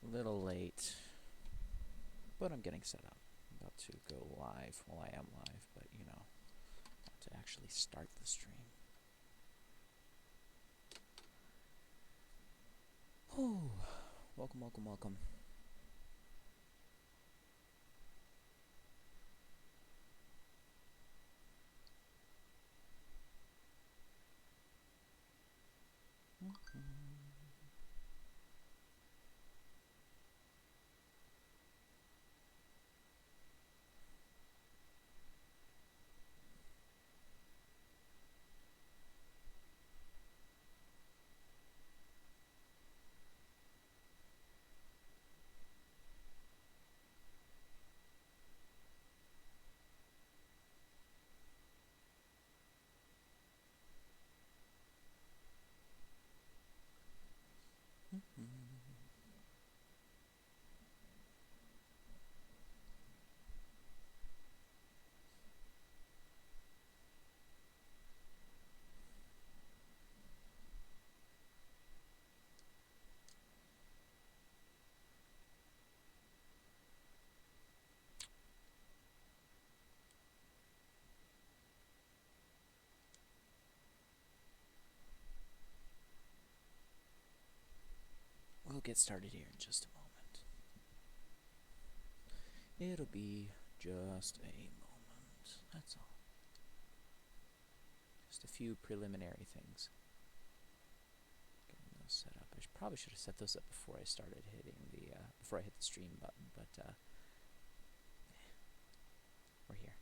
A little late, but I'm getting set up. I'm about to go live. Well, I am live, but you know, about to actually start the stream. Oh, welcome, welcome, welcome. We'll get started here in just a moment. It'll be just a moment, that's all. Just a few preliminary things. Getting those set up. I probably should have set those up before I started hitting the, before I hit the stream button, but, we're here.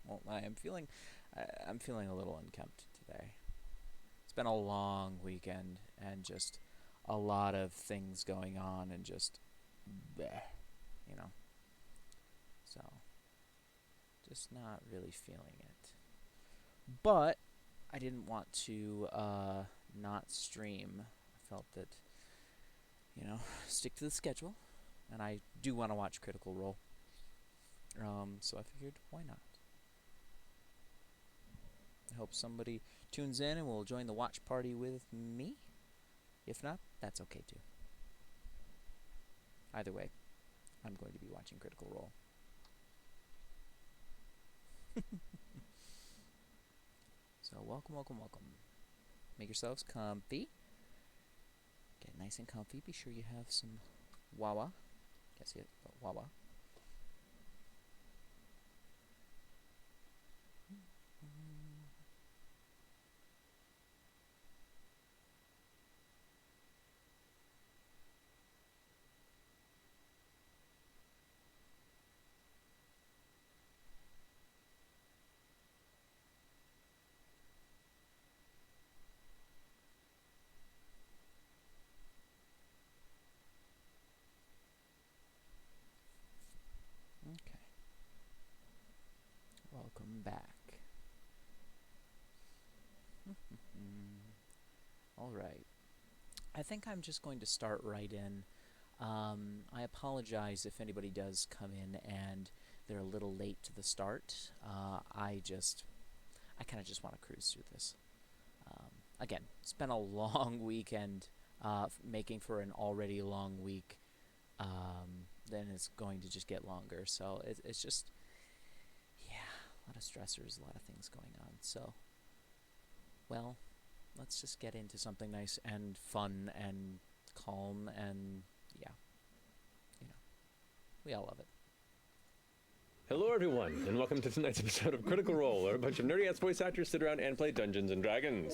Won't lie, I'm feeling a little unkempt today. It's been a long weekend and just a lot of things going on and just bleh, you know. So just not really feeling it. But I didn't want to not stream. I felt that, you know, stick to the schedule, and I do want to watch Critical Role. So I figured, why not? I hope somebody tunes in and will join the watch party with me. If not, that's okay too. Either way, I'm going to be watching Critical Role. So welcome, welcome, welcome. Make yourselves comfy. Get nice and comfy. Be sure you have some Wawa. Can't see it, but Wawa. Okay. Welcome back. All right. I think I'm just going to start right in. I apologize if anybody does come in and they're a little late to the start. I kind of just want to cruise through this. Again, it's been a long weekend, making for an already long week. Then it's going to just get longer. So it's just, yeah, a lot of stressors, a lot of things going on. So, well, let's just get into something nice and fun and calm and, yeah, you know, we all love it. Hello everyone, and welcome to tonight's episode of Critical Role, where a bunch of nerdy-ass voice actors sit around and play Dungeons & Dragons.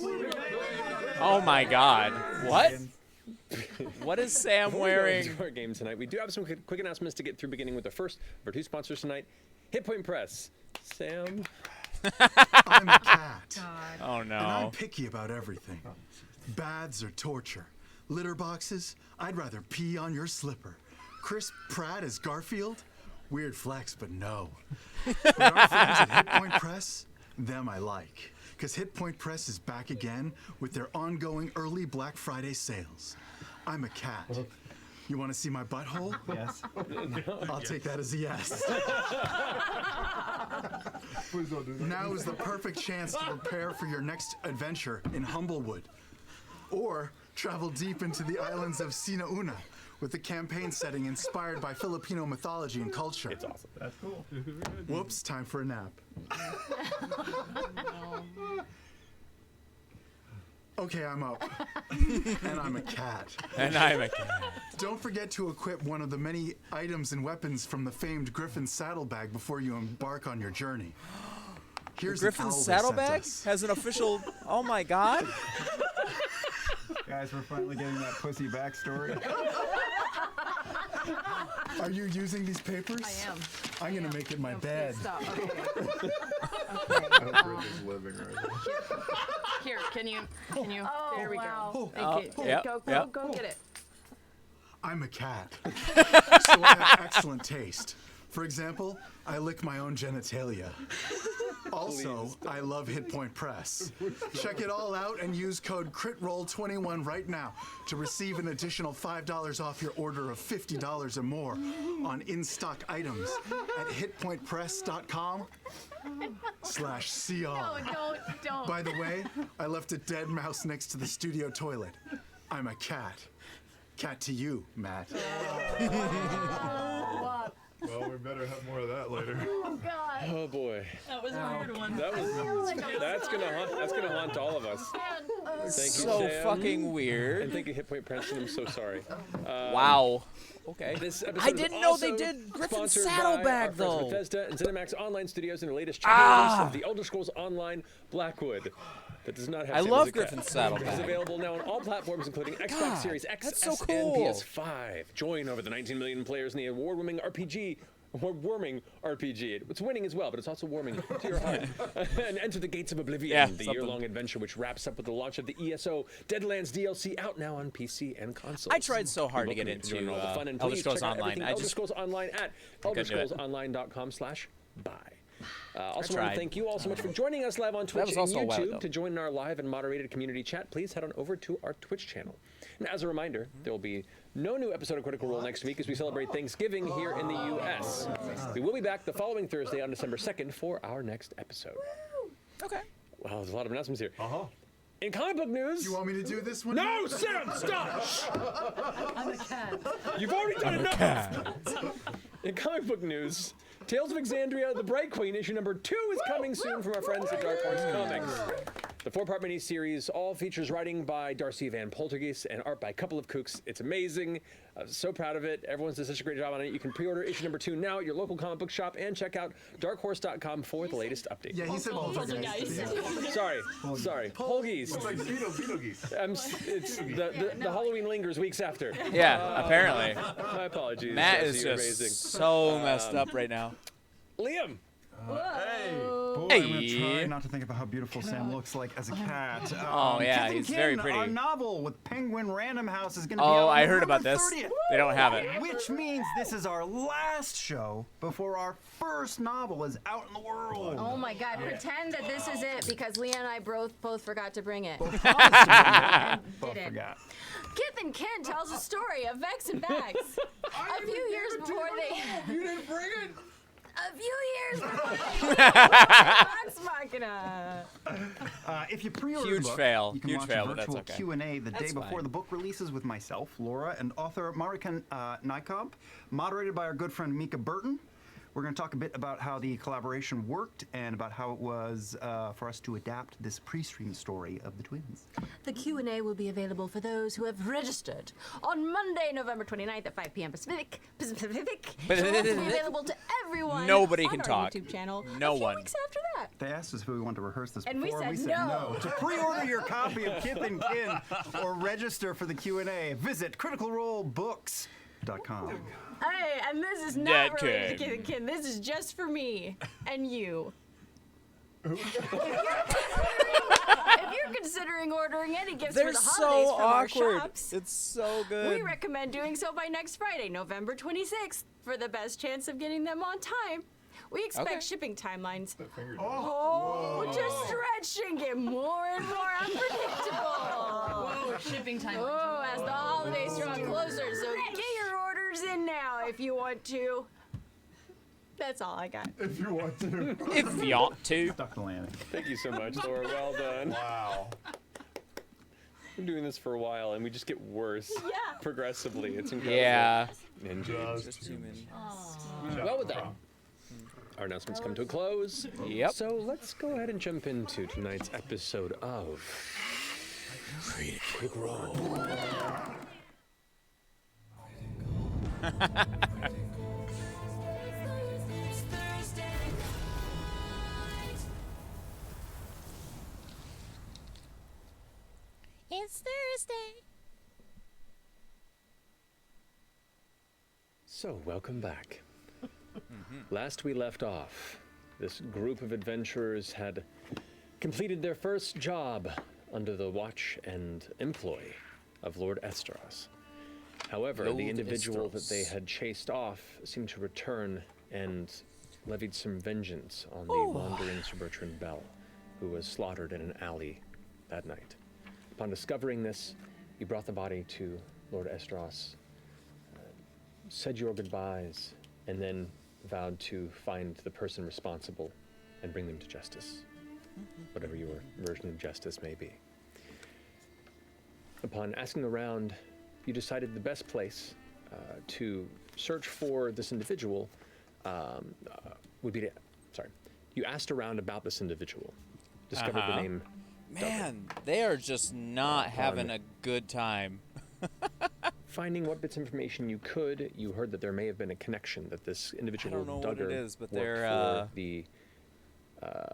Oh my god. What? What is Sam Before we go wearing? into our game tonight, we do have some quick announcements to get through, beginning with the first of our two sponsors tonight, Hit Point Press. Sam? I'm a cat. Oh And I'm no. picky about everything. Baths are torture. Litter boxes, I'd rather pee on your slipper. Chris Pratt as Garfield? Weird flex, but no. But our friends at Hit Point Press, them I like. Because Hit Point Press is back again with their ongoing early Black Friday sales. I'm a cat. You want to see my butthole? Yes. I'll take that as a yes. Please don't do that. Now is the perfect chance to prepare for your next adventure in Humblewood. Or travel deep into the islands of Sinauna with the campaign setting inspired by Filipino mythology and culture. It's awesome. That's cool. Whoops, time for a nap. Okay, I'm up. And I'm a cat. And I'm a cat. Don't forget to equip one of the many items and weapons from the famed Griffin saddlebag before you embark on your journey. Here's Griffin's an owl they saddlebag sent us. has an official. Oh my God! Guys, we're finally getting that pussy backstory. Are you using these papers? I am. I'm gonna make it my bed. Stop. Okay. That's Bridget's living right now. Here, can you? Oh, There we wow. go. Oh, Thank you. yep, Go yep. get it. I'm a cat, so I have excellent taste. For example, I lick my own genitalia. Also, I love Hit Point Press. Check it all out and use code CritRoll21 right now to receive an additional $5 off your order of $50 or more on in-stock items at hitpointpress.com/CR. Don't. By the way, I left a dead mouse next to the studio toilet. I'm a cat. Cat to you, Matt. Well, we better have more of that later. Oh, God. Oh boy. That was a weird one. That was that's gonna haunt all of us. Thank you, So Sam. fucking And weird. thank you, Hit Point Preston. I'm so sorry. Wow. Okay. This episode I is didn't know they also did Griffin's sponsored by our saddlebag friends though. Bethesda and ZeniMax Online Studios in the latest chapter release of The Elder Scrolls Online Blackwood. That does not have. I Sam love as a cat. Griffin's saddlebag. It is available now on all platforms, including Xbox God, Series X, that's so S, cool. and PS5. Join over the 19 million players in the award-winning RPG. It's winning as well, but it's also warming to your heart. And enter the gates of oblivion, Yeah, the something. year-long adventure which wraps up with the launch of the ESO Deadlands DLC out now on PC and consoles. I tried so hard to get Welcome into join all the fun, and Elder please Scrolls check out Online. everything I Elder just Scrolls Online at couldn't do it. elderscrollsonline.com/buy. Also want to tried. thank you all so much for joining us live on Twitch was and also a while YouTube. ago. To join our live and moderated community chat, please head on over to our Twitch channel. And as a reminder, there will be no new episode of Critical Role next week as we celebrate Thanksgiving here in the U.S. We will be back the following Thursday on December 2nd for our next episode. Okay. Wow, there's a lot of announcements here. In comic book news... You want me to do this one? No, Sam, stop! Shh. I'm a cat. You've already done enough! In comic book news, Tales of Exandria, The Bright Queen, issue number 2 is coming soon from our friends at Dark Horse Comics. The 4-part miniseries all features writing by Darcy Van Poltergeist and art by a couple of kooks. It's amazing. I'm so proud of it. Everyone's done such a great job on it. You can pre-order issue number 2 now at your local comic book shop and check out darkhorse.com for the latest update. Yeah, he said poltergeist. Sorry. Polgeist. It's like Beetlegeist. It's the Halloween lingers weeks after. Yeah. Apparently, My apologies. Matt Darcy, is you're just amazing. so messed up right now. Liam. Boy, I'm gonna Hey. try not to think about how beautiful Sam looks like as a cat. Oh, yeah, Kith and he's very Kin, pretty. Our novel with Penguin Random House is gonna be Oh, out on I heard about November this. 30th. They don't have it. Which means this is our last show before our first novel is out in the world. Oh my God! Pretend that this is it because Leah and I both forgot to bring it. Both Did it. forgot. Kith and Kin tells a story of Vex and Bags. A few years before they. You didn't bring it? A few years before they. Vox Machina. If you pre-order Huge the book, fail. you can Huge watch fail, a but that's virtual okay. Q&A the day That's before fine. the book releases with myself, Laura, and author Marika Nykamp, moderated by our good friend Mika Burton. We're going to talk a bit about how the collaboration worked and about how it was for us to adapt this pre-stream story of the twins. The Q&A will be available for those who have registered on Monday, November 29th at 5 p.m. Pacific. It will also be available to everyone Nobody on can our talk. YouTube channel No a few one. weeks after that. They asked us if we wanted to rehearse this And we before, said no. To pre-order your copy of Kith and Kin or register for the Q&A, visit criticalrolebooks.com. Hey, and this is Dead not related to kid. Kith and Kin. This is just for me and you. if you're considering ordering any gifts They're for the so holidays from our awkward. shops, It's so good. we recommend doing so by next Friday, November 26th, for the best chance of getting them on time. We expect Okay. shipping timelines. Oh, Just stretch and get more and more unpredictable. Shipping time. Oh, as the holidays draw closer, so get your orders in now if you want to. That's all I got. If you want to. If you ought to. Stuck the landing. Thank you so much, Laura. Well done. Wow. Been doing this for a while, and we just get worse progressively. It's incredible. Yeah. Indeed. Just human. Well, with that, our announcements come to a close. Yep. So let's go ahead and jump into tonight's episode of Critical Role. It's Thursday. So, welcome back. Last we left off, this group of adventurers had completed their first job under the watch and employ of Lord Esteros. However, Lord the individual that they Esteros. had chased off seemed to return and levied some vengeance on the wandering Sir Bertrand Bell, who was slaughtered in an alley that night. Upon discovering this, you brought the body to Lord Esteros, said your goodbyes, and then vowed to find the person responsible and bring them to justice, whatever your version of justice may be. Upon asking around, you decided the best place to search for this individual would be to, you asked around about this individual, discovered the name. Man, they are just not having a good time. Finding what bits of information you could, you heard that there may have been a connection that this individual I don't know what Duggar it is, but worked they're, for the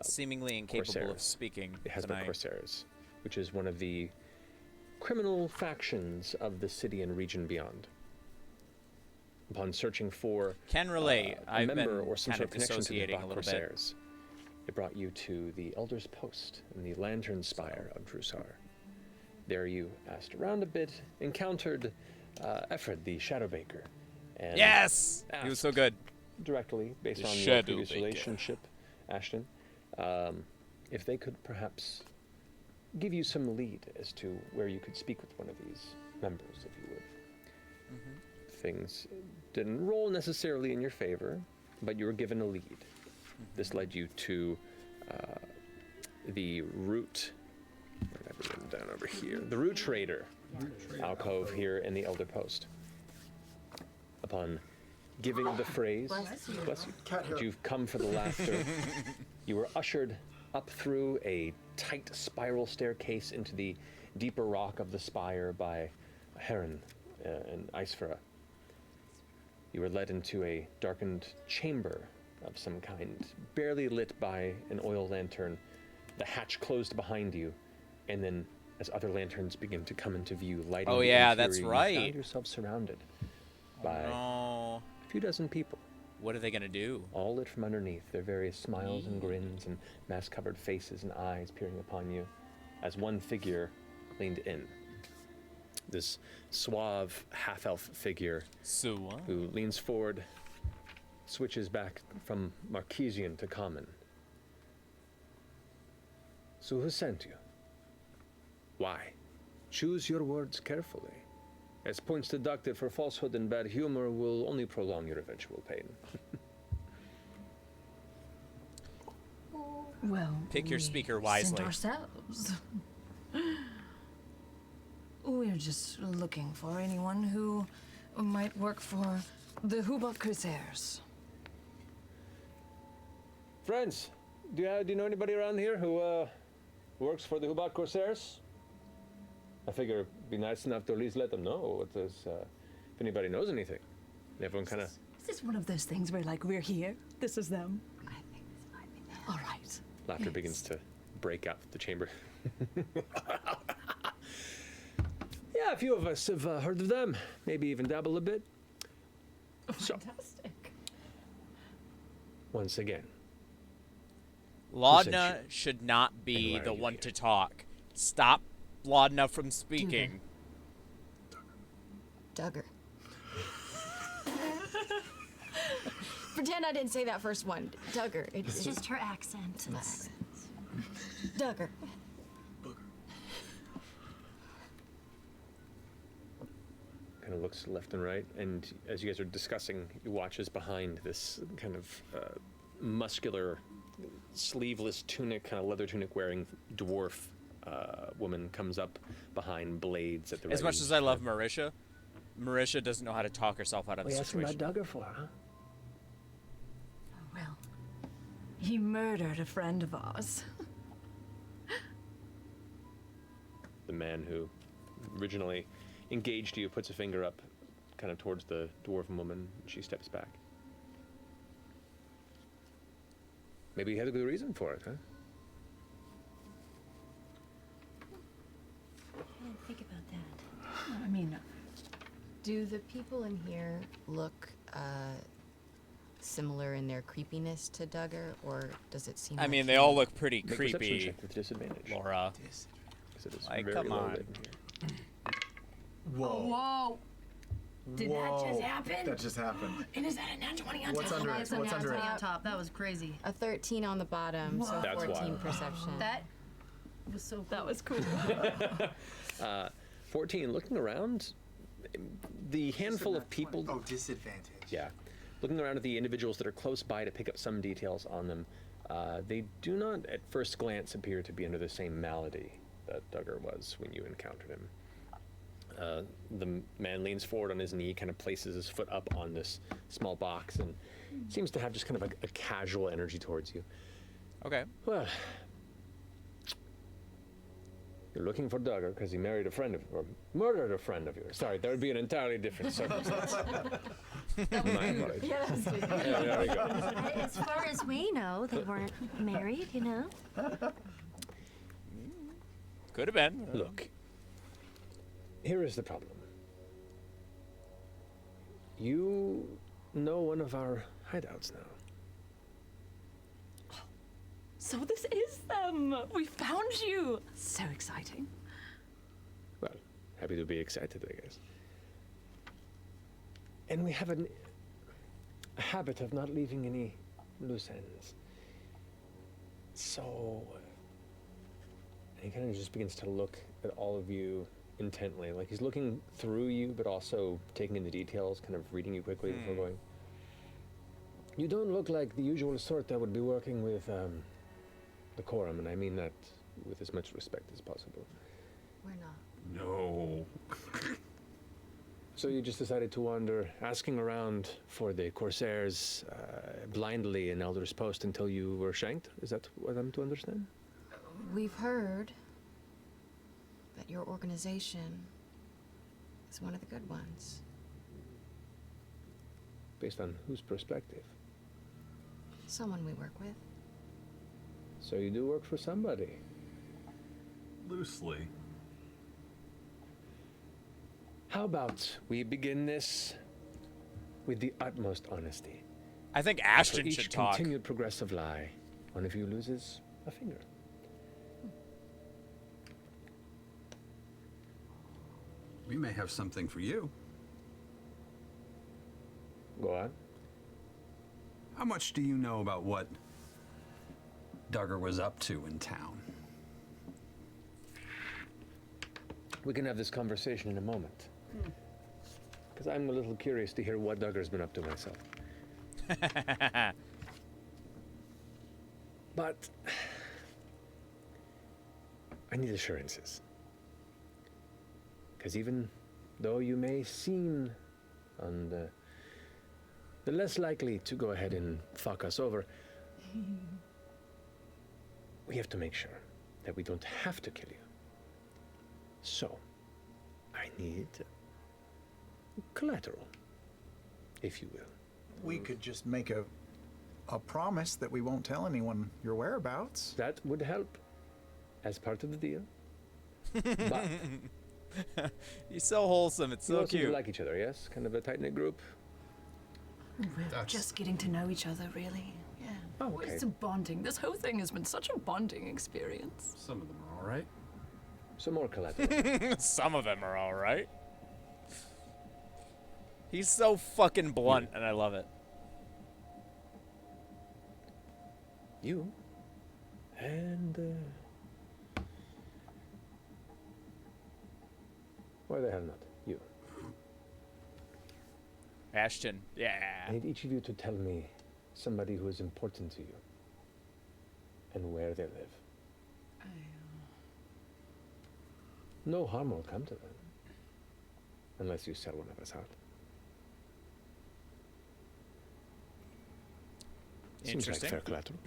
Seemingly incapable of Corsairs. speaking the Hesper tonight. Corsairs, which is one of the criminal factions of the city and region beyond. Upon searching for Can relate. a I've member been or some kind sort of of connection to the dissociating a Hesper little bit. Corsairs, it brought you to the Elder's Post in the Lantern Spire of Drusar. There you asked around a bit, encountered Ephred, the Shadowbaker. And Yes! He was so good. directly, based The on your Shadowbaker. previous relationship, Ashton, if they could perhaps give you some lead as to where you could speak with one of these members, if you would. Things didn't roll necessarily in your favor, but you were given a lead. This led you to the root. Where did I bring them down over here? The root trader alcove here in the Elder Post. Upon giving the phrase, bless you, that you've come for the laughter, you were ushered up through a tight spiral staircase into the deeper rock of the spire by a heron and Icefera. You were led into a darkened chamber of some kind, barely lit by an oil lantern. The hatch closed behind you, and then as other lanterns begin to come into view, lighting Oh, the yeah, interior, that's you right. found yourself surrounded by Oh, a few dozen people, what are they gonna do? all lit from underneath, their various smiles and grins and mask-covered faces and eyes peering upon you, as one figure leaned in. This suave half-elf figure So, who leans forward, switches back from Marquesian to common. So who sent you? Why? Choose your words carefully, as points deducted for falsehood and bad humor will only prolong your eventual pain. Well, Pick your we speaker sent wisely. ourselves. We're just looking for anyone who might work for the Hubot Corsairs. Friends, do you know anybody around here who works for the Hubot Corsairs? I figure it'd be nice enough to at least let them know what this, if anybody knows anything. And everyone kind of Is this one of those things where, like, we're here, this is them? I think this might be them. All right. laughter begins to break out the chamber. Yeah, a few of us have heard of them. Maybe even dabble a bit. So, Fantastic. once again, Laudna should not be why are the you one here? to talk. Stop Laudna from speaking. Duggar. Pretend I didn't say that first one. Duggar. It's just her accent. Duggar. kind of looks left and right, and as you guys are discussing, you watch as behind this kind of muscular, sleeveless tunic, kind of leather tunic wearing dwarf woman comes up behind, blades at the As ready. much as I love Marisha, Marisha doesn't know how to talk herself out of What the are you asking about situation. Duggar for, huh? Well, he murdered a friend of ours. The man who originally engaged you puts a finger up kind of towards the dwarven woman, and she steps back. Maybe you had a good reason for it, huh? I didn't think about that. I mean, Do the people in here look similar in their creepiness to Duggar, or does it seem I like mean, they he- all look pretty Make a perception creepy, check with disadvantage. Laura. 'Cause it is Like, very come low on. lit in here. Whoa. whoa. Did that just happen? That just happened. And is that a nat 20 on What's top? under it? It's a What's nat under 20 it? on top. That was crazy. A 13 on the bottom, so That's 14 wild. perception. That was so cool. That was cool. 14, looking around, the handful of people... Oh, disadvantage. Yeah. Looking around at the individuals that are close by to pick up some details on them, they do not at first glance appear to be under the same malady that Duggar was when you encountered him. The man leans forward on his knee, kind of places his foot up on this small box, and seems to have just kind of a casual energy towards you. Okay. Well, you're looking for Duggar because he married a friend of, or murdered a friend of yours. Sorry, that would be an entirely different circumstance. My apologies. Yeah, that was good. Yeah, there we go. As far as we know, they weren't married, you know? Could have been. Look, here is the problem. You know one of our hideouts now. So this is them! We found you! So exciting. Well, happy to be excited, I guess. And we have a habit of not leaving any loose ends. So, and he kind of just begins to look at all of you intently, like he's looking through you, but also taking in the details, kind of reading you quickly before going. You don't look like the usual sort that would be working with decorum, and I mean that with as much respect as possible. We're not. No. So you just decided to wander, asking around for the Corsairs blindly in Elder's Post until you were shanked? Is that what I'm to understand? We've heard that your organization is one of the good ones. Based on whose perspective? Someone we work with. So you do work for somebody. Loosely. How about we begin this with the utmost honesty? I think For Ashton each should talk. continued progressive lie, one of you loses a finger. We may have something for you. Go on. How much do you know about what Duggar was up to in town? We can have this conversation in a moment. Because I'm a little curious to hear what Duggar's been up to myself. But I need assurances. Because even though you may seem on the less likely to go ahead and fuck us over, we have to make sure that we don't have to kill you. So, I need collateral, if you will. We could just make a promise that we won't tell anyone your whereabouts. That would help as part of the deal. But He's so wholesome. It's you so all seem to cute. like each other, yes? Kind of a tight-knit group? We're just getting to know each other, really. Yeah. Oh, okay. It's a bonding. This whole thing has been such a bonding experience. Some of them are all right. Some more collateral. Some of them are all right. He's so fucking blunt, and I love it. You and why the hell not? You. Ashton. Yeah. I need each of you to tell me somebody who is important to you and where they live. No harm will come to them unless you sell one of us out. Seems like fair collateral.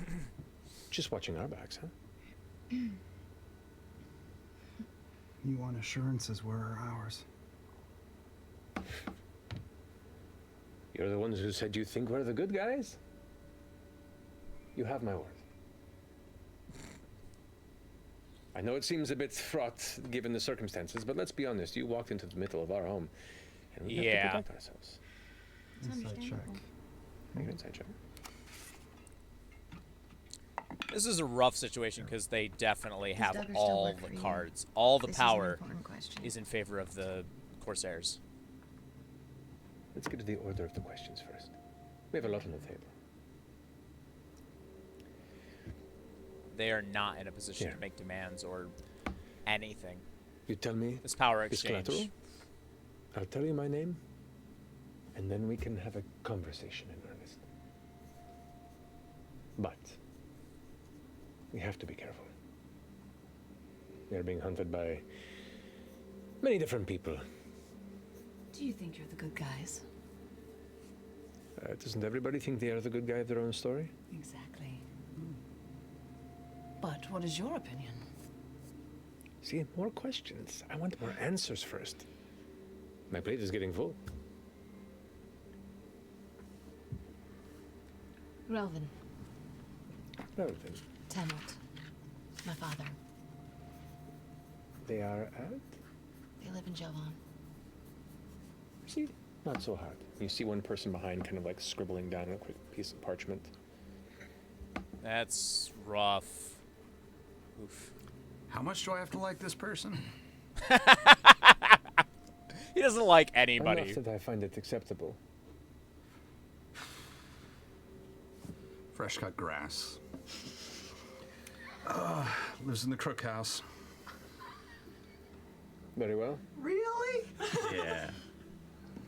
Just watching our backs, huh? You want assurances where are ours? You're the ones who said you think we're the good guys? You have my word. I know it seems a bit fraught given the circumstances, but let's be honest, you walked into the middle of our home, and we have to protect ourselves. Insight check. Make an insight check. This is a rough situation because they definitely have Duggar still all work the for you? cards. All the This is an power important question. is in favor of the Corsairs. Let's get to the order of the questions first. We have a lot on the table. They are not in a position Here. to make demands or anything. You tell me This power this exchange. collateral, I'll tell you my name, and then we can have a conversation in earnest. But we have to be careful. We are being hunted by many different people. Do you think you're the good guys? Doesn't everybody think they are the good guy of their own story? Exactly. But what is your opinion? See, more questions. I want more answers first. My plate is getting full. Relvin, Relevant. Tenalt, my father. They are at? They live in Jovan. See, not so hard. You see one person behind kind of like scribbling down a quick piece of parchment. That's rough. Oof. How much do I have to like this person? He doesn't like anybody. Enough that I find it acceptable. Fresh cut grass. Lives in the Crook House. Very well. Really? Yeah.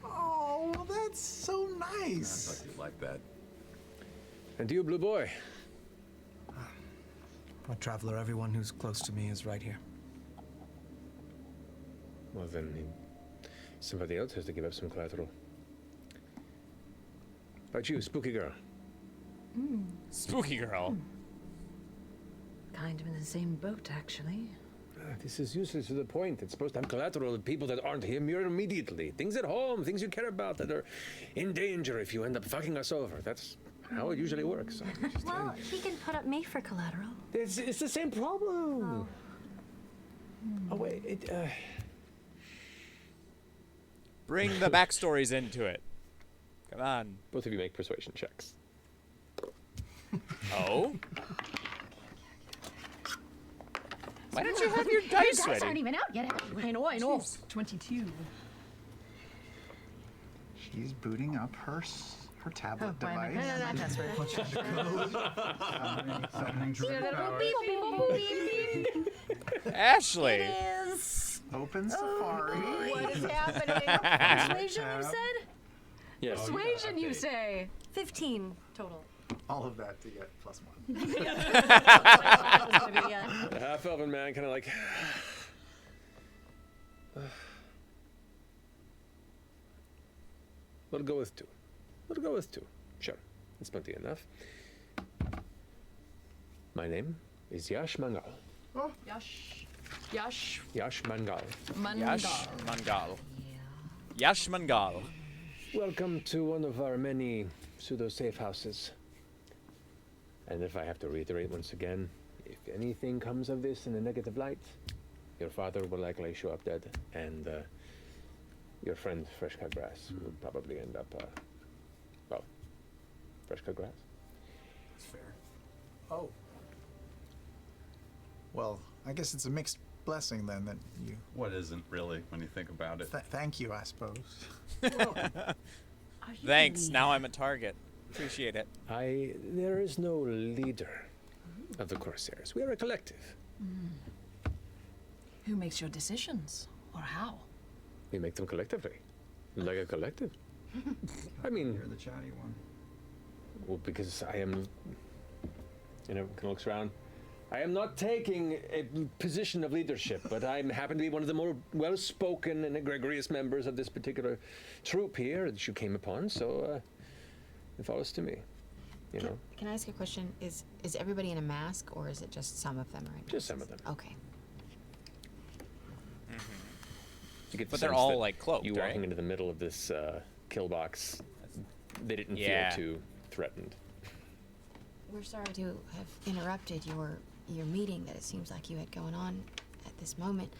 Oh, well, that's so I nice. thought you'd like that. And you, Blue Boy? A traveler, everyone who's close to me is right here. Well, then somebody else has to give up some collateral. About you, Spooky Girl? Spooky girl. Kind of in the same boat, actually. This is useless to the point. It's supposed to have collateral of people that aren't here immediately. Things at home, things you care about that are in danger if you end up fucking us over. That's how it usually works. Well, he can put up me for collateral. It's the same problem. Oh, wait. Bring the backstories into it. Come on. Both of you make persuasion checks. Oh? Why don't you have your dice Dice aren't ready? even out yet. I know. 22. She's booting up her tablet Wait a minute. device. No, that's right. Summoning druid power. Ashley. Is. Open Safari. What is happening? Persuasion, you said? Yes. Persuasion, you say? 15 total. All of that to get +1. The half-elven man kind of like... We'll go with 2. We'll go with 2. Sure. That's plenty enough. My name is Yash Mangal. Yash. Yash Mangal. Yash Mangal. Yash Mangal. Welcome to one of our many pseudo-safe houses. And if I have to reiterate once again, if anything comes of this in a negative light, your father will likely show up dead, and your friend Fresh Cut Grass will probably end up, well, Fresh Cut Grass. That's fair. Oh. Well, I guess it's a mixed blessing then that you... What isn't really when you think about it? Thank you, I suppose. Thanks. Now I'm a target. Appreciate it. There is no leader of the Corsairs. We are a collective. Who makes your decisions? Or how? We make them collectively, like a collective. I mean, You're the chatty one. well, because I am, kind of looks around. I am not taking a position of leadership, but I happen to be one of the more well-spoken and egregious members of this particular troop here that you came upon, so it falls to me, Can I ask a question? Is everybody in a mask, or is it just some of them are in Just some masks? of them. Okay. You get the But they're sense all, that like, cloaked, You right? walking into the middle of this kill box, they didn't Yeah. feel too threatened. We're sorry to have interrupted your meeting that it seems like you had going on at this moment.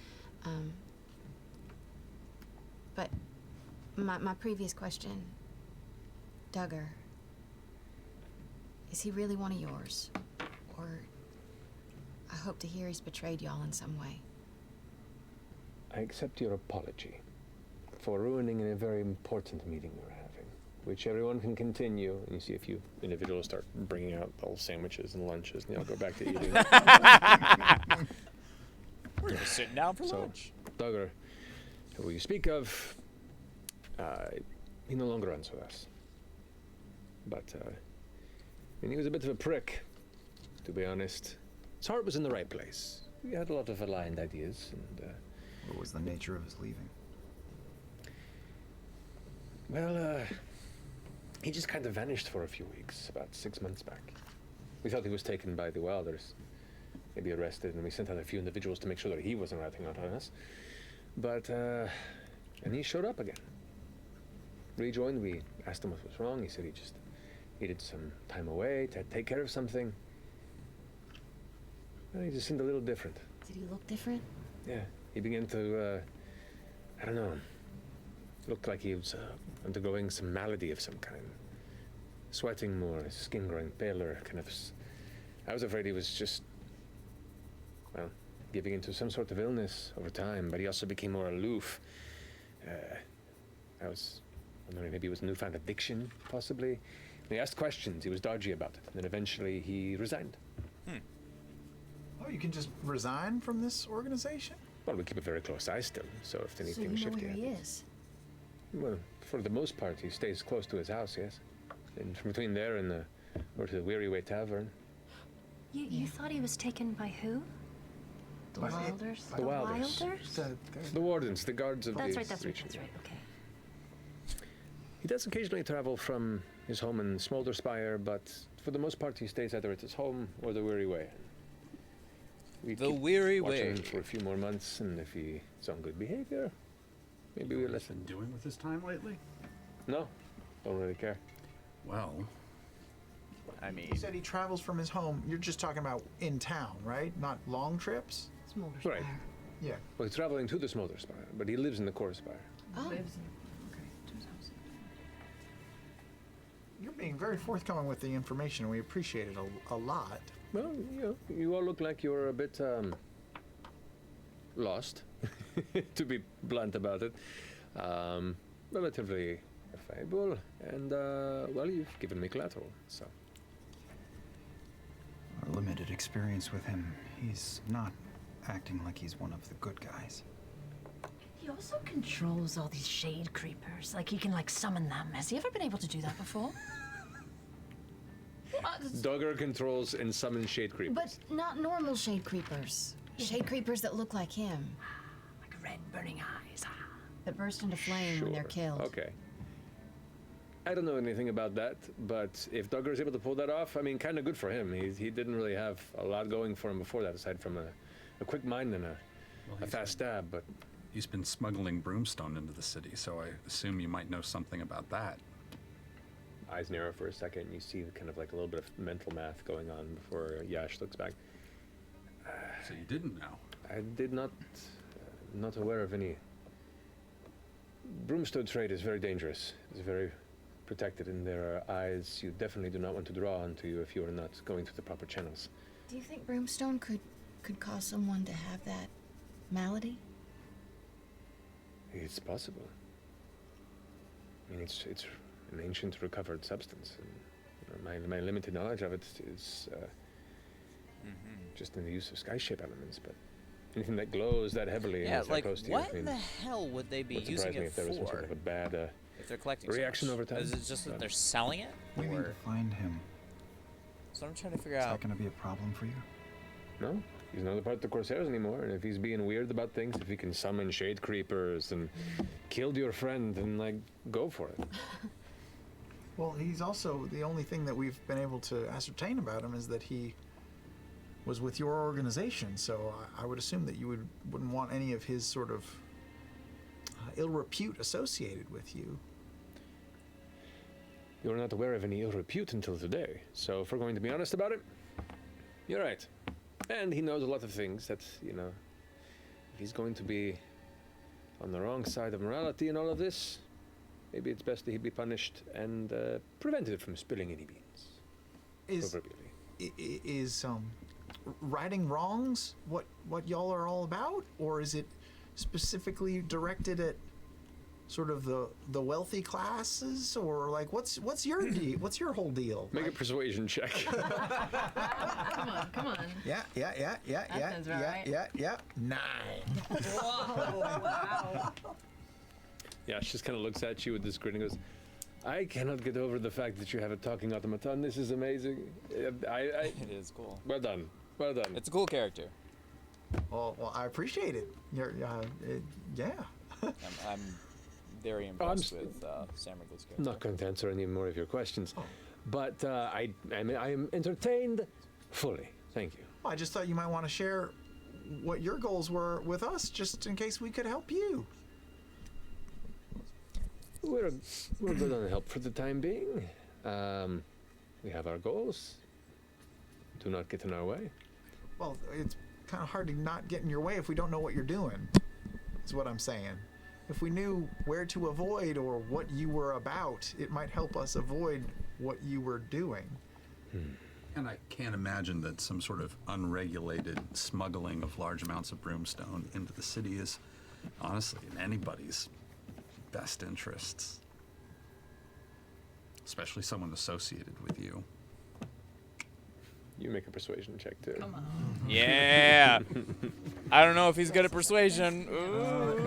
But my previous question, Duggar, is he really one of yours? Or I hope to hear he's betrayed y'all in some way. I accept your apology for ruining a very important meeting we were having, which everyone can continue. And you see a few individuals start bringing out all sandwiches and lunches, and they all go back to eating. We're just sitting down for So, lunch. Duggar, who you speak of, he no longer runs with us. But, he was a bit of a prick, to be honest. His heart was in the right place. We had a lot of aligned ideas, and, What was the nature of his leaving? well, he just kind of vanished for a few weeks, about 6 months back. We thought he was taken by the Wilders, maybe arrested, and we sent out a few individuals to make sure that he wasn't ratting out on us. But, and he showed up again. Rejoined, we asked him what was wrong. He said he just needed some time away to take care of something. Well, he just seemed a little different. Did he look different? Yeah, he began to, I don't know, looked like he was undergoing some malady of some kind. Sweating more, his skin growing paler, kind of. I was afraid he was just, well, giving into some sort of illness over time, but he also became more aloof. I was wondering maybe it was a newfound addiction, possibly. He asked questions, he was dodgy about it, and then eventually he resigned. Oh, you can just resign from this organization? Well, we keep a very close eye still, so if So anything you know shifty where he happens. is? Well, for the most part, he stays close to his house, yes. And from between there and or to the Weary Way Tavern. You thought he was taken by who? The Well, it- Wilders? The Wilders. Wilders? The Wardens, the guards of That's the right, that's right, region. that's right, okay. He does occasionally travel from his home in Smolder Spire, but for the most part, he stays either at his home or the Weary Way. We The keep Weary watching Way. him for a few more months, and if he's on good behavior, maybe we'll What he's listen. been doing with his time lately? No, don't really care. Well, I mean, You said he travels from his home. You're just talking about in town, right? Not long trips? Smolder Right. Spire. Yeah. Well, he's traveling to the Smolder Spire, but he lives in the Core Spire. Oh. You're being very forthcoming with the information. We appreciate it a lot. Well, you all look like you're a bit lost, to be blunt about it. Relatively affable, and well, you've given me collateral, so. Our limited experience with him, he's not acting like he's one of the good guys. He also controls all these shade creepers. Like, he can, like, summon them. Has he ever been able to do that before? Duggar controls and summons shade creepers. But not normal shade creepers. Shade creepers that look like him. Like red burning eyes. That burst into flame when they're killed. Okay. I don't know anything about that, but if Duggar is able to pull that off, I mean, kind of good for him. He didn't really have a lot going for him before that, aside from a quick mind and a fast stab, but... he's been smuggling broomstone into the city, so I assume you might know something about that. Eyes narrow for a second, you see kind of like a little bit of mental math going on before Yash looks back. So you didn't know? I did not, not aware of any. Broomstone trade is very dangerous. It's very protected, and there are eyes you definitely do not want to draw onto you if you are not going through the proper channels. Do you think brimstone could cause someone to have that malady? It's possible. I mean, it's an ancient recovered substance, and my limited knowledge of it is just in the use of skyshape elements, but anything that glows that heavily and yeah, is that like, close to you, what I mean, in the hell would they be would using surprise me it if there was some sort for? of a bad If they're collecting so reaction much. over time. Is it just that they're selling it? We need Or to find him. so I'm trying to figure Is out. that going to be a problem for you? No, he's not a part of the Corsairs anymore. And if he's being weird about things, if he can summon shade creepers and killed your friend, then like go for it. Well, he's also the only thing that we've been able to ascertain about him is that he was with your organization. So I would assume that you wouldn't want any of his sort of ill repute associated with you. You were not aware of any ill repute until today. So if we're going to be honest about it, you're right. And he knows a lot of things that, you know, if he's going to be on the wrong side of morality in all of this, maybe it's best that he be punished and prevented from spilling any beans. Is righting wrongs what y'all are all about, or is it specifically directed at sort of the wealthy classes, or like what's your what's your whole deal? Make a persuasion check. Come on. Yeah. sounds about right. Yeah. 9. Whoa, wow. Yeah, she just kind of looks at you with this grin and goes, I cannot get over the fact that you have a talking automaton. This is amazing. It is cool. Well done. Well done. It's a cool character. Well, I appreciate it. Yeah. I'm very impressed with Sam Wrigley's character. I'm not going to answer any more of your questions, but I am entertained fully. Thank you. I just thought you might want to share what your goals were with us, just in case we could help you. We're good on help for the time being. We have our goals. Do not get in our way. Well, it's kind of hard to not get in your way if we don't know what you're doing, is what I'm saying. If we knew where to avoid or what you were about, it might help us avoid what you were doing. And I can't imagine that some sort of unregulated smuggling of large amounts of brimstone into the city is honestly in anybody's best interests. Especially someone associated with you. You make a persuasion check too. Come on. Yeah. I don't know if he's good at persuasion.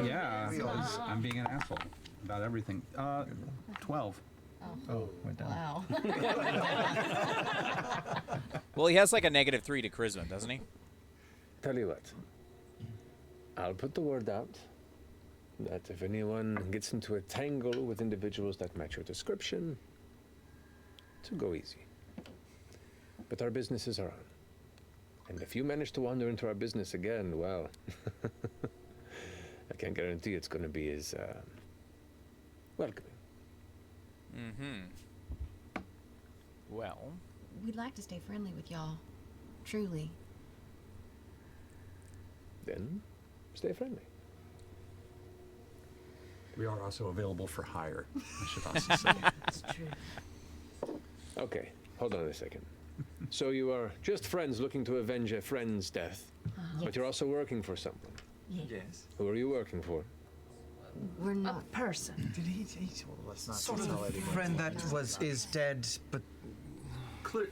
Yeah, because I'm being an asshole about everything. 12. Oh, went down. Wow. Well, he has like a -3 to charisma, doesn't he? Tell you what. I'll put the word out that if anyone gets into a tangle with individuals that match your description, to go easy. But our business is our own. And if you manage to wander into our business again, well, I can't guarantee it's going to be as welcoming. Well, We'd like to stay friendly with y'all. Truly. Then stay friendly. We are also available for hire, I should also say. That's true. Okay, hold on a second. So you are just friends looking to avenge a friend's death, but you're also working for someone. Yes. Who are you working for? We're A not. person. Did he told us not Sort to tell of anyone? friend that is dead, but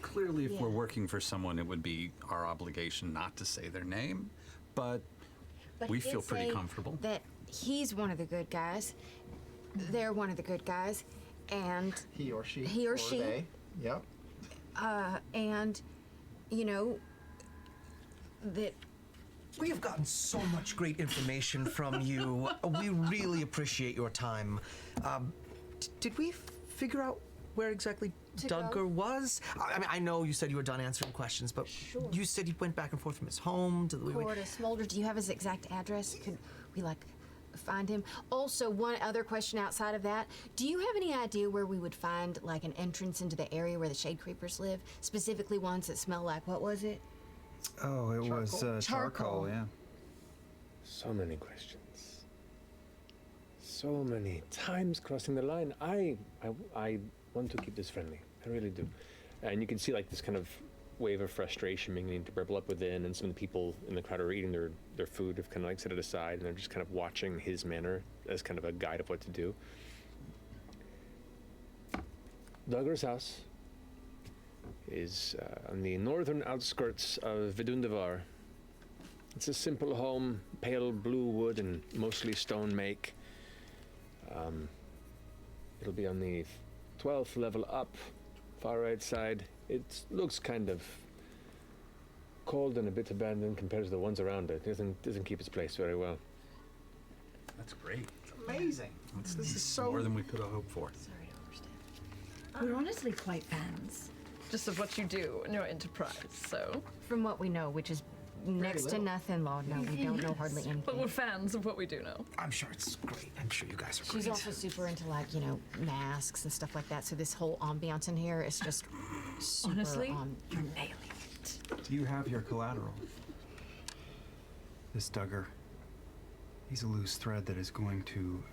Clearly, if Yeah. we're working for someone, it would be our obligation not to say their name, but But we he did feel pretty say comfortable. That he's one of the good guys. They're one of the good guys. And, He or she. He or she. They. Yep. and, you know, that we have gotten so much great information from you. We really appreciate your time. Did we figure out where exactly To Duggar go? was? I mean, I know you said you were done answering questions, but Sure. you said he went back and forth from his home to the... Court of Smolder, do you have his exact address? Could we, like, find him? Also, one other question outside of that. Do you have any idea where we would find, like, an entrance into the area where the shade creepers live? Specifically ones that smell like, what was it? Oh, it was Charcoal. yeah. So many questions. So many times crossing the line. I want to keep this friendly. I really do. And you can see like this kind of wave of frustration beginning to bubble up within, and some of the people in the crowd are eating their food have kind of like set it aside, and they're just kind of watching his manner as kind of a guide of what to do. Duggar's house is on the northern outskirts of Vidundavar. It's a simple home, pale blue wood and mostly stone make. It'll be on the 12th level up, far right side. It looks kind of cold and a bit abandoned compared to the ones around it. Doesn't keep its place very well. That's great. Amazing. This is so More than we could have hoped for. Sorry to overstep. We're honestly quite fans. Just of what you do in your enterprise, so. From what we know, which is next to little. nothing, Lord. No, we don't know hardly But we're anything. fans of what we do know. I'm sure it's great. I'm sure you guys are She's great. also super into like, masks and stuff like that. So this whole ambiance in here is just super Honestly, you're nailing it. Do you have your collateral? This Duggar, he's a loose thread that is going to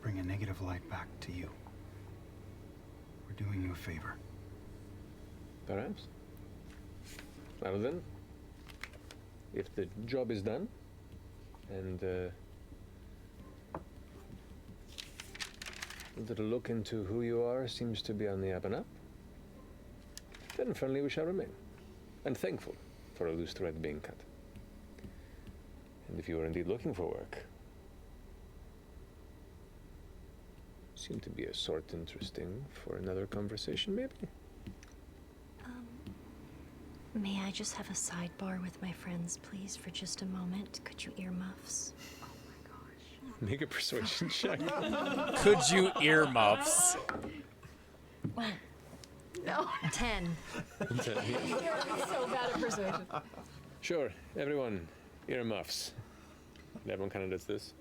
bring a negative light back to you. We're doing you a favor. Perhaps. Well then, if the job is done, and a little look into who you are seems to be on the up and up, then friendly we shall remain, and thankful for a loose thread being cut. And if you are indeed looking for work, seem to be a sort interesting for another conversation, maybe? May I just have a sidebar with my friends, please, for just a moment? Could you earmuffs? Make a persuasion check. Could you earmuffs? No. 10. You're so bad at persuasion. Sure, everyone, earmuffs. And everyone kind of does this.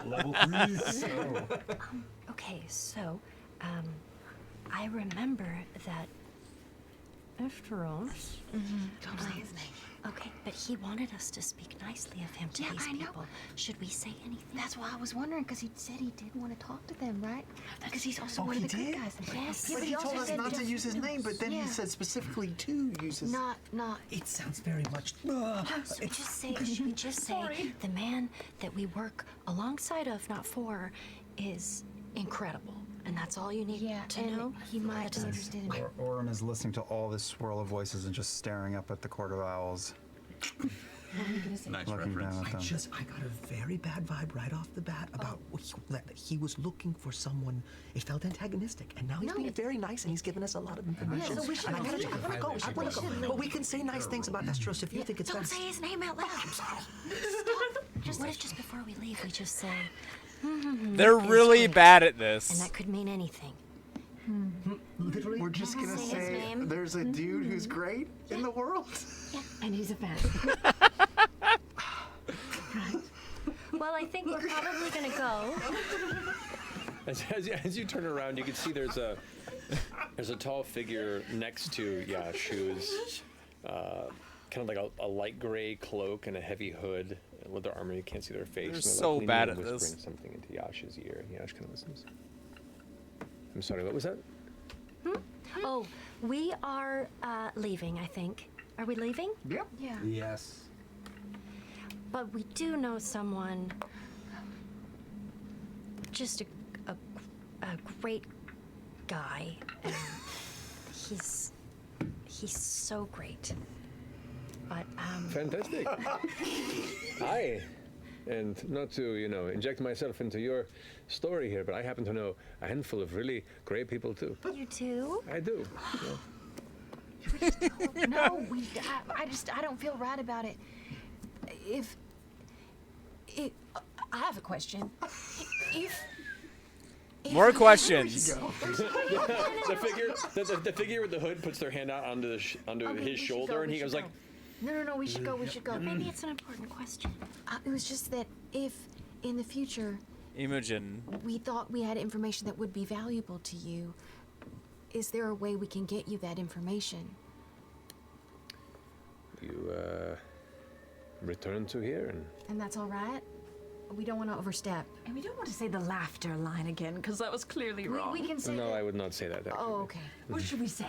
Level 3. Okay, so, I remember that after all. Don't say his name. Okay, but he wanted us to speak nicely of him to these I know. people. Should we say anything? That's why I was wondering, because he said he did want to talk to them, right? Because he's also Oh, one of he the good did? guys. Yes, But he told us not to use his name, but then he said specifically to use his. Not. It sounds very much. So we just say, should we just say the man that we work alongside of, not for, is incredible. And that's all you need to know? He might That be interested in Orin is listening to all this swirl of voices and just staring up at the Court of Owls. Nice Looking reference. down at them. I got a very bad vibe right off the bat about that he was looking for someone. It felt antagonistic, and now he's being very nice, and he's given us a lot of information. so we should And I leave. want to go. But we can say nice things about Estros if you think it's Don't best. say his name out loud. Stop. What if just before we leave, we just say, They're really bad at and this. that could mean anything. Literally, We're just gonna Say his say name. there's a dude who's great in the world. And he's a fan. Well, I think we're probably going to go. As you turn around, you can see there's a tall figure next to Yash who is kind of like a light gray cloak and a heavy hood, leather armor. You can't see their face. They're and so leaning bad and at this. whispering something into Yash's ear, and Yash kind of listens. I'm sorry, what was that? Oh, we are leaving, I think. Are we leaving? Yep. Yeah. Yes. But we do know someone, just a great guy, and he's so great. But Fantastic. Hi. And not to, inject myself into your story here, but I happen to know a handful of really great people too. you too. I do. No, I don't feel right about it. I have a question. If More questions. The figure with the hood puts their hand out onto his shoulder, and he goes like, No, we should go. We should go. Maybe it's an important question. It was just that if in the future Imogen. we thought we had information that would be valuable to you, is there a way we can get you that information? you return to here, And that's all right? We don't want to overstep. And we don't want to say the laughter line again, because that was clearly wrong. We can say no, that. I would not say that. Actually. Oh, okay. What should we say?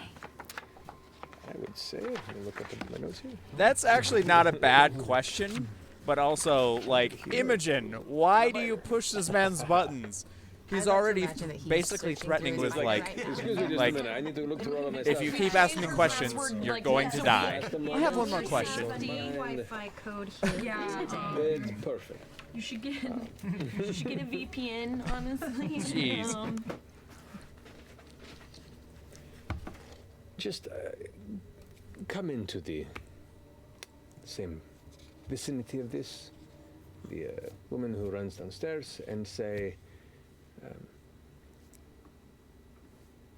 I would say, let me look up my notes here. That's actually not a bad question, but also, like, Imogen, why do you push this man's buttons? He's I'd like to already imagine that he's basically searching threatening through his with right like, now. Excuse me just like, a minute. I need to look through all of my if stuff. you keep asking me Password, questions, you're like, going yeah. to die. Mastermind. I have one more question. Wi-Fi code here. Yeah. It's perfect. You should get a VPN, honestly. Jeez. Just come into the same vicinity of this, the woman who runs downstairs, and say,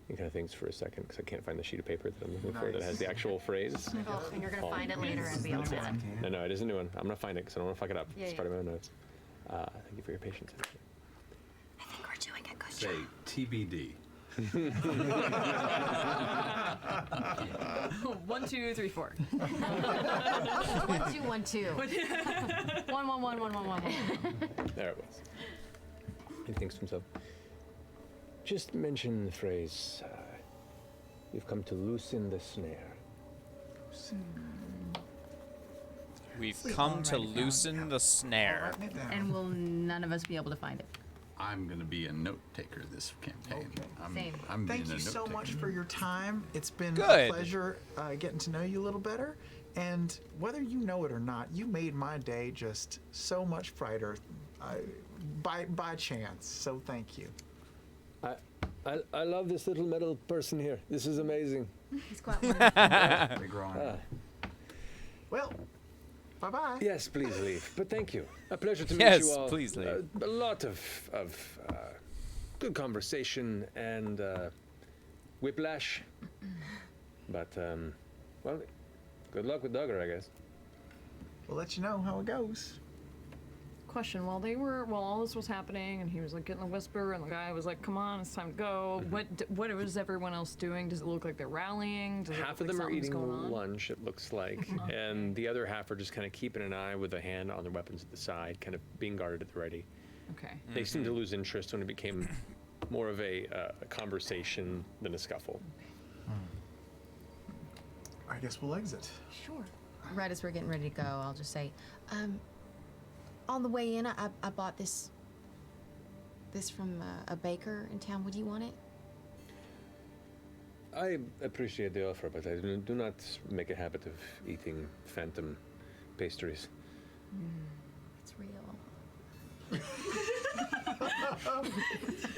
he kind of thinks for a second, because I can't find the sheet of paper that I'm looking for that has the actual phrase. Oh, and you're gonna find it later and be all sad. No, it is a new one. I'm going to find it because I don't want to fuck it up. Yeah, It's yeah. part of my own notes. Thank you for your patience. I think we're doing a good Say job. TBD. 1, 2, 3, 4. 1, 2, 1, 2. 1, 1, 1, 1, 1, 1. There it was. He thinks to himself, just mention the phrase, you've come to loosen the snare. We've come to loosen the snare. And will none of us be able to find it? I'm going to be a note taker this campaign. Same. I'm Thank being you a so note much taker. for your time. It's been a Good. pleasure getting to know you a little better. And whether you know it or not, you made my day just so much brighter by chance. So thank you. I love this little metal person here. This is amazing. He's quite wonderful. Big Ron. Well, bye-bye. Yes, please leave. But thank you. A pleasure to Yes, meet you all. please leave. A lot of good conversation and whiplash. But, well, good luck with Duggar, I guess. We'll let you know how it goes. Question: while all this was happening, and he was like getting a whisper, and the guy was like, "Come on, it's time to go." What was everyone else doing? Does it look like they're rallying? Does it Half look of like them are something's eating going on? lunch, it looks like, and the other half are just kind of keeping an eye with a hand on their weapons at the side, kind of being guarded at the ready. Okay. They seem to lose interest when it became more of a conversation than a scuffle. I guess we'll exit. Sure. Right as we're getting ready to go, I'll just say, on the way in, I bought this from a baker in town. Would you want it? I appreciate the offer, but I do not make a habit of eating phantom pastries. It's real.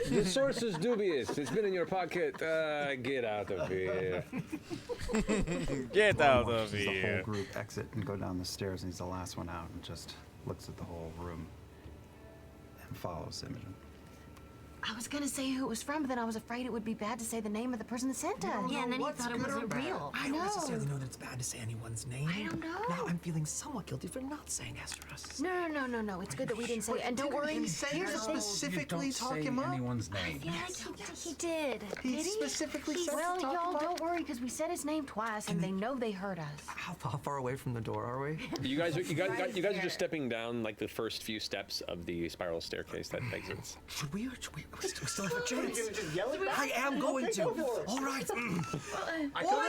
The source is dubious. It's been in your pocket. Get out of here. Get out Watches of the whole here. group exit and go down the stairs, and he's the last one out and just looks at the whole room and follows Imogen. I was gonna say who it was from, but then I was afraid it would be bad to say the name of the person that sent us. Yeah, and then he what's thought it good wasn't or bad. real. I don't necessarily know that it's bad to say anyone's name. I don't know. Now I'm feeling somewhat guilty for not saying Asteros. No. It's good that we didn't say it. And don't worry, He said here's to the thing. specifically talk say him up. anyone's I name. feel like he did. He Did he? specifically said to Well, talk y'all him up. don't worry, because we said his name twice, and they know they heard us. How far away from the door are we? You guys are just stepping down like the first few steps of the spiral staircase that exits. Should we still have a chance? I am going to. All right. Hang on.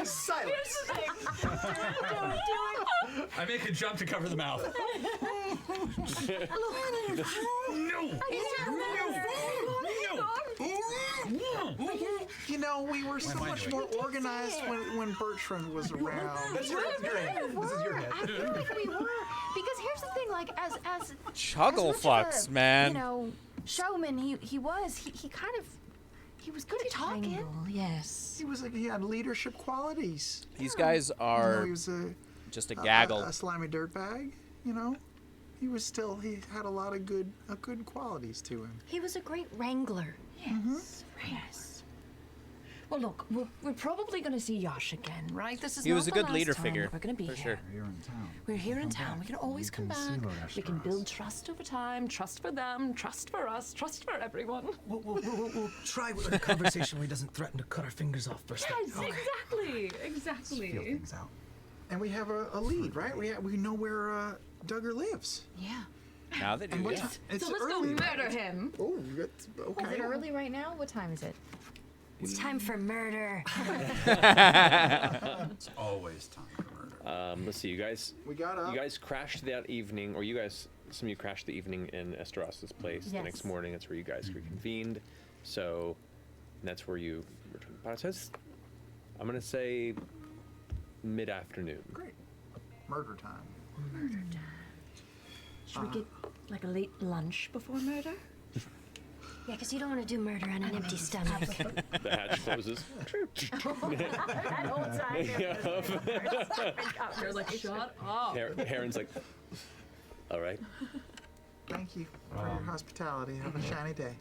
Silence. Here's the thing. Don't do it. I make a jump to cover the mouth. You know, we were so much more organized when Bertrand was around. I feel like we were. Because here's the thing, like, as Chuggle as much of fucks, a, man. You know, showman he kind of, he was good at talking. Yes. He had leadership qualities. These guys You know, are he was just a gaggle. a slimy dirtbag. You know, he had a lot of good qualities to him. He was a great wrangler. Yes. Well, look, we're probably going to see Yash again, right? This is He not was a the good last leader time figure, that we're going to be for here. sure. Here in town. We're here in town. We can always come back. We can build trust over time. Trust for them. Trust for us. Trust for everyone. We'll try with a conversation where he doesn't threaten to cut our fingers off first. Yes, Okay. exactly. Feel things out. And we have a lead, right? We know where Duggar lives. Yeah. Now they do. And what Yeah. time? It's So let's early. go murder him. Oh, that's okay. Is it early right now? What time is it? It's time for murder. It's always time for murder. Let's see, you guys. We got up. You guys crashed that evening, or you guys some of you crashed the evening in Esteros's place. The next Yes. morning, that's where you guys reconvened. So that's where you returned. But it says, I'm gonna say mid-afternoon. Great. Murder time. Murder time. Should we get like a late lunch before murder? Yeah, because you don't want to do murder on an empty stomach. The hatch closes. That whole time. They're like, shut up. Heron's like, all right. Thank you for your hospitality. Have a shiny day.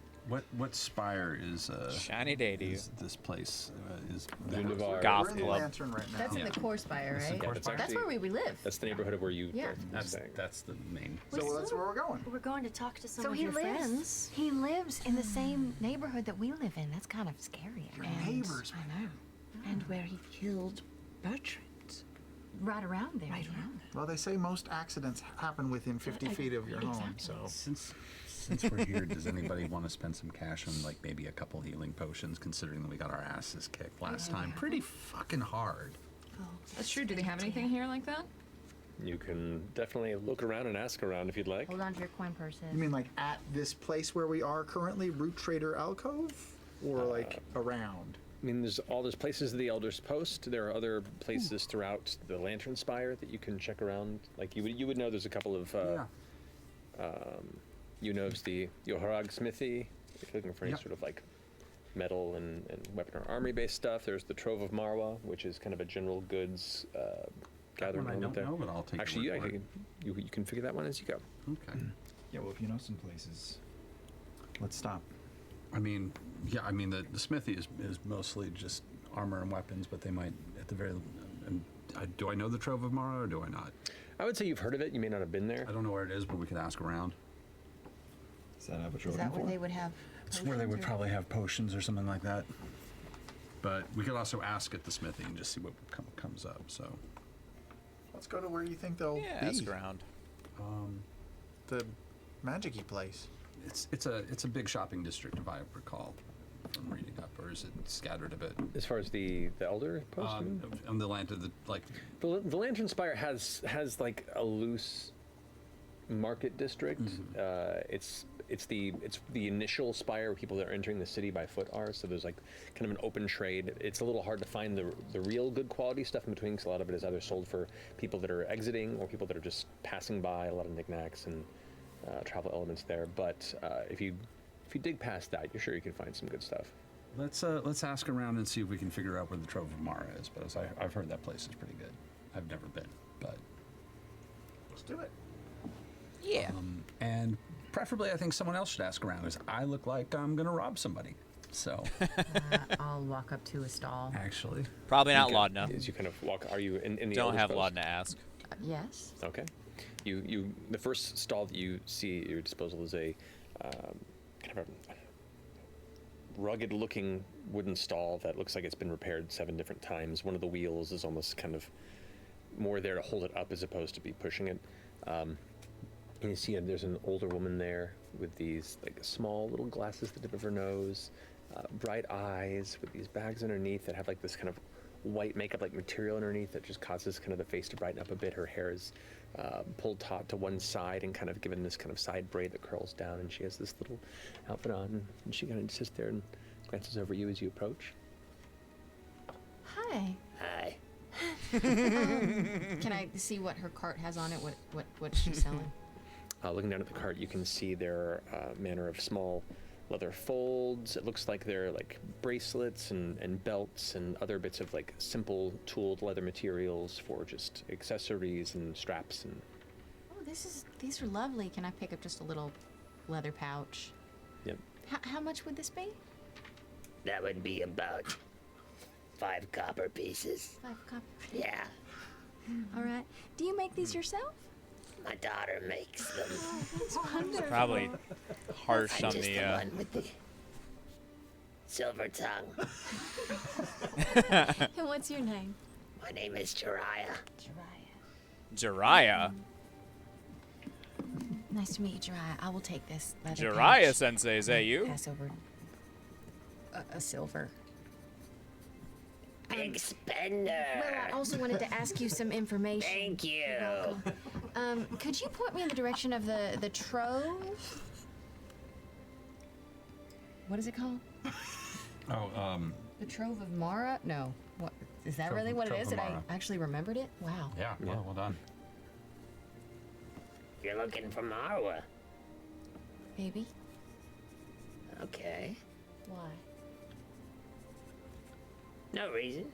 What spire is Shiny day to you. is this place? Is Univar. Goth We're in the Club. Lantern right now. That's in the core spire, right? Yeah, that's That's actually- where we live. That's the neighborhood of where you Yeah. both were staying. That's the main. So that's where we're going. We're going to talk to some So of he your lives. friends. He lives in the same neighborhood that we live in. That's kind of scary. Your And neighbors. I know. And where he killed Bertrand. right around there. Right around there. Well, they say most accidents happen within 50 feet of your home, so. Since we're here, does anybody want to spend some cash on like maybe a couple healing potions, considering that we got our asses kicked last time pretty fucking hard? That's true. Do they have anything here like that? You can definitely look around and ask around if you'd like. Hold on to your coin purses. You mean like at this place where we are currently, Root Trader Alcove? Or like around? I mean, there's places of the Elder's Post. There are other places throughout the Lantern Spire that you can check around. Like you would know there's a couple of you know, it's the Yoharag Smithy. If you're looking for any sort of like metal and weapon or armory based stuff, there's the Trove of Marwa, which is kind of a general goods gathering one I element don't there. know, but I'll take your Actually, word for it. you can figure that one as you go. Okay. Yeah, well, if you know some places, let's stop. I mean, yeah, I mean the smithy is mostly just armor and weapons, but they might at the very. Do I know the Trove of Mara or do I not? I would say you've heard of it. You may not have been there. I don't know where it is, but we could ask around. Does that have a Is trophy that where they would have? It's where they would potions or- probably have potions or something like that. But we could also ask at the smithy and just see what comes up. So Let's go to where you think they'll Yeah, be. ask around. The magic-y place. it's a big shopping district, if I recall from reading up, or is it scattered a bit? As far as the Elder Post, you mean? On the land of the like. The Lantern Spire has like a loose market district. It's the initial spire where people that are entering the city by foot are. So there's like kind of an open trade. It's a little hard to find the real good quality stuff in between, because a lot of it is either sold for people that are exiting or people that are just passing by. A lot of knickknacks and travel elements there. But if you dig past that, you're sure you can find some good stuff. Let's ask around and see if we can figure out where the Trove of Mara is. But I've heard that place is pretty good. I've never been, but Let's do it. Yeah. and preferably I think someone else should ask around, because I look like I'm gonna rob somebody. So I'll walk up to a stall. actually, Probably not Laudna. As you kind of walk, are you in the Don't Elder's have Post? Laudna ask. Yes. Okay. The first stall that you see at your disposal is a kind of a rugged-looking wooden stall that looks like it's been repaired 7 different times. One of the wheels is almost kind of more there to hold it up as opposed to be pushing it. And you see there's an older woman there with these like small little glasses at the tip of her nose, bright eyes with these bags underneath that have like this kind of white makeup-like material underneath that just causes kind of the face to brighten up a bit. Her hair is pulled taut to one side and kind of given this kind of side braid that curls down, and she has this little outfit on, and she kind of sits there and glances over you as you approach. Hi. Hi. Can I see what her cart has on it? What she's selling? Looking down at the cart, you can see there are manner of small leather folds. It looks like they're like bracelets and belts and other bits of like simple tooled leather materials for just accessories and straps and. Oh, these are lovely. Can I pick up just a little leather pouch? Yep. How much would this be? That would be about 5 copper pieces. 5 copper. Yeah, All right. Do you make these yourself? my daughter makes them. Oh, that's wonderful. Probably harsh I'm on just the. the one with the silver tongue. And what's your name? My name is Jiraiya. Jiraiya. Nice to meet you, Jiraiya. I will take this leather Jiraiya pouch. sensei, is that you? Pass over a silver. Big spender. Well, I also wanted to ask you some information. Thank you. You're welcome. Could you point me in the direction of the trove? What is it called? Oh, The Trove of Mara? No. What is that? Trove Really of- what it Trove is? of Did I Mara. actually remembered it? Wow. yeah, well done. You're looking for Marwa. Maybe. Okay. Why? No reason.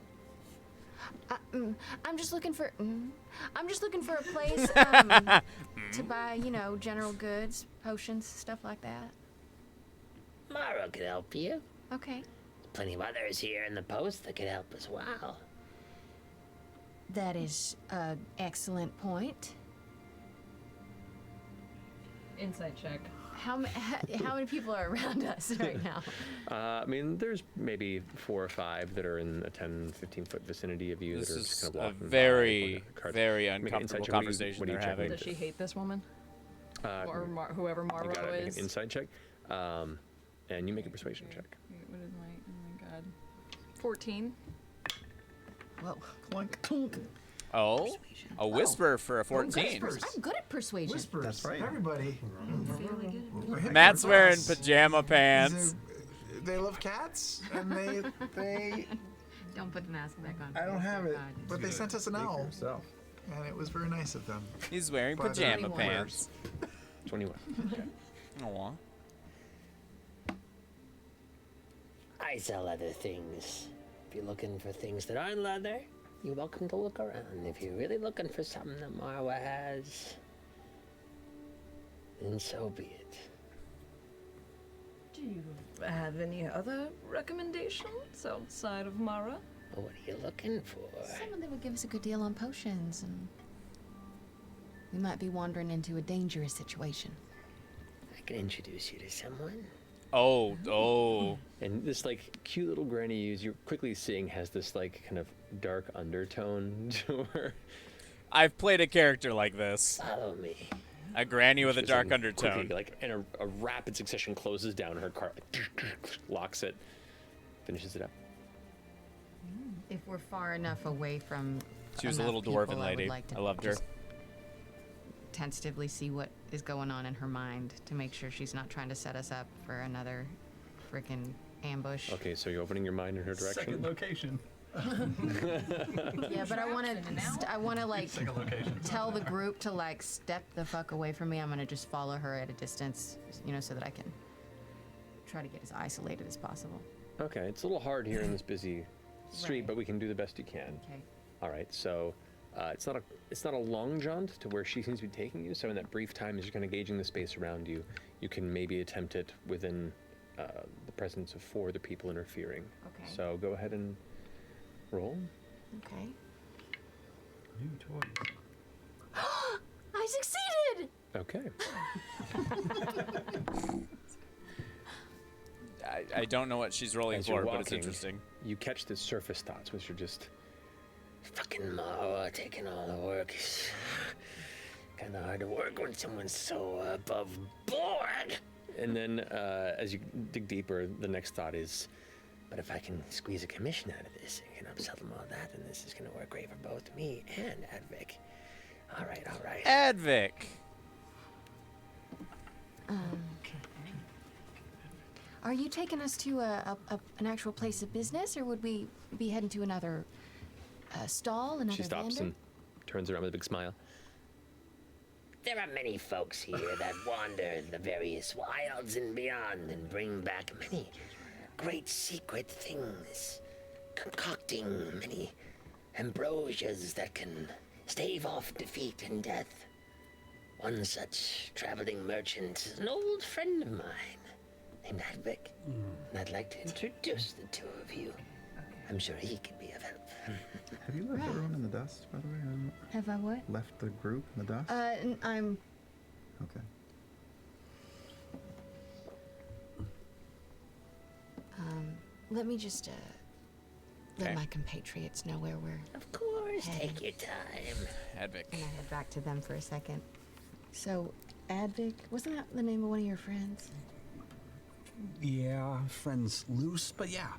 I'm just looking for. I'm just looking for a place to buy, you know, general goods, potions, stuff like that. Marwa could help you. Okay. Plenty of others here in the post that could help as well. That is an excellent point. Insight check. How many people are around us right now? I mean, there's maybe 4 or 5 that are in a 10, 15-foot vicinity of you This that are just is kind of a walking very, by. Cards. very Make an insight uncomfortable check. conversation What are you they're having. Does she hate this woman? Or whoever you got Marwa it. Make is? an insight check. And you make a persuasion check. What is my? Oh my god. 14. Whoa. Clunk. Clunk. Oh, a whisper for a 14. I'm good at persuasion. Whispers. That's right. Everybody. Matt's wearing pajama pants. They love cats, and they. Don't put the mask back on. I don't have it, but they Good. sent us an Speak for owl, yourself. and it was very nice of them. He's wearing But, pajama 21. pants. 21. Aw. I sell other things. If you're looking for things that aren't leather, you're welcome to look around. If you're really looking for something that Marwa has, then so be it. Do you have any other recommendations outside of Mara? What are you looking for? Someone that would give us a good deal on potions, and we might be wandering into a dangerous situation. I can introduce you to someone. Oh. And this like cute little granny you're quickly seeing has this like kind of dark undertone to her. I've played a character like this. Follow me. A granny with a Just, dark like, undertone. quickly, like in a rapid succession, closes down her cart, like, locks it, finishes it up. If we're far enough away from. She was a enough little people, dwarven I would lady. like to I loved her. just Tentatively see what is going on in her mind to make sure she's not trying to set us up for another freaking ambush. Okay, so you're opening your mind in her direction. Second location. Yeah, but I want to like Second location. tell the group to like step the fuck away from me. I'm gonna just follow her at a distance, you know, so that I can try to get as isolated as possible. Okay, it's a little hard here in this busy street, Right. but we can do the best you can. Okay. All right, so it's not a long jaunt to where she seems to be taking you. So in that brief time, as you're kind of gauging the space around you, you can maybe attempt it within the presence of 4 other people interfering. Okay. So go ahead and roll. Okay. New toys. I succeeded. Okay. I don't know what she's rolling As you're for, but it's walking, interesting. You catch the surface thoughts, which are just Fucking Marwa taking all the work. It's kind of hard to work when someone's so above board. And then as you dig deeper, the next thought is, but if I can squeeze a commission out of this and can upsell them all that, then this is going to work great for both me and Advic. All right. Advic. Are you taking us to an actual place of business, or would we be heading to another stall, another She stops vendor? and turns around with a big smile. There are many folks here that wander the various wilds and beyond and bring back many great secret things, concocting many ambrosias that can stave off defeat and death. One such traveling merchant is an old friend of mine named Advic, and I'd like to introduce the two of you. I'm sure he can be of help. Have you left Right. everyone in the dust, by the way? Have I what? Left the group in the dust? I'm. Okay. Let me just let Okay. my compatriots know where we're. Of course, Hey. take your time. Advic. And I head back to them for a second. So, Advic, wasn't that the name of one of your friends? Yeah, friends loose, but yeah.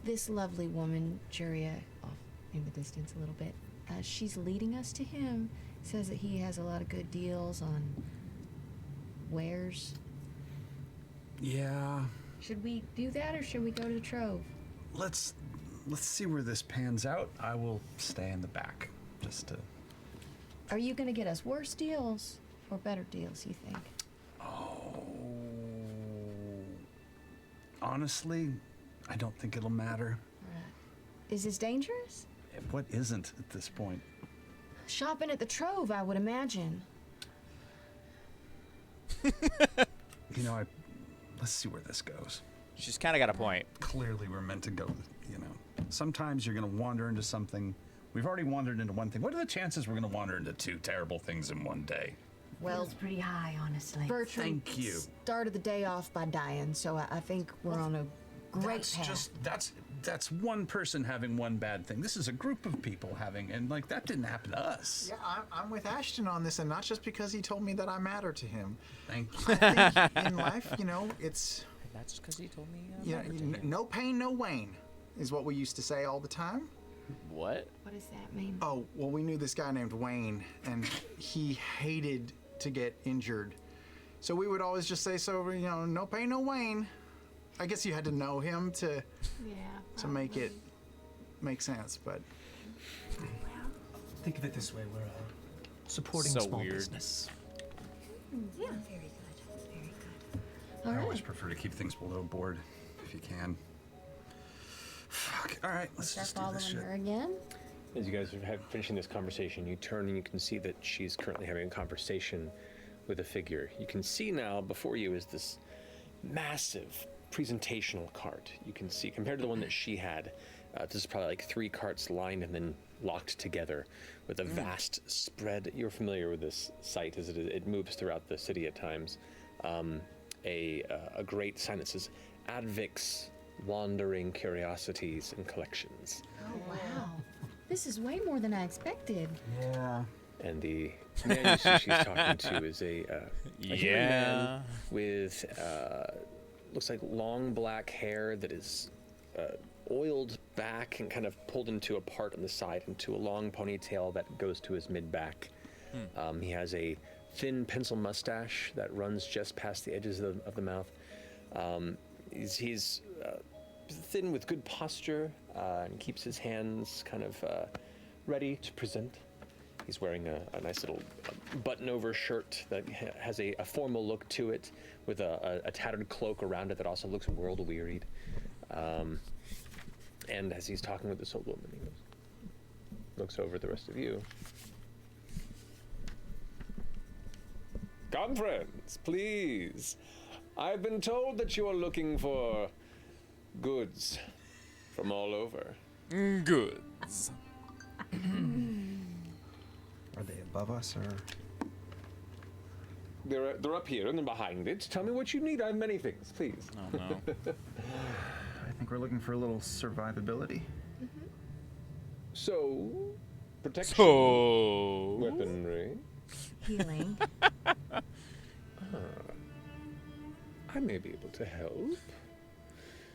This lovely woman, Juria, off in the distance a little bit. she's leading us to him. Says that he has a lot of good deals on wares. Yeah. Should we do that or should we go to Trove? Let's see where this pans out. I will stay in the back, just to. Are you going to get us worse deals or better deals, you think? Oh. Honestly, I don't think it'll matter. Is this dangerous? What isn't at this point? Shopping at the Trove, I would imagine. You know, let's see where this goes. She's kind of got a point. Clearly, we're meant to go, you know. Sometimes you're going to wander into something. We've already wandered into one thing. What are the chances we're going to wander into two terrible things in one day? Well, it's pretty high, honestly. Bertram Thank you. started the day off by dying, so I think we're on a great path. That's one person having one bad thing. This is a group of people having, and like that didn't happen to us. Yeah, I'm with Ashton on this, and not just because he told me that I matter to him. Thank you. I think in life, you know, it's That's just because he told me. no pain, no wane, is what we used to say all the time. What? What does that mean? Oh, well, we knew this guy named Wayne, and he hated to get injured. So we would always just say, so, you know, no pain, no wane. I guess you had to know him to make it make sense, but... Think of it this way, we're supporting So small weird. business. Yeah, very good. Very good. I always prefer to keep things below board, if you can. Fuck. All right, let's just do following this shit. her again? As you guys are finishing this conversation, you turn and you can see that she's currently having a conversation with a figure. You can see now before you is this massive presentational cart. You can see, compared to the one that she had, this is probably like 3 carts lined and then locked together with a vast spread. You're familiar with this site as it moves throughout the city at times. A great sign that says Advix Wandering Curiosities and Collections. Oh, wow. This is way more than I expected. Yeah. And the man you see she's talking to is a human man with looks like long black hair that is oiled back and kind of pulled into a part on the side into a long ponytail that goes to his mid-back. He has a thin pencil mustache that runs just past the edges of the mouth. He's thin with good posture and keeps his hands kind of ready to present. He's wearing a nice little button-over shirt that has a formal look to it, with a tattered cloak around it that also looks world-wearied. And as he's talking with this old woman, he looks over at the rest of you. Come, friends, please. I've been told that you are looking for goods from all over. Goods. Are they above us, or? They're up here and they're behind it. Tell me what you need. I have many things, please. Oh no. I think we're looking for a little survivability. So, protection, So. weaponry. Healing. I may be able to help.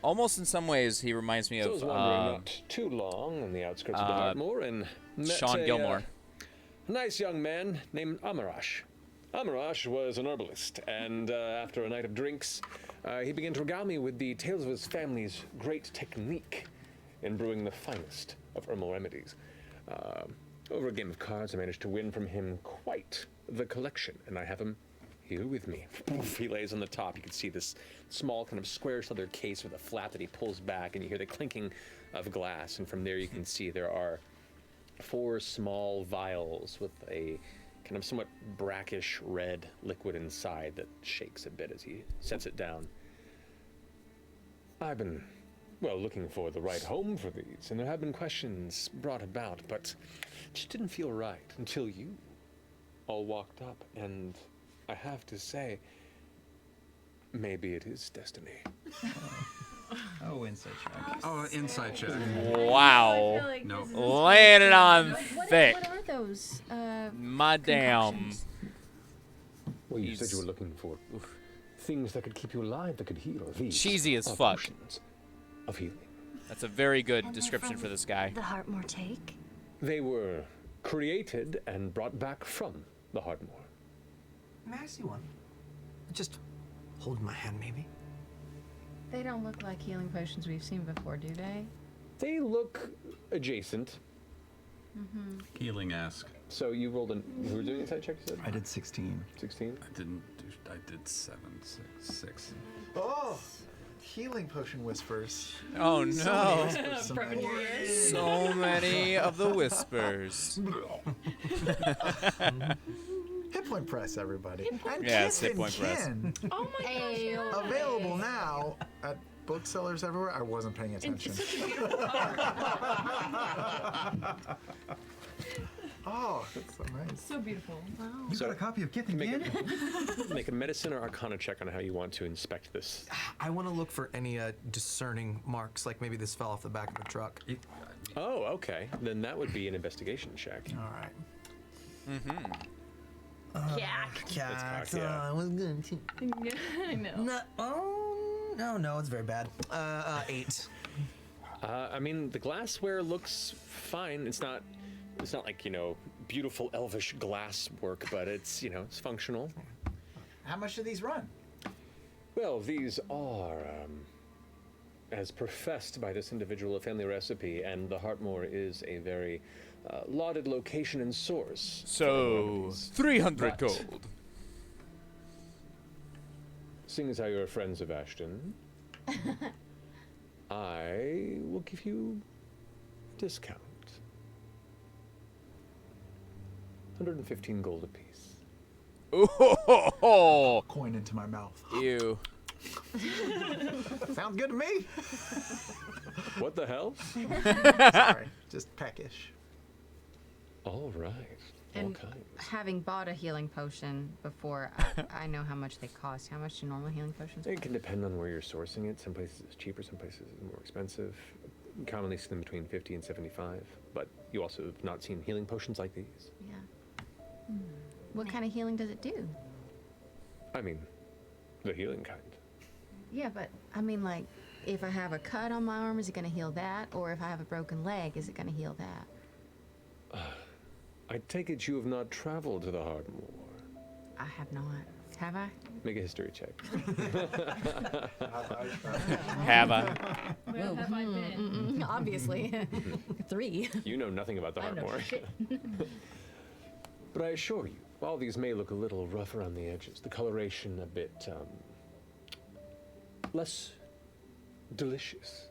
Almost in some ways, he reminds me So I of was wandering not too long on the outskirts of the Dartmoor and met Sean Gilmore. A nice young man named Amarash. Amarash was an herbalist, and after a night of drinks, he began to regale me with the tales of his family's great technique in brewing the finest of herbal remedies. Over a game of cards, I managed to win from him quite the collection, and I have him here with me. He lays on the top. You can see this small kind of squarish leather case with a flap that he pulls back, and you hear the clinking of glass, and from there you can see there are 4 small vials with a kind of somewhat brackish red liquid inside that shakes a bit as he sets it down. I've been, well, looking for the right home for these, and there have been questions brought about, but it just didn't feel right until you all walked up, and I have to say, maybe it is destiny. Oh, insight check. Oh, insight check. Wow. I feel like Nope. this is- Laying it on thick. What are those? My damn. concoctions? Well, you said He's- you were looking for things that could keep you alive, that could heal. These Cheesy as are fuck. potions of healing. That's a very good And they're description from for this guy. The Heartmore Take. They were created and brought back from the Hardmore. May I see one? Just hold my hand, maybe. They don't look like healing potions we've seen before, do they? They look adjacent. Mm-hmm. Healing-esque. So you rolled you were doing insight check, you said? I did 16. 16? I did 7, 6. Oh! Healing potion whispers. Oh no! So many whispers tonight. So many of the whispers. Hit point press, everybody. And Yes, Kith hit point and press. Kin. Oh my gosh. Available now at booksellers everywhere. I wasn't paying attention. Oh, that's so nice. So beautiful. Wow. You got a copy of Kith and Kin? Make a medicine or arcana check on how you want to inspect this. I want to look for any discerning marks, like maybe this fell off the back of a truck. Oh, okay. Then that would be an investigation check. All right. Mm-hmm. That's cocked, yeah. I was going to. Yeah, I know. No, it's very bad. 8. I mean, the glassware looks fine. It's not like, beautiful elvish glass work, but it's, it's functional. How much do these run? Well, these are, as professed by this individual, a family recipe, and the Heartmoor is a very lauded location and source. So, 300 But gold. Seeing as how you're friends of Ashton, I will give you a discount. 115 gold apiece. Oh, coin into my mouth. Ew. Sounds good to me. What the hell? Sorry, just peckish. All right. All And kinds. having bought a healing potion before, I know how much they cost. How much do normal healing potions It cost? can depend on where you're sourcing it. Some places it's cheaper, some places it's more expensive. You commonly see them between 50 and 75, but you also have not seen healing potions like these. Yeah. What kind of healing does it do? I mean, the healing kind. Yeah, but I mean, like, if I have a cut on my arm, is it going to heal that? Or if I have a broken leg, is it going to heal that? I take it you have not traveled to the Hardmoor. I have not. Have I? Make a history check. Have I? Where have I been? Obviously. 3. You know nothing about the I know Hardmoor. shit. But I assure you, while these may look a little rough around the edges, the coloration a bit less delicious.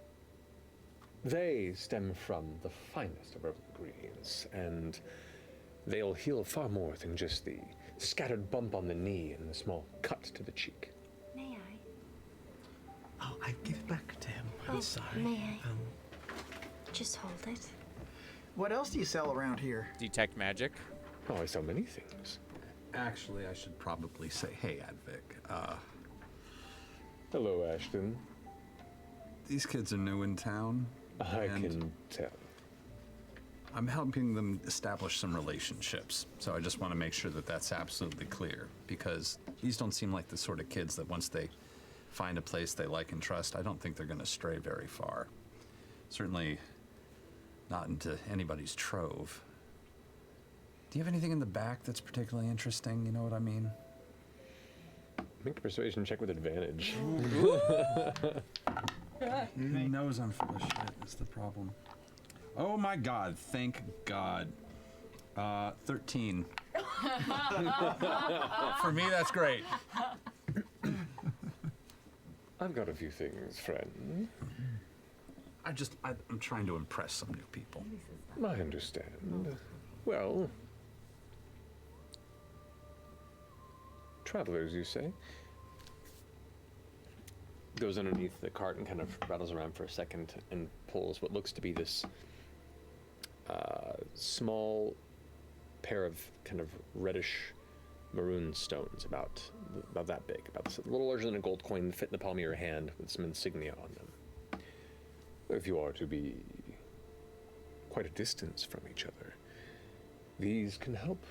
They stem from the finest of herbal ingredients, and they'll heal far more than just the scattered bump on the knee and the small cut to the cheek. May I? Oh, I give it back to him. I'm Oh, sorry. may I? Just hold it. What else do you sell around here? Detect magic. Oh, I sell many things. Actually, I should probably say, hey, Advic. Hello, Ashton. These kids are new in town. I and can tell. I'm helping them establish some relationships, so I just want to make sure that that's absolutely clear, because these don't seem like the sort of kids that once they find a place they like and trust, I don't think they're going to stray very far. Certainly not into anybody's trove. Do you have anything in the back that's particularly interesting? You know what I mean? Make a persuasion check with advantage. He knows I'm full of shit. That's the problem. Oh my God! Thank God. 13. For me, that's great. I've got a few things, friend. I'm trying to impress some new people. I understand. Well, travelers, you say? Goes underneath the cart and kind of rattles around for a second and pulls what looks to be this small pair of kind of reddish maroon stones, about that big, about this, a little larger than a gold coin, fit in the palm of your hand with some insignia on them. If you are to be quite a distance from each other, these can help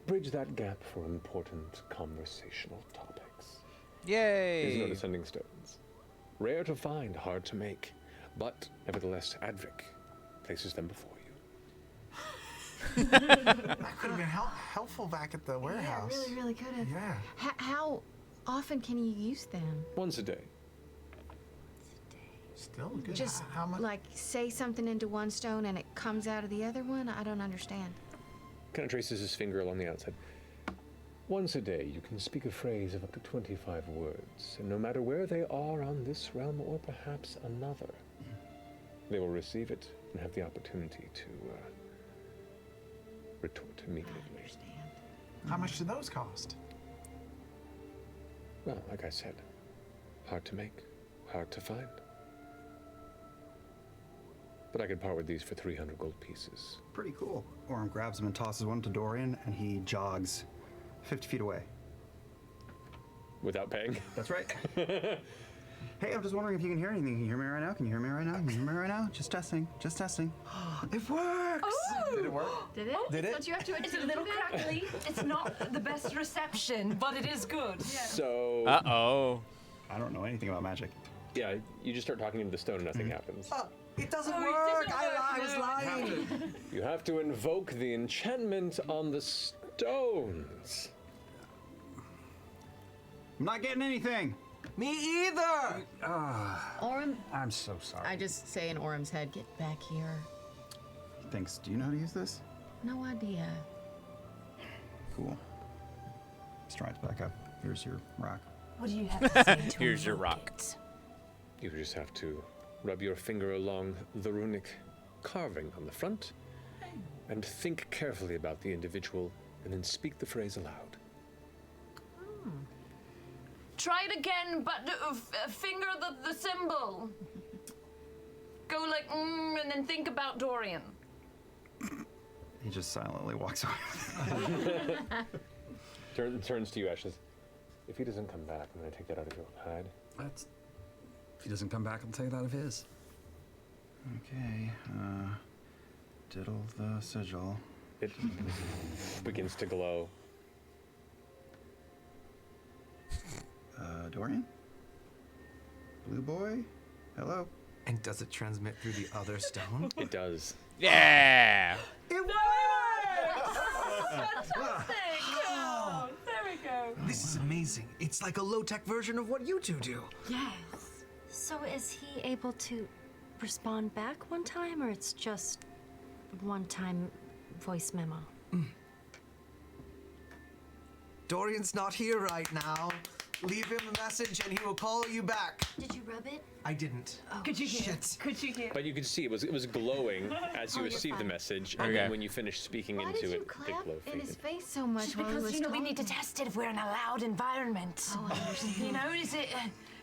bridge that gap for important conversational topics. Yay! These are descending stones. Rare to find, hard to make, but nevertheless, Advic places them before you. That could have been helpful back at the warehouse. Yeah, really could have. Yeah. How often can you use them? Once a day. Still good. Just how much? like say something into one stone and it comes out of the other one? I don't understand. Kind of traces his finger along the outside. Once a day, you can speak a phrase of up to 25 words, and no matter where they are on this realm or perhaps another, they will receive it and have the opportunity to retort immediately. I understand. How much do those cost? Well, like I said, hard to make, hard to find. But I could part with these for 300 gold pieces. Pretty cool. Orm grabs them and tosses one to Dorian, and he jogs 50 feet away. Without paying? That's right. Hey, I'm just wondering if you can hear anything. Can you hear me right now? Can you hear me right now? Can you hear me right now? Just testing. Just testing. It works! Oh! Did it work? Did it? Did it? Don't you have to It's a little crackly. It's not the best reception, but it is good. So... Uh-oh. I don't know anything about magic. Yeah, you just start talking into the stone and nothing happens. It doesn't Oh, it work! doesn't work, I was no. lying! You have to invoke the enchantment on the stones. I'm not getting anything. Me either! Orem, I'm so sorry. I just say in Orem's head, get back here. Thanks. Do you know how to use this? No idea. Cool. Strides back up. Here's your rock. What do you have to say to Here's your invoke rock. it? You just have to rub your finger along the runic carving on the front and think carefully about the individual and then speak the phrase aloud. Try it again, but finger the symbol. Go like, and then think about Dorian. He just silently walks away. Turns to you, Ashes. If he doesn't come back, I'm going to take that out of your hide. That's. If he doesn't come back, I'll take it out of his. Okay. Diddle the sigil. It begins to glow. Dorian? Blue boy? Hello? And does it transmit through the other stone? It does. Yeah! It works! Fantastic! Oh, there we go. This is amazing. It's like a low-tech version of what you two do. Yes. So is he able to respond back one time, or it's just one-time voice memo? Dorian's not here right now. Leave him a message and he will call you back. Did you rub it? I didn't. Oh, Could you hear? Shit. Could you hear? But you could see it was glowing as you Oh, you're received the fine. message, and Okay. then when you finished speaking Why into did you it, the clap glow in his faded. face so much Just while he because, was you know, we need to talking? test it if we're in a loud environment. Oh, I understand. You know, is it,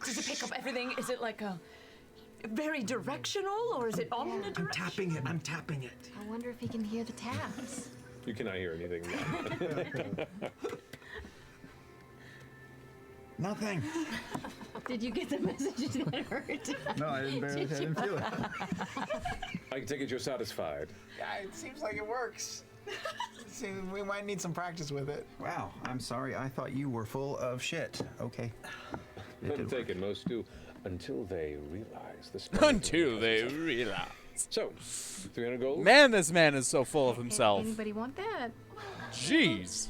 does it pick up everything? Is it like a very directional, or is it omnidirectional? I'm tapping it. I'm tapping it. I wonder if he can hear the taps. You cannot hear anything now. Nothing. Did you get the message that hurt? No, I didn't feel it. I can take it you're satisfied. Yeah, it seems like it works. We might need some practice with it. Wow, I'm sorry. I thought you were full of shit. Okay. Point taken, most do, until they realize the spell. Until they realize. So, 300 gold? Man, this man is so full of himself. Anybody want that? Jeez.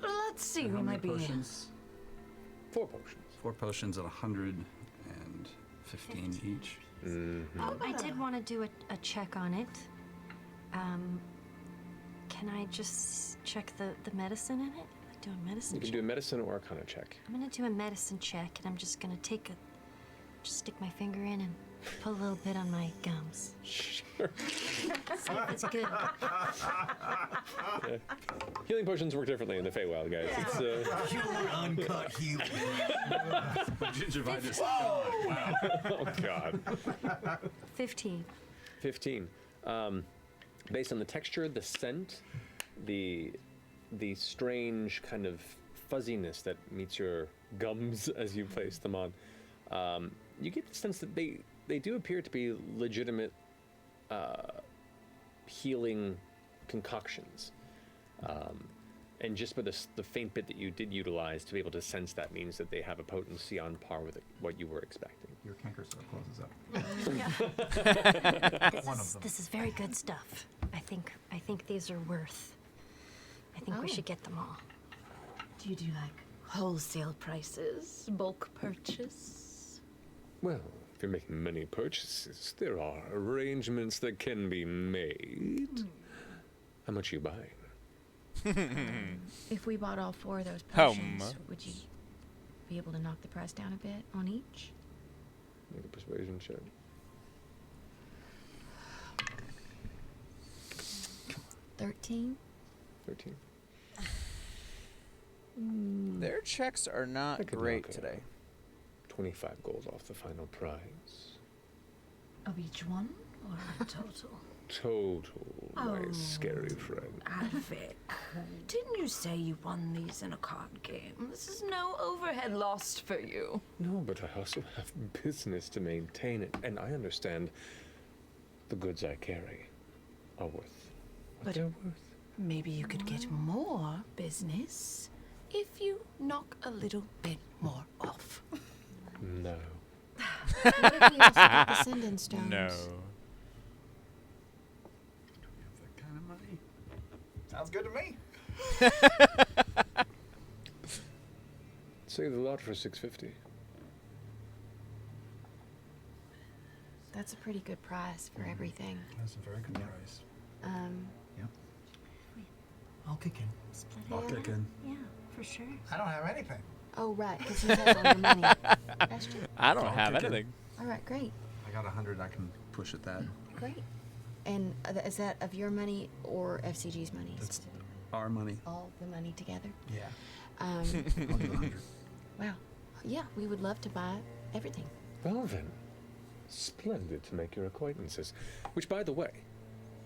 Let's see, we might be. Potions? 4 potions. 4 potions at 115 each. Oh, I did want to do a check on it. Can I just check the medicine in it? Like do a medicine You can check? do a medicine or arcana check. I'm gonna do a medicine check, and I'm just gonna just stick my finger in and put a little bit on my gums. Sure. See if it's good. Yeah. Healing potions work differently in the Feywild, guys. It's, Pure uncut healing. Gingivitis. wow. Oh, God. 15. 15. Based on the texture, the scent, the strange kind of fuzziness that meets your gums as you place them on, you get the sense that they do appear to be legitimate healing concoctions. And just by the faint bit that you did utilize to be able to sense that means that they have a potency on par with what you were expecting. Your canker cell closes up. This is very good stuff, I think these are worth. I think we should get them all. Do you do like wholesale prices, bulk purchase? Well, if you're making many purchases, there are arrangements that can be made. How much are you buying? If we bought all 4 of those How potions, much? would you be able to knock the price down a bit on each? Make a persuasion check. 13? 13. Their checks are not great today. 25 gold off the final price. Of each one or total? Total, my scary friend. Advic, didn't you say you won these in a card game? This is no overhead lost for you. No, but I also have business to maintain it, and I understand the goods I carry are worth what But they're worth. maybe you could get more business if you knock a little bit more off. No. What if we also get the send-in stones? No. That kind of money. Sounds good to me. Say the lot for 650. That's a pretty good price for everything. That's a very good price. I'll kick in. Split I'll it. kick in. Yeah, for sure. I don't have anything. Oh, right, because he has all your money. That's true. I don't I'll have kick in. anything. All right, great. I got 100. I can push at that. Great. And is that of your money or FCG's money? That's our money. All the money together? Yeah. Um, I'll do 100. wow. Yeah, we would love to buy everything. Well then, splendid to make your acquaintances. Which, by the way,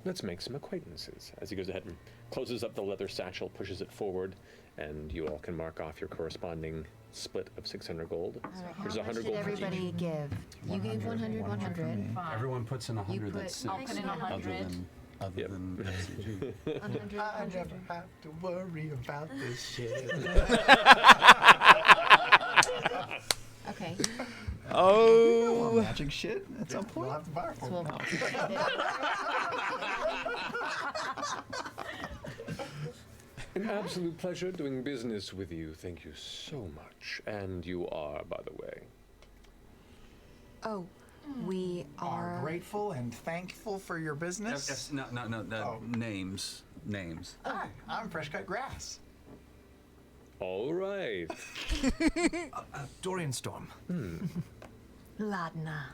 let's make some acquaintances. As he goes ahead and closes up the leather satchel, pushes it forward, and you all can mark off your corresponding split of 600 gold. All right, There's how 100 much did gold for each. everybody give? You gave 100, 100. Everyone puts in 100 put- that's I'll six put in other 100. than FCG. 100, I 100. never have to worry about this shit. Okay. Oh. Magic shit at some We'll point. have to buy it for So you. An absolute pleasure doing business with you. Thank you so much. And you are, by the way. Oh, we Are are. grateful and thankful for your business. No. Oh. Names. Hi, I'm Fresh Cut Grass. All right. Dorian Storm. Ladna.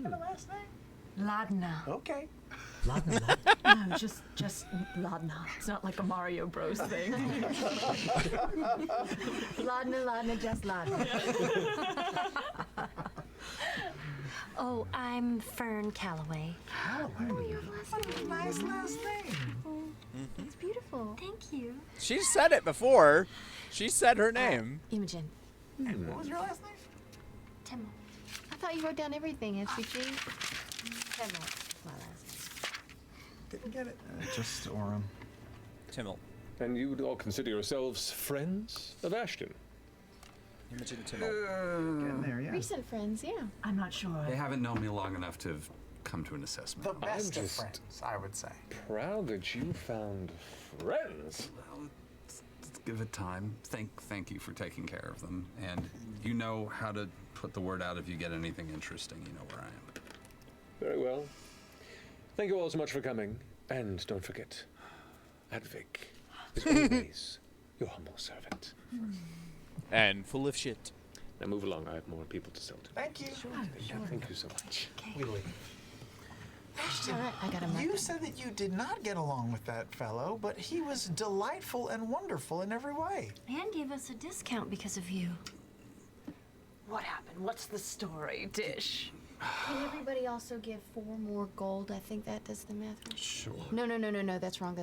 Got a last name? Ladna. Okay. No, just Ladna. It's not like a Mario Bros thing. Ladna, just Ladna. Oh, I'm Fern Calloway. Nice last name. It's beautiful. Thank you. She said it before. She said her name. Imogen. And what was your last name? Timmel. I thought you wrote down everything, SVG. Timmel. My last name. Didn't get it. Just Orem. Timmel. And you would all consider yourselves friends of Ashton. Imogen Timmel. Getting there, yeah. Recent friends, yeah. I'm not sure. They haven't known me long enough to have come to an assessment. The best of just- friends, I would say. Proud that you found friends. Well, let's give it time. Thank you for taking care of them. And you know how to put the word out if you get anything interesting. You know where I am. Very well. Thank you all so much for coming. And don't forget, Advic is always your humble servant. And full of shit. Now move along. I have more people to sell to. Thank you. Thank you so much. We leave. All right, I got a You said that you did not get along with that fellow, but he was delightful and wonderful in every way. And gave us a discount because of you. What happened? What's the story, Dish? Can everybody also give 4 more gold? I think that does the math right. Sure. No. That's wrong.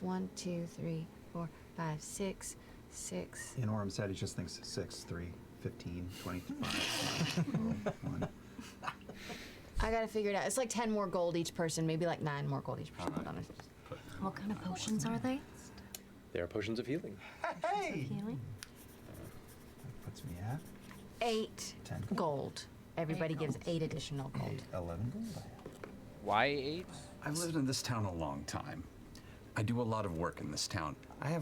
1, 2, 3, 4, 5, 6, 6. In Orem said he just thinks 6, 3, 15, 25. 1. I gotta figure it out. It's like 10 more gold each person, maybe like 9 more gold each person. Hold on. What kind of potions are they? They are potions of healing. Hey! Healing? Puts me at 8 10 gold. Everybody gives 8 additional gold. 11 gold. Why 8? I've lived in this town a long time. I do a lot of work in this town. I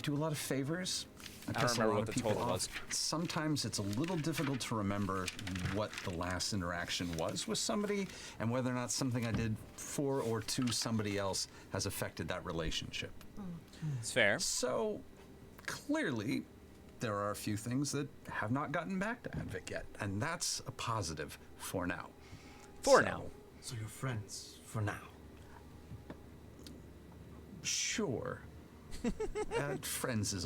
do a lot of favors. I don't piss a remember lot what of the people total off. was. Sometimes it's a little difficult to remember what the last interaction was with somebody and whether or not something I did for or to somebody else has affected that relationship. It's fair. So, clearly, there are a few things that have not gotten back to Advic yet, and that's a positive for now. For now. So you're friends for now. Sure. Friends is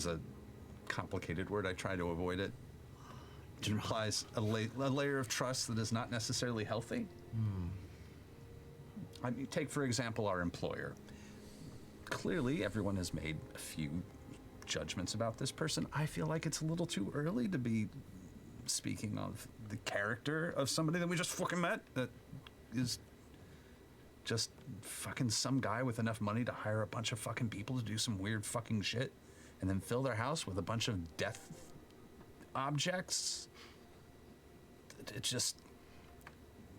a complicated word. I try to avoid it. It implies a layer of trust that is not necessarily healthy. I mean, take, for example, our employer. Clearly, everyone has made a few judgments about this person. I feel like it's a little too early to be speaking of the character of somebody that we just fucking met that is just fucking some guy with enough money to hire a bunch of fucking people to do some weird fucking shit and then fill their house with a bunch of death objects. It just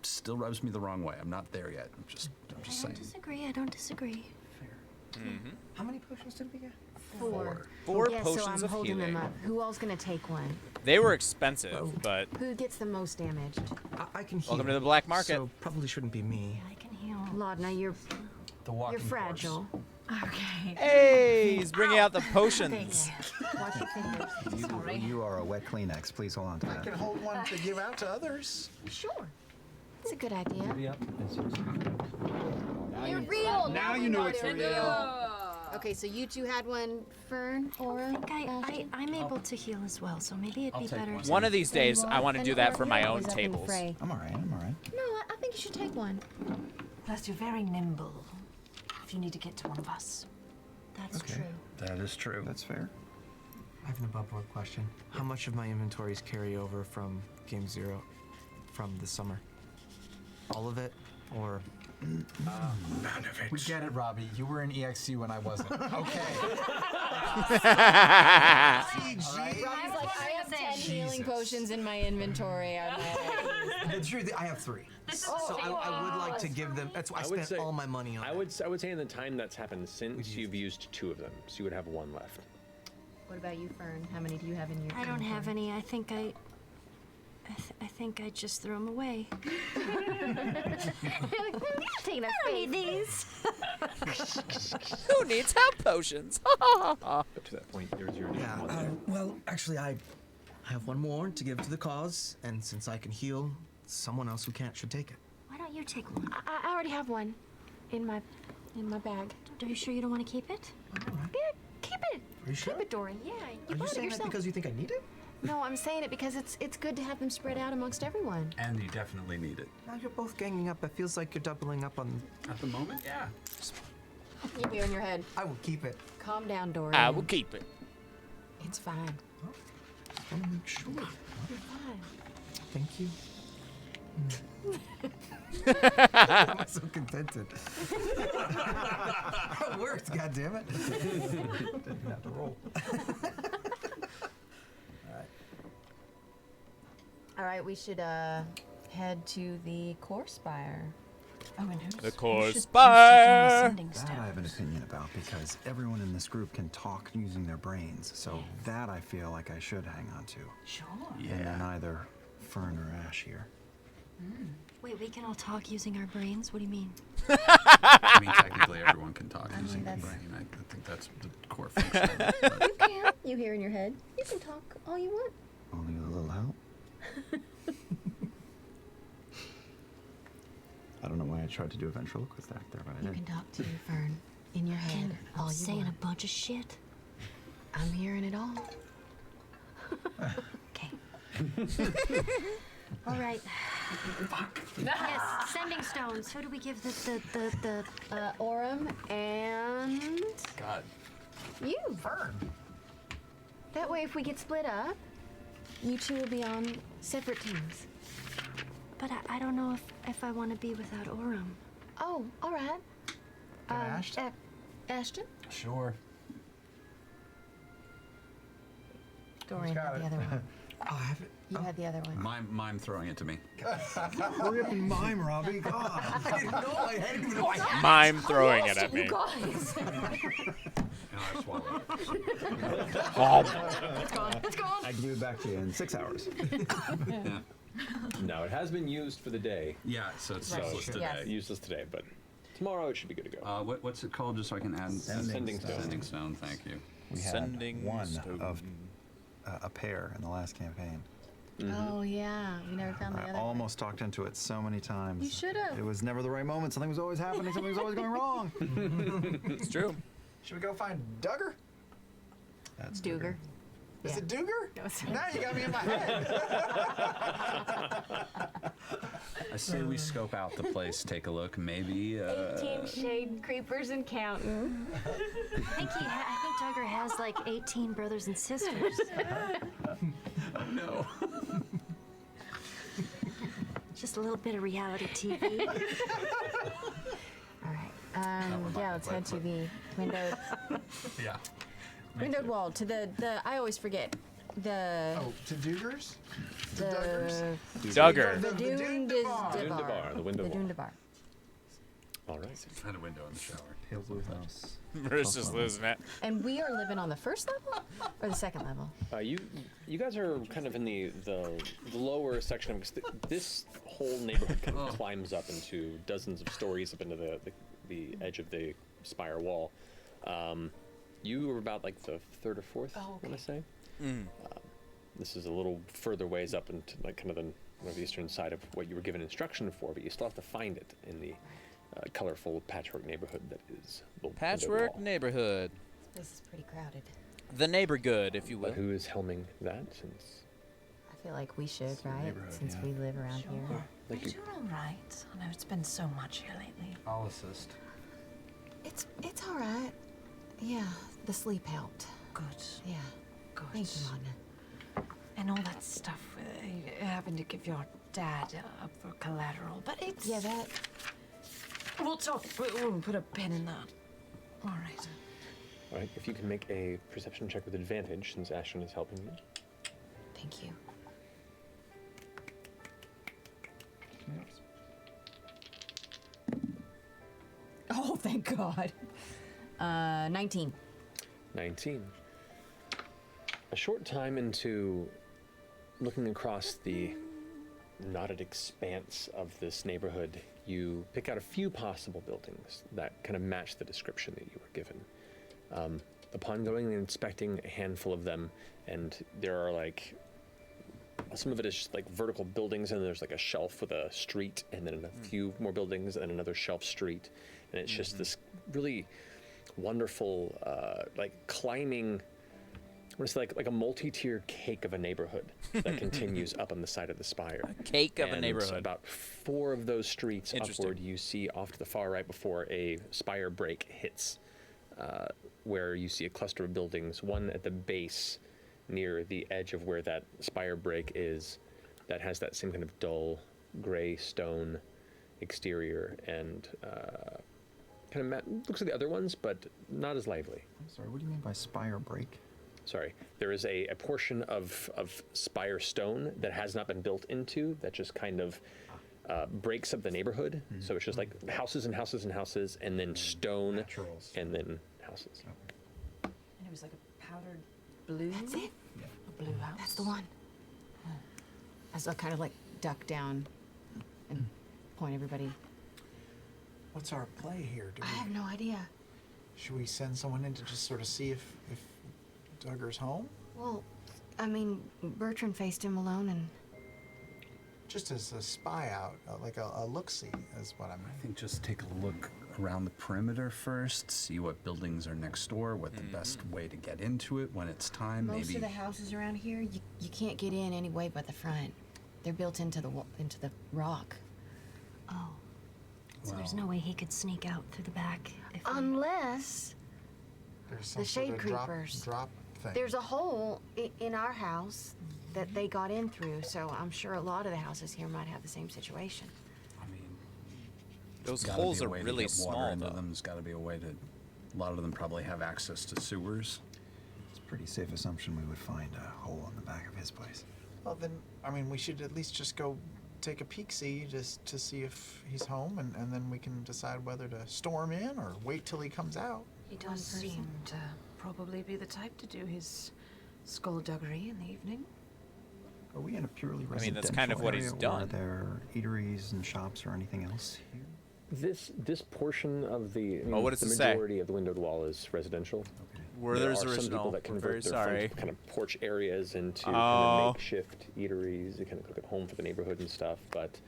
still rubs me the wrong way. I'm not there yet. I'm just saying. I don't disagree. How many potions did we get? 4. Four yeah, potions so I'm of holding healing. them up. Who all's gonna take one? They were expensive, but Who gets the most damaged? I can heal. welcome to the black market. So probably shouldn't be me. I can heal. Laudna, you're Walking fragile. Okay. Hey, he's bringing out the potions. Watch your fingers. You are a wet Kleenex. Please hold on to I that. can hold one to give out to others. Sure. It's a good idea. Yep. You're real. Now you know it's real. Okay, so you two had one, Fern, Aura. I'm able to heal as well, so maybe it'd be take better. one. One of these days, I want to And do that Aura for my here own was up in the tables. fray. I'm all right. No, I think you should take one. Plus, you're very nimble. If you need to get to one of us, that's true. That is true. That's fair. I have an above board question. How much of my inventories carry over from Game 0 from the summer? All of it? Or We get it, Robbie. You were in EXC when I wasn't. Okay. Robbie's like, I have 10 healing potions in my inventory. I'm like, it's true. I have 3. So I would like to give them. That's why I I would spent say- all my money on. I would say in the time that's happened since you've used 2 of them, so you would have 1 left. what about you, Fern? How many do you have in your I don't have inventory? any. I think I just threw them away. Taking a I need these. Who needs health potions? Up to that point, there's your Yeah. one there. Well, actually, I have one more to give to the cause, and since I can heal, someone else who can't should take it. Why don't you take one? I already have one in my bag. Are you sure you don't want to keep it? Yeah, keep it. Are you sure? Keep it, Doran. Yeah, Are you you bought it saying that yourself. because you think I need it? No, I'm saying it because it's good to have them spread out amongst everyone. And you definitely need it. Now you're both ganging up. It feels like you're doubling up on. At the moment, yeah. You hear in your head. I will keep it. Calm down, Doran. I will keep it. It's fine. I want to make sure. You're fine. Thank you. I'm so contented. It worked, goddammit. Didn't have to roll. All right, we should head to the core spire. Oh, and who's The core who's spire. sending That stuff? I have an opinion about because everyone in this group can talk using their brains. So that I feel like I should hang on to. Sure. And then either Fern or Ash here. Wait, we can all talk using our brains? What do you mean? I mean, technically, everyone can talk using their brain. I think that's the core function of it. But You can. You hear in your head. You can talk all you want. Only with a little help. I don't know why I tried to do a ventriloquist act there, but I You did. can talk to you, Fern, in your head. And all I'm you saying want. a bunch of shit. I'm hearing it all. Okay. All right. Yes, sending stones. Who do we give the Aurum and God. you. Fern. That way, if we get split up, you two will be on separate teams. But I don't know if I want to be without Aurum. Oh, all right. Ashton? Ashton? Sure. Dorian, the other one. I haven't. You had the other one. Mime throwing it to me. Hurry up and mime, Robbie. God. I didn't know. I didn't even know I had Mime throwing it at me. You guys. And I swallow it. It's gone. It's gone. I can give it back to you in 6 hours. Yeah. No, it has been used for the day. Yeah, so it's Right. useless today. Yes. Useless today, but tomorrow it should be good to go. What's it called, just so I can add? Sending stone. Sending stone, thank you. We had Sending one stone. of a pair in the last campaign. Oh yeah, we never found the I other. almost talked into it so many times. You should've. It was never the right moment. Something was always happening. Something was always going wrong. It's true. Should we go find Duggar? That's Duger. Is it Duggar? No, it's Now you got me in my head. I say we scope out the place, take a look, maybe. 18 shade creepers and counting. I think Duggar has like 18 brothers and sisters. Oh no. Just a little bit of reality TV. All right. Yeah, let's head to the windowed, Yeah. windowed wall to the. I always forget the. Oh, to Duggars? To The Duggars? Duggar. The Dune Dune Debar, the window The wall. Dune Debar. All right. Find a window in the shower. Hail Blue House. Marissa's losing it. And we are living on the first level or the second level? You guys are kind of in the lower section of this whole neighborhood kind of climbs up into dozens of stories up into the edge of the spire wall. You were about like the third or fourth, I want to say. This is a little further ways up into like kind of the northeastern side of what you were given instruction for, but you still have to find it in the colorful patchwork neighborhood that is the Patchwork neighborhood. This is pretty crowded. The neighborhood, if you will. But who is helming that? Since I feel like we should, right? Since we live around here. like You're doing all right. I know it's been so much here lately. I'll assist. It's all right. Yeah, the sleep helped. Good. Yeah. Good. Thank you, Magna. And all that stuff having to give your dad up for collateral, but it's Yeah, that. We'll talk. We'll put a pin in that. All right. all right, if you can make a perception check with advantage, since Ashton is helping you. Thank you. Oh, thank God. 19. 19. A short time into looking across the knotted expanse of this neighborhood, you pick out a few possible buildings that kind of match the description that you were given. Upon going and inspecting a handful of them, and there are like, some of it is just like vertical buildings, and there's like a shelf with a street, and then a few more buildings, and another shelf street, and it's just this really wonderful, like climbing. I want to say like a multi-tier cake of a neighborhood that continues up on the side of the spire. A cake of a And neighborhood. About 4 of those streets Interesting. upward, you see off to the far right before a spire break hits, where you see a cluster of buildings. One at the base, near the edge of where that spire break is, that has that same kind of dull gray stone exterior and kind of looks like the other ones, but not as lively. I'm sorry, what do you mean by spire break? Sorry, there is a portion of spire stone that has not been built into, that just kind of breaks up the neighborhood. So it's just like houses and houses and houses, and then stone, and then houses. And it was like a powdered blue. That's it. A blue house. That's the one. As I kind of like duck down and point everybody. What's our play here? I have no idea. Should we send someone in to just sort of see if Duggar's home? Well, I mean, Bertrand faced him alone and. Just as a spy out, like a look-see is what I mean. I think just take a look around the perimeter first, see what buildings are next door, what the best way to get into it when it's time. Most maybe of the houses around here, you can't get in any way but the front. They're built into the rock. Oh. So there's no way he could sneak out through the back. Unless There's some the shade sort of creepers. drop thing. There's a hole in our house that they got in through, so I'm sure a lot of the houses here might have the same situation. I mean, Those gotta be holes a are way to really get water small, into though. them. There's got to be a way to. A lot of them probably have access to sewers. It's a pretty safe assumption we would find a hole in the back of his place. Well, then, I mean, we should at least just go take a peek-see just to see if he's home, and then we can decide whether to storm in or wait till he comes out. He does seem to probably be the type to do his skullduggery in the evening. Are we in a purely residential I mean, that's kind of what area, he's or done. Are there eateries and shops or anything else here? This portion of the what does the it say? majority of the windowed wall is residential. Werther's there are some people original. that We're convert very their sorry. front kind of porch areas into kind Oh. of makeshift eateries. They kind of cook at home for the neighborhood and stuff. But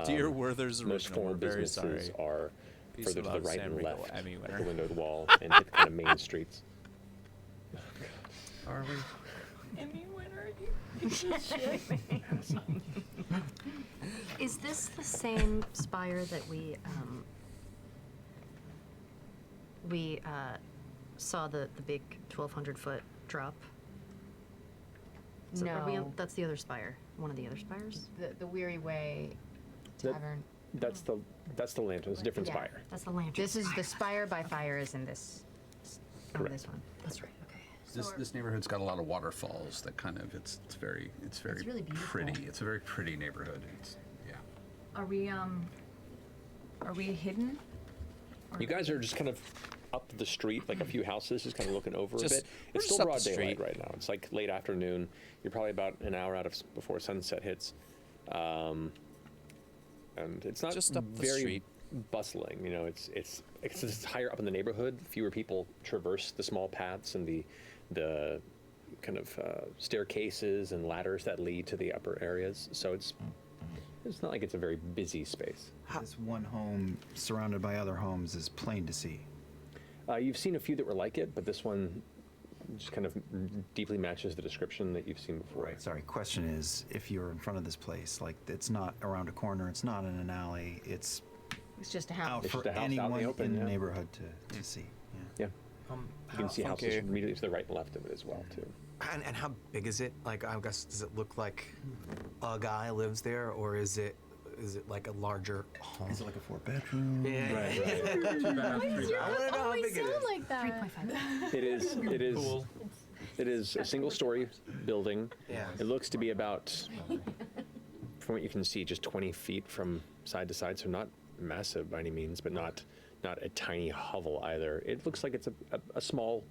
Dear Werther's most original, formal we're very businesses sorry. are Peace further and to the love, right Sam and Riegel, left Emmy of winner. the windowed wall and hit kind of main streets. Are we? Emmy winner. Is this the same spire that we saw the big 1,200-foot drop? So are we No. that's the other spire. One of the other spires. The Weary Way That- Tavern. That's the lantern. It's a different Yeah. spire. That's the lantern. This is the Spire by Fire is in this. Correct. This one. That's right. Okay. This neighborhood's got a lot of waterfalls that kind of it's very really beautiful. pretty. It's a very pretty neighborhood. It's yeah. Are we hidden? You guys are just kind of up the street, like a few houses, just kind of looking over Just- a bit. we're It's just still up broad the daylight street. right now. It's like late afternoon. You're probably about an hour out of before sunset hits, and it's not Just up the very street. bustling. You know, it's higher up in the neighborhood. Fewer people traverse the small paths and the kind of staircases and ladders that lead to the upper areas. So it's not like it's a very busy space. This one home surrounded by other homes is plain to see. You've seen a few that were like it, but this one just kind of deeply matches the description that you've seen before. Right. Sorry. Question is, if you're in front of this place, like it's not around a corner, it's not in an alley, it's It's just a house. out It's for just a house out in the anyone open, in the yeah. neighborhood to see. Yeah. Um, You can see houses okay. immediately to the right and left of it as well, too. And how big is it? Like, I guess, does it look like a guy lives there, or is it like a larger home? Is it like a 4-bedroom? Yeah. Right, I want to know how big it is. like that. 3.5. It is. Cool. It is a single-story building. Yeah. It looks to be about, from what you can see, just 20 feet from side to side. So not massive by any means, but not a tiny hovel either. It looks like it's a small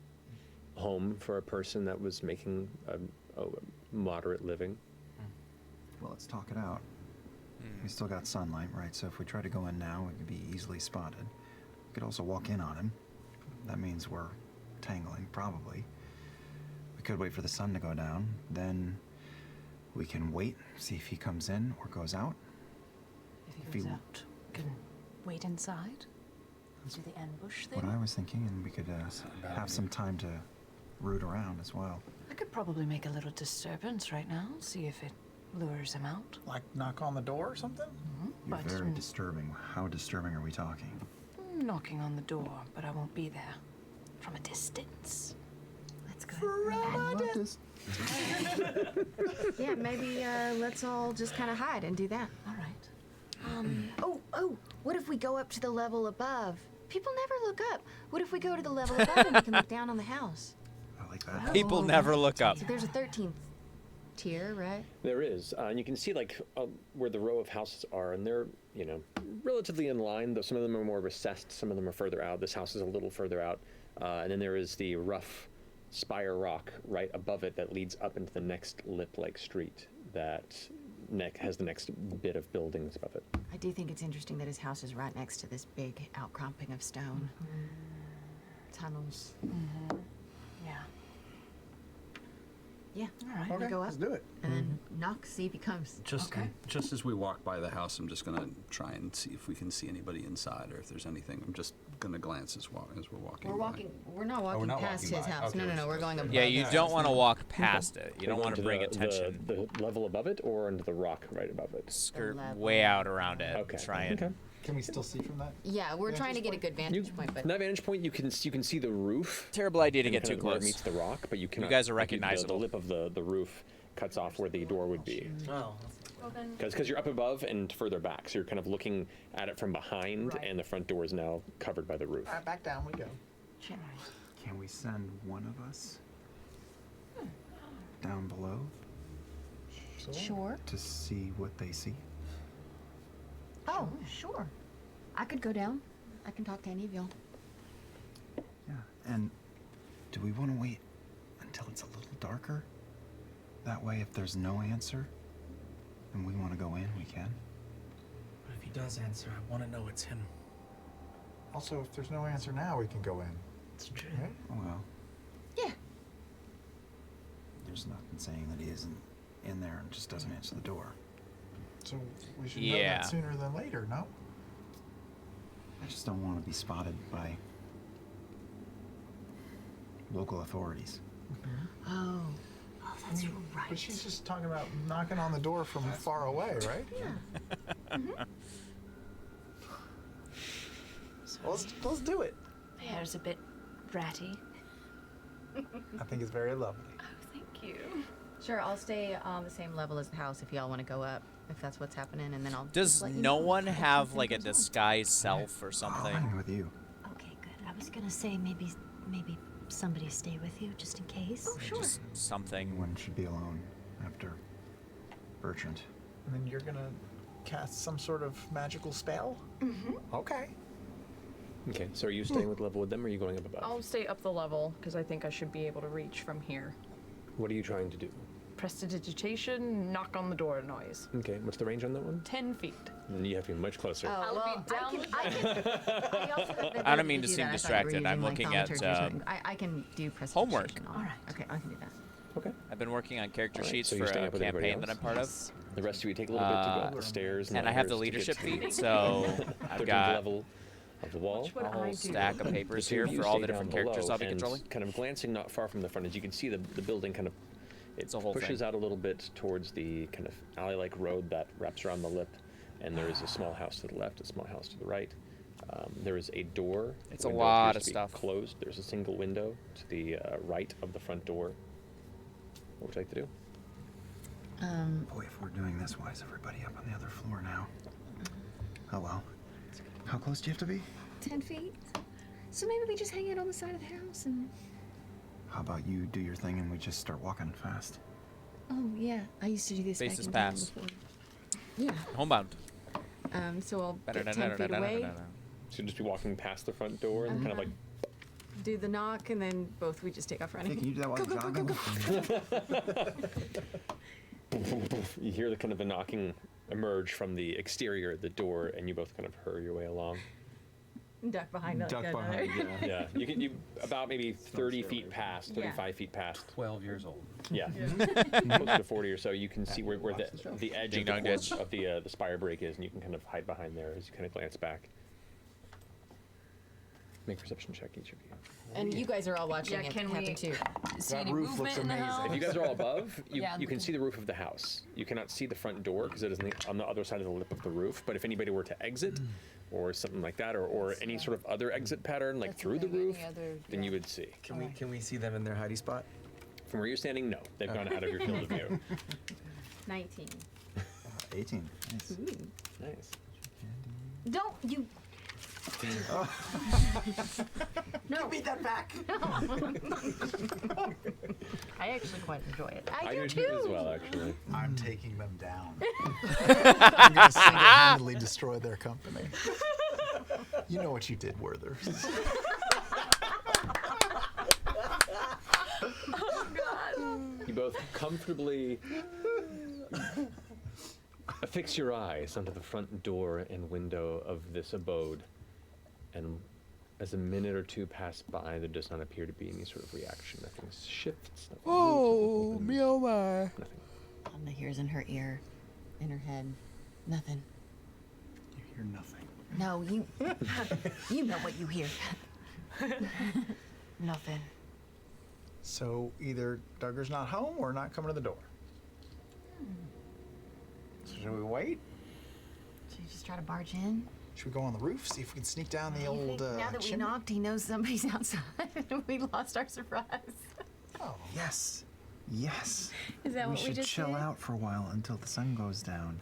home for a person that was making a moderate living. Well, let's talk it out. We still got sunlight, right? So if we try to go in now, we could be easily spotted. We could also walk in on him. That means we're tangling, probably. We could wait for the sun to go down. Then we can wait, see if he comes in or goes out. If he goes out, can wait inside. Do the ambush thing. What I was thinking, and we could have some time to root around as well. I could probably make a little disturbance right now, see if it lures him out. Like knock on the door or something? You're But very disturbing. How disturbing are we talking? knocking on the door, but I won't be there. From a distance. That's good. Yeah, maybe let's all just kind of hide and do that. All right. Oh, what if we go up to the level above? People never look up. What if we go to the level above and we can look down on the house? I like that. People never look up. So there's a 13th tier, right? There is, and you can see like where the row of houses are, and they're relatively in line. Though some of them are more recessed, some of them are further out. This house is a little further out, and then there is the rough spire rock right above it that leads up into the next lip-like street that has the next bit of buildings above it. I do think it's interesting that his house is right next to this big outcropping of stone. Tunnels. Yeah. Yeah. All right. We go up Let's do it. and then knock, see if he comes. Just as we walk by the house, I'm just gonna try and see if we can see anybody inside or if there's anything. I'm just gonna glance as we're walking. We're by. walking. We're not walking we're not past walking his by. house. Okay, No, we're going above. Yeah, you his don't house. want to walk past it. You don't want to Into bring the- attention. The level above it, or into the rock right above it. Skirt way out around it. Okay. Try and. Okay. Can we still see from that? Yeah, we're trying to get a good vantage point, but From that vantage point, you can see the roof. Terrible idea to and get kind too of where it close. meets the rock, but you cannot. guys are like, recognizable. The lip of the roof cuts off where the door would be. Oh. Because you're up above and further back, so you're kind of looking at it from behind, Right. and the front door is now covered by the roof. All right, back down we go. Can we send one of us down below? Sure. to see what they see? Oh, sure. I could go down. I can talk to any of y'all. Yeah. And do we want to wait until it's a little darker? That way, if there's no answer and we want to go in, we can. But if he does answer, I want to know it's him. Also, if there's no answer now, we can go in. It's true. Right? Well, Yeah. there's nothing saying that he isn't in there and just doesn't answer the door. So we should know Yeah. that sooner than later, no? I just don't want to be spotted by local authorities. Oh. Oh, that's right. But she's just talking about knocking on the door from far away, right? Yeah. Well, let's do it. Hair's a bit ratty. I think it's very lovely. Thank you. Sure, I'll stay on the same level as the house if y'all want to go up, if that's what's happening, and then I'll. Does just let you no know one if have something like a goes on. disguised self or something? I'm with you. Okay, good. I was gonna say maybe somebody stay with you just in case. Oh, sure. Just something. One should be alone after Bertrand. And then you're gonna cast some sort of magical spell? Mm-hmm. Okay. Okay, so are you staying with level with them, or are you going up above? I'll stay up the level because I think I should be able to reach from here. What are you trying to do? Prestidigitation, knock on the door noise. Okay, what's the range on that one? 10 feet. And you have to be much closer. Oh, well, I also have the I don't ability mean to do seem that. I thought you were distracted. I'm using, like, looking at, thaumaturgy or something. I can do prestidigitation. homework. All right. Okay, I can do that. Okay. I've been working on character Alright, sheets so for you're staying a up with everybody campaign that I'm else? part Yes. The rest of you take a little bit to go up the stairs. and I have the ladders to get leadership to feat, the so I've 13th got level of the wall. What would a whole I do? stack of papers The two here of you for all stay the different down characters below, I'll be and controlling. kind of glancing not far from the front, as you can see the building kind of it a whole pushes thing. out a little bit towards the kind of alley-like road that wraps around the lip, and there is a small house to the left, a small house to the right. There is a door. It's a window lot appears of to be stuff. Closed. There's a single window to the right of the front door. What would you like to do? Boy, if we're doing this, why is everybody up on the other floor now? Oh well. How close do you have to be? 10 feet. So maybe we just hang out on the side of the house and. How about you do your thing and we just start walking fast? Oh yeah, I used to do this Faces back in pass. town before. Yeah. Homebound. So I'll get 10 feet away, So you'll just be walking past the front door and kind of like. do the knock, and then both we just take off running. Hey, can you do that while Go, you're go, go, jogging? go. You hear the kind of the knocking emerge from the exterior of the door, and you both kind of hurry your way along. Duck behind Duck another. behind, yeah. Yeah, you about maybe 30 feet past, 35 feet past. 12 years old. Yeah, close to 40 or so. You can see where the edge Ding of the dong porch ditch. of the spire break is, and you can kind of hide behind there as you kind of glance back. Make a perception check, each of you. And you guys are all watching Yeah, it can happen we too. see That any roof movement looks in the amazing. house? If you guys are all above, Yeah, you can okay. see the roof of the house. You cannot see the front door because it is on the other side of the lip of the roof. But if anybody were to exit, or something like that, or any sort of other exit pattern, like through the roof, then you would see. Can we see them in their hidey spot? From where you're standing, no. They've gone out of your field of view. 19. 18. Nice. Nice. Don't you. No. Beat that back. I actually quite enjoy it. I do do too as too. well, actually. I'm taking them down. I'm gonna single-handedly destroy their company. You know what you did, Werther. You both comfortably affix your eyes onto the front door and window of this abode, and as a minute or two pass by, there does not appear to be any sort of reaction. Nothing shifts. Nothing Oh, moves, me oh my. Nothing. All I hear is in her ear, in her head. Nothing. You hear nothing. No, you. You know what you hear. Nothing. So either Duggar's not home or not coming to the door. So should we wait? Should you just try to barge in? Should we go on the roof, see if we can sneak down the You old think now that we chimney? knocked, he knows somebody's outside. We lost our surprise. Oh. Yes. Yes. Is that we what we should just chill did? out for a while until the sun goes down.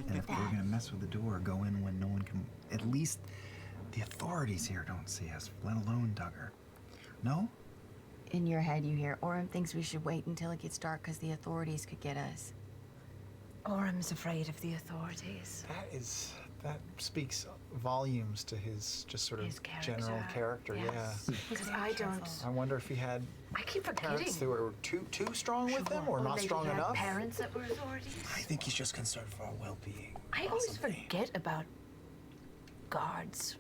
And if we're gonna mess with the door, go in when no one can. At least the authorities here don't see us, let alone Duggar. No? In your head, you hear, Orem thinks we should wait until it gets dark because the authorities could get us. Orm's afraid of the authorities. That speaks volumes to his just sort of His general character. Yes. Because I don't. I wonder if he had I keep parents forgetting. who were too strong with him, or not maybe strong he had enough. Parents that were authorities. I think he's just concerned for our well-being. I always forget about guards.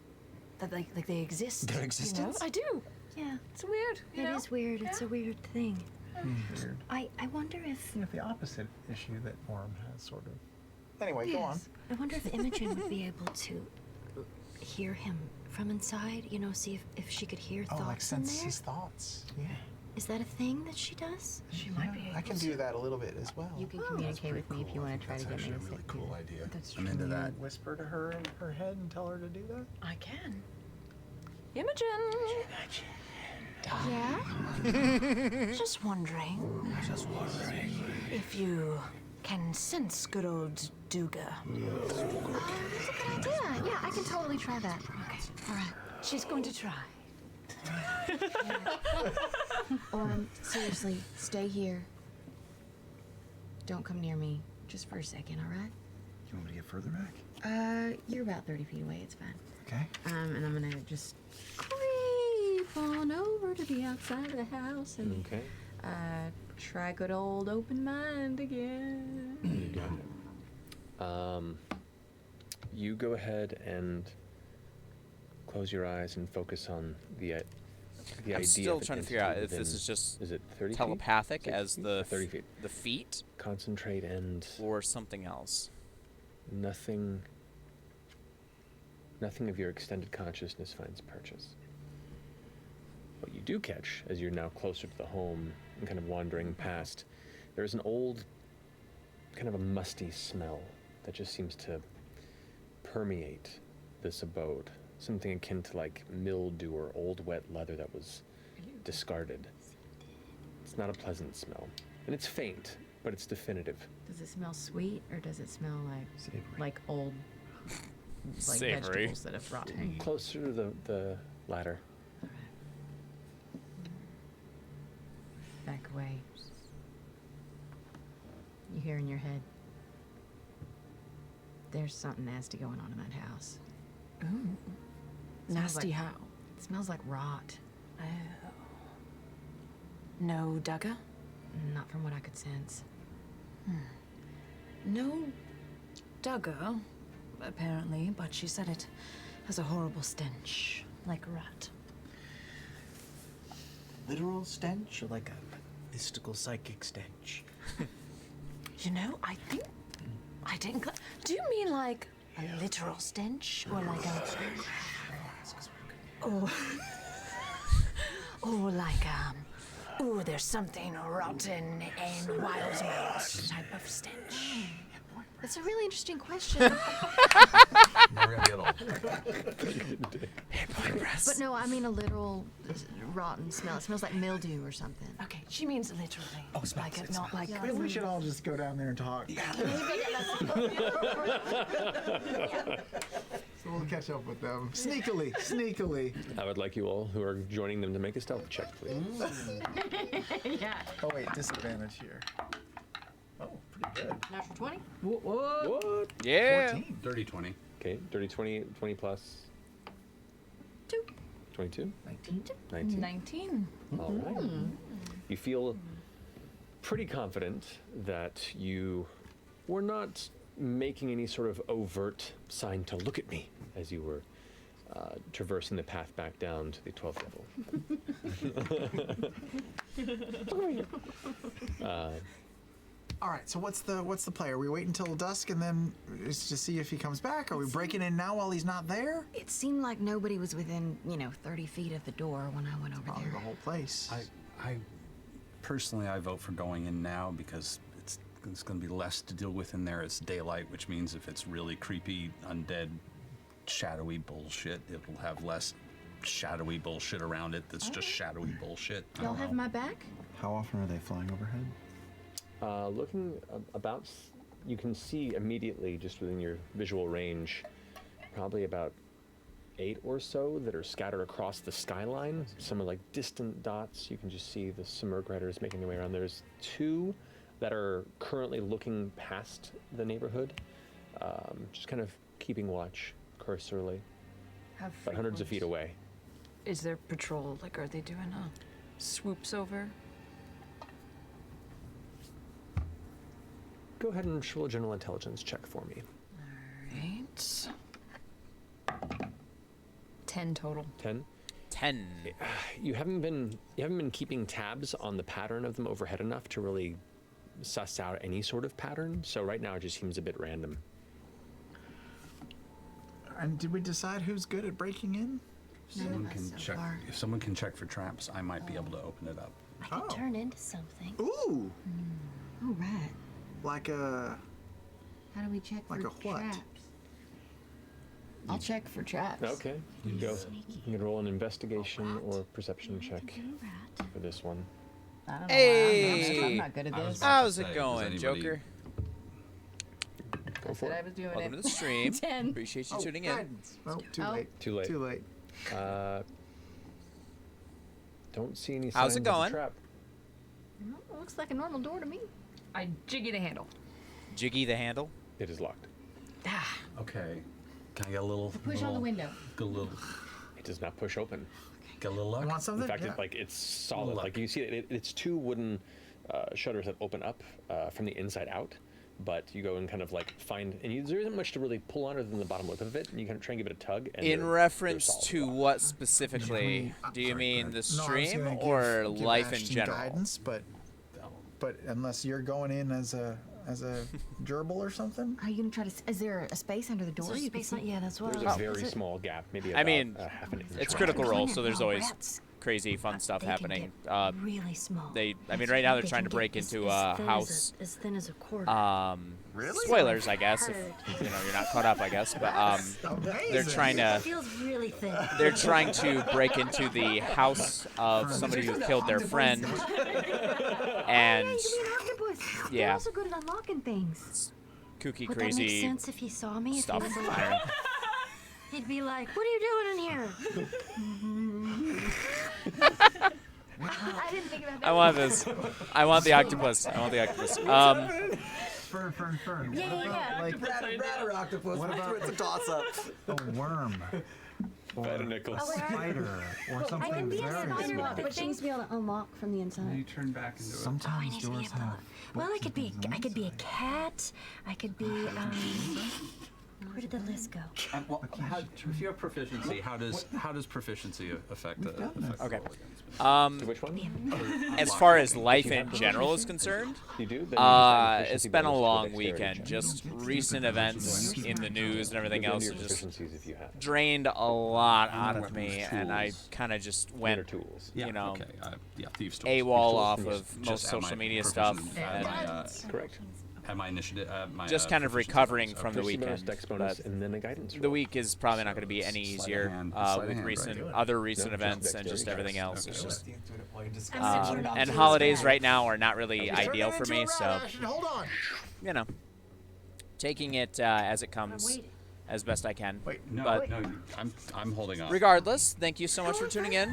That like they exist. Their you know? existence? I do. Yeah. It's weird. It is weird. It's a weird thing. Weird. I wonder if. You know, the opposite issue that Orm has, sort of. Anyway, go on. I wonder if Imogen would be able to hear him from inside. You know, see if she could hear Oh, thoughts like sense in there. his thoughts. Yeah. Is that a thing that she does? She might be. I can do that a little bit as well. You can communicate with me if you want to try to get me to sleep. Cool idea. That's I'm into that. Whisper to her in her head and tell her to do that. I can. Imogen. Yeah? Just wondering. If you can sense good old Duga. That's a good idea. Yeah, I can totally try that. Okay. All right. She's going to try. Orm, seriously, stay here. Don't come near me, just for a second, all right? You want me to get further back? You're about 30 feet away. It's fine. Okay. And I'm gonna just creep on over to the outside of the house and Okay. try good old open mind again. You got it. You go ahead and close your eyes and focus on the idea. I'm still of an trying to figure out entity if this within- is just is it 30 telepathic feet? as 60 the 30 feet. the feet, Concentrate and or something else. nothing of your extended consciousness finds purchase. What you do catch, as you're now closer to the home and kind of wandering past, there's an old, kind of a musty smell that just seems to permeate this abode. Something akin to like mildew or old wet leather that was discarded. It's not a pleasant smell. And it's faint, but it's definitive. Does it smell sweet or does it smell like old Savory. vegetables that have rotten? Closer to the latter. Back away. You hear in your head. There's something nasty going on in that house. Ooh. Smells Nasty like- how? It smells like rot. Oh. No Dugga? Not from what I could sense. No Dugga, apparently, but she said it has a horrible stench, like a rat. Literal stench or like a mystical psychic stench? You know, I didn't. Do you mean like a literal stench, or like a, or like ooh, there's something rotten and wild about type of stench? That's a really interesting question. Never gonna get old. But no, I mean a literal rotten smell. It smells like mildew or something. Okay, she means literally. Oh, smells, like it not like. Maybe we should all just go down there and talk. So we'll catch up with them. Sneakily. I would like you all who are joining them to make a stealth check, please. Yeah. Oh wait, disadvantage here. Oh, pretty good. Natural 20? What? Yeah. 14. Dirty 20. Okay, dirty 20 plus 2. 22? 19. 19. All right. You feel pretty confident that you were not making any sort of overt sign to look at me as you were traversing the path back down to the 12th level. All right. So what's the play? Are we waiting until dusk and then just to see if he comes back? Are we breaking in now while he's not there? It seemed like nobody was within, 30 feet of the door when I went over Probably there. the whole place. I personally, I vote for going in now because it's going to be less to deal with in there. It's daylight, which means if it's really creepy, undead, shadowy bullshit, it'll have less shadowy bullshit around it that's just shadowy bullshit. I Y'all don't have know. my back? How often are they flying overhead? Looking about, you can see immediately, just within your visual range, probably about 8 or so that are scattered across the skyline. Some are like distant dots. You can just see the Simurg riders making their way around. There's 2 that are currently looking past the neighborhood, just kind of keeping watch cursorily, about hundreds of feet away. Is there patrol? Like, are they doing swoops over? Go ahead and roll a general intelligence check for me. Right. 10 total. 10. 10. You haven't been keeping tabs on the pattern of them overhead enough to really suss out any sort of pattern. So right now it just seems a bit random. And did we decide who's good at breaking in? Someone can check. If someone can check for traps, I might be able to open it up. I could turn into something. Ooh. All right. Like a. How do we check Like for a what? traps? I'll check for traps. Okay. You go. You can roll an investigation or perception check for this one. I don't know Hey! why I'm not good at this. How's it going, Joker? Go for I it. was doing Welcome it. to the stream. 10. Appreciate you tuning in. Guidance. Oh, too late. Too late. Too late. Don't see any signs How's it of the going? trap. Well, it looks like a normal door to me. I jiggy the handle. Jiggy the handle. It is locked. Okay. Can I get a little? Push on the window. Get a little. It does not push open. Get a little luck. You want something? In fact, Yeah. it's solid. Like you see, it's two wooden shutters that open up from the inside out. But you go and kind of like find, and there isn't much to really pull on other than the bottom lip of it, and you kind of try and give it a tug. And In they're reference solid. to what specifically? Do you mean the stream or life in Ashton general? Guidance, but unless you're going in as a gerbil or something. Are you gonna try to? Is there a space under the door? Is there You can space see? on- yeah, that's what There's I was- a very is it- small gap, maybe. I About, mean, half an inch. it's wide. Critical Role, Rats. so there's Oh, always rats. crazy fun stuff They can happening. get really small. I mean, right now they're trying to break into a house. As thin as a quarter. Really? Spoilers, I guess. If you're not caught up, I guess. But they're trying It to. feels really thin. They're trying to break into the house of somebody who killed their friend. And You can be an octopus. They're yeah, also good at unlocking things. kooky, Would that make crazy sense if he saw me? stuff. If he was I don't know. He'd be like, "What are you doing in here?" I didn't think about that. I want this. I want the octopus. I want the octopus. Fern. Yeah. Like, Rat or octopus? What about- It's a toss-up. a worm. Better Nicholas. Oh, wait, Spider. Or I can something be a very spider, small. but things be able to unlock from the inside. turn back into Sometimes need to be doors able to- have. Well, I could be a cat. I could be where did the list go? If you have proficiency, how does proficiency affect the? Okay. Which one? As far as life in general is concerned, You do? Then you find it's proficiency been a bonus to long dexterity weekend. check. Just recent events in the news and everything Within else your has just proficiencies if you have. drained a lot out of me, and I tools. kind of just Better went, tools. you know, Okay. Yeah. Thieves tools. AWOL Thieves off tools. of Just most at social my media proficiency- stuff, at and my, Correct. at my initiative. My, just kind of proficiency recovering bonus. from the Proficiency bonus, weekend. dex bonus, But and then a guidance the roll. week is probably not going to be any Sleight of easier hand. Sleight of with hand, recent right. other recent just events and dexterity just everything checks. else. It's Okay. just I'm and holidays right now are not really ideal for me, so Hold on. you know, taking it as it comes waiting. as best I can. Wait. No, But I'm holding on. regardless, thank you so much for tuning in.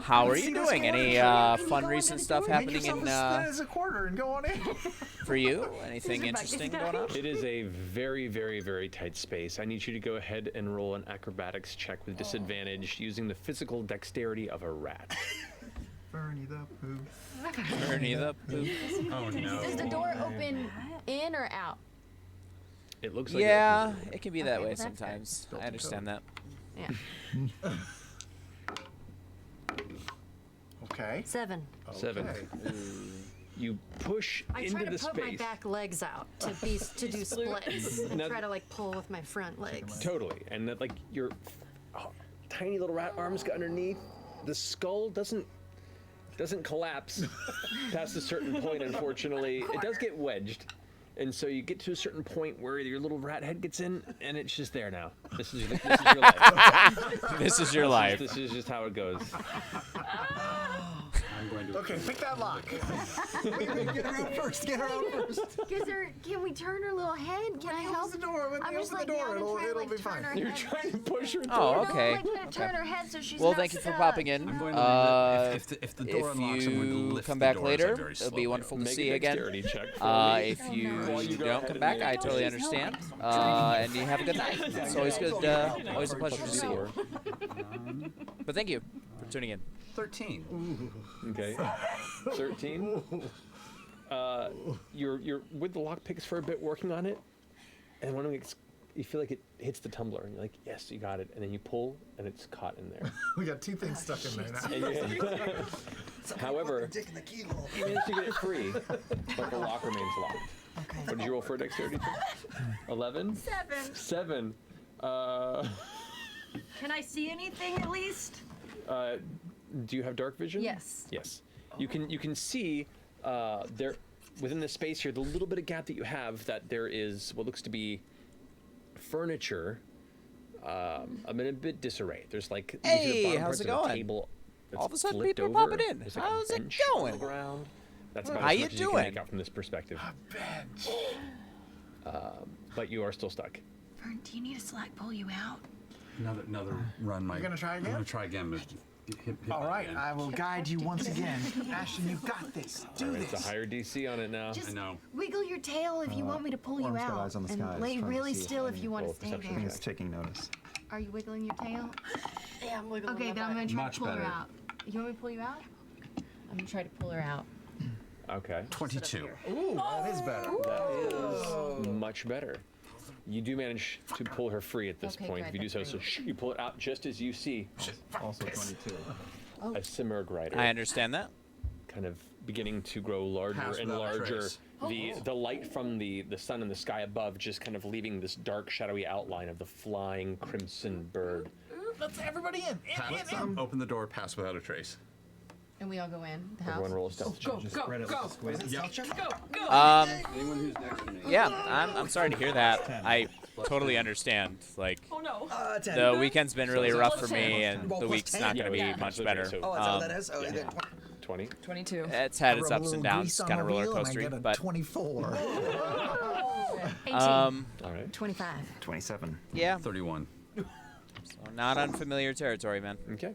How are you doing? Any fun recent stuff happening in as a quarter and go on in. for you? Anything interesting going on? It is a very, very, very tight space. I need you to go ahead and roll an acrobatics check with disadvantage using the physical dexterity of a rat. Bernie the poo. Ernie the poop. Oh no. Does the door open in or out? It looks like Yeah, it can be that Okay, way well, that's good. sometimes. I understand that. Yeah. Okay. 7. 7. You push I into try to the put my space. back legs out to do splits. And Now- try to like pull with my front legs. Totally, and that like your tiny little rat arms go underneath. The skull doesn't collapse past a certain point. Unfortunately, it does get wedged, and so you get to a certain point where your little rat head gets in, and it's just there now. This is your life. This is your life. This is just how it goes. I'm going to. Okay, pick that lock. Get her out first. Get her out first. Can we turn her little head? Can I help? The door. When I'm they just open like the door, now it'll, trying to, it'll like, be turn fine. her You're head. trying to push her. Oh, No, okay. like, gonna turn her head so she's Well, not thank you for stuck. popping in. I'm going to leave it. If the door If unlocks, I'm going to you lift come the back door as I later, very it'll be slowly wonderful to Make a see you again. dexterity check for me. If you While you go don't ahead come and back, make I it. totally understand. And you have a good night. It's always good. Always a pleasure to see you. But thank you for tuning in. 13. Okay. 13. You're with the lockpicks for a bit, working on it, and when you feel like it hits the tumbler, and you're like, yes, you got it, and then you pull, and it's caught in there. We got 2 things stuck in there now. However, you managed to get it free, but the lock remains locked. Okay. What did you roll for a dexterity check? 11? 7. Can I see anything at least? Do you have dark vision? Yes. Yes. You can see there within the space here, the little bit of gap that you have, that there is what looks to be furniture. I'm in a bit disarray. There's like you see the Hey, bottom how's parts it of a going? table that's All of a sudden, flipped people are over. popping in. There's like a How's it bench on going? the ground. That's about How as you much as you doing? can make out from this perspective. But you are still stuck. Vern, do you need a slack pull you out? Another run, Mike. You gonna try again? I'm going to try again, but hit All right, again. I will guide you once again. Ashton, you got this. Do All right, this. it's a higher DC on it now. Just I know. wiggle your tail if you want me to pull you Orm's got out. eyes on the and sky. lay He's trying to really see if still any if you want to roll stay perception there. He's taking notice. Are you wiggling your tail? Yeah, I'm wiggling. Okay, then I'm gonna try Much to pull her better. out. You want me to pull you out? I'm gonna try to pull her out. Okay. 22. Ooh, that is better. That is much better. You do manage to pull her free at this Okay, point. good, If you do so, that's so you pull it out just as you see Also 22. Oh. a Simurg rider I understand that. kind of beginning to grow larger Pass and without larger. trace. The light from the sun in the sky above just kind of leaving this dark, shadowy outline of the flying crimson bird. Let's everybody in. Open the door, pass without a trace. And we all go in the house. Everyone roll a stealth check. Just spread it like a squid. Anyone who's next to me. Yeah, I'm sorry to hear that. I totally understand. Like, Oh no. 10. the weekend's been really rough for Plus me, 10. and Well, the plus week's 10. not going to Yeah, be much okay, better. so- Oh, that's all that is? Oh, yeah. then 20. 22. It's had its Rub a ups and little downs, grease on kind of the roller wheel and I coastery, get a but 24. 18. All right. 25. 27. yeah, 31. so not unfamiliar territory, man. Okay.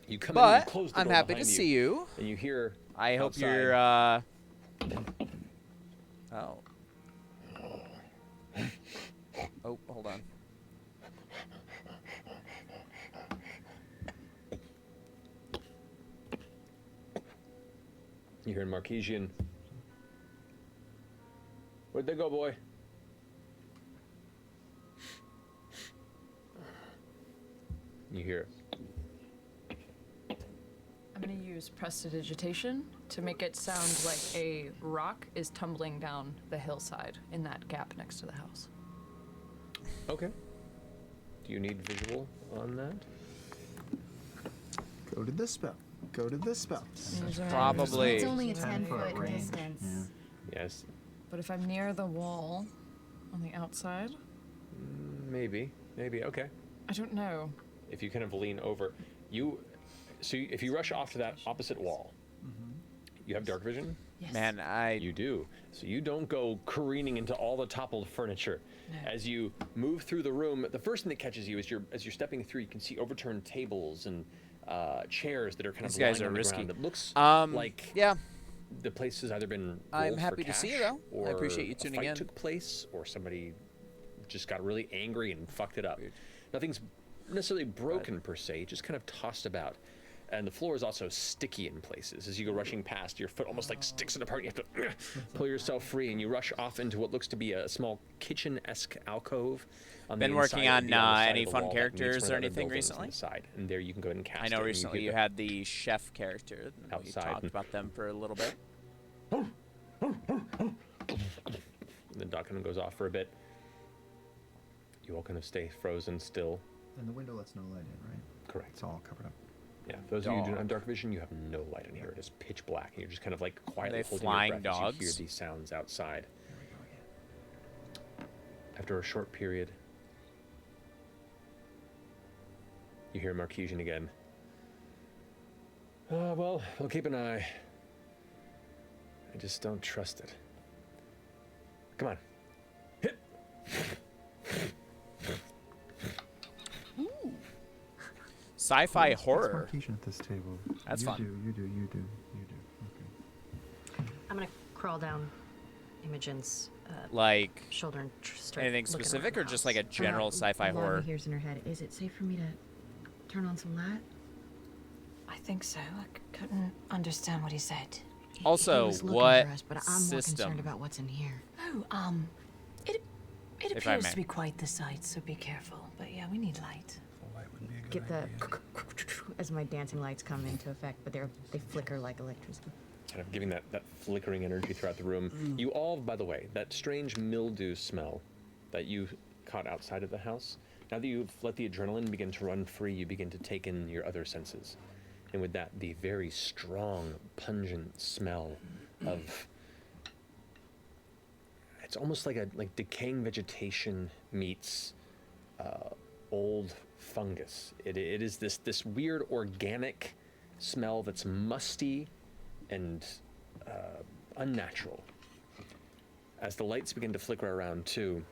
You come in and But close the I'm door happy to behind see you. and you hear. I hope outside, you're. Oh. Oh, hold on. You hear in Marquesian. Where'd they go, boy? You hear. I'm gonna use prestidigitation to make it sound like a rock is tumbling down the hillside in that gap next to the house. Okay. Do you need visual on that? Go to this spell. Go to this spell. Probably. It's only a 10 foot 10-foot range. distance. Yes. But if I'm near the wall on the outside, Maybe. Maybe. Okay. I don't know. If you kind of lean over, if you rush off to that opposite wall, you have dark vision. Yes. Man, You do. So you don't go careening into all the toppled furniture. No. As you move through the room, the first thing that catches you is as you're stepping through, you can see overturned tables and chairs that are kind These of guys lying are on the risky. ground. It looks like yeah. the place has either been I'm rolled happy for to see you, cash, though. I or appreciate you a tuning fight in. took place, or somebody just got really angry and fucked it up. Nothing's necessarily broken per se, just kind of tossed about. And the floor is also sticky in places. As you go rushing past, your foot almost like sticks it apart. You have to pull yourself free, and you rush off into what looks to be a small kitchen-esque alcove. On Been the working inside, on the other side any of the fun wall that meets characters one or of the anything buildings on recently? the side, and there you can go ahead and cast I it, know and recently hear you the- had the chef character. We Outside. talked about them for a little bit. The dog kind of goes off for a bit. You all kind of stay frozen still. And the window lets no light in, right? Correct. It's all covered up. Yeah, for those of you who do not have dark vision, you have no light in here. It is pitch black, and you're just kind of like quietly they holding flying your breath as you hear dogs? these sounds outside. After a short period, you hear Marquesian again. Well, we'll keep an eye. I just don't trust it. Come on. Hit. Sci-fi horror. At this table. That's you fun. You do. Okay. I'm gonna crawl down Imogen's Like shoulder and start anything looking specific, around or the just house. like a general sci-fi Lava horror? hears in her head. Is it safe for me to turn on some light? I think so. I couldn't understand what he said. Also, he was looking what for us, but I'm more system? concerned about what's in here. Oh, it If I appears may. to be quite the sight, so be careful. But yeah, we need light. Get the as my dancing lights come into effect, but they flicker like electricity. Kind of giving that flickering energy throughout the room. You all, by the way, that strange mildew smell that you caught outside of the house, now that you've let the adrenaline begin to run free, you begin to take in your other senses. And with that, the very strong, pungent smell of... It's almost like decaying vegetation meets old fungus. It is this weird organic smell that's musty and unnatural. As the lights begin to flicker around too,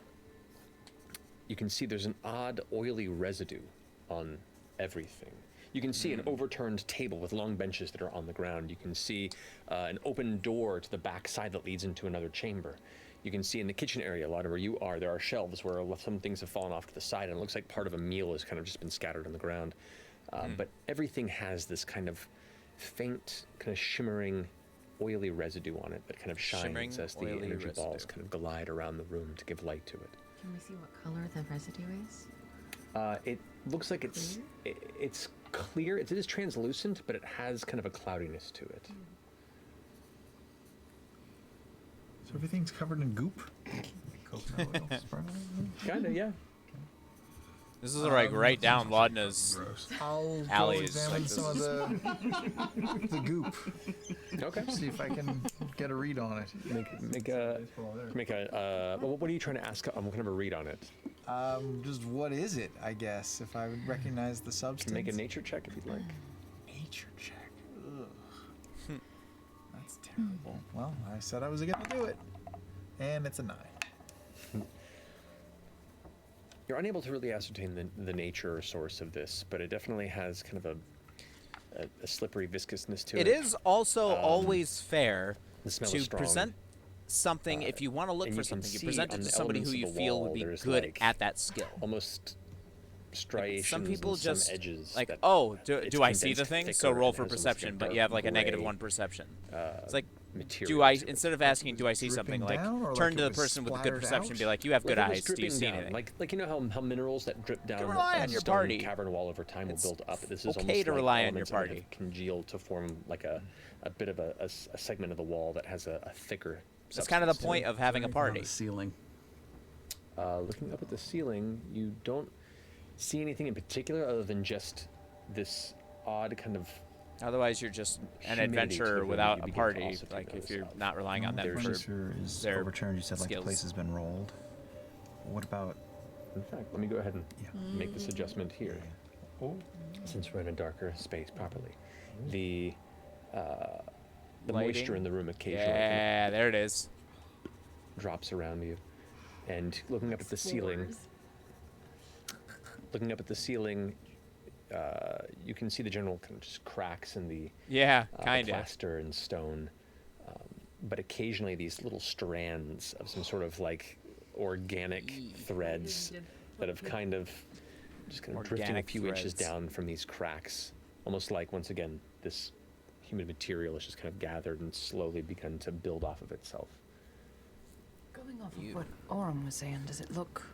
you can see there's an odd oily residue on everything. You can see an overturned table with long benches that are on the ground. You can see an open door to the back side that leads into another chamber. You can see in the kitchen area, a lot of where you are, there are shelves where some things have fallen off to the side, and it looks like part of a meal has kind of just been scattered on the ground. But everything has this kind of faint, kind of shimmering, oily residue on it that kind of Shimmering, shines as the oily energy balls residue. kind of glide around the room to give light to it. Can we see what color the residue is? It looks like it's clear. It is translucent, but it has kind of a cloudiness to it. So everything's covered in goop? Coconut oil. Kinda, yeah. This is like right down Laudna's I'll go alleys. examine Like some of this. the goop. Okay. See if I can get a read on it. Make a. What are you trying to ask? What kind of a read on it? Just what is it? I guess if I would recognize the substance. Make a nature check if you'd like. Nature check. Ugh. That's terrible. Well, I said I was gonna do it, and it's a 9. You're unable to really ascertain the nature or source of this, but it definitely has kind of a slippery viscousness to it. It is also always fair the smell to is strong. present something. If you want to look and for you can something, you see present it on to the somebody who elements you of the feel wall, would be there's good like at that skill. Almost striations Some people and just some edges like, that oh, it's do I see the condensed thing? thicker So roll and for has almost perception, but you dark have like a gray, -1 perception. It's like, material do I to it. instead of asking, do I see something, dripping like down, or turn like to it the was person with a good splattered perception, and be out? like, you have good Like it was eyes. Do you dripping see down. anything? Like you know how minerals that drip down rely a on your stone party. cavern wall over time will build up. This is okay almost to like rely on your elements that have party. congealed to form like a bit of a segment of the wall that has a thicker. That's kind of the substance to point it. of having a On party. the ceiling. Looking up at the ceiling, you don't see anything in particular other than just this odd kind of. Otherwise, you're just an humidity to the adventurer room without you a begin to party. also take Like if notice you're of. not relying on them There's for Furniture is their overturned. You said like the skills. place has been rolled. What about? In fact, let me go ahead and make this adjustment here. Since we're in a darker space properly. The Lighting. moisture in the room occasionally Yeah, there it is. drops around you. And looking up at the ceiling, you can see the general kind of just cracks in the Yeah, the kinda. plaster and stone. But occasionally these little strands of some sort of like organic threads that have kind of drifting a Organic few inches threads. down from these cracks. Almost like, once again, this humid material has just kind of gathered and slowly begun to build off of itself. Going off of what Oram was saying, does it look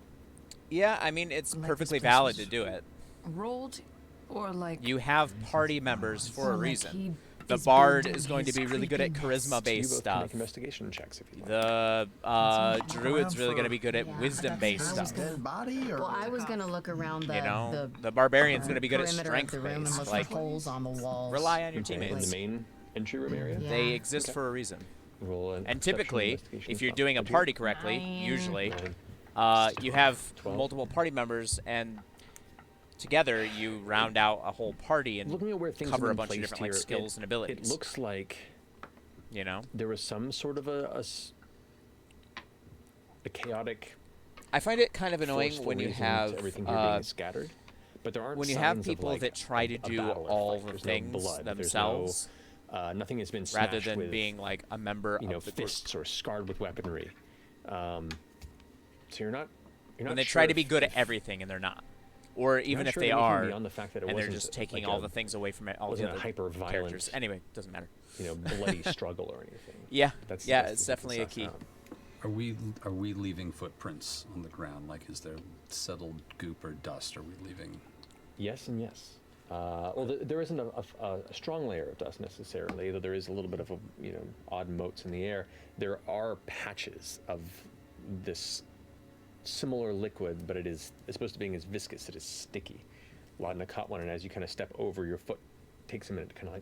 Yeah, I mean, it's Like this perfectly place valid was- to do it. rolled, or like You have party members for Or a like reason. he The is bard building is going to his be really good at creepy charisma-based You both can stuff. make investigation checks if you like. The druid's really going to be good at Yeah, wisdom-based I was stuff. gonna- Dead body, or Well, I was gonna look around the You know, the the barbarian's going to be good at perimeter of the room and strength-based. look Like, for holes on the walls. rely on your Okay, in teammates. the main entry room area. Yeah. They exist Okay. for a reason. Roll an And perception typically, investigation if you're stuff. doing a What'd you party get? correctly, Nine. usually, Nine. you have 12. multiple party members, and together, you round out a whole party and Looking at where things cover have a been bunch of placed different like here, skills and abilities. It looks like, you know, there was some sort of a chaotic. I find it kind of annoying forceful when you reason have to everything here being scattered, but there aren't when you have signs of, people like, that try to a do battle or all fight. the There's things no blood. themselves. There's no, nothing has been rather smashed than with, being like a member of the fists or scarred with weaponry. So you're not. When they sure try to be if- good at if- everything and they're not, or even not if sure they anything are, beyond the fact that it and they're wasn't just taking like all a- the things away from it, all the wasn't a other hyper-violent, characters. Anyway, doesn't matter. Bloody struggle or anything. Yeah, That's it's the definitely a suss key. out. Are we leaving footprints on the ground? Like, is there settled goop or dust? Are we leaving? Yes and yes. Well, there isn't a strong layer of dust necessarily, though there is a little bit of odd motes in the air. There are patches of this similar liquid, but it's supposed to be as viscous. It is sticky. Ladna caught one, and as you kind of step over, your foot takes a minute to kind of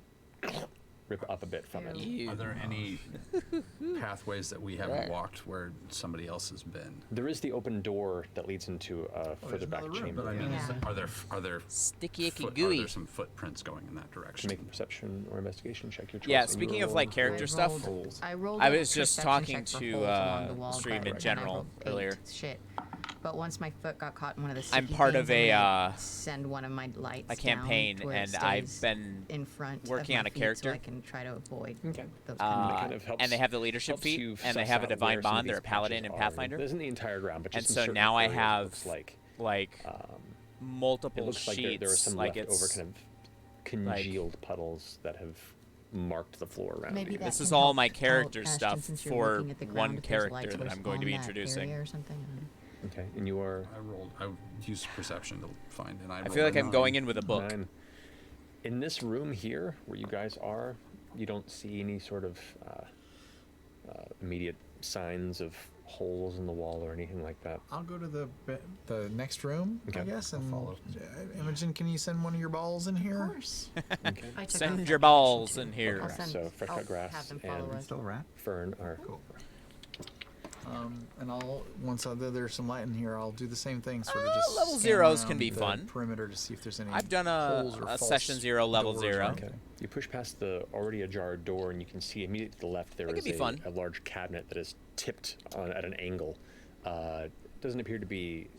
like rip up a bit from it. Are there any pathways that we haven't walked where somebody else has been? There is the open door that leads into a further back chamber. But I mean, are there sticky icky Are gooey? there some footprints going in that direction? Make a perception or investigation check. Your choice. Yeah, And you speaking of roll like character stuff, I rolled I a was just perception talking check for to holes along the wall, Stream but in then I general rolled 8. earlier. Shit. But once my foot got caught in one of the I'm sticky part of things, a I'm gonna send one of my lights a campaign, down to where it and I've stays been in front working of on my a feet character. so I can try to avoid those and they have the leadership helps feat, you and they suss have a out divine where some of bond. They're these a paladin patches and are. Pathfinder. It isn't the entire ground, but And just in so certain now I areas, it have looks like multiple it looks like sheets. there are some like leftover it's kind of congealed puddles that have marked the floor around Maybe you. that This is can all help my out, character Ashton, stuff since you're for looking at the ground, one if there's character light that source I'm going to be on that introducing. area or something. Okay, and you are. I used perception to find, and I feel like I'm going in with a book. 9. In this room here, where you guys are, you don't see any sort of immediate signs of holes in the wall or anything like that. I'll go to the next room, I guess, and Imogen, can you send one of your balls in here? Of course. Okay. I took Send off your that balls action in too. here. I'll send- So fresh I'll cut grass have them follow and us. Still a rat? fern are. Cool. And once there's some light in here, I'll do the same thing. Sort of just level scan zeros can around be the fun. Perimeter to see if there's any. I've done holes or a false session 0 level doors 0. or anything. You push past the already ajar door, and you can see immediately to the left there That is could be fun. a large cabinet that is tipped at an angle. Doesn't appear to be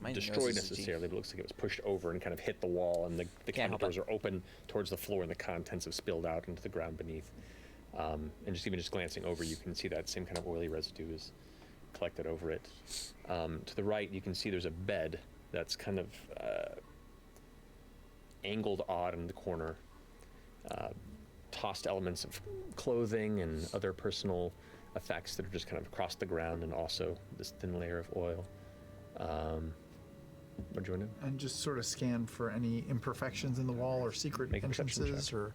Mine destroyed knows this is necessarily, but it looks like it was pushed over and kind of hit the wall, and the Can't cabinet help doors it. are open towards the floor, and the contents have spilled out into the ground beneath. And just glancing over, you can see that same kind of oily residue is collected over it. To the right, you can see there's a bed that's kind of angled odd in the corner. Tossed elements of clothing and other personal effects that are just kind of across the ground, and also this thin layer of oil. What do you want to do? And just sort of scan for any imperfections in the wall or secret Make a perception entrances check. or.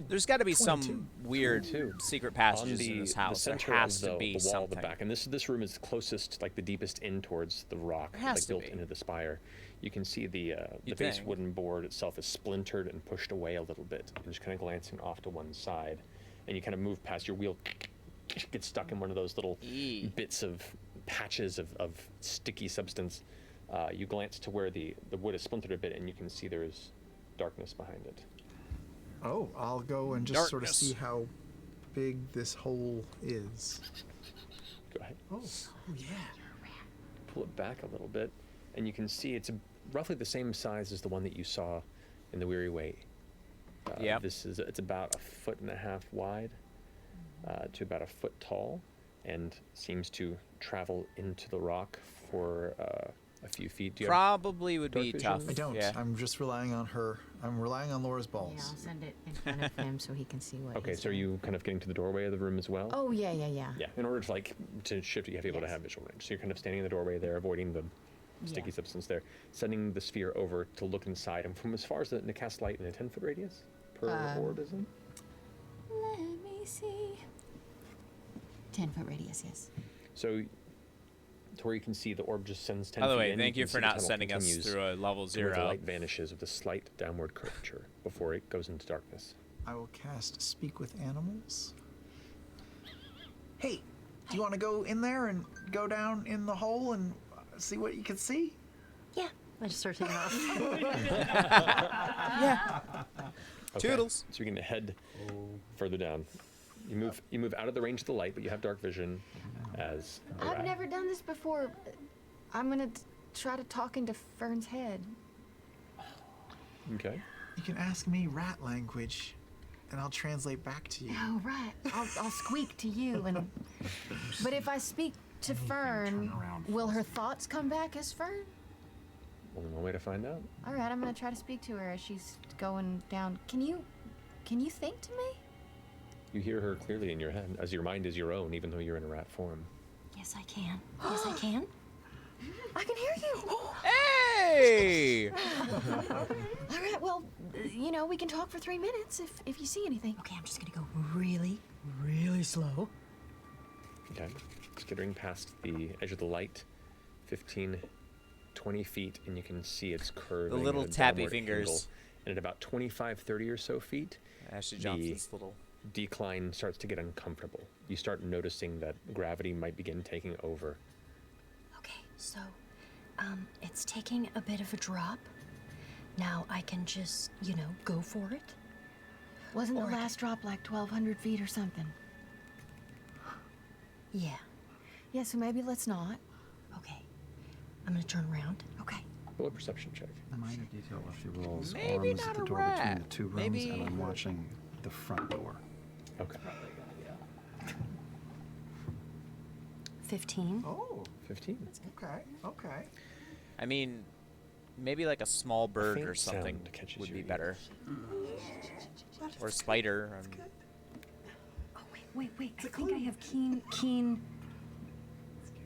There's got to be 22. some weird secret passages in this house. The there center has of to be the wall at something. the back, and this room is closest, like the deepest in towards the rock, There has like to built be. into the spire. You can see the You'd base think. wooden board itself is splintered and pushed away a little bit, and just kind of glancing off to one side. And you kind of move past your wheel, gets stuck in one of those little bits of patches of sticky substance. You glance to where the wood is splintered a bit, and you can see there is darkness behind it. Oh, I'll go and just sort of Darkness. see how big this hole is. Go ahead. Oh yeah. Pull it back a little bit, and you can see it's roughly the same size as the one that you saw in the Weary Way. Yep. It's about 1.5 feet wide to about 1 foot tall, and seems to travel into the rock for a few feet. Do you have Probably would dark be vision? tough. I don't. Yeah. I'm just relying on her. I'm relying on Laura's balls. Yeah, I'll send it in front of him so he can see what. Okay, he's so are doing. you kind of getting to the doorway of the room as well? Oh yeah. Yeah, in order to shift it, you have to be able to have visual range. So you're kind of standing in the doorway there, avoiding the sticky Yeah. substance there, sending the sphere over to look inside, and from as far as the cast light in a 10-foot radius per orb, isn't it? Let me see. 10-foot radius, yes. So to where you can see the orb just sends 10 By the feet way, in, thank can you see for the not tunnel sending us continues through a level to where the 0. light vanishes with a slight downward curvature before it goes into darkness. I will cast Speak with Animals. Hey, do you want to go in there and go down in the hole and see what you can see? Yeah, I just start taking off. Yeah. Okay. Toodles. So you're going to head further down. You move out of the range of the light, but you have dark vision as a I've rat. never done this before. I'm gonna try to talk into Fern's head. Okay. You can ask me rat language, and I'll translate back to you. Oh, right. I'll squeak to you, and but if I speak to Fern, will her thoughts come back as Fern? Only one way to find out. All right, I'm gonna try to speak to her as she's going down. Can you think to me? You hear her clearly in your head, as your mind is your own, even though you're in a rat form. Yes, I can. Yes, I can. I can hear you. Hey! All right, well, we can talk for 3 minutes if you see anything. Okay, I'm just gonna go really, really slow. Okay. Skittering past the edge of the light, 15, 20 feet, and you can see its curve. The little tappy fingers. And at about 25, 30 or so feet, Ashley Johnson's little decline starts to get uncomfortable. You start noticing that gravity might begin taking over. Okay, so, it's taking a bit of a drop. Now I can just, go for it. Wasn't the last drop like 1,200 feet or something? Yeah. Yeah, so maybe let's not. Okay. I'm gonna turn around. Okay. Roll a perception check. Minor detail while she rolls. Maybe Arms not at the a door rat. between the two rooms, Maybe- and I'm watching the front door. Okay. 15. Oh, 15. Okay. I mean, maybe like a small bird faint or something sound catches would your be better. Or a spider. Wait. I think I have keen.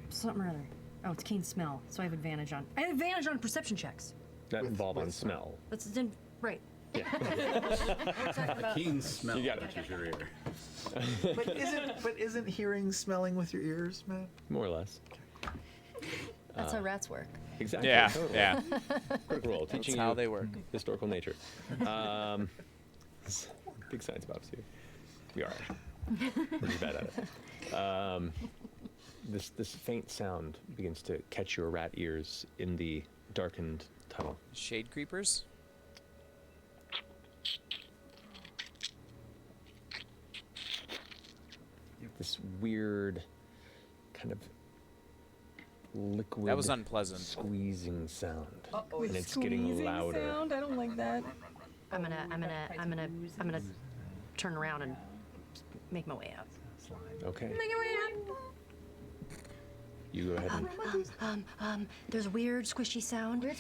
Something or other. Oh, it's keen smell, so I have advantage on. I have advantage on perception checks. That involve on smell. That's then right. A keen smell. You got it. Touches your ear. But isn't hearing smelling with your ears, man? More or less. That's how rats work. Exactly. Yeah, totally. yeah. Quick roll. That's Teaching how you they work. Historical nature. Big science buffs here. We are. We're just bad at it. This faint sound begins to catch your rat ears in the darkened tunnel. Shade creepers? This weird kind of liquid. That was unpleasant. Squeezing sound. Uh-oh, And it's getting squeezing louder. Sound? I don't like that. I'm gonna turn around and make my way out. Okay. Make my way out. You go ahead and There's a weird squishy sound. And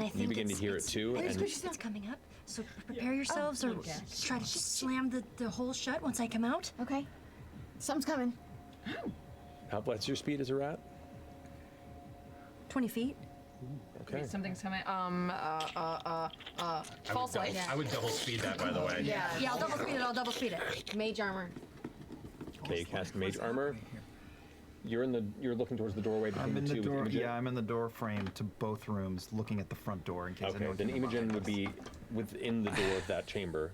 I think you begin to hear it too. And it's coming up. So prepare yourselves or try to slam the hole shut once I come out. Okay. Something's coming. what's your speed as a rat? 20 feet. Okay. Wait, something's coming. False light. I would double speed that, by the way. Yeah, I'll double speed it. Mage armor. Okay, you cast mage armor. You're looking towards the doorway between I'm in the the two. door. With Imogen. Yeah, I'm in the door frame to both rooms, looking at the front door in case Okay, anyone then came up Imogen behind would us. be within the door of that chamber.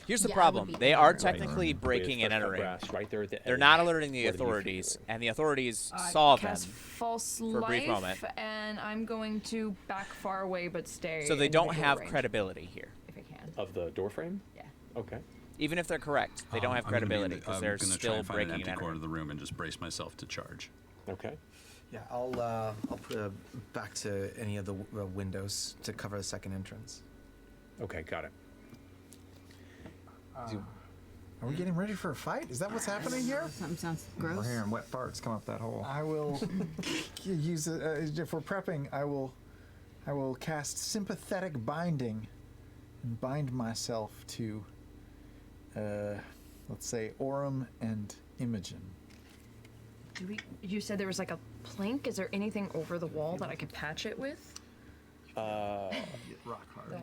Here's the Yeah, I problem. would be They are there. technically With breaking and first cut entering. grass right there at the They're edge not alerting the where the authorities, and the authorities I saw them. cast false for a brief life, moment. and I'm going to back far away but stay. So they in don't visual have range, credibility here. If I can. Of the door frame? Yeah. Okay. Even if they're correct, they don't have credibility because they're I'm gonna try still and find breaking an and empty corner entering. of the room and just brace myself to charge. Okay. Yeah, I'll put back to any of the windows to cover the second entrance. Okay, got it. Are we getting ready for a fight? Is that what's happening here? Something sounds gross. We're hearing wet farts come up that hole. I will use it if we're prepping. I will cast sympathetic binding and bind myself to, let's say, Orem and Imogen. You said there was like a plank. Is there anything over the wall that I could patch it with? Rock hard.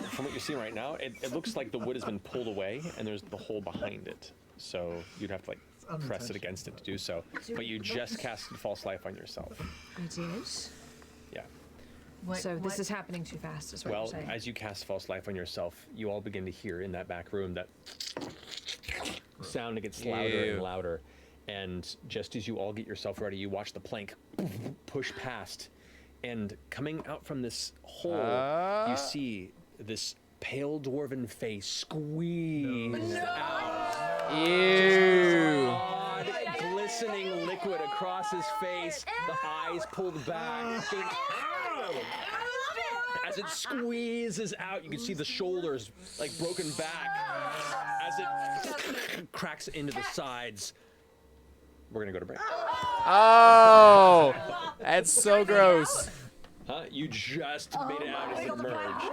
From what you're seeing right now, it looks like the wood has been pulled away and there's the hole behind it. So you'd have to press it against it to do so. But you just casted false life on yourself. I did. Yeah. So this is happening too fast, is what Well, you're saying. as you cast false life on yourself, you all begin to hear in that back room that sound that gets louder Ew. and louder. And just as you all get yourself ready, you watch the plank push past and coming out from this hole, you see this pale dwarven face squeeze out. Ew. Odd, glistening liquid across his face, the eyes pulled back. As it squeezes out, you can see the shoulders like broken back as it cracks into the sides. We're gonna go to break. Oh, that's so gross. Huh? You just made it out as it emerged.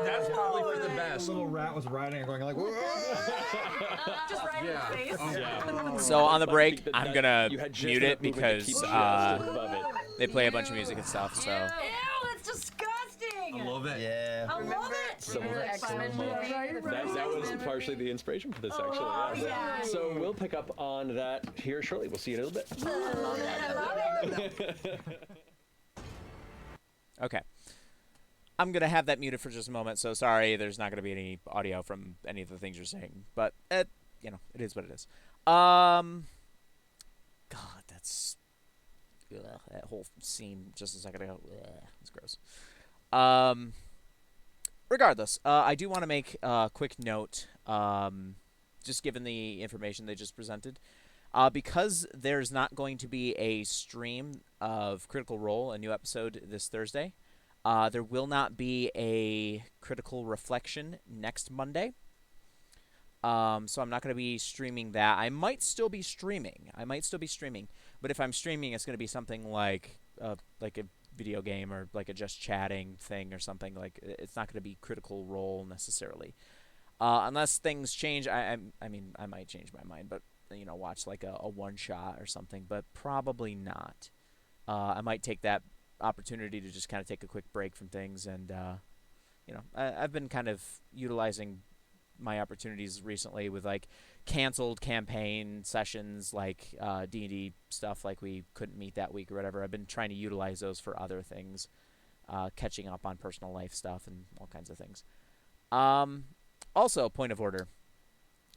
That's probably for the best. Little rat was riding and going like, Just right in the face. Yeah. So on the break, I'm gonna You had just mute enough it movement to because keep just above it. they play a bunch of music and stuff. So Ew, that's disgusting. I love it. Yeah. I love it. So X-Men movie. that was partially the inspiration for this, actually. yeah. So we'll pick up on that here shortly. We'll see you in a little bit. okay, I'm gonna have that muted for just a moment. So sorry, there's not gonna be any audio from any of the things you're saying, but you know, it is what it is. God, that's that whole scene just a second ago. It's gross. Regardless, I do want to make a quick note, just given the information they just presented. Because there's not going to be a stream of Critical Role, a new episode this Thursday, there will not be a Critical Reflection next Monday. So I'm not going to be streaming that. I might still be streaming. But if I'm streaming, it's going to be something like a video game or like a just chatting thing or something. Like, it's not going to be Critical Role necessarily, unless things change. I mean, I might change my mind, but you know, watch like a one shot or something. But probably not. I might take that opportunity to just kind of take a quick break from things, and you know, I've been kind of utilizing my opportunities recently with like canceled campaign sessions, like D&D stuff, like we couldn't meet that week or whatever. I've been trying to utilize those for other things, catching up on personal life stuff and all kinds of things. Also, point of order.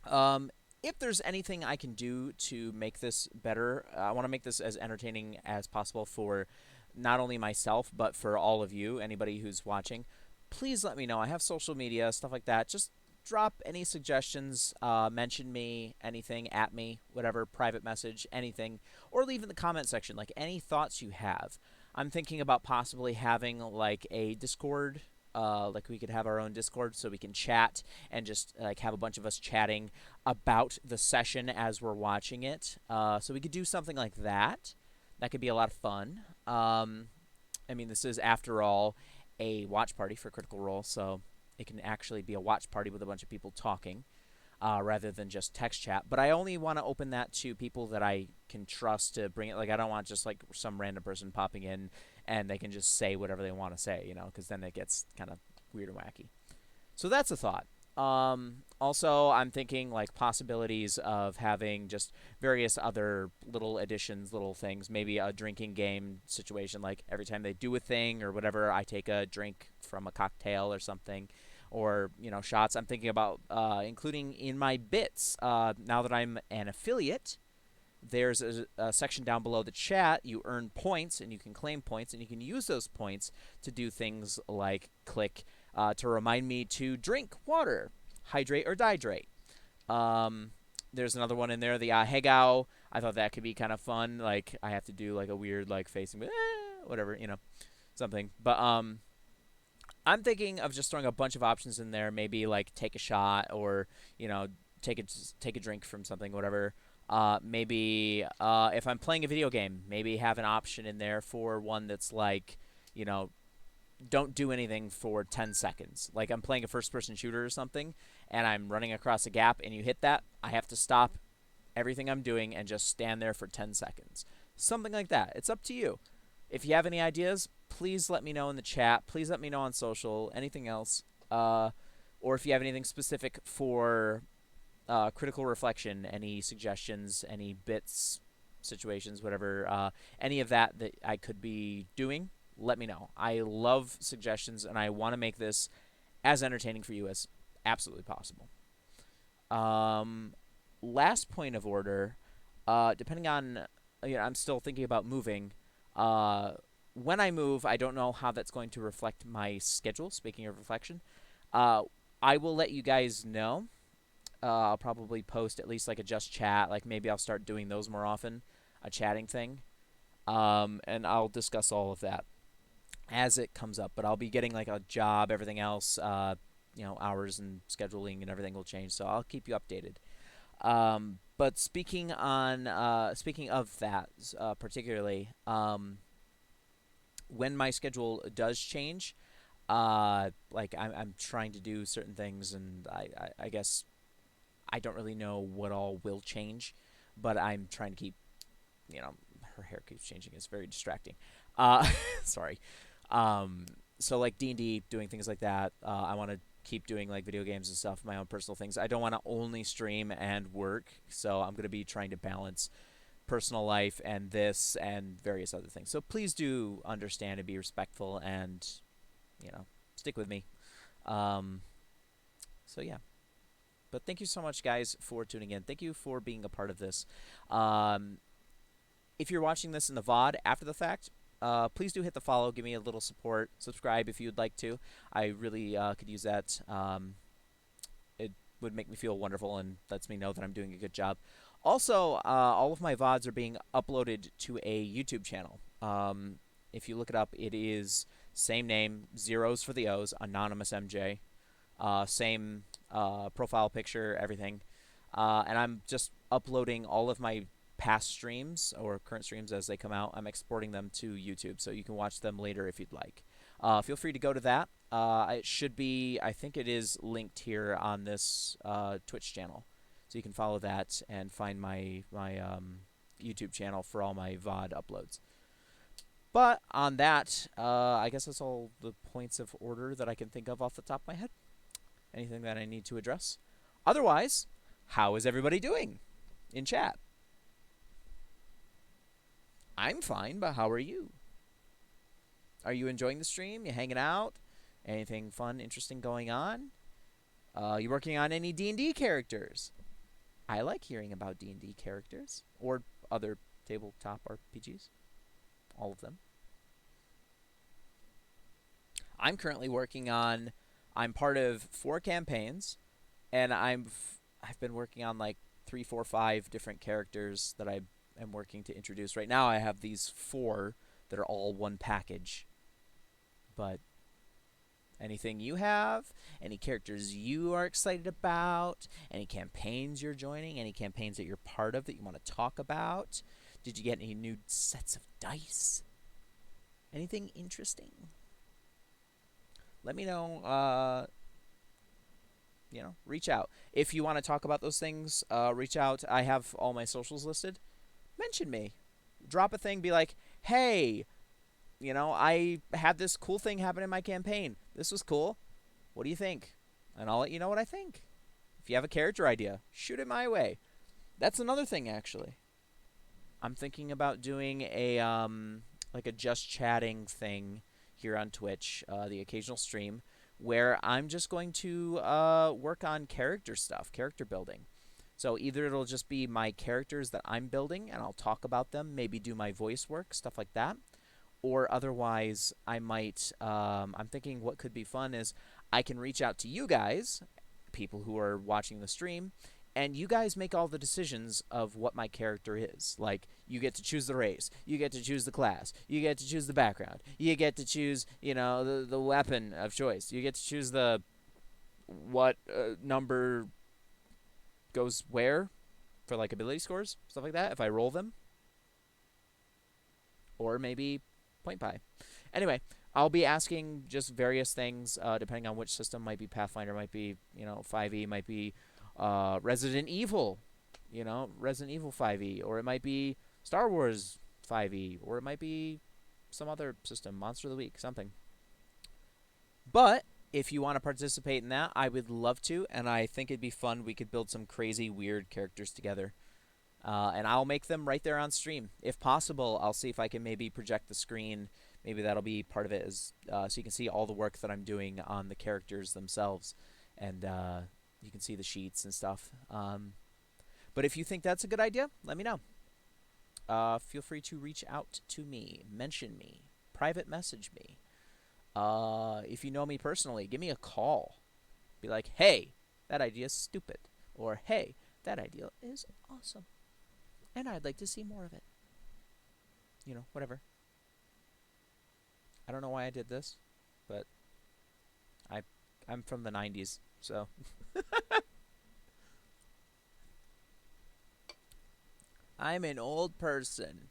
If there's anything I can do to make this better, I want to make this as entertaining as possible for not only myself, but for all of you, anybody who's watching. Please let me know. I have social media, stuff like that. Just drop any suggestions, mention me, anything, at me, whatever, private message, anything, or leave in the comment section, like any thoughts you have. I'm thinking about possibly having like a Discord, like we could have our own Discord so we can chat and just like have a bunch of us chatting about the session as we're watching it. So we could do something like that. That could be a lot of fun. I mean, this is, after all, a watch party for Critical Role, so it can actually be a watch party with a bunch of people talking rather than just text chat. But I only want to open that to people that I can trust to bring it. Like, I don't want just like some random person popping in and they can just say whatever they want to say, you know, because then it gets kind of weird and wacky. So that's a thought. Also, I'm thinking like possibilities of having just various other little additions, little things, maybe a drinking game situation, like every time they do a thing or whatever, I take a drink from a cocktail or something, or, you know, shots. I'm thinking about including in my bits, now that I'm an affiliate, there's a section down below the chat. You earn points and you can claim points, and you can use those points to do things like click to remind me to drink water, hydrate or dihydrate. There's another one in there, the Hegao. I thought that could be kind of fun. Like, I have to do like a weird like facing, whatever, you know, something. But I'm thinking of just throwing a bunch of options in there. Maybe like take a shot, or, you know, take a drink from something, whatever. Maybe if I'm playing a video game, maybe have an option in there for one that's like, you know, don't do anything for 10 seconds. Like, I'm playing a first-person shooter or something, and I'm running across a gap, and you hit that, I have to stop everything I'm doing and just stand there for 10 seconds. Something like that. It's up to you. If you have any ideas, please let me know in the chat. Please let me know on social. Anything else. Or if you have anything specific for Critical Reflection, any suggestions, any bits, situations, whatever, any of that I could be doing, let me know. I love suggestions, and I want to make this as entertaining for you as absolutely possible. Last point of order, depending on, you know, I'm still thinking about moving. when I move, I don't know how that's going to reflect my schedule. Speaking of reflection, I will let you guys know. I'll probably post at least like a just chat. Like maybe I'll start doing those more often, a chatting thing. And I'll discuss all of that as it comes up. But I'll be getting like a job, everything else, hours and scheduling and everything will change. So I'll keep you updated. But speaking of that particularly, when my schedule does change, like I'm trying to do certain things, and I guess I don't really know what all will change, but I'm trying to keep, her hair keeps changing. It's very distracting. Sorry. So like D&D, doing things like that. I want to keep doing like video games and stuff, my own personal things. I don't want to only stream and work, so I'm going to be trying to balance personal life and this and various other things. So please do understand and be respectful and, stick with me. So yeah. But thank you so much, guys, for tuning in. Thank you for being a part of this. If you're watching this in the VOD after the fact, please do hit the follow. Give me a little support. Subscribe if you'd like to. I really could use that. It would make me feel wonderful and lets me know that I'm doing a good job. Also, all of my VODs are being uploaded to a YouTube channel. If you look it up, it is same name, zeros for the O's, Anonymous MJ. Same profile picture, everything. And I'm just uploading all of my past streams or current streams as they come out. I'm exporting them to YouTube, so you can watch them later if you'd like. Feel free to go to that. It should be, I think it is linked here on this Twitch channel. So you can follow that and find my YouTube channel for all my VOD uploads. But on that, I guess that's all the points of order that I can think of off the top of my head. Anything that I need to address? Otherwise, how is everybody doing in chat? I'm fine, but how are you? Are you enjoying the stream? You hanging out? Anything fun, interesting going on? You working on any D&D characters? I like hearing about D&D characters or other tabletop RPGs. All of them. I'm currently working on... I'm part of 4 campaigns, and I've been working on like 3, 4, 5 different characters that I am working to introduce. Right now I have these 4 that are all one package. But anything you have, any characters you are excited about, any campaigns you're joining, any campaigns that you're part of that you want to talk about? Did you get any new sets of dice? Anything interesting? Let me know, reach out. If you want to talk about those things, reach out. I have all my socials listed. Mention me. Drop a thing, be like, hey, I had this cool thing happen in my campaign. This was cool. What do you think? And I'll let you know what I think. If you have a character idea, shoot it my way. That's another thing, actually. I'm thinking about doing a, like a just chatting thing here on Twitch, the occasional stream, where I'm just going to work on character stuff, character building. So either it'll just be my characters that I'm building, and I'll talk about them, maybe do my voice work, stuff like that. Or otherwise, I might, I'm thinking what could be fun is I can reach out to you guys, people who are watching the stream, and you guys make all the decisions of what my character is. Like, you get to choose the race, you get to choose the class, you get to choose the background, you get to choose, the weapon of choice, you get to choose the what number goes where for, like, ability scores, stuff like that, if I roll them. Or maybe point pie. Anyway, I'll be asking just various things, depending on which system. Might be Pathfinder, might be, 5e, might be Resident Evil, Resident Evil 5e, or it might be Star Wars 5e, or it might be some other system, Monster of the Week, something. But if you want to participate in that, I would love to, and I think it'd be fun. We could build some crazy, weird characters together. And I'll make them right there on stream. If possible, I'll see if I can maybe project the screen. Maybe that'll be part of it, so you can see all the work that I'm doing on the characters themselves. And you can see the sheets and stuff. But if you think that's a good idea, let me know. Feel free to reach out to me. Mention me. private message me. If you know me personally, give me a call. Be like, hey, that idea is stupid. Or, hey, that idea is awesome. And I'd like to see more of it. You know, whatever. I don't know why I did this, but I'm from the 90s, so. I'm an old person.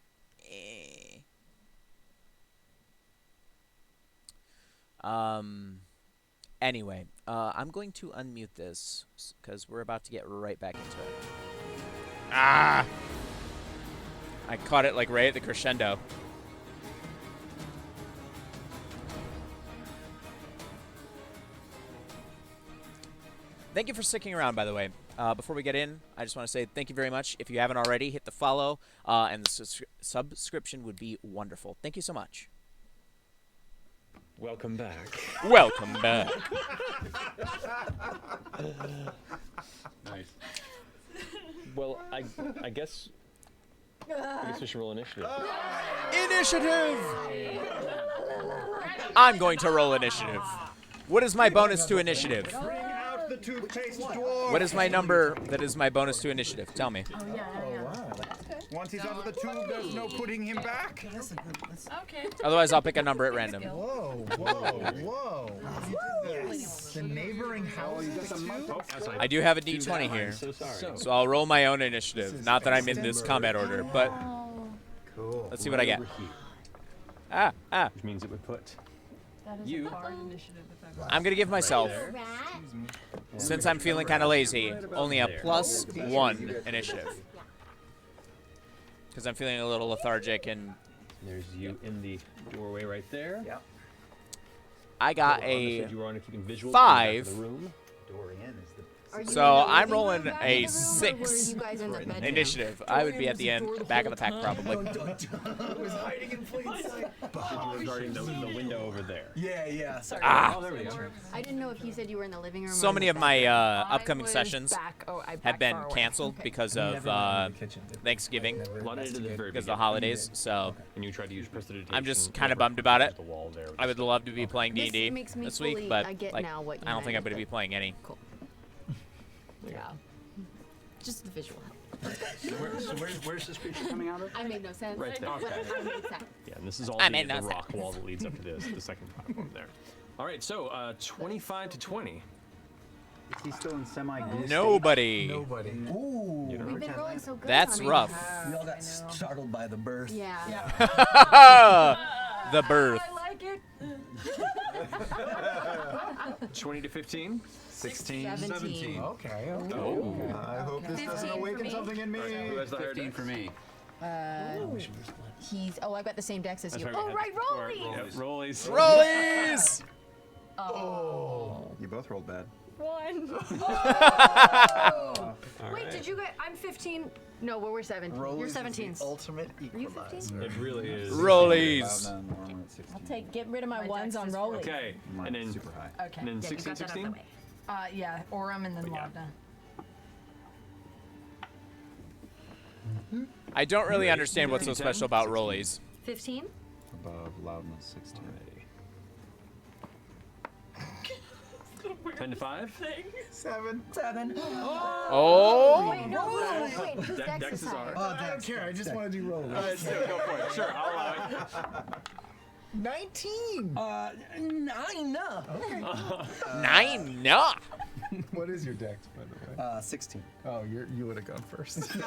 Anyway, I'm going to unmute this because we're about to get right back into it. Ah! I caught it like right at the crescendo. Thank you for sticking around, by the way. Before we get in, I just want to say thank you very much. If you haven't already, hit the follow, and the subscription would be wonderful. Thank you so much. Welcome back. Welcome back. Nice. Well, I guess we should roll initiative. Initiative! I'm going to roll initiative. What is my bonus to initiative? Bring out the toothpaste dwarf. What is my number that is my bonus to initiative? Tell me. Oh, yeah. Once he's out of the tube, there's no putting him back. Okay. Otherwise, I'll pick a number at random. Whoa. Yes. The neighboring house. I do have a d20 here, so I'll roll my own initiative. Not that I'm in this combat order, but Cool. let's see what I get. Which means it would put That is you. a hard initiative if ever. I'm going to give myself, since I'm feeling kind of lazy, only a +1 initiative. Because I'm feeling a little lethargic and... There's you in the doorway right there. Yep. I got You a were on if you can visual 5. the room. Door in is the. So I'm rolling a 6 initiative. I would be at the end, back of the pack probably. was hiding in plain sight. Regarding the window over there. Yeah. Sorry. Ah. Oh, there we go. I didn't know if you said you were in the living room. So or many of the my back. upcoming was sessions back- oh, I have back been far away. canceled Okay. because You of never went in the kitchen, did you? Thanksgiving, A lot of it at the very because of the beginning. holidays. So And you tried to use prestidigitation. I'm just kind of bummed about it. The wall there. I would love to be playing This D&D makes me this week, fully- but I get like, now what you I don't think I'm meant, going to be but- playing any. Cool. Yeah. Just the visual help. So where's this creature coming out of? I made no sense. Right there. What- Okay. I made sense. Yeah, and this is all I the made no rock sense. wall that leads up to the second platform there. All right, so 25 to 20. Is he still in semi-glue Nobody. Nobody. Ooh. You know, We've been rolling so good. That's honey. rough. We all got startled by the birth. Yeah. The birth. I like it. 20 to 15. 16. 17. Okay. Oh. I hope this doesn't 15 for awaken me. something in me. Who has the higher 15 dex? for me. He's. Oh, I've got the same dex as That's you. right, Oh, we right, had- rolling. Yep, rollies. Rollies! You both rolled bad. 1. All Wait, right. did you get? I'm 15. No, well, we're 7. You're 17. Ultimate you equalizer. It really is. Rollies. I'll get rid of my ones on rolling. Okay, and then super high. Okay. and then Yeah, you 16, got that out the 16. way. Yeah, Orem and then Yeah. Lavna. I don't really understand what's so special about rollies. 15. Above loudness 16. 10 to 5. 7. Oh! Wait, no, wait. Whose De- dex is Dexes higher? are. I don't care. I just want to do rolls. All right, so go for it. Sure, I'll allow it. 19. 9. 9, no. What is your dex, by the way? 16. Oh, you would have gone first. It's those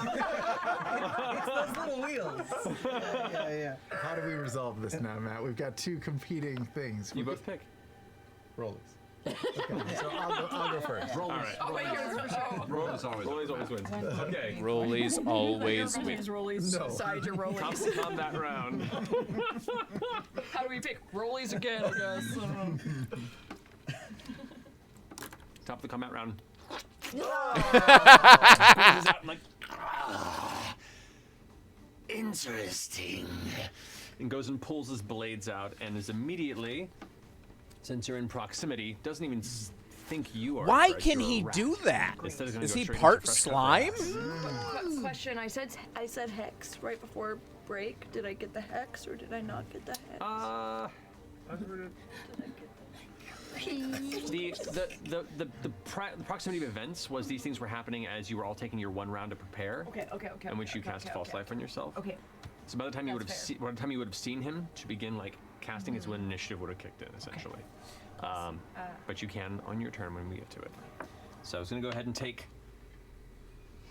little wheels. Yeah. How do we resolve this now, Matt? We've got two competing things. You both pick. Rollers. Okay, so I'll go first. All right. Oh, wait, yours for sure. Rollies always wins. Okay. Rollies always win. Rollies. No. Side your Top rollies. combat round. How do we pick? Rollies again, I guess. Top of the combat round. Interesting. And goes and pulls his blades out and is immediately, since you're in proximity, doesn't even think you are. Why a threat, can you're a he rat. do that? Instead, he's gonna Is go he straight part into fresh slime? cut grass. Question. I said hex right before break? Did I get the hex or did I not get the hex? I've heard it. The proximity of events was these things were happening as you were all taking your 1 round to prepare. Okay. In which you cast false life on yourself. Okay. So by the time you would have That's fair. by the time you would have seen him to begin like casting is when initiative would have kicked in essentially. But you can on your turn when we get to it. So I was gonna go ahead and take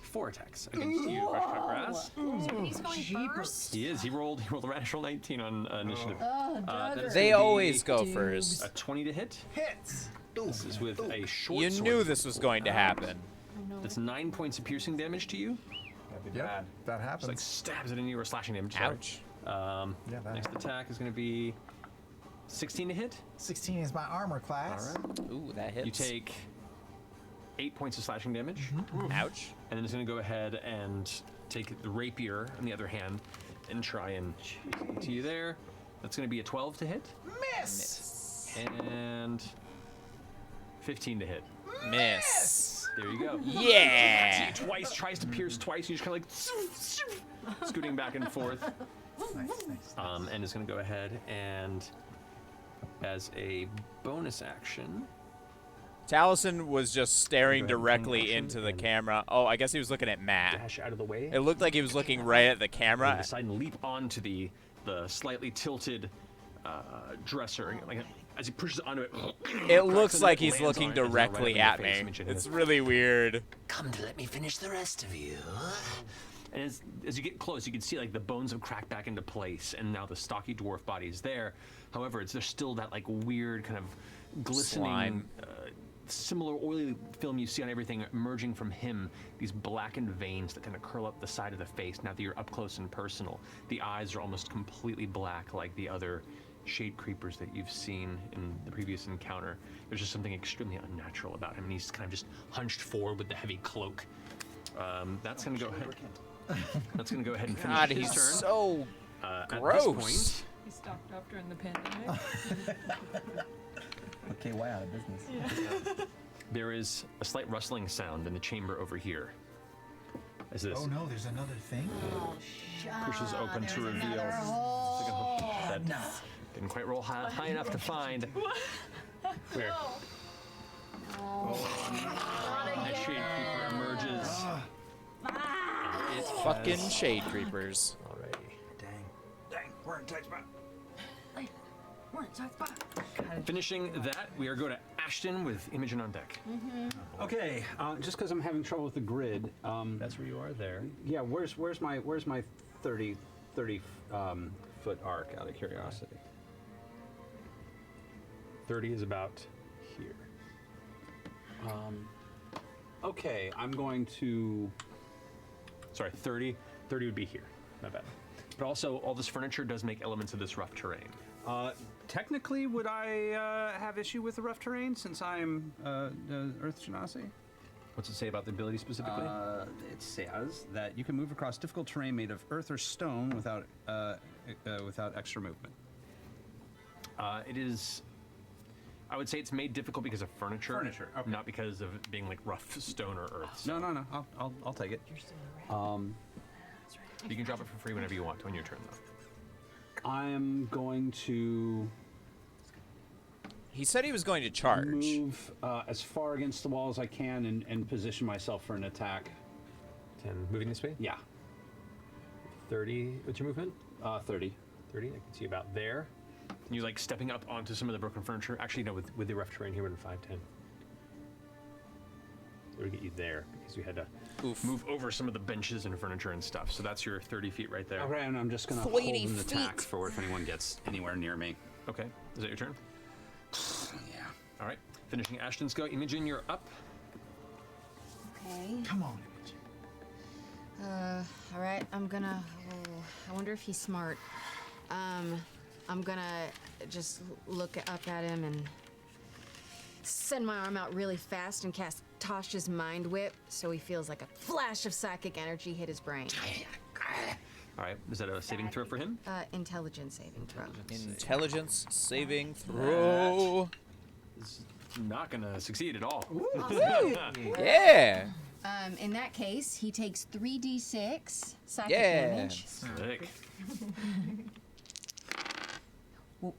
4 attacks against you, Fresh Cut Grass. So he's going first? He is. He rolled a natural 19 on initiative. That is They gonna be always go first. A 20 to hit. Hits. This is with a short You sword. knew this was going to happen. That's 9 points of piercing damage to you. That'd be bad. That happens. Just like stabs it into you or slashing damage. Ouch. Next attack is going to be 16 to hit. 16 is my armor class. All right. Ooh, that hits. You take 8 points of slashing damage. Ouch. And then it's going to go ahead and take the rapier on the other hand and try and shoot to you there. That's going to be a 12 to hit. Miss. And 15 to hit. Miss. There you go. Yeah. Twice, tries to pierce twice. You just kind of like scooting back and forth. And is going to go ahead and, as a bonus action, Taliesin was just staring directly into the camera. Oh, I guess he was looking at Matt. dash out of the way. It looked like he was looking right at the And camera. decide and leap onto the slightly tilted dresser. Like as he pushes onto it, It cracks looks into like it, he's lands on looking it, and is now right directly up at in your face, me. Imogen. It's really weird. Come to let me finish the rest of you. And as you get close, you can see like the bones have cracked back into place, and now the stocky dwarf body is there. However, there's still that like weird kind of glistening, Slime. similar oily film you see on everything emerging from him. These blackened veins that kind of curl up the side of the face. Now that you're up close and personal, the eyes are almost completely black, like the other shade creepers that you've seen in the previous encounter. There's just something extremely unnatural about him, and he's kind of just hunched forward with the heavy cloak. That's gonna go ahead. That's gonna go ahead and finish God, his he's turn. so At this gross. point, He stocked up during the pandemic. Okay, way out of business. there is a slight rustling sound in the chamber over here. As this Oh no, there's another thing. pushes open to reveal. That didn't quite roll high enough to find. Where? A shade creeper emerges. It's fucking shade creepers. Alrighty. Dang, we're in tight spot. We're in tight spot. Finishing that, we are going to Ashton with Imogen on deck. Okay, just because I'm having trouble with the grid. That's where you are there. Yeah, where's my 30 foot arc? Out of curiosity. 30 is about here. Okay, I'm going to. Sorry, 30 would be here. Not bad. But also, all this furniture does make elements of this rough terrain. Technically, would I have issue with the rough terrain since I'm Earth Genasi? What's it say about the ability specifically? It says that you can move across difficult terrain made of earth or stone without extra movement. It is. I would say it's made difficult because of furniture. Furniture, okay. Not because of it being like rough stone or earth. No. I'll take it. You can drop it for free whenever you want on your turn, though. I'm going to. He said he was going to charge. Move as far against the wall as I can and position myself for an attack. 10. Moving this way? Yeah. 30. What's your movement? 30. 30. I can see about there. You like stepping up onto some of the broken furniture. Actually, no. With the rough terrain here, we're in 5, 10. We'll get you there because you had to move over some of the benches and furniture and stuff. So that's your 30 feet right there. Okay, and I'm just gonna hold an attack forward if anyone gets anywhere near me. Okay. Is that your turn? Yeah. All right. Finishing Ashton's go. Imogen, you're up. Okay. Come on, All right, I'm gonna. I wonder if he's smart. I'm gonna just look up at him and send my arm out really fast and cast Tasha's Mind Whip so he feels like a flash of psychic energy hit his brain. All right. Is that a saving throw for him? Intelligence saving throw. Intelligence saving throw. It's not gonna succeed at all. Yeah. In that case, he takes 3d6 psychic Yeah. damage. Sick.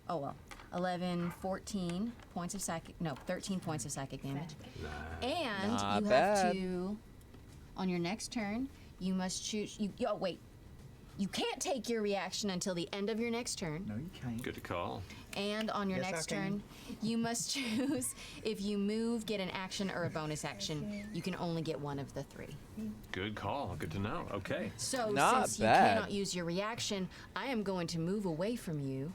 Oh well. 11, 14 points of psychic. No, 13 points of psychic damage. And Not you bad. have to, on your next turn, you must choose. Oh wait, you can't take your reaction until the end of your next turn. No, you can't. Good call. And on your Yes, I next can. turn, you must choose if you move, get an action, or a bonus action. You can only get one of the three. Good call. Good to know. Okay. So Not since bad. you cannot use your reaction, I am going to move away from you.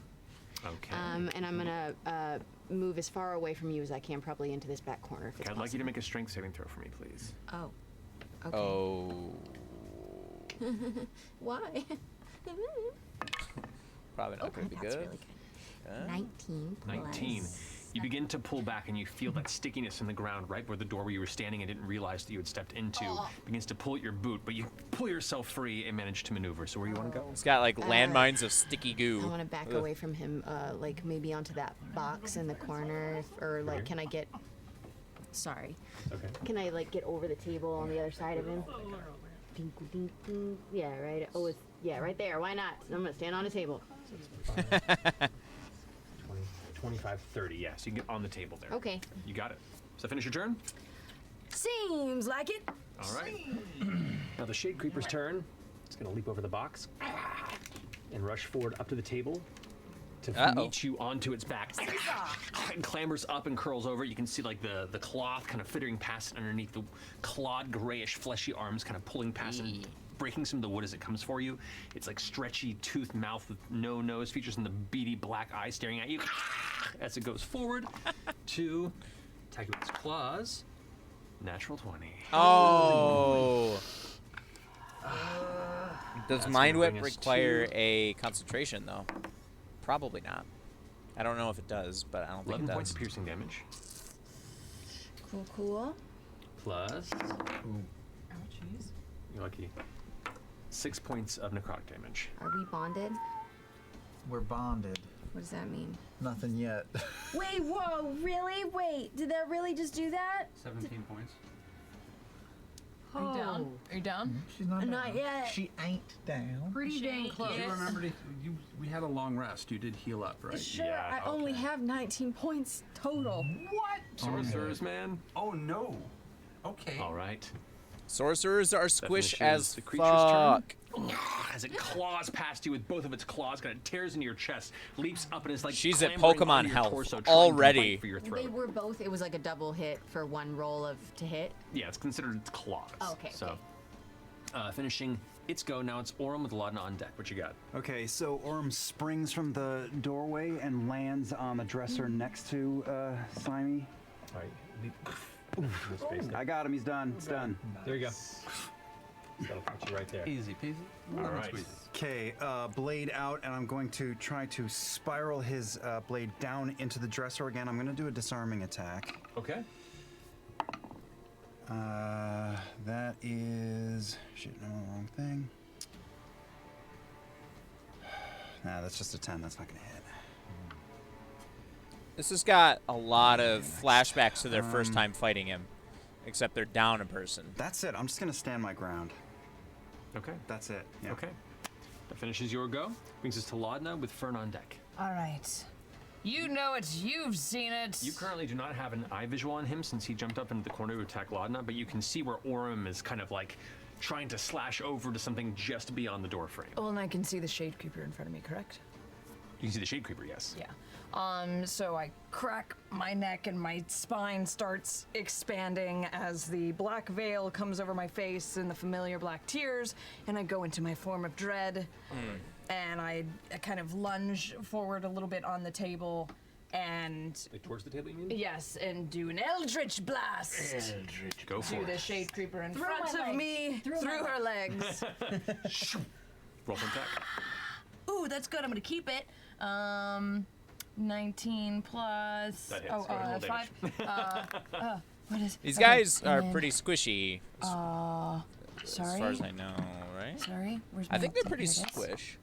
Okay. And I'm gonna move as far away from you as I can, probably into this back corner if it's I'd possible. like you to make a strength saving throw for me, please. Oh. Okay. Oh. Why? Probably not going to be That's good. really good. 19 plus. 19. You begin to pull back and you feel that stickiness in the ground right where the door where you were standing and didn't realize that you had stepped into begins to pull at your boot, but you pull yourself free and manage to maneuver. So where you want to go? It's got like landmines of sticky goo. I want to back Ugh. away from him, like maybe onto that box in the corner, or like, can I get? Sorry. Okay. Can I like get over the table on the other side of him? Ding, ding, ding. Yeah, right. Oh, it's right there. Why not? I'm gonna stand on a table. 25, 30. Yeah, so you can get on the table there. Okay. You got it. Does that finish your turn? Seems like it. All right. Now the Shade Creeper's turn. It's going to leap over the box and rush forward up to the table to meet you onto its back. It clambers up and curls over. You can see like the cloth kind of fittering past it underneath, the clawed, grayish, fleshy arms kind of pulling past it, breaking some of the wood as it comes for you. It's like stretchy toothed mouth with no nose features and the beady black eye staring at you as it goes forward to attack you with its claws. Natural 20. Oh. Does That's Mind gonna Whip bring us require to- a concentration though? Probably not. I don't know if it does, but I don't think 11 it does. points of piercing damage. Cool, cool. Plus, Oh, jeez. you're lucky, 6 points of necrotic damage. Are we bonded? We're bonded. What does that mean? Nothing yet. Wait, whoa, really? Wait, did that really just do that? 17 points. Are you down? Are you down? She's not Not down. yet. She ain't down. Pretty dang close. You remembered we had a long rest. You did heal up, right? Sure, I only have 19 points total. What? Sorcerer's man. Oh no. Okay. All right. Sorcerers are squish finishes as the creature's fuck. As it claws past you with both of its claws, kind of tears into your chest, leaps up and is like She's at clambering Pokemon onto your health torso, trying to already. bite for your They throat. were both, it was like a double hit for one roll to hit. Yeah, it's considered its claws. Oh, okay, So, finishing its go. Now it's Orem with Laudna on deck. What you got? Okay, so Orem springs from the doorway and lands on the dresser next to Slimy. All right. I got him. He's done. It's done. There you go. That'll put you right there. Easy peasy. All right. Okay, blade out, and I'm going to try to spiral his blade down into the dresser again. I'm going to do a disarming attack. Okay. That is... Shit, no, wrong thing. Nah, that's just a 10. That's not going to hit. This has got a lot of flashbacks to their first time fighting him, except they're down a person. That's it. I'm just going to stand my ground. Okay. That's it. Yeah. Okay. That finishes your go. Brings us to Laudna with Fern on deck. All right. You know it. You've seen it. You currently do not have an eye visual on him since he jumped up into the corner to attack Laudna, but you can see where Orem is kind of like trying to slash over to something just beyond the door frame. Well, and I can see the Shade Creeper in front of me, correct? You can see the Shade Creeper, yes. Yeah. So I crack my neck and my spine starts expanding as the black veil comes over my face and the familiar black tears, and I go into my form of dread, and I kind of lunge forward a little bit on the table, and Like towards the table, you mean? yes, and do an Eldritch Blast Eldritch. Go for to the it. Shade Creeper in Through front my of legs. me, Through through my her legs. Roll for attack. Ooh, that's good. I'm gonna keep it. 19 plus. That hits. Oh, Go ahead, roll 5. What is? These okay, guys and are then, pretty squishy, as Sorry. far as I know, right? Sorry. Where's I my think they're pretty here it is. squish.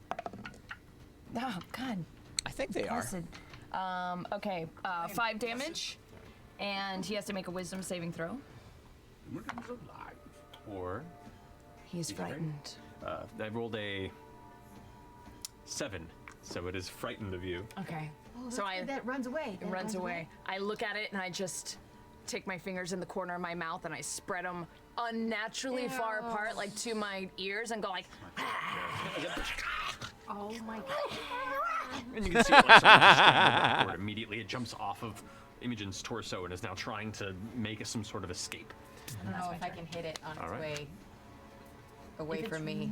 Oh God. I think they are. Blessed. Okay. 5 damage, and he has to make a Wisdom saving throw. Or He's frightened. I rolled a 7. So it is frightened of you. Okay. Oh, So that runs away. It runs away. I look at it and I just take my fingers in the corner of my mouth and I spread them unnaturally far apart, like to my ears, and go like. Oh my god. And you can see it like backward immediately. It jumps off of Imogen's torso and is now trying to make some sort of escape. I don't know if I can hit it on its Alright. way away from me.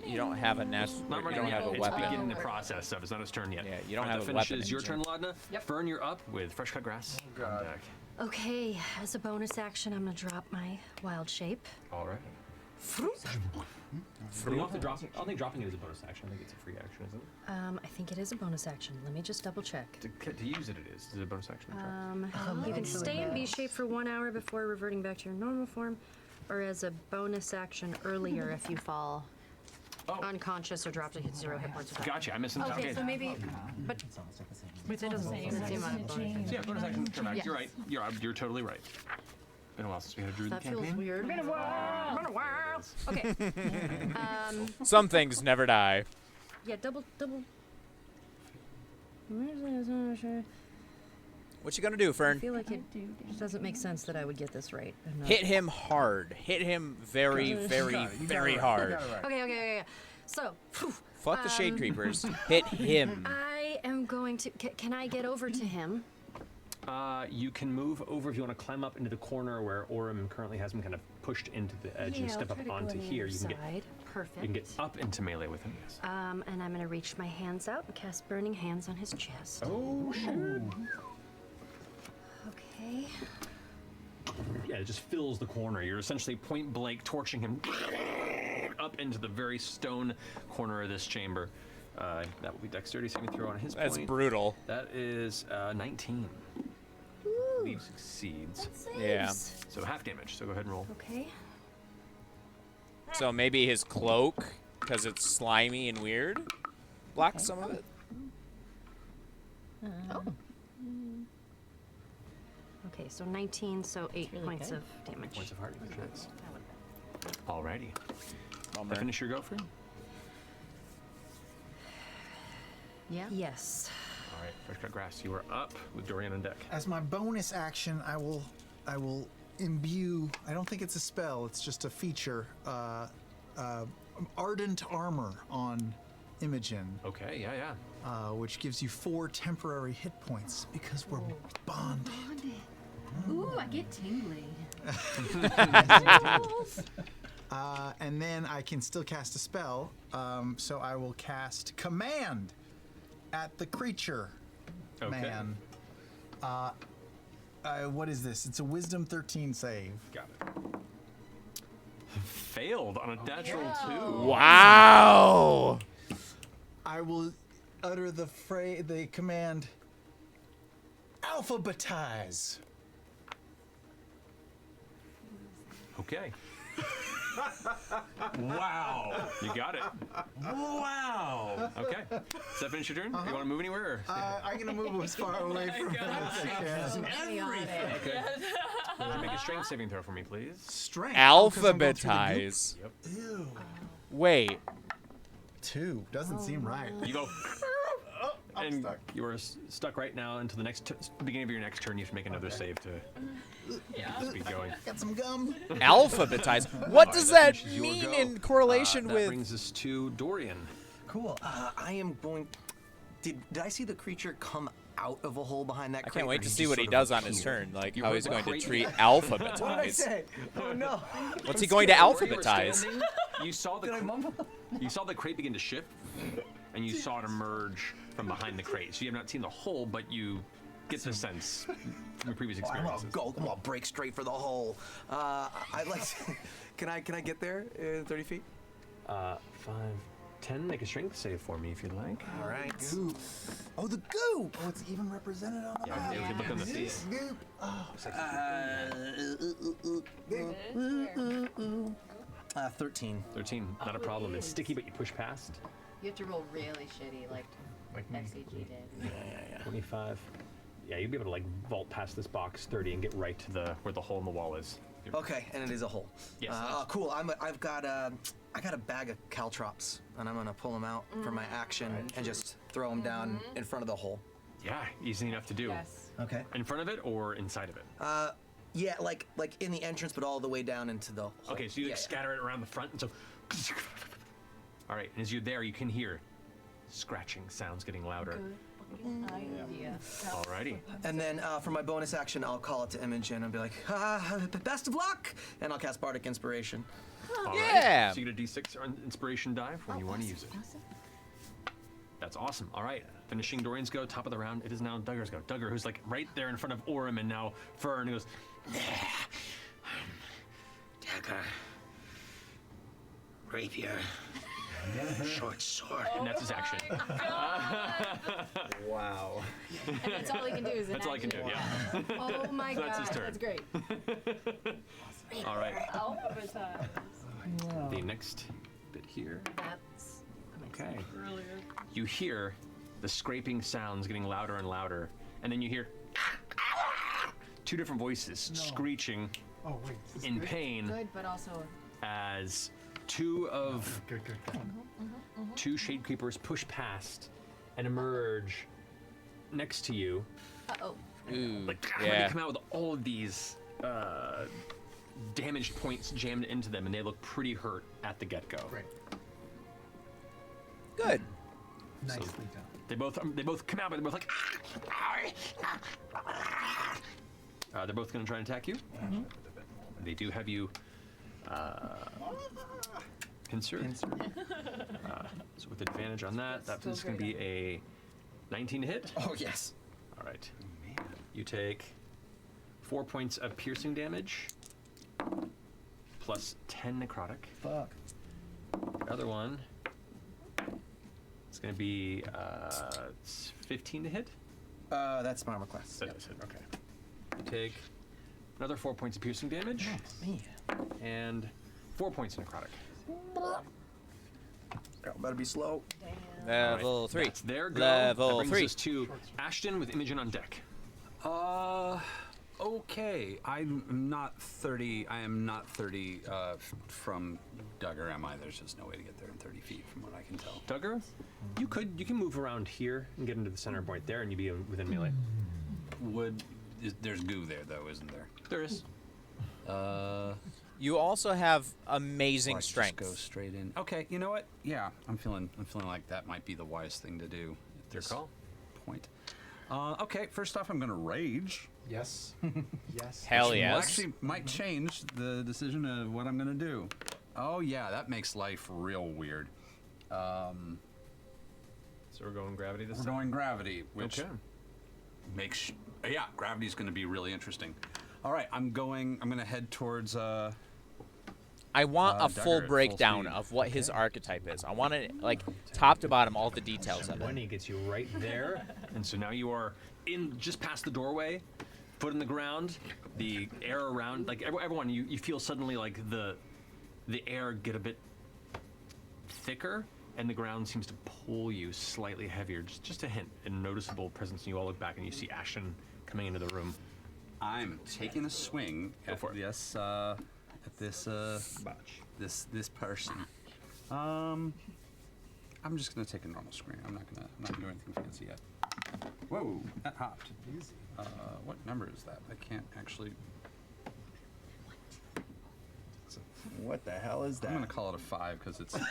You don't have a nest. Not You running don't yet. have a It's weapon. beginning the process, so it's not its turn yet. Yeah, you don't Alright, have that a weapon, finishes your turn, Imogen. Laudna. Yep. Fern, you're up with fresh cut grass on deck. Okay, as a bonus action, I'm gonna drop my wild shape. All right. You don't have to drop. I don't think dropping it is a bonus action. I think it's a free action, isn't it? I think it is a bonus action. Let me just double check. To use it, it is. Is it a bonus action? You can stay in B shape for 1 hour before reverting back to your normal form, or as a bonus action earlier if you fall unconscious or drop to hit 0 hit points. Gotcha. I missed it. Okay, so maybe, but It doesn't say So yeah, bonus action. Turn back. Yes. You're right. You're totally right. Been a while since we had a druid that campaign. feels weird. Been a while. Okay. Some things never die. Yeah, double. What you gonna do, I Fern? feel like it doesn't make sense that I would get this right. I'm not- Hit him hard. Hit him very, very, very hard. Okay. So, Fuck the shade creepers. Hit him. I am going to. Can I get over to him? You can move over if you want to climb up into the corner where Orem currently has him kind of pushed into the edge and Yeah, step I'll up try to go onto on the here. other You can get side. Perfect. You can get up into melee with him. Yes. And I'm gonna reach my hands out and cast Burning Hands on his chest. Oh shit. Okay. Yeah, it just fills the corner. You're essentially point blank torching him up into the very stone corner of this chamber. That will be dexterity saving throw on his That's point. brutal. That is 19. Leave succeeds. Yeah. So half damage. So go ahead and roll. Okay. So maybe his cloak, because it's slimy and weird, blocks some of it. Okay, so 19, so 8 points of damage. Points of heart damage. Alrighty. Bummer. Finish your go, Fern? Yeah. Yes. All right, fresh cut grass. You are up with Dorian on deck. As my bonus action, I will imbue. I don't think it's a spell. It's just a feature. Ardent armor on Imogen. Okay, yeah. Which gives you 4 temporary hit points because we're bonded. Ooh, I get tingly. And then I can still cast a spell. So I will cast Command at the creature man. What is this? It's a Wisdom 13 save. Got it. Failed on a natural 2. Wow. I will utter the command alphabetize. Okay. Wow. You got it. Wow. Okay. Does that finish your turn? You want to move anywhere? Or I'm going to move as far away from him as I can. Okay. Make a strength saving throw for me, please. Strength? Alphabetize. Yep. Ew. Wait. 2. Doesn't seem right. You go. I'm stuck. You are stuck right now until the next beginning of your next turn. You have to make another save to just be going. Got some gum. Alphabetize. What does that finishes your mean go. in correlation that with? brings us to Dorian. Cool. I am going. Did I see the creature come out of a hole behind that I crate? can't or wait to did see he what he just does sort on of his appear? turn. Like You how heard he's going to crate. treat What did I alphabetize. say? Oh no. What's he going to Where you were alphabetize? standing, You saw the crate begin to shift, and you saw it emerge from behind the crate. So you have not seen the hole, but you get the sense from your previous I'm gonna experiences. go. I'm gonna break straight for the hole. I'd like. Can I get there in 30 feet? 5, 10. Make a strength save for me if you'd like. All right. Goop. Oh, the goop. Oh, it's even represented on the Yeah, if you look on the face. goop. Oh. 13. 13. Not a problem. It's sticky, but you push past. You have to roll really shitty, like FCG did. 25. Yeah, you'd be able to like vault past this box 30 and get right to where the hole in the wall is. Okay, and it is a hole. Yes. Cool. I got a bag of caltrops, and I'm gonna pull them out for my action and just throw them down in front of the hole. Yeah, easy enough to do. Yes. Okay. In front of it or inside of it? Yeah, like in the entrance, but all the way down into the hole. Okay, so you scatter it around the front, and so. All right, and as you're there, you can hear scratching sounds getting louder. Idea. Alrighty. And then for my bonus action, I'll call it to Imogen and be like, best of luck! And I'll cast Bardic Inspiration. All Yeah. right. So you get a D6 on inspiration die for when you want to use it. That's awesome. All right. Finishing Dorian's go, top of the round. It is now Duggar's go. Duggar, who's like right there in front of Orem and now Fern, goes, Dagger. Rapier. Short sword. and that's his action. Wow. And that's all he can do is an That's all I can do, action. yeah. Oh my So god, that's his turn. that's great. All right. Alphabetize. The next bit here. That's Okay. really You hear the scraping sounds getting louder and louder, and then you hear two different voices screeching in pain Good, but also. as two shade creepers push past and emerge next to you. Uh-oh. Ooh, Like ready to come out with all of these damaged points jammed into them, and they look pretty hurt at the get-go. Right. Good. Nicely done. They both come out, but they're both like. They're both going to try and attack you. They do have you pincered. So with advantage on that, that is going to be a 19 to hit. Oh, yes. All right. You take 4 points of piercing damage plus 10 necrotic. Fuck. The other one is going to be 15 to hit. That's my request. That does hit. Okay. You take another 4 points of piercing damage. And 4 points of necrotic. Better be slow. Level 3. That's their go. Level that brings 3. us to Ashton with Imogen on deck. Okay. I'm not 30. I am not 30 from Duggar, am I? There's just no way to get there in 30 feet from what I can tell. Duggar, you can move around here and get into the center point there, and you'd be within melee. There's goo there though, isn't there? There is. You also have amazing Or I just strength. go straight in. Okay, you know what? Yeah, I'm feeling like that might be the wise thing to do at Your this call. point. Okay, first off, I'm gonna rage. Yes. Yes. Hell Which will yes. actually might change the decision of what I'm gonna do. Oh yeah, that makes life real weird. So we're going gravity this We're time? going gravity, which Okay. makes gravity's gonna be really interesting. All right, I'm gonna head towards. I want a Dagger full at full breakdown speed. of what his archetype is. I want it like top to bottom, all the details of it. 20 gets you right there, and so now you are in just past the doorway, foot in the ground, the air around, like everyone, you feel suddenly like the air get a bit thicker, and the ground seems to pull you slightly heavier. Just a hint, a noticeable presence, and you all look back and you see Ashton coming into the room. I'm taking a swing at this this person. I'm just gonna take a normal swing. I'm not gonna do anything fancy yet. Whoa, that hopped. What number is that? I can't actually. What the hell is that? I'm gonna call it a 5 because it's. I'm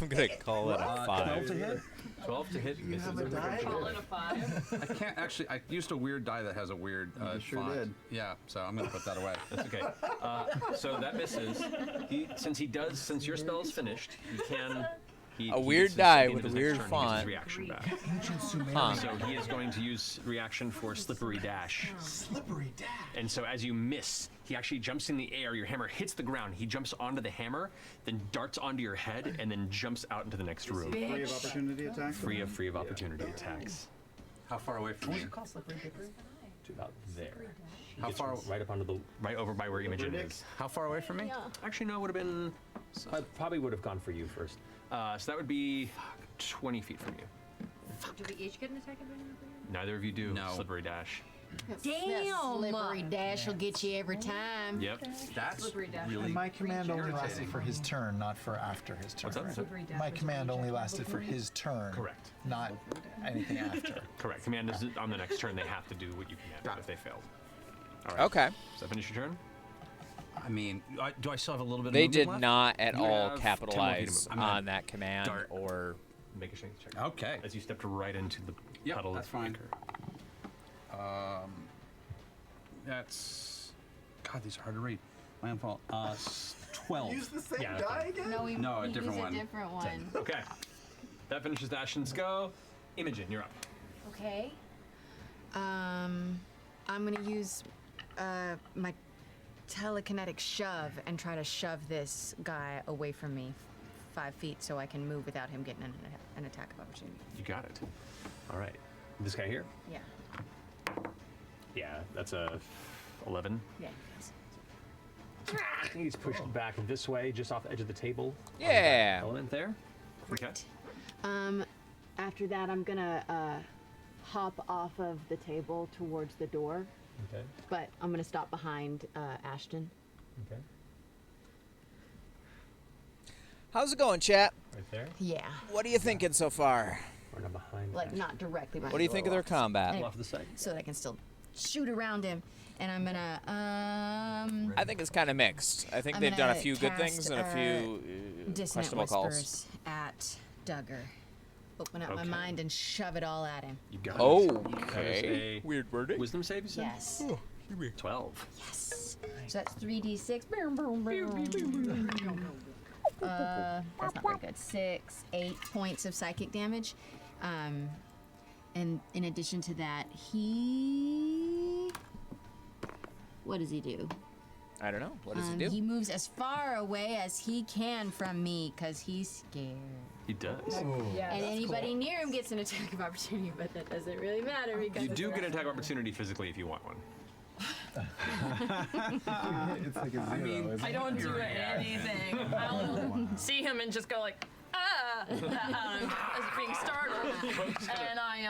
gonna call it a 5. 12 to hit. 12 to hit. You have a die? Call it a 5. I can't actually. I used a weird die that has a weird. You sure font. did. Yeah, so I'm gonna put that away. That's okay. So that misses. Since your spell is finished, he can. A weird die with a weird font. Reaction back. Huh. So he is going to use reaction for slippery dash. Slippery dash. And so as you miss, he actually jumps in the air. Your hammer hits the ground. He jumps onto the hammer, then darts onto your head, and then jumps out into the next room. Free of opportunity attacks? Free of opportunity attacks. How far away from you? To about there. How far? Right up onto right over by where Imogen is. How far away from me? Actually, no, it would have been. I probably would have gone for you first. So that would be 20 feet from you. Do we each get an attack advantage? Neither of you do. No. Slippery dash. That slippery dash will get you every time. Yep. That's really And my command only lasted for his turn, not for after his turn. What's that? right? My command only lasted for his turn. Correct. Not anything after. Correct. Command is on the next turn. They have to do what you command if they failed. All right. Okay. Does that finish your turn? I mean, do I still have a little bit of They movement did left? not at You all have 10 more feet of capitalize movement. on that command Dart. or Make a strength check. Okay. As you stepped right into the Yep, puddle that's of fine. ichor. That's... God, these are hard to read. My own fault. 12. Use the same Yeah, die again? No, a different one. different one. Okay. That finishes Ashton's go. Imogen, you're up. Okay. I'm gonna use my telekinetic shove and try to shove this guy away from me 5 feet so I can move without him getting an attack of opportunity. You got it. All right. This guy here? Yeah. Yeah, that's a 11. Yeah. I think he's pushed back this way, just off the edge of the table. Yeah. Element there. Okay. After that, I'm gonna hop off of the table towards the door, Okay. but I'm gonna stop behind Ashton. Okay. How's it going, chat? Right there. Yeah. What are you thinking so far? Or not behind. Like not directly behind. What do you the think of door. their combat? Anyway, Off the side. so that I can still shoot around him, and I'm gonna I think it's kind of mixed. I think I'm they've done a gonna few good cast, things and a few Dissonant questionable calls. Whispers at Duggar. Open up my Okay. mind and shove it all at him. You got Oh, it. That is okay. a Weird wording. Wisdom save, you said? Yes. 12. Yes. So that's 3d6. That's not very good. 6, 8 points of psychic damage. And in addition to that, what does he do? I don't know. What does he do? He moves as far away as he can from me because he's scared. He does. And anybody near him gets an attack of opportunity, but that doesn't really matter because You it's do a get an rest. attack of opportunity physically if you want one. It's like a zero. isn't I it? don't do anything. I'll see him and just go like, as being startled. And I,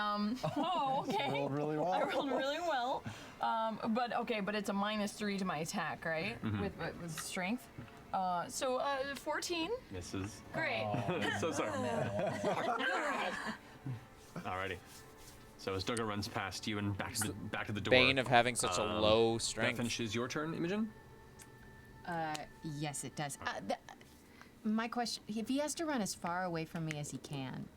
oh, okay. Rolled really well. I rolled really well. But it's a -3 to my attack, right? With strength. So 14. Misses. Great. So sorry. Alrighty. So as Duggar runs past you and back to the door. Bane of having such a low That strength. finishes your turn, Imogen. Yes, it does. My question: if he has to run as far away from me as he can,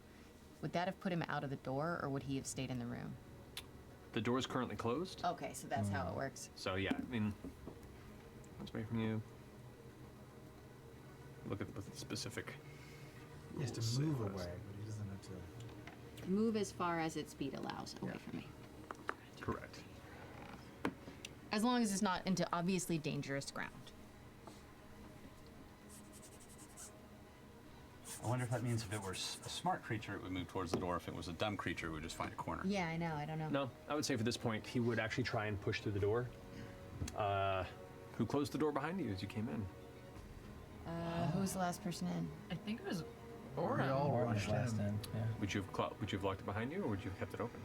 would that have put him out of the door, or would he have stayed in the room? The door is currently closed. Okay, so that's how it works. So yeah, I mean, what's away from you? Look at the specific. He has to rules move it away, has. but he doesn't have to. Move as far as its speed allows away from me, Correct. as long as it's not into obviously dangerous ground. I wonder if that means if it were a smart creature, it would move towards the door. If it was a dumb creature, it would just find a corner. Yeah, I know. I don't know. No, I would say for this point, he would actually try and push through the door. Who closed the door behind you as you came in? Who was the last person in? I think it was We all rushed last in. in. Yeah. Would you have locked it behind you, or would you have kept it open?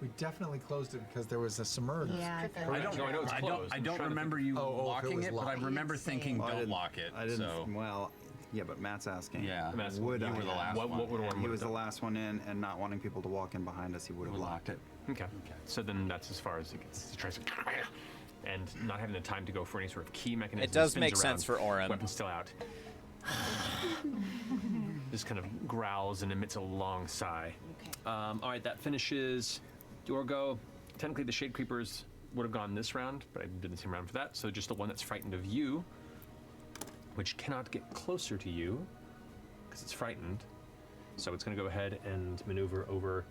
We definitely closed it because there was a submerged. Yeah, I thought I don't know. I know it's closed. I I'm don't trying to remember think- you if it locking was it, but I locked. remember thinking, Well, I don't didn't- lock it. I didn't. So, Well, yeah, but Matt's asking. yeah, I'm asking, Would you I were the have? last What one. would one He have was the done? last one in, and not wanting people to walk in behind us, he would have We locked it. Okay. So then that's as far as he gets. He tries to, and not having the time to go for any sort of key mechanism. It does spins make around, sense for Orin. Weapon still out. Just kind of growls and emits a long sigh. Okay. All right, that finishes your go. Technically, the Shade Creepers would have gone this round, but I didn't see him around for that. So just the one that's frightened of you, which cannot get closer to you because it's frightened. So it's going to go ahead and maneuver over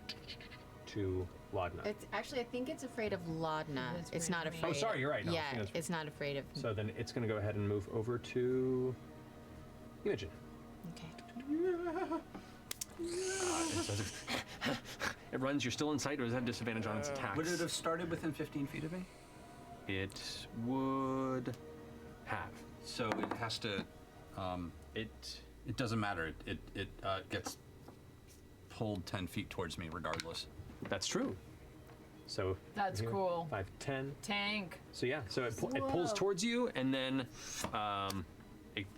to Laudna. It's actually, I think it's afraid of Laudna. It's not afraid. Oh, sorry, you're right. No, I yeah, think that's- it's not afraid of. So then it's going to go ahead and move over to Imogen. Okay. It runs. You're still in sight, or does it have disadvantage on its attacks? Would it have started within 15 feet of me? It would have. So it has to. It It doesn't matter. It gets pulled 10 feet towards me regardless. That's true. So That's here, cool. 5, 10. Tank. So yeah, so it pulls towards you, and then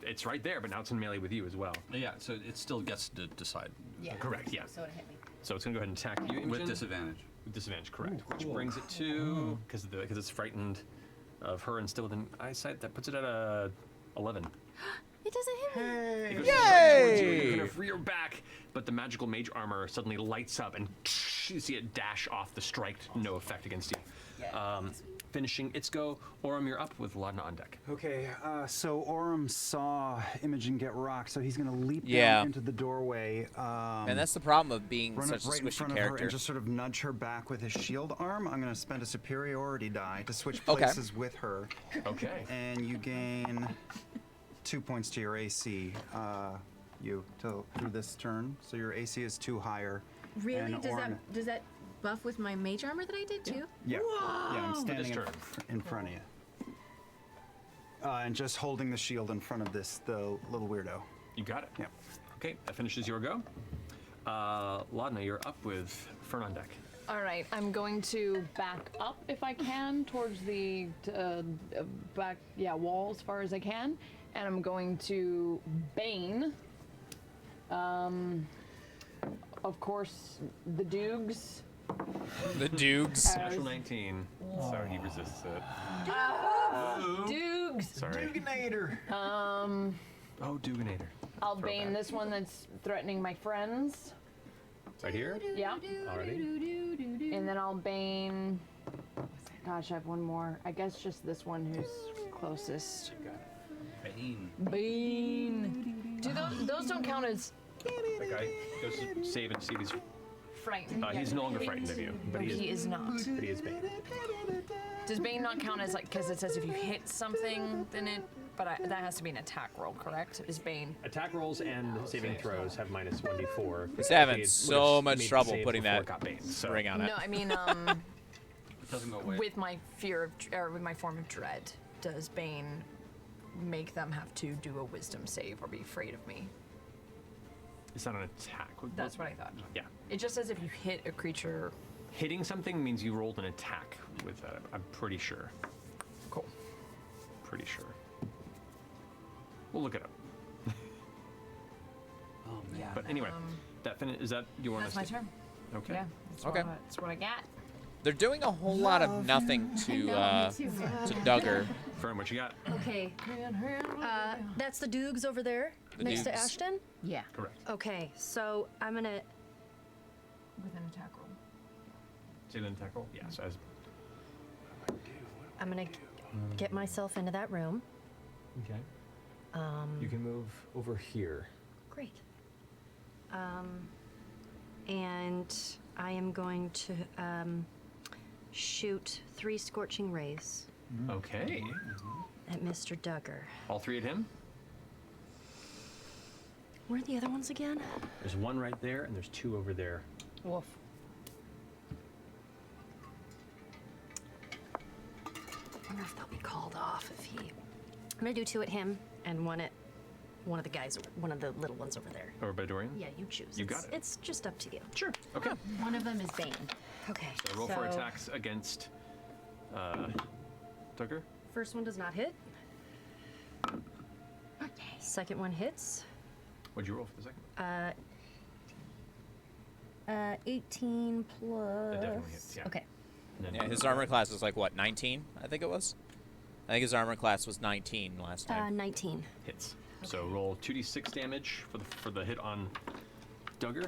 it's right there, but now it's in melee with you as well. Yeah, so it still gets to decide. Yeah. Correct, yeah. So it hit me. So it's gonna go ahead and attack you, Imogen. With disadvantage. With disadvantage, correct. Which brings it to, because it's frightened of her and still within eyesight, that puts it at a 11. It doesn't hit me. It goes right towards you, and you kind of rear back, but the magical mage armor suddenly lights up, and you see it dash off the strike, no effect against you. Finishing its go, Orem, you're up with Laudna on deck. Okay, so Orem saw Imogen get rocked, so he's going to leap Yeah. down into the doorway. And that's the problem of being run such up a right in squishy front of her character. and just sort of nudge her back with his shield arm. I'm going to spend a superiority die to switch Okay. places with her. Okay. And you gain 2 points to your AC. Through this turn, so your AC is 2 higher. Really? And Does that buff with my mage armor that I did too? Yeah. Yeah, I'm Whoa! standing in front of you. And just holding the shield in front of the little weirdo. You got it. Yeah. Okay, that finishes your go. Laudna, you're up with Fern on deck. All right, I'm going to back up if I can towards the back, wall as far as I can, and I'm going to Bane. Of course, the Doogs. The Doogs. Natural 19, so he resists it. Doogs. Sorry. Duganator. Oh, Duganator. I'll Bane this one that's threatening my friends. Right here? Yeah. Alrighty. And then I'll Bane. Gosh, I have one more. I guess just this one who's closest. Bane. Bane. Do those don't count as That guy goes to save and see if he's frightened? he's no longer frightened of you, but He is not. But he is Bane. Does Bane not count as like, because it says if you hit something, then it, but that has to be an attack roll, correct? Is Bane? Attack rolls and saving throws have minus 1d4. He's having He had- so would've much made trouble saves putting before that it got Bane, so. ring on it. No, I mean, It doesn't go away. with my fear of, or with my form of dread, does Bane make them have to do a wisdom save or be afraid of me? It's not an attack. That's what I thought. Yeah. It just says if you hit a creature. Hitting something means you rolled an attack with that. I'm pretty sure. Cool. Pretty sure. We'll look it up. Oh man. Yeah. But anyway, is that you want That's to my stay? turn. Okay. Yeah. That's Okay. That's what I got. They're doing a whole lot of nothing to Duggar. Fern, what you got? Okay. That's the Doogs over there, The next to Doogs. Ashton? Yeah. Correct. Okay, so I'm gonna. With an attack roll. Say an attack roll? Yeah, so as I'm gonna get myself into that room. okay. You can move over here. Great. And I am going to shoot 3 scorching rays Okay. at Mr. Duggar. All 3 at him? Where are the other ones again? There's 1 right there, and there's 2 over there. Woof. I wonder if they'll be called off if he. I'm gonna do 2 at him and 1 at one of the guys, one of the little ones over there. Over by Dorian? Yeah, you choose. You got it. It's just up to you. Sure. Okay. One of them is Bane. Okay. So roll for attacks against Duggar. First one does not hit. Second one hits. What'd you roll for the second one? 18 plus. That definitely hits, yeah. Okay. And then Yeah, his armor class was like what, 19? I think it was. I think his armor class was 19 last time. 19. hits. So roll 2d6 damage for the hit on Duggar.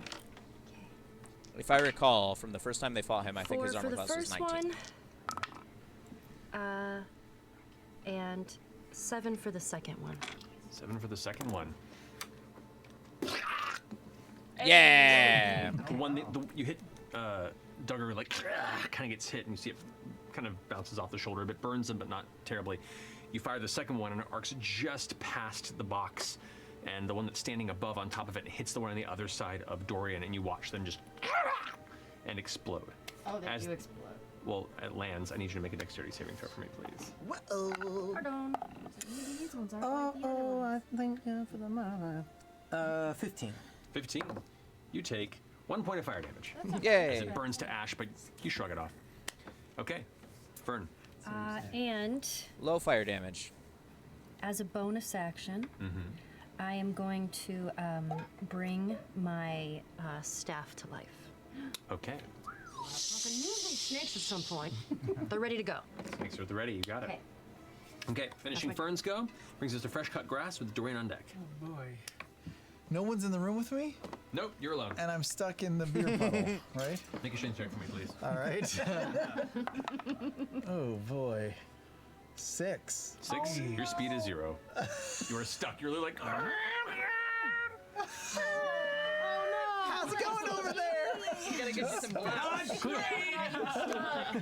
If I recall, from the first time they fought him, I think 4 his for armor the class was first 19. one. And 7 for the second one. 7 for the second one. Yeah. The one that you hit Duggar like kind of gets hit, and you see it kind of bounces off the shoulder a bit, burns him, but not terribly. You fire the second one, and it arcs just past the box, and the one that's standing above on top of it hits the one on the other side of Dorian, and you watch them just and explode. Oh, they As- do explode. Well, it lands. I need you to make a dexterity saving throw for me, please. Pardon. These ones aren't like the other ones. I think for the mama. 15. 15. You take 1 point of fire damage. Yay. As it burns to ash, but you shrug it off. Okay. Fern. And Low fire damage. as a bonus action, I am going to bring my staff to life. Okay. Well, they're using snakes at some point. They're ready to go. Snakes are at the ready. You got it. Okay. Okay. Finishing Fern's go brings us to fresh cut grass with Dorian on deck. Oh boy. No one's in the room with me? Nope, you're alone. And I'm stuck in the beer puddle, right? Make a strength check for me, please. All right. Oh boy. 6. 6. Your speed is 0. You are stuck. You're literally like. How's it going over there? You gotta get some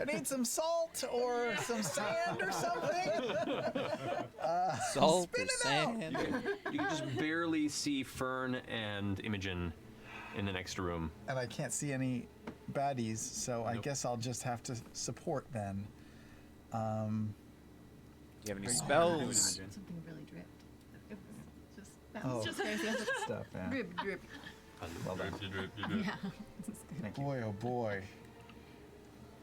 I need some salt or some sand or something. Salt spin or it sand. You can just barely see Fern and Imogen in the next room. And I can't see any baddies, so I guess I'll just have to support then. Do you have any spells? Something really dripped. It was just, that Oh. was just crazy. Stuff, yeah. Drip, drip. Well done. Yeah. Boy, oh boy.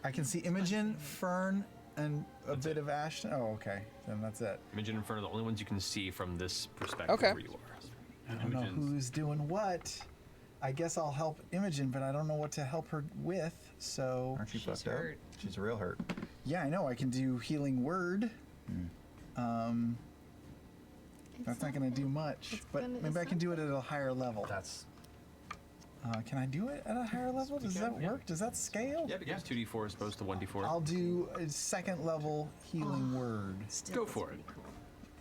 I can see Imogen, Fern, and a bit of Ashton. Oh, okay. Then that's it. Imogen and Fern are the only ones you can see from this perspective Okay. where you are. I don't know who's doing what. I guess I'll help Imogen, but I don't know what to help her with, so... Aren't you fucked up? She's real hurt. Yeah, I know. I can do Healing Word. That's not going to do much, but maybe I can do it at a higher level. Can I do it at a higher level? Does that work? Does that scale? Yeah, because 2d4 is opposed to 1d4. I'll do a second level Healing Word. Go for it.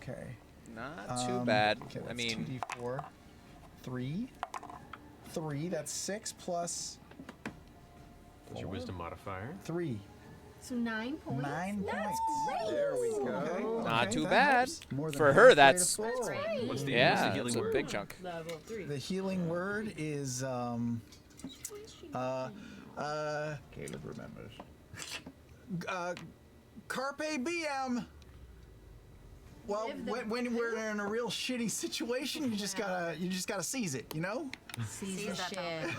Okay. Not too bad. Okay, I that's mean, 2d4. 3. 3, that's 6 plus... What's your wisdom modifier? 3. So 9 points. 9 That's points. great. There we go. not Okay, too that bad. helps. More than For her, halfway that's to full. What's the yeah, healing it's a word? big chunk. Level 3. The Healing Word is Caleb remembers. Carpe diem. Well, when we're in a real shitty situation, you just gotta seize it, you know? Seize the shit.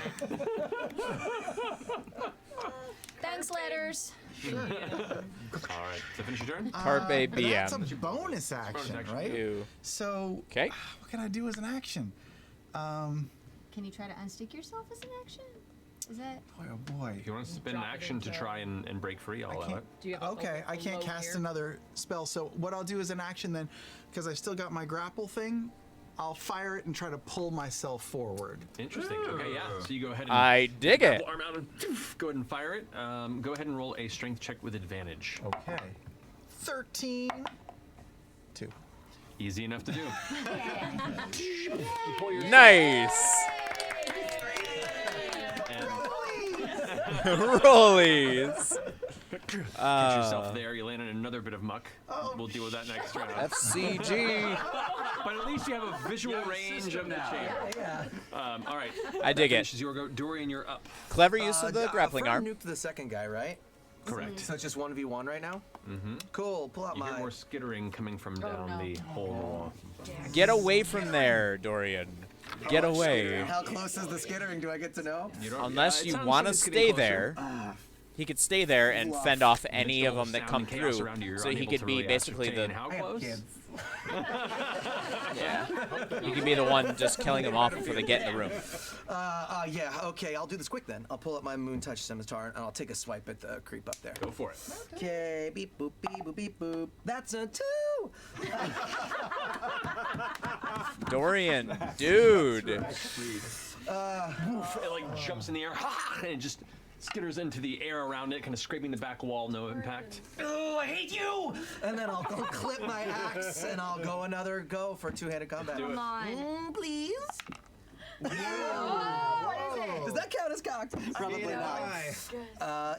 Thanks, letters. All right. So finish your turn. Carpe But that's diem. a bonus action, action. right? Ew. So, Okay. what can I do as an action? Can you try to unstick yourself as an action? Is that? Boy, oh boy. If you want to spend an action to try and break free, I'll allow it. Do you have Okay, I can't cast another spell. So what I'll do is an action then, because I still got my grapple thing, I'll fire it and try to pull myself forward. Interesting. Okay, yeah. So you go ahead and I dig grab it. the arm out and go ahead and fire it. Go ahead and roll a strength check with advantage. Okay. 13. 2. Easy enough to do. Nice. Rollies. Get yourself there. You land in another bit of muck. We'll deal with that next round. FCG. But at least you have a visual range of the chamber. All right. I dig it. Finishes your go. Dorian, you're up. Clever use of the grappling Fern arm. nuked the second guy, right? Correct. So it's just 1v1 right now? Mm-hmm. Cool, pull out You hear my... more skittering coming from down the hole in the wall. Get away from there, Dorian. Get away. How close is the skittering? Do I get to know? Unless you want to stay there, he could stay there and fend off any of them that come through. So he could be basically the... How close? Yeah. You could be the one just killing them off before they get in the room. Yeah, okay, I'll do this quick then. I'll pull up my Moon Touch Scimitar and I'll take a swipe at the creep up there. Go for it. Okay, beep boop, beep boop, beep boop. That's a 2! Dorian, dude. It like jumps in the air, and it just skitters into the air around it, kind of scraping the back wall, no impact. Oh, I hate you! And then I'll go clip my axe and I'll go another go for two-handed combat. Do it. Come on. Please? Oh, what is it? Does that count as cocked? Probably not.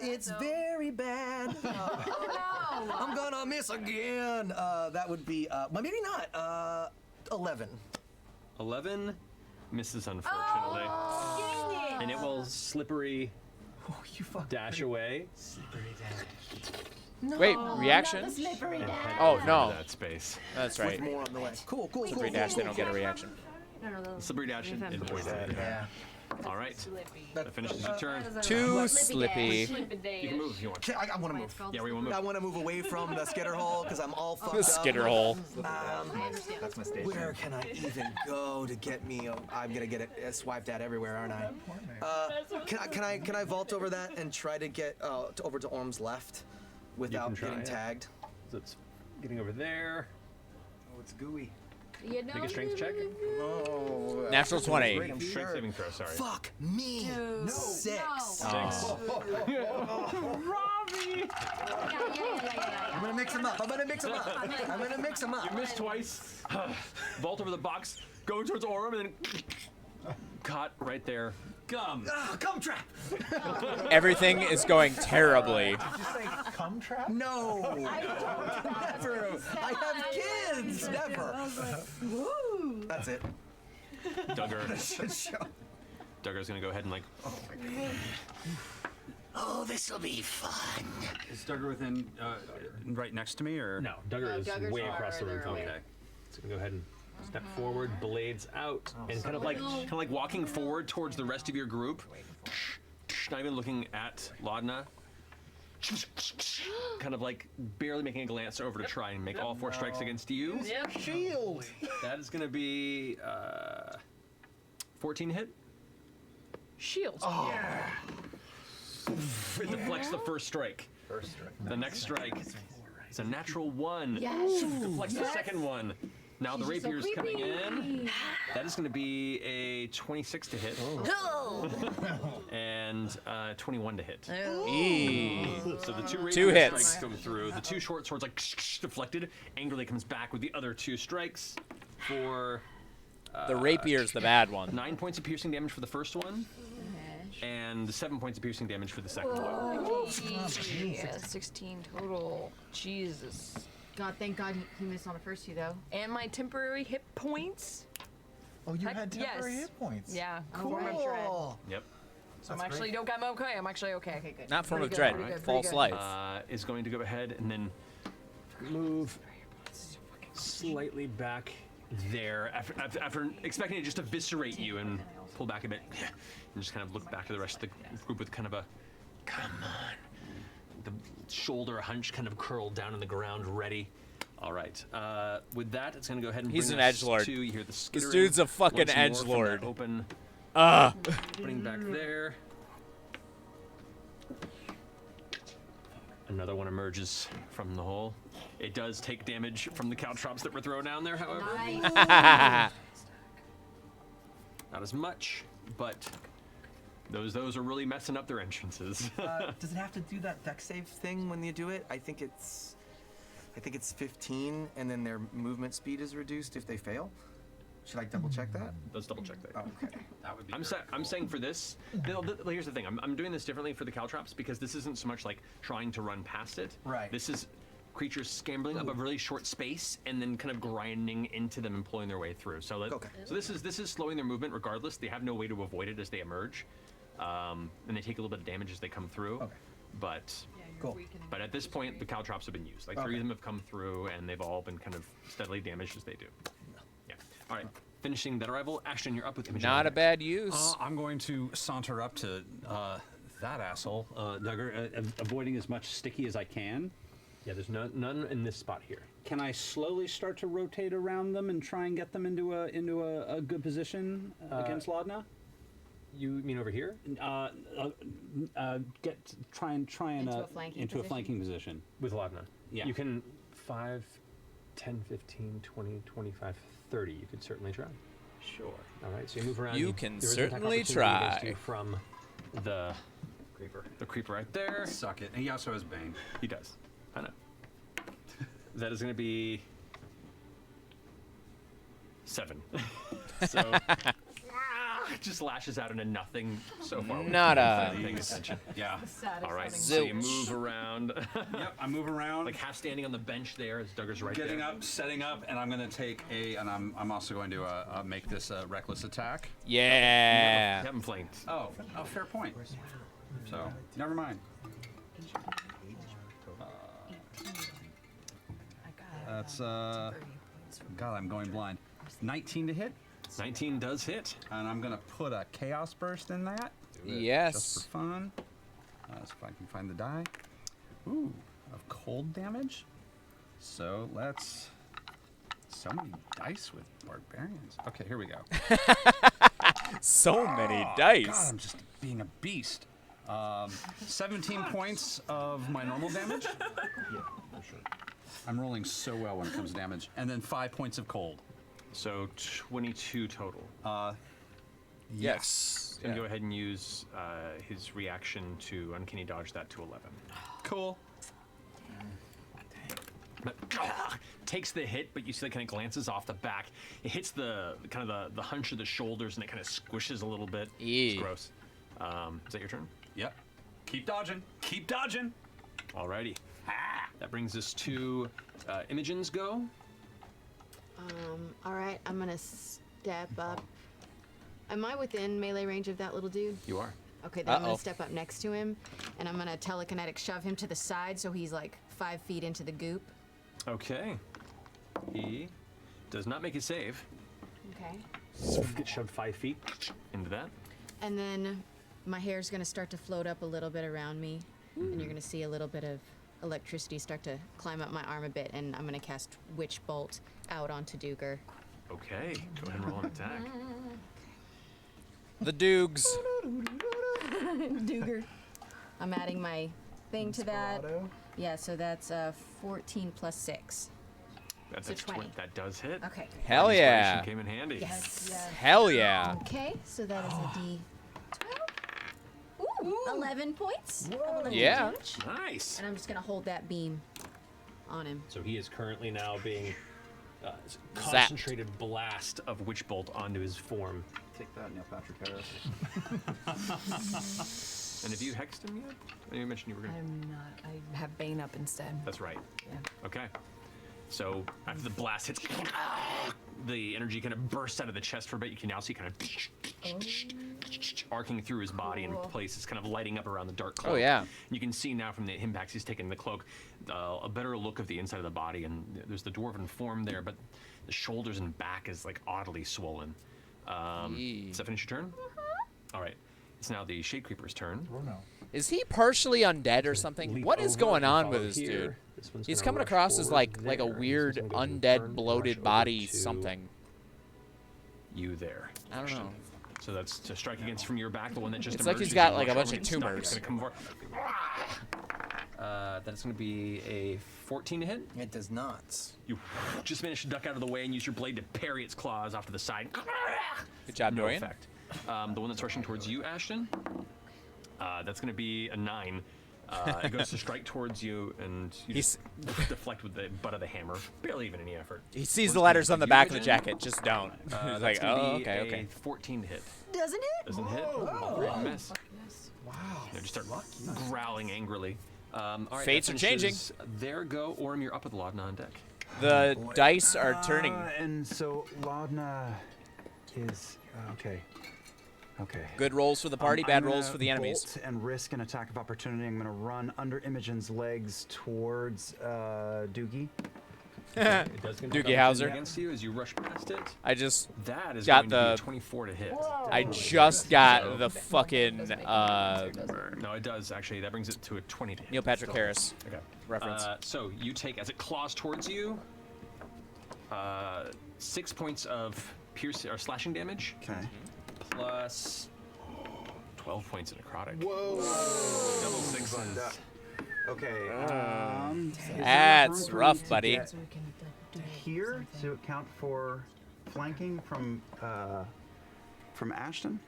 It's very bad. Oh no. I'm gonna miss again. That would be, well, maybe not. 11. 11 misses, unfortunately. Oh, dang it. And it will slippery dash away. No, Wait, reaction? not the slippery and dash. head Oh, over no. to that space. That's With right. more on the way. Cool. Slippery dash, they don't get a reaction. Slippery dashing. Yeah. All right. That finishes your turn. Too slippy. You can move if you want. I want to move. Yeah, where you want to move? I want to move away from the skitter hole because I'm all fucked up. Skitter hole. That's my station. Where can I even go to get me? I'm gonna get it swiped at everywhere, aren't I? Can I vault over that and try to get over to Orm's left without try, getting yeah. tagged? So it's getting over there. Oh, it's gooey. You know, Make a strength check. Oh, Natural 20. I'm sure. Strength saving throw. Sorry. Fuck me. No. 6. Oh. Robbie. I'm gonna mix them up. I'm gonna mix them up. You missed twice. Vault over the box. Go towards Orm and then caught right there. Gum. Gum trap. Everything is going terribly. Did you say cum trap? No. Never. I have kids. Never. That's it. Duggar. Duggar's gonna go ahead and like. Oh, this'll be fun. Is Duggar within, right next to me, or? No, Duggar is Duggar's way far across the room further from you. away. So go ahead and step forward, blades out, and kind of like walking forward towards the rest of your group. Not even looking at Laudna. Kind of like barely making a glance over to try and make all 4 strikes against you. Shield. That is going to be 14 hit. Shield. Oh. It deflects the first strike. The next strike is a natural 1. Yes. Deflects the second one. Now the rapier's coming in. That is going to be a 26 to hit. And 21 to hit. So the 2 rapier hits. strikes come through. The 2 short swords like deflected. Angrily comes back with the other 2 strikes for The rapier's the bad one. 9 points of piercing damage for the first one. And 7 points of piercing damage for the second one. Yeah, 16 total. Jesus. God, thank God he missed on the first 2 though. And my temporary hit points. Oh, you Heck, had temporary yes. hit points. Yeah. Cool. Form of dread. Yep. So I'm actually okay. I'm actually okay. Okay, good. Not form of Pretty dread. good, pretty good, False pretty good. life. Is going to go ahead and then move slightly back there after expecting it just to eviscerate you and pull back a bit and just kind of look back to the rest of the group with kind of a come on. The shoulder hunch kind of curled down in the ground, ready. All right. With that, it's going to go ahead and He's bring an us edgelord. to you hear the This skittering dude's a fucking once more from that edgelord. Open. Putting back there. Another one emerges from the hole. It does take damage from the caltrops that were thrown down there, however. Not as much, but those are really messing up their entrances. Does it have to do that deck save thing when you do it? I think it's 15, and then their movement speed is reduced if they fail. Should I double check that? Let's double check that. Oh, okay. That would be I'm saying for this, here's the thing. I'm doing this differently for the caltrops because this isn't so much like trying to run past it. Right. This is creatures scrambling up a really short space and then kind of grinding into them and pulling their way through. So so this is slowing their movement regardless. They have no way to avoid it as they emerge, and they take a little bit of damage as they come through. Okay. But Cool. but at this point, the caltrops have been used. Like 3 of them have come through, and they've all been kind of steadily damaged as they do. Yeah. All right. Finishing that arrival, Ashton, you're up with imaging. Not a bad use. I'm going to saunter up to that asshole, Duggar, avoiding as much sticky as I can. Yeah, there's none in this spot here. Can I slowly start to rotate around them and try and get them into a good position against Laudna? You mean over here? Try and Into a flanking position With Laudna. Yeah. You can 5, 10, 15, 20, 25, 30. You could certainly try. Sure. All right, so you move around. You can there is an attack certainly opportunity against try. you from the creeper right there. Suck it. And he also has Bane. He does. I know. That is going to be 7. So just lashes out into nothing so far. Nada. Paying attention. Yeah. All right. So you move around. Yep. I move around. Like half standing on the bench there as Duggar's right Getting there. up, setting up, and I'm going to take and I'm also going to make this a reckless attack. Yeah. You haven't flanked. Oh, fair point. So, never mind. That's God, I'm going blind. 19 to hit. 19 does hit. And I'm going to put a Chaos Burst in that. Do it Yes. Just for fun. So if I can find the die. Ooh, of cold damage. So let's... So many dice with barbarians. Okay, here we go. So many dice. God, I'm just being a beast. 17 points of my normal damage. Yeah, for sure. I'm rolling so well when it comes to damage. And then 5 points of cold. So 22 total. Yes. And go ahead and use his reaction to uncanny dodge that to 11. Cool. But takes the hit, but you see that kind of glances off the back. It hits the kind of the hunch of the shoulders, and it kind of squishes a little bit. It's gross. Is that your turn? Yep. Keep dodging. Keep dodging. Alrighty. That brings us to Imogen's go. All right, I'm gonna step up. Am I within melee range of that little dude? You are. Okay, then I'm gonna step up next to him, and I'm gonna telekinetic shove him to the side so he's like 5 feet into the goop. Okay. He does not make a save. Okay. Get shoved 5 feet into that. And then my hair's gonna start to float up a little bit around me, and you're gonna see a little bit of electricity start to climb up my arm a bit, and I'm gonna cast Witch Bolt out onto Duger. Okay. Go ahead and roll an attack. The Doogs. Duger. I'm adding my thing to that. Yeah, so that's 14 plus 6. That's So 20. That does hit. Okay. Hell yeah. Inspiration came in handy. Yes. Hell yeah. Okay, so that is a D12. Ooh, 11 points. of electric Yeah. damage. Nice. And I'm just gonna hold that beam on him. So he is currently now being concentrated blast of Witch Bolt onto his form. Take that, Neil Patrick Harris. And have you hexed him yet? You mentioned you were going to. I'm not. I have Bane up instead. That's right. Yeah. Okay. So after the blast hits, the energy kind of bursts out of the chest for a bit. You can now see kind of arcing through his body in places, kind of lighting up around the dark cloak. Oh, yeah. And you can see now from the impacts he's taken the cloak, a better look of the inside of the body, and there's the dwarven form there, but the shoulders and back is like oddly swollen. Does that finish your turn? All right. It's now the Shade Creeper's turn. Oh no. Is he partially undead or something? Leap What is over going and on follow with this here. dude? This one's He's gonna coming rush across as forward like a there. weird This one's gonna go undead turn, bloated rush body over to something. You there. I don't know. So that's to strike against from your back, the one that just It's like emerged. he's got You like a rush bunch over of and it's tumors. gonna come forward. That's going to be a 14 to hit. It does not. You just managed to duck out of the way and use your blade to parry its claws off to the side. Good job, No Dorian. effect. The one that's rushing towards you, Ashton, that's going to be a 9. It goes to strike towards you, and you just deflect with the butt of the hammer. Barely even any effort. He sees the letters on the back of the jacket. Just don't. He's That's like, gonna oh, be okay, a okay. 14 to hit. Doesn't it? Doesn't hit. Great miss. Wow. They just start growling angrily. All right, Fates that are changing. finishes There go. Orm, you're up with Laudna on deck. The dice are turning. And so Laudna is okay. Okay. Good rolls for the party, bad I'm rolls gonna for the enemies. bolt and risk an attack of opportunity. I'm going to run under Imogen's legs towards Doogie. It does Doogie Howser. against you as you rush past it. I just That is got going to be the a 24 to hit. I just got the fucking No, it does actually. That brings it to a 20 to hit. Neil Patrick Harris Okay. reference. So you take as it claws towards you, 6 points of pierce or slashing damage. Okay. Plus 12 points of necrotic. Whoa! Double sixes. Okay. That's rough, buddy. Here to account for flanking from Ashton.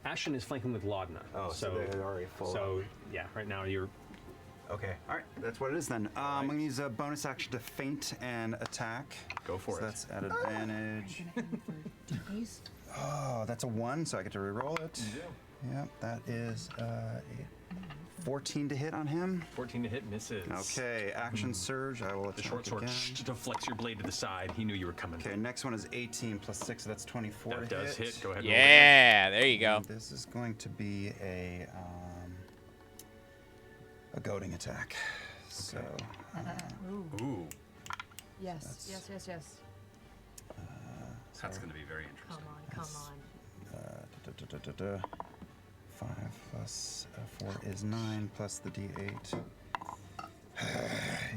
Ashton is flanking with Laudna. Oh, so they're already full. So yeah, right now you're. Okay. All right. That's what it is then. I'm going to use a bonus action to feint and attack. Go for so it. That's at advantage. Oh, that's a 1, so I get to reroll it. Yep, that is 14 to hit on him. 14 to hit misses. Okay, action surge. I will attack The short sword again. deflects your blade to the side. He knew you were coming. Okay, next one is 18 plus 6, so that's 24 That to does hit. Go ahead. and Yeah, there you go. And this is going to be a goading attack. So, Ooh. Yes. Yes. Yes. Yes. That's going to be very interesting. Come on. 5 plus 4 is 9, plus the d8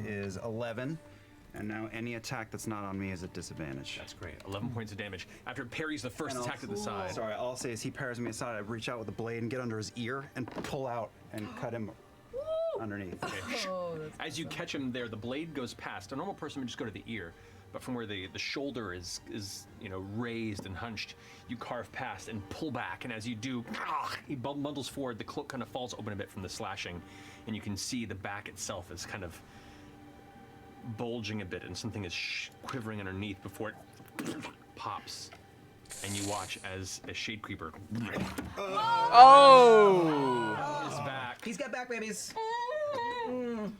is 11. And now any attack that's not on me is at disadvantage. That's great. 11 points of damage. After it parries the first And attack to the side. Sorry, all I'll say is he parries me aside. I reach out with a blade and get under his ear and pull out and cut him underneath. Okay. As you catch him there, the blade goes past. A normal person would just go to the ear, but from where the shoulder is raised and hunched, you carve past and pull back. And as you do, he bundles forward. The cloak kind of falls open a bit from the slashing, and you can see the back itself is kind of bulging a bit, and something is quivering underneath before it pops. And you watch as a shade creeper is back. He's got back, babies.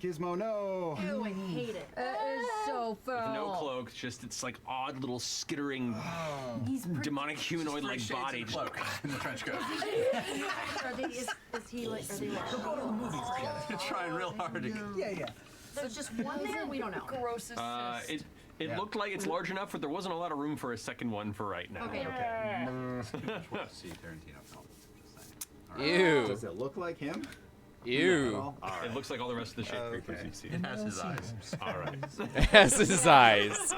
Gizmo, no. Ew, I hate it. Is so With foul. no cloak, just it's like odd little skittering demonic humanoid-like body. Cloak in the trench coat. Is he like? Are they like? Go to the movies together. Trying real hard to. Yeah. There's just one there. We don't know. Grossest. It looked like it's large enough, but there wasn't a lot of room for a second one for right now. Okay. See Tarantino film. Just saying. Ew. Does it look like him? Ew. It looks like all the rest of the shade creepers you've seen. It has his eyes. All right. It has his eyes.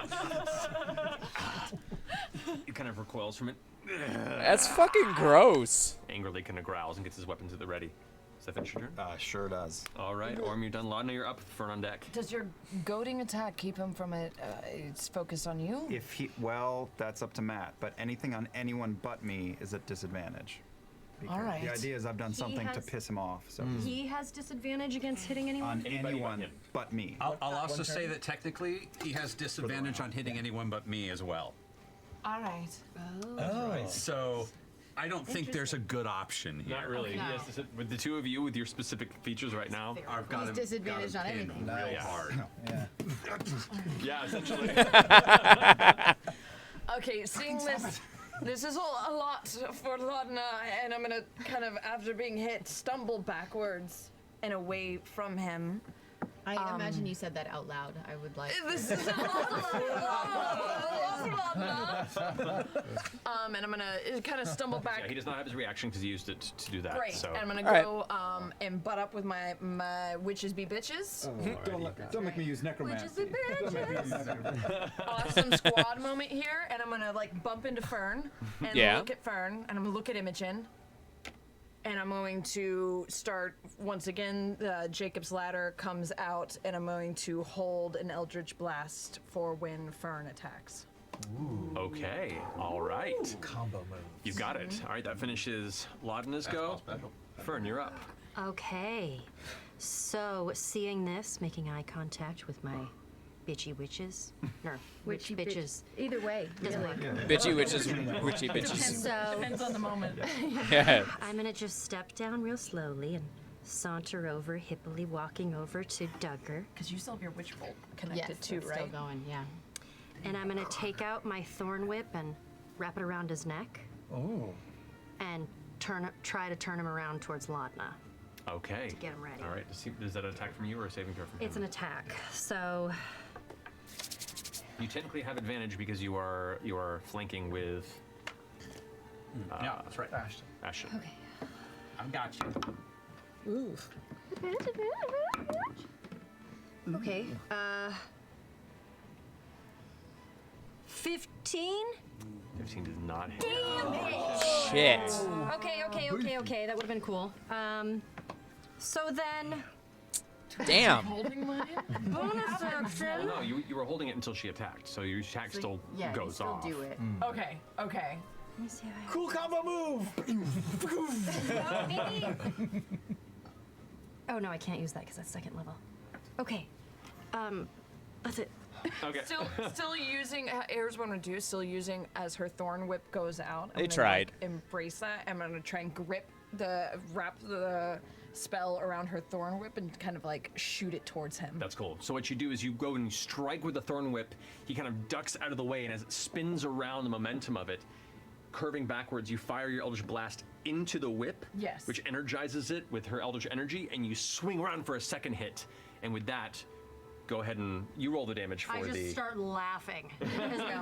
He kind of recoils from it. That's fucking gross. Angrily kind of growls and gets his weapons at the ready. Does that finish your turn? Sure does. All right, Orm, you're done. Laudna, you're up. Fern on deck. Does your goading attack keep him from it? It's focused on you? If he, well, that's up to Matt, but anything on anyone but me is at disadvantage. All right. The idea is I've done something to has- piss him off, so He has disadvantage against hitting anyone. on Anybody but anyone him. but me. I'll also say that technically he has disadvantage on hitting anyone but me as well. All right. So I don't think there's a good option here. Not really. No. Yes, with the two of you with your specific features right now. I've got He's him disadvantaged on pinned everything. real Nice. hard. Yeah, essentially. Okay, seeing this is a lot for Laudna, and I'm gonna kind of, after being hit, stumble backwards and away from him. I imagine you said that out loud. I would like. This is a lot for Laudna. And I'm gonna kind of stumble back. Yeah, he does not have his reaction because he used it to do that. Great, So. and I'm gonna All go and butt up with my witches be bitches. Don't make me use necromancy. Witches be bitches. Awesome squad moment here, and I'm gonna like bump into Fern and Yeah. look at Fern, and I'm gonna look at Imogen. And I'm going to start, once again, Jacob's Ladder comes out, and I'm going to hold an Eldritch Blast for when Fern attacks. Okay, all right. Combo move. You got it. All right, that finishes Laudna's go. Fern, you're up. Okay. So, seeing this, making eye contact with my bitchy witches. No, witch Witchy bitch. bitches. Either way, Doesn't really. matter. Bitchy witches, witchy bitches. So, Depends on the moment. Yeah. I'm gonna just step down real slowly and saunter over, hippily walking over to Duggar. Because you still have your Witch Bolt Yes, connected too, it's right? still going. Yeah. And I'm gonna take out my thorn whip and wrap it around his neck Oh. and try to turn him around towards Laudna. Okay. Get him ready. All right. Is that an attack from you or a saving throw from him? It's an attack. So, You technically have advantage because you are flanking with. Yeah, that's right. Ashton. okay. I've got you. Ooh. Okay. 15? 15 does not hit. Damn it! Shit. Okay. That would have been cool. So then, Damn. Holding mine? bonus Well, action. no, you were holding it until she attacked, so your attack still Yeah, goes you still off. do it. Okay. Let me see if I Cool combo move. Oh no, I can't use that because that's second level. Okay. That's it. Okay. Still using Ayers want to do. Still using as her thorn whip goes out. I'm They gonna, tried. Like, embrace that. I'm gonna try and wrap the spell around her thorn whip and kind of like shoot it towards him. That's cool. So what you do is you go and you strike with the thorn whip. He kind of ducks out of the way, and as it spins around the momentum of it, curving backwards, you fire your Eldritch Blast into the whip, Yes. which energizes it with her Eldritch energy, and you swing around for a second hit. And with that, go ahead and you roll the damage for I just the. start laughing. I just go,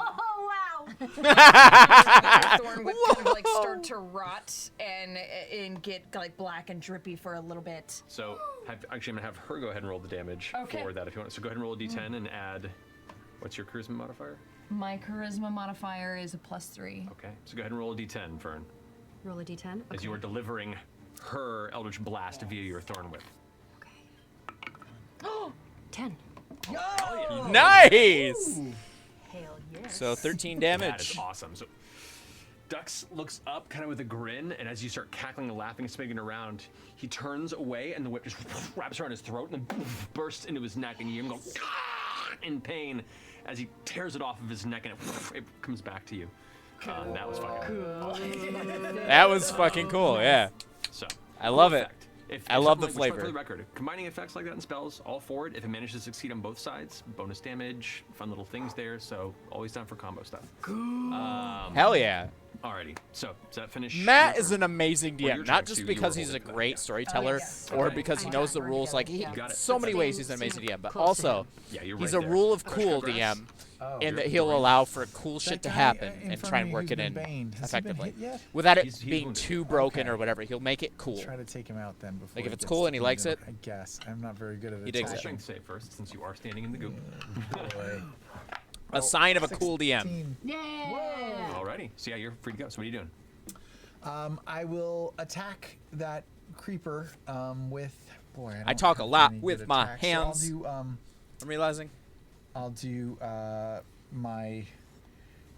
Oh wow! Thorn would kind of like start to rot and get like black and drippy for a little bit. So actually, I'm gonna have her go ahead and roll the damage Okay. for that if you want. So go ahead and roll a d10 and add. What's your charisma modifier? My charisma modifier is a +3. Okay. So go ahead and roll a d10, Fern, roll a d10. as you are delivering her Eldritch Blast via your Thorn Whip. Oh, 10. Nice. Hell yes. So 13 That damage. is awesome. So Dux looks up kind of with a grin, and as you start cackling and laughing and spinning around, he turns away, and the whip just wraps around his throat and then bursts into his neck, and you hear him go in pain as he tears it off of his neck, and it comes back to you. That was fucking cool. That was fucking cool. Yeah. So I love it. effect. I love the For flavor. the record, combining effects like that in spells, all forward. If it manages to succeed on both sides, bonus damage, fun little things there. So always down for combo stuff. Hell yeah. Alrighty. So does that finish? Matt your is turn? an amazing Or your DM, turn, not just you because were he's a holding for that, great yeah. storyteller or Okay. because he knows the rules. Like he, Got it. so many ways he's an amazing DM, but also Yeah, you're he's right a there. rule of Crush cool congrats. DM, Oh. in that You're he'll right. allow for cool shit to guy happen in and front try of and me work who's it been in baned, has he been effectively, hit yet? without it He's being wounded. too broken Okay. or whatever. He'll make it cool. Let's try to take him out then. Before Like, if he it's gets cool and he to likes the- it, I guess I'm not very good at it. he digs it. Strength save first, since you are standing in the goop. Boy. A sign of a cool DM. 16. Yeah. Alrighty. So yeah, you're free to go. So what are you doing? I will attack that creeper with. Boy, I don't talk a have lot any with good my attacks. hands. So I'm realizing. I'll do my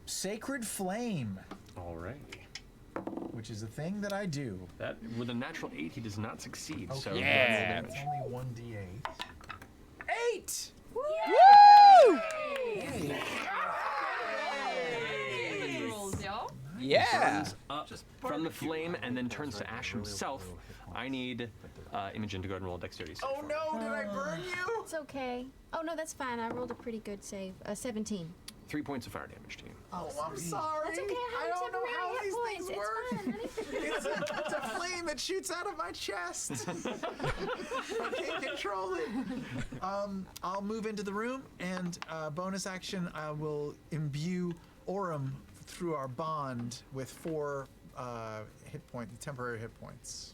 Sacred Flame. Alrighty. Which is a thing that I do. That with a natural 8, he does not succeed. Okay. So Yeah. roll It's damage. only 1d8. 8! Woo! Yeah. Burns up from the flame and then turns to ash himself. I need Imogen to go ahead and roll a dexterity save. Oh no, did I burn you? It's okay. Oh no, that's fine. I rolled a pretty good save. 17. 3 points of fire damage to you. Oh, I'm sorry. That's okay. I don't know how hit these points. things work. It's fine, honey. It's a flame that shoots out of my chest. I can't control it. I'll move into the room, and bonus action, I will imbue Orem through our bond with 4 temporary hit points.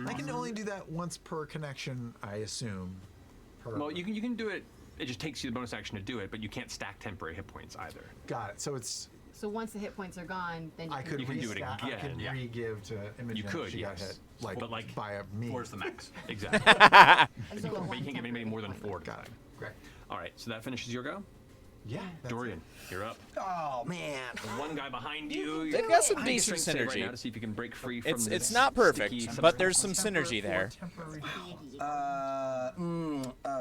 I can only do that once per connection, I assume. Well, you can do it. It just takes you the bonus action to do it, but you can't stack temporary hit points either. Got it. So it's. So once the hit points are gone, then I could You can do it re-stack- I again, could yeah. re-give to Imogen. You could, if she got yes. hit, like, But, like, by me. Where's the max? Exactly. So But you one can't give anybody more than 4 Got it. Great. All right, so that finishes your go. Yeah. that's Dorian, you're up. Oh man. The one guy behind you. They've got some Make a decent strength save right synergy. now to see if you can break free from It's this not perfect, sticky but there's some synergy there.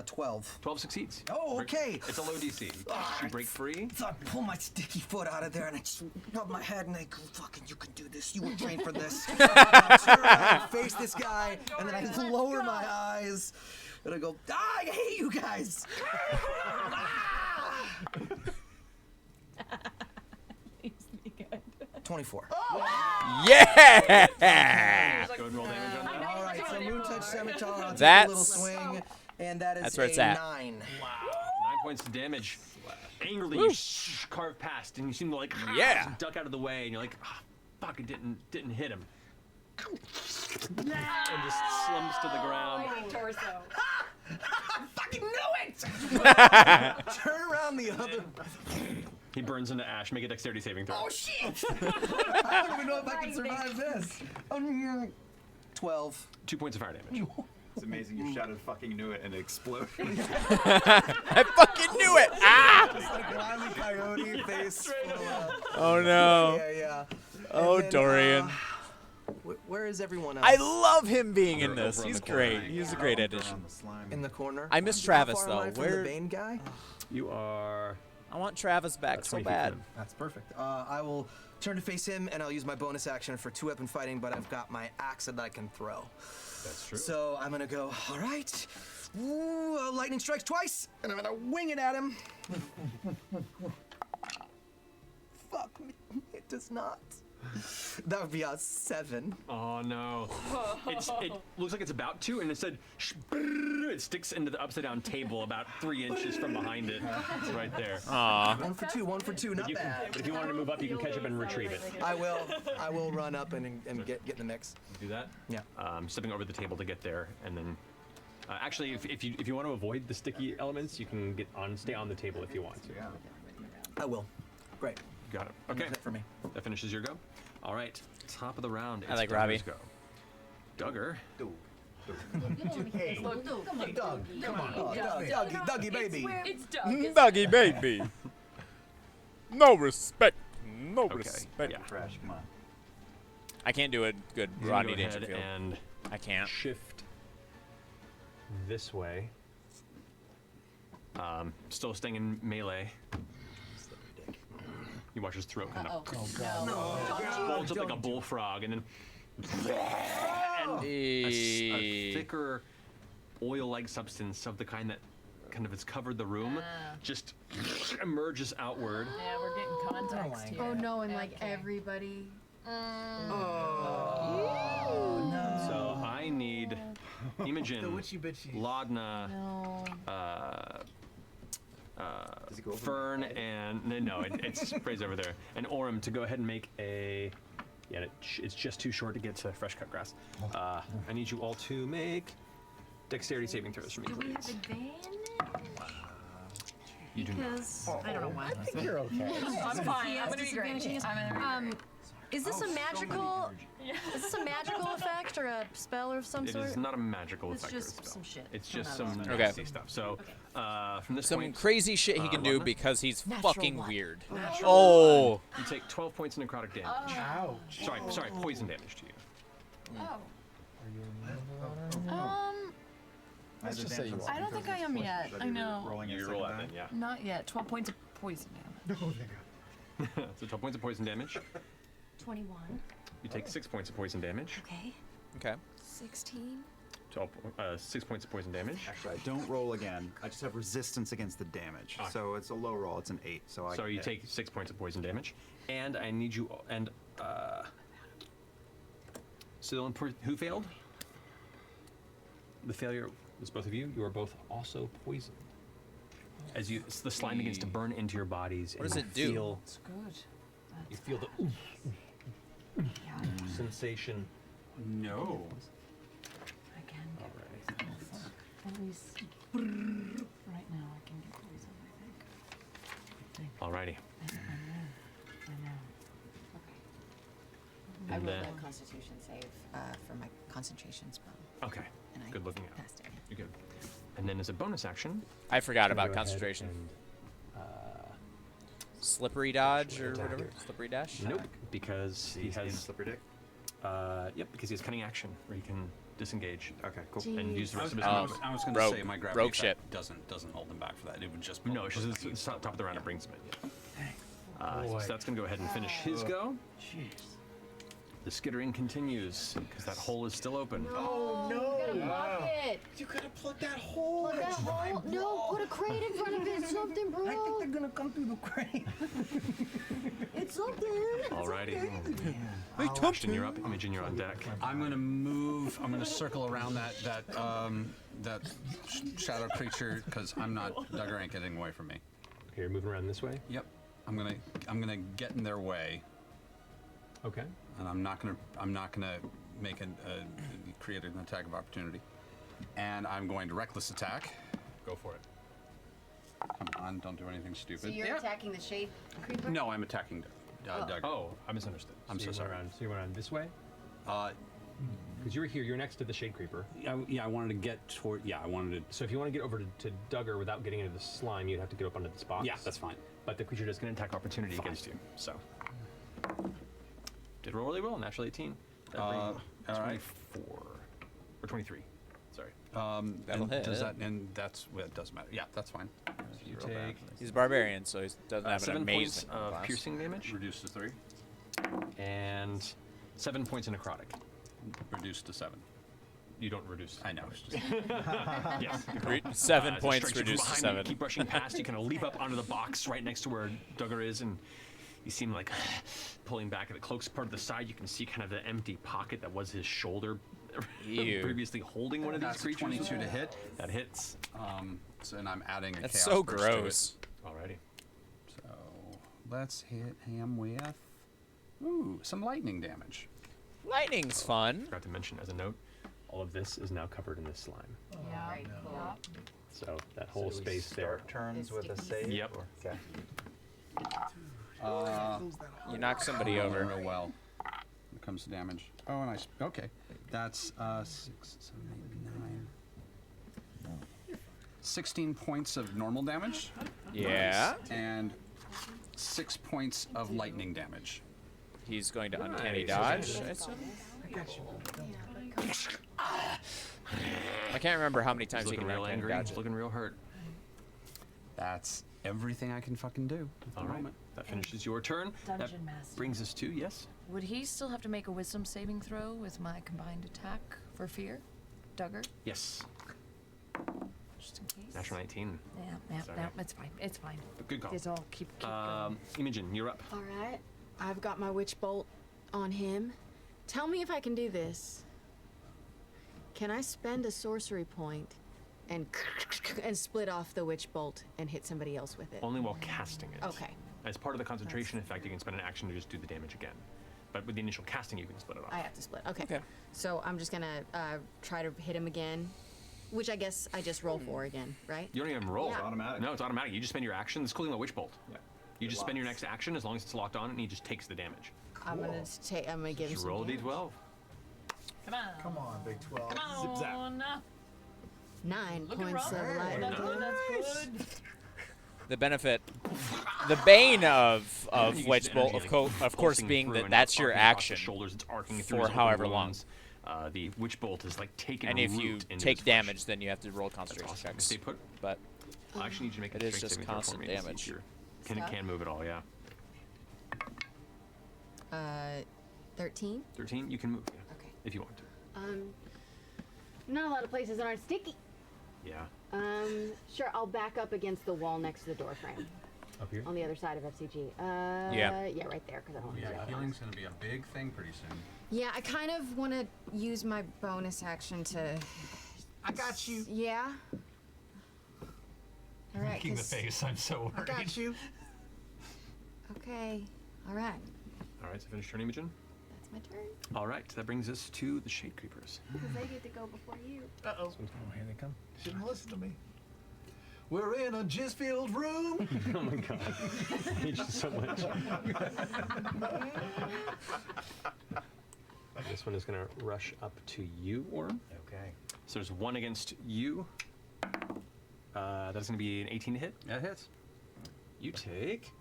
12. 12 succeeds. Oh, Break- okay. It's a low DC. You break free. So I pull my sticky foot out of there and I just rub my head and I go, fucking, you can do this. You were trained for this. I turn around, face this guy, and then I lower my eyes and I go, I hate you guys. 24. Yeah! Go ahead and roll damage on that. All right, so Moon Touch Scimitar. I'll take a That's- little swing, and that is that's where it's a at. 9. 9 points of damage. Angrily, you carve past, and you seem to like Yeah. duck out of the way, and you're like, fuck, it didn't hit him. And just slumps to the ground. Torso. Fucking knew it! Turn around the other. He burns into ash. Make a dexterity saving throw. Oh shit! I don't even know if I can survive this. Oh, no. 12. 2 points of fire damage. It's amazing you shouted fucking knew it and it exploded. I fucking knew it! Ah! Just like Wile E. Coyote face. Oh no. Yeah. Oh, And then, Dorian. Where is everyone else? I love him being in Over this. on He's the corner. great. He's a great addition. In the corner. I miss How Travis, far am I though. from Where- the Bane guy? You are. I want Travis back so 20 feet bad. from him. That's perfect. I will turn to face him, and I'll use my bonus action for 2-weapon fighting, but I've got my axe that I can throw. That's true. So I'm gonna go, all right. Ooh, lightning strikes twice, and I'm gonna wing it at him. Fuck me. It does not. That would be a 7. Oh no. It looks like it's about to, and instead, it sticks into the upside down table about 3 inches from behind it. It's right there. Aw. 1 for 2, 1 for 2, not bad. But if you wanted to move up, you can catch up and retrieve it. I will run up and get in the mix. Do that? Yeah. Stepping over the table to get there, and then actually, if you want to avoid the sticky elements, you can stay on the table if you want to. I will. Great. Got it. Okay. That's it for me. That finishes your go. All right. Top of the round. I it's like Duggar's Robbie. Go. Duggar. Hey, Doug, come on. Dougie, baby. It's Doug. Dougie baby. No respect. No Okay. respect. Yeah. Fresh, come on. I can't do a good You're gonna Rodney go ahead Dangerfield. and I can't. shift this way. Still staying in melee. You watch his throat kind of folds up like a bullfrog, and then a thicker oil-like substance of the kind that kind of has covered the room just emerges outward. Yeah, we're getting context here. Oh no, and like everybody. So I need Imogen, The witchy bitchy. Laudna, Fern, and no, it's sprays over there, and Orem to go ahead and make a. Yeah, it's just too short to get to fresh cut grass. I need you all to make dexterity saving throws for me, please. You do not. Because I don't know why. I think you're okay. I'm fine. I'm gonna be great. Is this a magical? Is this a magical effect or a spell of some It sort? is not a magical It's effect or a just spell. some shit. It's I'm just not some Okay. nasty stuff. So from this Some point, crazy shit he can do Laudna, because he's Natural fucking one. weird. Natural Oh. you take 12 points of necrotic damage. Ouch. Sorry, poison damage to you. Let's just say you are. I don't think I am yet. I know. Rolling You a roll second that die? then, yeah. Not yet. 12 points of poison damage. Oh, thank God. So 12 points of poison damage. 21. You take 6 points of poison damage. Okay. Okay. 16. 6 points of poison damage. Actually, I don't roll again. I just have resistance against the damage. Ah. So it's a low roll. It's an 8. So So you take 6 points of poison damage, and I need you so who failed? The failure was both of you. You are both also poisoned. As the slime begins to burn into your bodies. What and does you it do? feel- It's good. You feel the sensation. No. I can get Alright. poison. At least right now I can get poison, I think. Alrighty. I know. I And rolled then- a Constitution save for my concentration spell. Okay. And I Good looking out. passed it. You're good. And then as a bonus action, I forgot gonna about go ahead concentration. and, Slippery dodge or attack. whatever. Slippery dash. nope, because he He's in has slippery dick. Yep, because he has cunning action where he can disengage. Okay, cool. And use the I rest was, of his Oh. movement. I was going to Rogue- say my gravity rogue effect ship. doesn't hold them back for that. It would just. No, it's just it's top of the round. It brings him in. Yeah. So that's gonna go ahead and finish his go. Jeez. The skittering continues because that hole is still open. Oh no! You gotta block it. You gotta plug that hole. Plug that hole. No, put a crate in front of it. Something, bro. I think they're gonna come through the crate. It's something. Alrighty. Hey, Ashton, you're up. Imogen, you're on deck. I'm going to move. I'm going to circle around that shadow creature because Duggar ain't getting away from me. Okay, you're moving around this way. Yep. I'm gonna get in their way, Okay. and I'm not gonna make create an attack of opportunity, and I'm going to reckless attack. Go for it. Come on, don't do anything stupid. So you're attacking the shade creeper? No, I'm attacking Duggar. Oh, I misunderstood. I'm so you sorry. Went around, so you went around this way? Uh, Because you're here, you're next to the shade creeper. yeah, I wanted to get toward. Yeah, I wanted to. So if you want to get over to Duggar without getting into the slime, you'd have to get up onto this box. Yeah, that's fine. But the creature does get an attack opportunity against you. So did roll really well, natural 18. That all brings right. 24 or 23. Sorry. That'll and hit. Does that? And that's. Well, it doesn't matter. Yeah, that's fine. You take He's a barbarian, so he doesn't have an 7 points amazing of class. piercing damage Reduced to 3. and 7 points of necrotic. Reduced to 7. You don't reduce. I know. It's just, Yes. 7 It points strikes you from reduced to behind, 7. You keep rushing past. You kind of leap up onto the box right next to where Duggar is, and You see him like pulling back at the cloak's part of the side. You can see kind of the empty pocket that was his shoulder, previously holding one of these That's creatures. 22 to hit. That hits. So and I'm adding a That's chaos so burst to it. gross. Alrighty. So let's hit him with some lightning damage. Lightning's fun. Forgot to mention as a note, all of this is now covered in this slime. Yeah. Right. So that whole do we space there. start turns with a save? Yep. Okay. You knock somebody over. Real well. When it comes to damage. Oh, and okay. That's 6, 7, 8, 9. 16 points of normal damage. Yeah. And 6 points of lightning damage. He's going to uncanny dodge, I assume? I can't remember how many times He's he can looking real uncanny angry. dodge He's it. looking real hurt. That's everything I can fucking do. All right. That finishes your turn. Dungeon That Master. brings us to, yes? Would he still have to make a wisdom saving throw with my combined attack for fear? Duggar? Yes. Just in case. Natural 19. Yeah, Sorry. no, it's fine. It's fine. But good call. It's all keep going. Imogen, you're up. All right. I've got my witch bolt on him. Tell me if I can do this. Can I spend a sorcery point and split off the witch bolt and hit somebody else with it? Only while casting it. Okay. As part of the concentration effect, you can spend an action to just do the damage again. But with the initial casting, you can split it off. I have to split. Okay. So I'm just gonna try to hit him again, which I guess I just roll for again, right? You don't even roll. Yeah. Automatic. No, it's automatic. You just spend your action. It's cooling a witch bolt. Yeah. You just spend your next action as long as it's locked on, and he just takes the damage. I'm gonna take. I'm gonna give him Just some roll a damage. d12. Come on. Come on, Big 12. Come on. 9 Look at points of Robert. lightning. That's good. That's good. The benefit, the bane of You can Witch use Bolt, energy, of like, course, pulsing being through that and that's your arcing across the action shoulders, it's arcing through for his open however long. wounds. The witch bolt is like taking And if you root into take his flesh. damage, then you have to roll concentration awesome. checks. Stay put. But I actually need you to make it a is strength just saving throw for constant me. It's damage. easier. Stop. Can move at all, yeah. 13. 13, you can move, yeah. Okay. If you want to. Not a lot of places that aren't sticky. Yeah. Sure, I'll back up against the wall next to the door frame. Up here? On the other side of FCG. Yeah. Yeah, right there, because I don't want to Yeah, healing's going to be a big thing pretty soon. Yeah, I kind of want to use my bonus action to. I got you. Yeah. All right. Making the 'cause- face, I'm so I worried. got you. Okay. All right. All right, so finish turn, Imogen. That's my turn. All right, that brings us to the Shade Creepers. Because they get to go before you. Uh-oh. Oh, here they come. Shouldn't listen to me. We're in a jizz-filled room. Oh my god. I hate you so much. This one is going to rush up to you, Orm. Okay. So there's one against you. That's going to be an 18 to hit. That hits. You take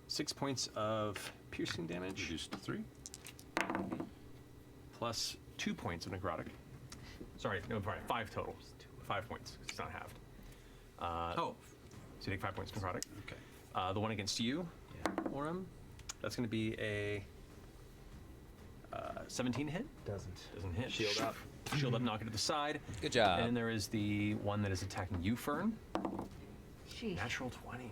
6 points of piercing damage. Reduced to 3. Plus 2 points of necrotic. Sorry, no, sorry, 5 total. 5 points. It's not halved. So you take 5 points of necrotic. Okay. The one against you, Orem, that's going to be a 17 hit. Doesn't hit. Shield up. Shield up, knock it to the side. Good job. And there is the one that is attacking you, Fern. Sheesh. Natural 20.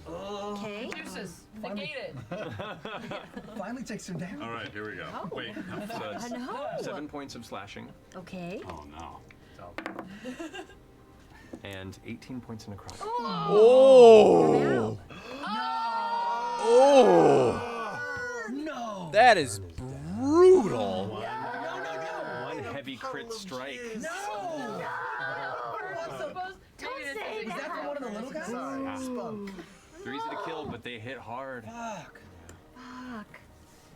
Okay. Deuces. Negated. Finally take some damage. All right, here we go. Oh. Wait. So it's I know. 7 points of slashing. Okay. Oh, no. And 18 points of necrotic. Oh! Oh! No. That is brutal. One heavy crit strike. No. Maybe Is that from one of the little guys? Sorry. Spunk. They're easy to kill, but they hit hard. Fuck.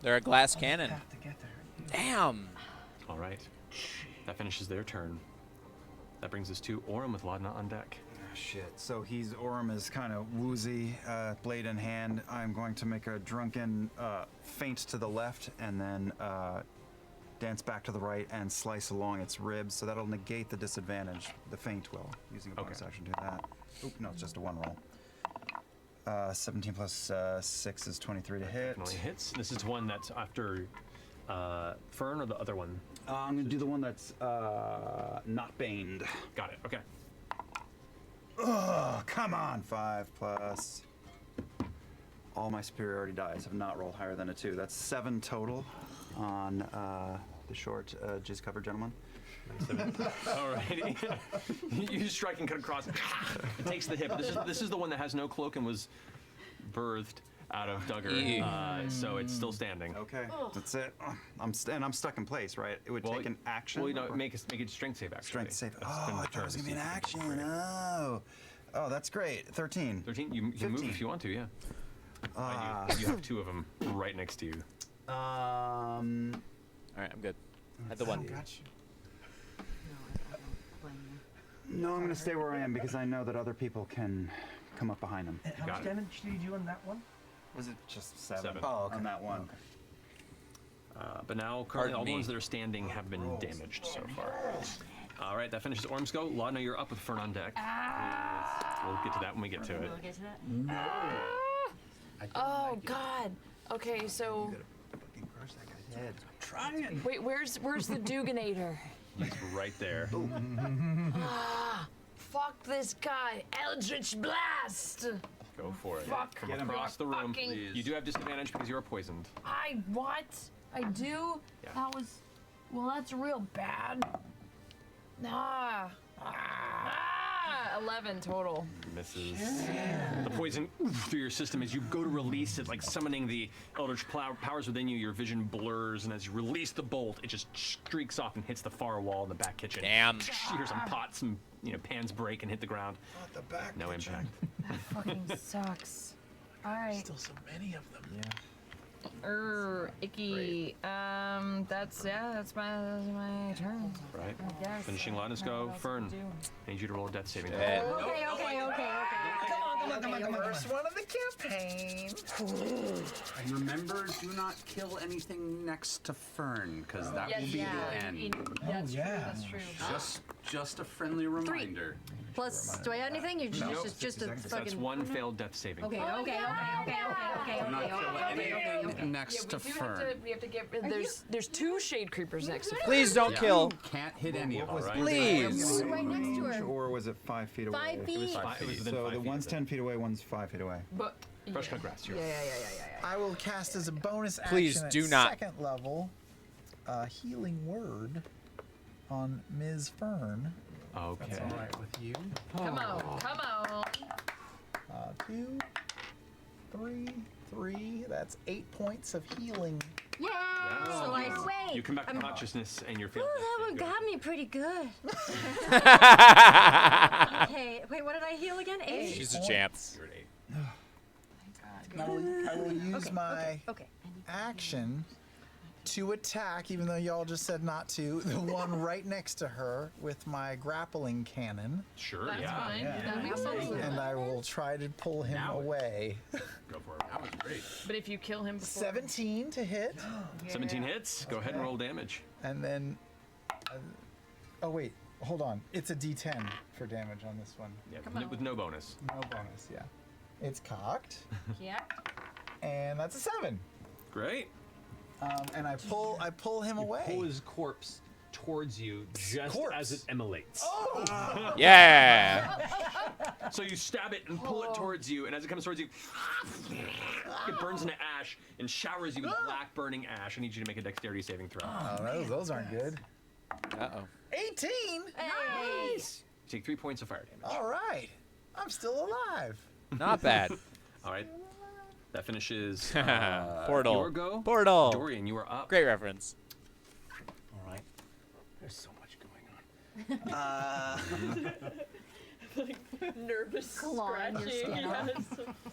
They're a glass cannon. Have to get there. Damn. All right. That finishes their turn. That brings us to Orem with Laudna on deck. Shit. So Orem is kind of woozy, blade in hand. I'm going to make a drunken feint to the left and then dance back to the right and slice along its ribs. So that'll negate the disadvantage. The feint will, using a bonus action to do that. Oop, no, it's just a one roll. 17 plus 6 is 23 to hit. Definitely hits. This is one that's after Fern or the other one? I'm going to do the one that's not baned. Got it. Okay. Oh, come on. 5 plus. All my superiority dice have not rolled higher than a 2. That's 7 total on the short jizz cover gentleman. Alrighty. You strike and cut across. It takes the hip. This is the one that has no cloak and was birthed out of Duggar. So it's still standing. Okay, that's it. I'm stuck in place, right? It would take an action. Well, you know, make it strength save. Actually, strength save. That's Oh, been I thought it was gonna be an returned. action. Oh, that's great. 13. 13. You can move if you want to. Yeah. You have 2 of them right next to you. All right, I'm good. Had the one. Got you. No, I'm gonna stay where I am because I know that other people can come up behind them. How much damage did you do on that one? Was it just 7? Oh, okay. On that one. But now, currently, all the ones that are standing have been damaged so far. All right, that finishes Ormsco. Laudna, you're up with Fern on deck. We'll get to that when we get to it. We'll get to that? Oh God. Okay, so. Trying. Wait, where's the Duganator? He's right there. Fuck this guy, Eldritch Blast. Go for it. Fuck. Come Get him. across the room. Fucking- You do have disadvantage because you are poisoned. What? I do? Yeah. That was. Well, that's real bad. 11 total. Misses. The poison through your system as you go to release it, like summoning the eldritch powers within you. Your vision blurs, and as you release the bolt, it just streaks off and hits the far wall in the back kitchen. Damn. You hear some pots, some pans break and hit the ground. The back No kitchen. impact. That fucking sucks. All right. Still so many of them. Yeah. Icky. That's my turn. Right. I guess. Finishing Laudna's go. Fern, I need you to roll a death saving throw. Okay. Come on. First one of the campaign. And remember, do not kill anything next to Fern, because that Yes, will be yeah. the end. That's true. That's true. Just a friendly reminder. Plus, do I add anything? You just a fucking. That's one failed death saving Okay, throw. okay. Next to Fern. We have to get. There's 2 shade creepers next to. Please don't kill. Can't hit any of us. Please. Right next to her. Or was it 5 feet away? 5 feet. It was within So 5 the feet one's of 10 feet away, one's 5 feet away. But Fresh cut grass. You're yeah. I will cast as a bonus action Please at do not. second level a healing word on Ms. Fern. Okay. That's all right with you. Come on. 2, 3. That's 8 points of healing. Yeah. So You come back to consciousness and you're feeling. That one got me pretty good. Okay, wait, what did I heal again? 8? She's a champ. You're at 8. I will use my action to attack, even though y'all just said not to, the one right next to her with my grappling cannon. Sure, That's yeah. fine. That makes sense. And I will try to pull him away. Go for it. That was great. But if you kill him before. 17 to hit. 17 hits. Go ahead and roll damage. And then. Oh, wait. Hold on. It's a d10 for damage on this one. Yeah, with no bonus. No bonus, yeah. It's cocked. Yeah. And that's a 7. Great. And I pull him away. Pull his corpse towards you just as it emulates. Oh! Yeah. So you stab it and pull it towards you, and as it comes towards you, it burns into ash and showers you with black burning ash. I need you to make a dexterity saving throw. Oh, those aren't good. Uh-oh. 18! Nice! You take 3 points of fire damage. All right. I'm still alive. Not bad. All right. That finishes Portal. your go. Portal. Dorian, you are up. Great reference. All right. There's so much going on. Nervous Clawing your scratching. skin Yes.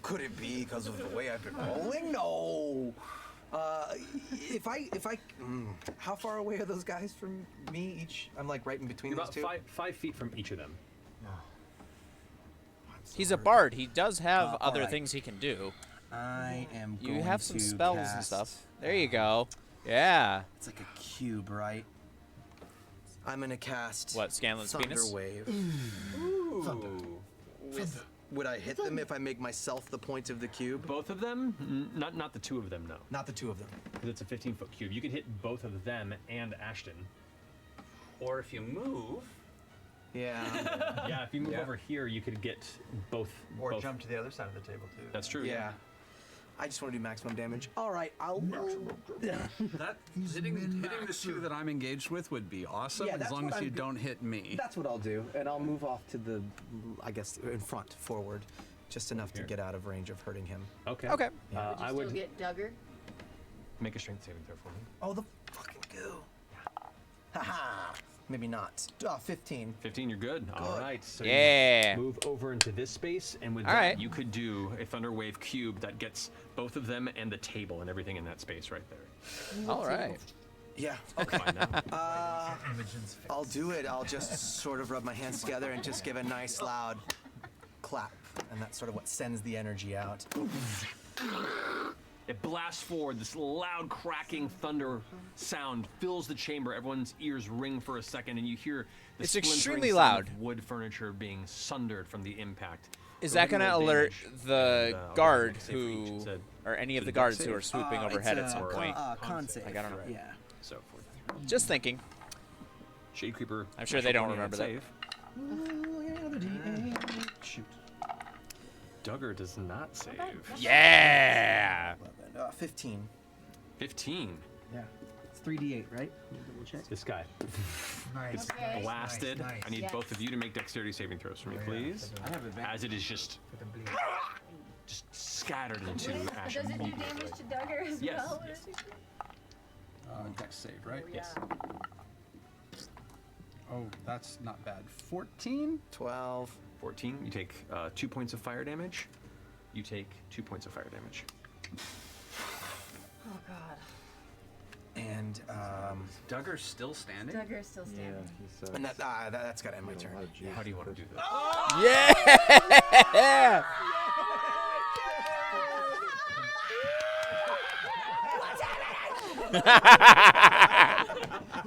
Could it be because of the way I've been rolling? No. How far away are those guys from me each? I'm like right in between You're those about two. 5 feet from each of them. He's a bard. He does have other alright. things he can do. I am You going have some to spells and cast- stuff. There you go. Yeah. It's like a cube, right? I'm gonna cast What, Scanlan's Thunder penis? Wave. Ooh. Would I hit them if I make myself the point of the cube? Both of them? Not the 2 of them, no. Not the 2 of them. Because it's a 15-foot cube. You could hit both of them and Ashton. Or if you move, Yeah. Yeah, if you move over here, you could get both. Or both. jump to the other side of the table too. That's true. Yeah. I just want to do maximum damage. All right, I'll. That hitting the two that I'm engaged with would be awesome, Yeah, as that's long what as you I'm- don't hit me. That's what I'll do, and I'll move off to the, I guess, in front, forward, just enough to get out of range of hurting him. Okay. Okay. Would you I still would get Duggar? make a strength saving throw for me. Oh, the fucking goo. Haha. Maybe not. 15. 15, you're good. All right. So Yeah. you move over into this space, and with All that, right. you could do a Thunder Wave cube that gets both of them and the table and everything in that space right there. All right. Yeah. Okay. Fine now. I'll do it. I'll just sort of rub my hands together and just give a nice loud clap, and that's sort of what sends the energy out. It blasts forward. This loud cracking thunder sound fills the chamber. Everyone's ears ring for a second, and you hear the It's splintering extremely sound loud. of wood furniture being sundered from the impact. Is So that we're going to roll alert damage, the and, guard save for each. who, It's a- or any of it's the a guards dex who are save. swooping overhead at some point? Con save. Like, I don't know. Yeah. So for Just thinking. Shade Creeper. I'm sure they don't natural 20 remember that. save. Shoot. Duggar does not save. Yeah. 15. 15. Yeah. It's 3d8, right? Double check. This guy. Nice. It's blasted. Nice. I need both of you to make dexterity saving throws for me, please. I have advantage. As it is just scattered into ash. Does it do immediately. damage to Duggar as Yes, well? yes. Dex save, right? Yes. Oh, that's not bad. 14? 12. 14. You take 2 points of fire damage. You take 2 points of fire damage. Oh god. And Duggar's still standing? Duggar's still standing. and that's gotta end my turn. How do you want to do this? Yeah.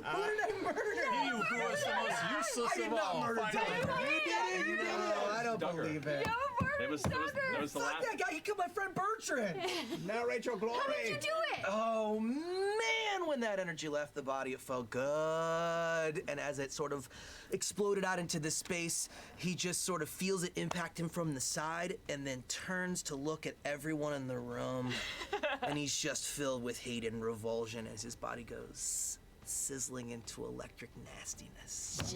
You who was the most useless of all. You did it. I don't believe it. That was the Fuck last. that guy. He killed my friend Bertrand. Narrate your glory. How did you do it? Oh man, when that energy left the body, it felt good. And as it sort of exploded out into the space, he just sort of feels it impact him from the side and then turns to look at everyone in the room. And he's just filled with hate and revulsion as his body goes sizzling into electric nastiness.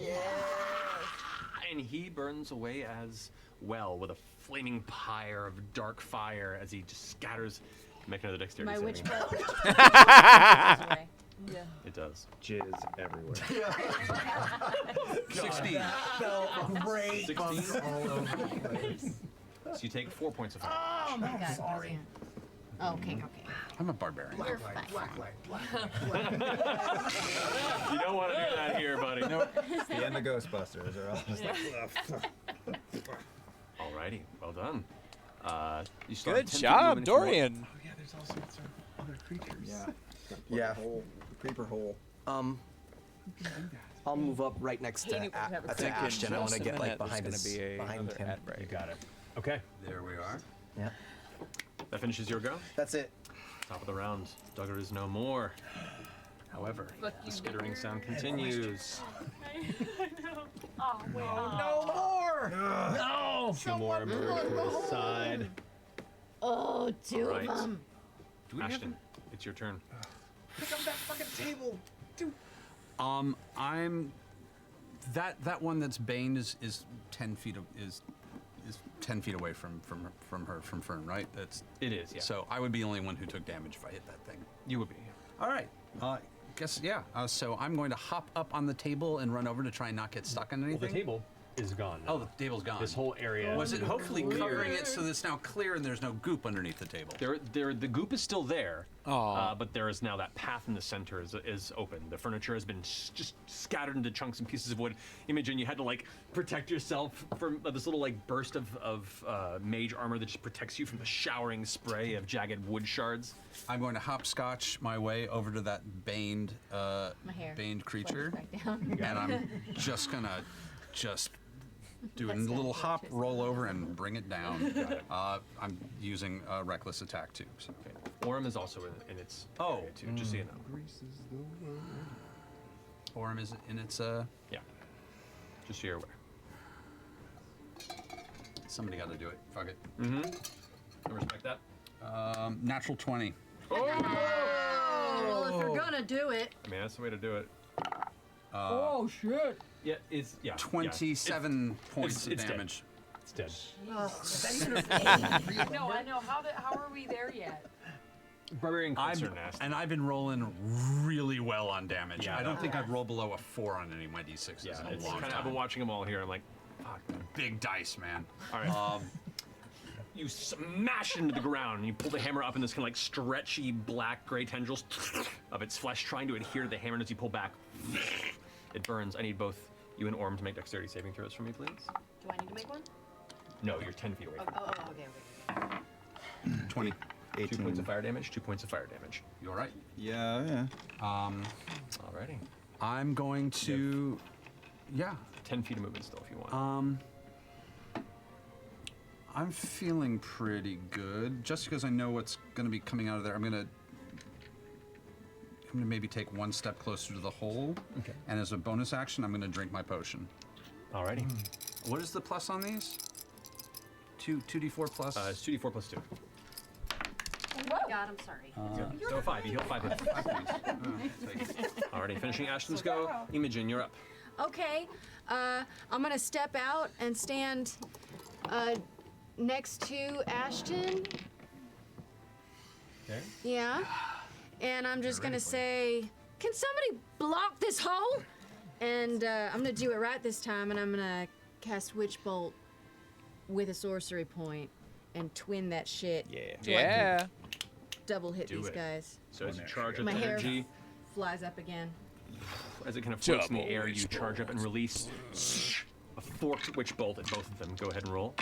And he burns away as well with a flaming pyre of dark fire as he just scatters. Make another dexterity My saving. witch bolt. Yeah. It does. Jizz everywhere. 16. Felt great. 16. All over the place. So you take 4 points of fire. Oh my god. Sorry. Okay. I'm a barbarian. You're fine. You don't want to do that here, buddy. Nope. The end of Ghostbusters are all just like. Alrighty, well done. You still have Good 10 feet of job, movement if you want. Dorian. Oh yeah, there's all sorts of other creatures. Yeah. Creeper hole. I'll move up right next to, Hate it when you have a to creeper. Ashton. I want to Just a get like minute, there's behind gonna his, be behind another him. ad break. You got it. Okay, There we are. Yeah. that finishes your go. That's it. Top of the round. Duggar is no more. However, the skittering sound continues. I know. Oh, wait. No more. No! Two more emerge from the side. Oh, two Right. of them. Ashton, it's your turn. Pick up that fucking table. Dude. I'm that one that's baned is 10 feet is 10 feet away from Fern, right? It is, yeah. So I would be the only one who took damage if I hit that thing. You would be. All right. Guess yeah. So I'm going to hop up on the table and run over to try and not get stuck on anything. Well, the table is gone. Oh, the table's gone. This whole area. Was it hopefully clear. covering it so that it's now clear and there's no goop underneath the table? The goop is still there, Aw. but there is now that path in the center is open. The furniture has been just scattered into chunks and pieces of wood. Imogen, you had to like protect yourself from this little like burst of mage armor that just protects you from the showering spray of jagged wood shards. I'm going to hopscotch my way over to that baned My hair baned creature, back down. and I'm just gonna do a little hop, roll over, and bring it down. I'm using a reckless attack too. So. Okay. Orem is also in its area too, just so you know. Orem is in its Yeah. Just so you're aware. Somebody got to do it. Fuck it. Mm-hmm. I respect that. Natural 20. Well, if you're gonna do it. I mean, that's the way to do it. Oh shit! Yeah, it's 27 points of it's damage. Dead. It's dead. No, I know. How are we there yet? Barbarian clips are nasty. And I've been rolling really well on damage. Yeah, I don't no. think I'd roll below a 4 on any of my d6s Yeah, in a it's long kind of, time. I've been watching them all here. I'm like, fuck. Big dice, man. All right. You smash into the ground and you pull the hammer up, and this kind of like stretchy black gray tendrils of its flesh trying to adhere to the hammer. And as you pull back, it burns. I need both you and Orm to make dexterity saving throws for me, please. Do I need to make one? No, you're 10 feet away. Okay. 20. 2 18. points of fire damage. 2 points of fire damage. You all right? Yeah. Alrighty. I'm going to, yeah. 10 feet of movement still, if you want. I'm feeling pretty good. Just because I know what's going to be coming out of there, I'm gonna maybe take one step closer to the hole. Okay. And as a bonus action, I'm gonna drink my potion. Alrighty. What is the plus on these? 2d4 plus? It's 2d4 plus 2. Oh my god, I'm sorry. So 5. You heal 5 hit points. Alrighty, finishing Ashton's go. Imogen, you're up. Okay, I'm gonna step out and stand next to Ashton. Okay. Yeah. And I'm just gonna say, can somebody block this hole? And I'm gonna do it right this time, and I'm gonna cast Witch Bolt with a sorcery point and twin that shit. Yeah. Double hit Do these it. guys. So as you charge up My hair energy, flies up again. as it kind of floats in the air, you charge up and release a forked witch bolt at both of them. Go ahead and roll.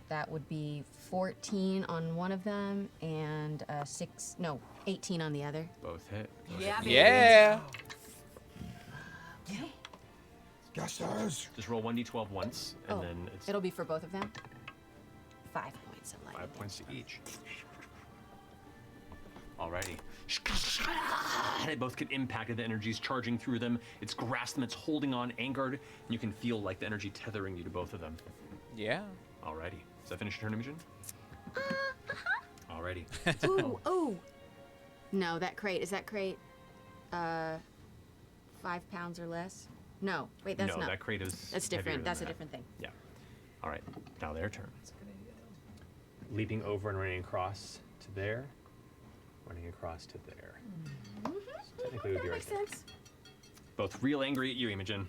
That would be 14 on one of them and 18 on the other. Both hit. Yeah, baby. Yeah. Okay. Just roll 1d12 once, and then it's It'll be for both of them. 5 points of light. 5 points to each. Alrighty. They both get impacted. The energy's charging through them. It's grasped them. It's holding on, angered. And you can feel like the energy tethering you to both of them. Yeah. Alrighty. Does that finish your turn, Imogen? Alrighty. Ooh. No, that crate. Is that crate 5 pounds or less? No. Wait, that's no, not. that crate is That's heavier different. than That's a that. different thing. Yeah. All right. Now their turn. Leaping over and running across to there. Running across to there. So technically, it would be That right makes there. sense. Both real angry at you, Imogen.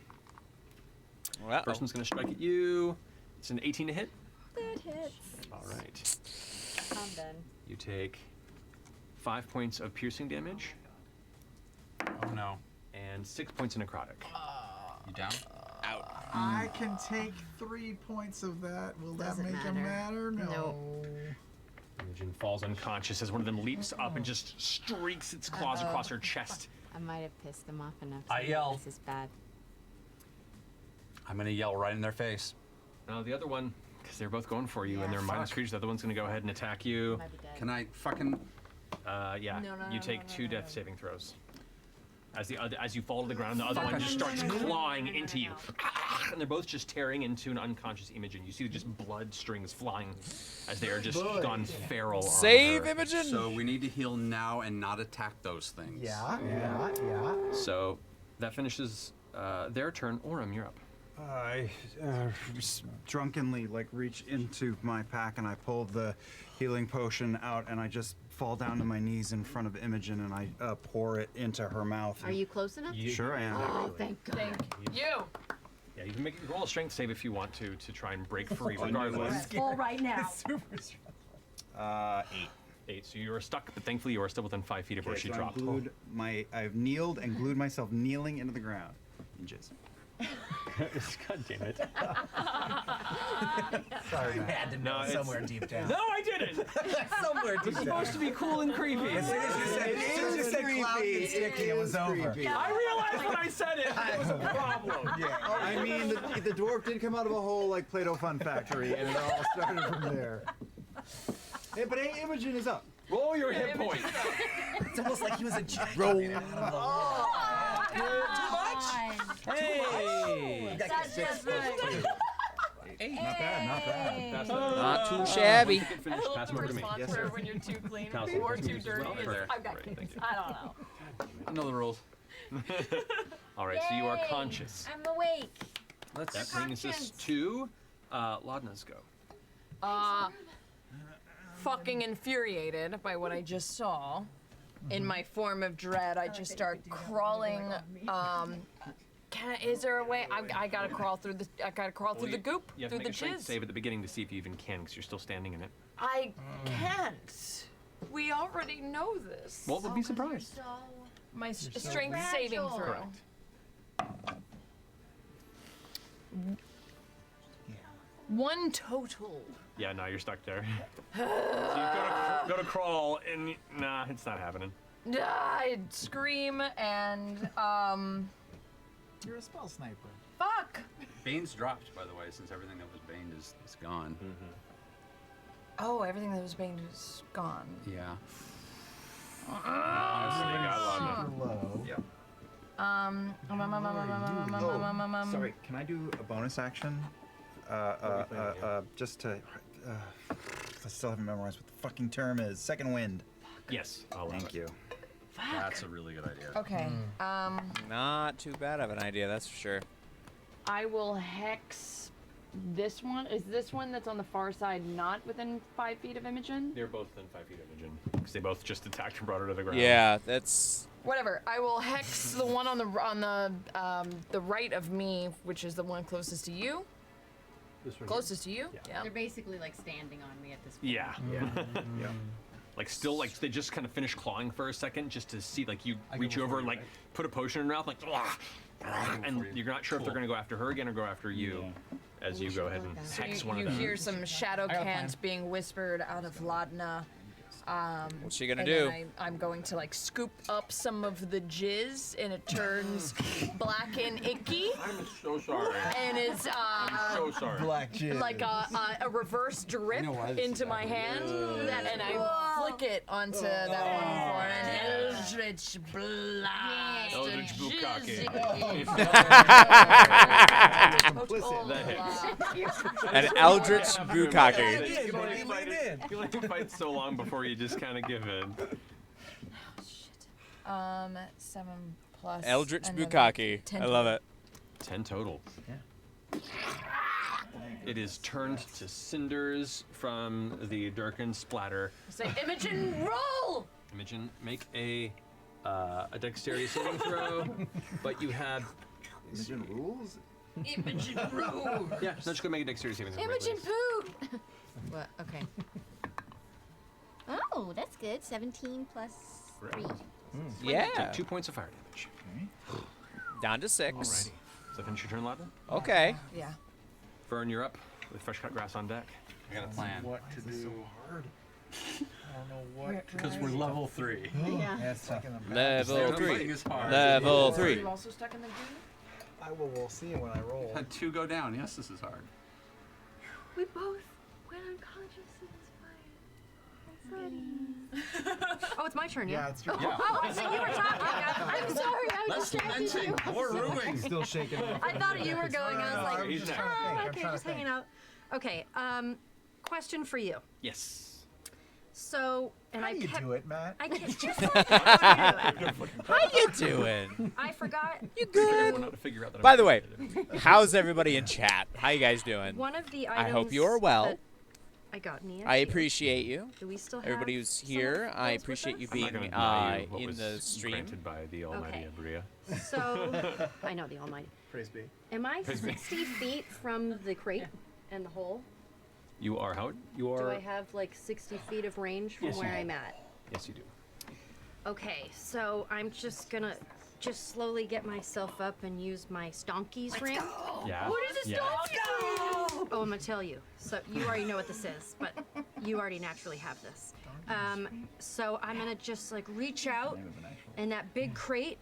Uh-oh. First one's going to strike at you. It's an 18 to hit. That hits. All right. I'm done. You take 5 points of piercing damage. Oh no. And 6 points of necrotic. You down? Out. I can take 3 points of that. Will that Doesn't make it matter? No. No. Imogen falls unconscious as one of them leaps up and just streaks its claws across her chest. I might have pissed them off enough. I yell. This is bad. I'm gonna yell right in their face. Now the other one, because they're both going for you and Yeah, they're mindless creatures, the other one's going to go ahead and attack you. Might be dead. Can I fucking... Yeah. No, no, You no, take no, 2 no, death no. saving throws. As you fall to the ground, the other one just starts clawing into you. And they're both just tearing into an unconscious Imogen. You see just blood strings flying as they are just gone feral. Save on her. Imogen! So we need to heal now and not attack those things. Yeah. So that finishes their turn. Orem, you're up. I drunkenly reach into my pack and I pull the healing potion out and I just fall down to my knees in front of Imogen and I pour it into her mouth. Are you close enough? Sure I am. Oh, thank God. You. Yeah, you can roll a strength save if you want to try and break free regardless. Full right now. 8. 8, so you are stuck, but thankfully you are still within 5 feet of where she so dropped. I've kneeled and glued myself kneeling into the ground. In jizz. God damn it. Sorry, man. Had to know No, somewhere deep down. No, I didn't! Somewhere deep It's down. supposed to be cool and creepy. As soon as you said cloudy and sticky, it was over. I realized when I said it, it was a problem. I mean, the dwarf did come out of a hole like Play-Doh Fun Factory, and it all started from there. Hey, but Imogen is up. Roll your hit points. It's almost like he was a jack. Roll. Too much? Hey! That's just right. Not bad, not bad. Pass Not too shabby. Finish. Pass them over to me. Response Yes, sir. for when you're too clean Pass or them. too dirty. Well, is, there. I've got Great, thank you. I don't know. I know the rules. All right, so you are Yay. conscious. I'm awake. That brings us to Laudna's go. Fucking infuriated by what I just saw. In my form of dread, I just start crawling. Is there a way? I gotta crawl through the. I gotta crawl through the goop, You have through to the make a strength jizz. save at the beginning to see if you even can, because you're still standing in it. I can't. We already know this. Well, we'll be surprised. My strength saving throw. Correct. One total. Yeah, no, you're stuck there. So you go to crawl, and nah, it's not happening. I'd scream and You're a spell sniper. fuck. Bane's dropped, by the way, since everything that was Baned is gone. Oh, everything that was banged is gone. Yeah. Low. Yeah. Sorry, can I do a bonus action? Just to. I still haven't memorized what the fucking term is. Second wind. Yes, I'll allow Thank it. you. That's a really good idea. Okay. Not too bad of an idea, that's for sure. I will hex this one. Is this one that's on the far side not within 5 feet of Imogen? They're both within 5 feet of Imogen, because they both just attacked and brought her to the ground. Yeah, that's. Whatever. I will hex the one on the right of me, which is the one closest to you. This one Closest to you? Yeah. They're basically like standing on me at this point. Yeah. Yeah. Like still, like they just kind of finish clawing for a second, just to see, like you reach over and like put a potion in her mouth, like, and you're not sure if they're gonna go after her again or go after you, as you go ahead and hex one of You them. hear some shadow I got a cant being whispered out of Laudna. What's she gonna and do? then I'm going to like scoop up some of the jizz, and it turns black and icky, I'm so sorry. and it's I'm so sorry. Black jizz. like a reverse drip into my hand, and I flick it onto that one for an eldritch blast. Eldritch Bukkake. That hits. An Eldritch Bukkake. You can only fight so long before you just kind of give in. 7 plus. Eldritch another Bukkake. 10 I love it. 10 total. Yeah. It is turned to cinders from the Durkin splatter. Say, Imogen, roll! Imogen, make a dexterity saving throw, but you have. Imogen rules? Imogen, roll! Yeah, no, just go make a dexterity saving throw. Imogen please. poop. What? Okay. Oh, that's good. 17 plus 3. Yeah. Take 2 points of fire damage. Down to 6. Alrighty. So finish your turn, Laudna? Okay. Yeah. Fern, you're up with fresh cut grass on deck. I got a plan. What to do? So hard. I don't know what. Because we're level 3. Yeah. It's like in the Level Fighting 3. is hard. Level Are 3. you also stuck in the goo? I will. We'll see when I roll. Had 2 go down. Yes, this is hard. We both went unconscious in Oh, it's my turn, yeah? Yeah, it's your. Yeah. Oh, I thought you were talking. I'm sorry, I Less distracted you. dimension. More rooming. Still shaking. I thought you were going. I was like, He's next. oh, okay, just hanging out. Okay, question for you. Yes. So, and How I you kept. do it, Matt? I kept. Just like how you do it. How you doing? I forgot. You Everyone good? out to figure out that By I'm the way, frustrated. how's everybody in chat? How you guys doing? One of the items. I hope you are well. that I got me. I appreciate you. Do we still have Everybody who's some here, of I those with appreciate you us? I'm not being gonna deny you what in was the stream. granted by the Almighty Okay. Abria. So, I know the Almighty. Praise be. Am I Praise be. 60 feet from the crate and the hole? You are how? You Do are. I have like 60 feet of range from Yes, you where do. I'm at? Yes, you do. Okay, so I'm just gonna slowly get myself up and use my Stonky's ring. Yeah. What is a Yeah. Stonky? Oh, I'm gonna tell you. So you already know what this is, but you already naturally have this. So I'm gonna just like reach out, and that big crate.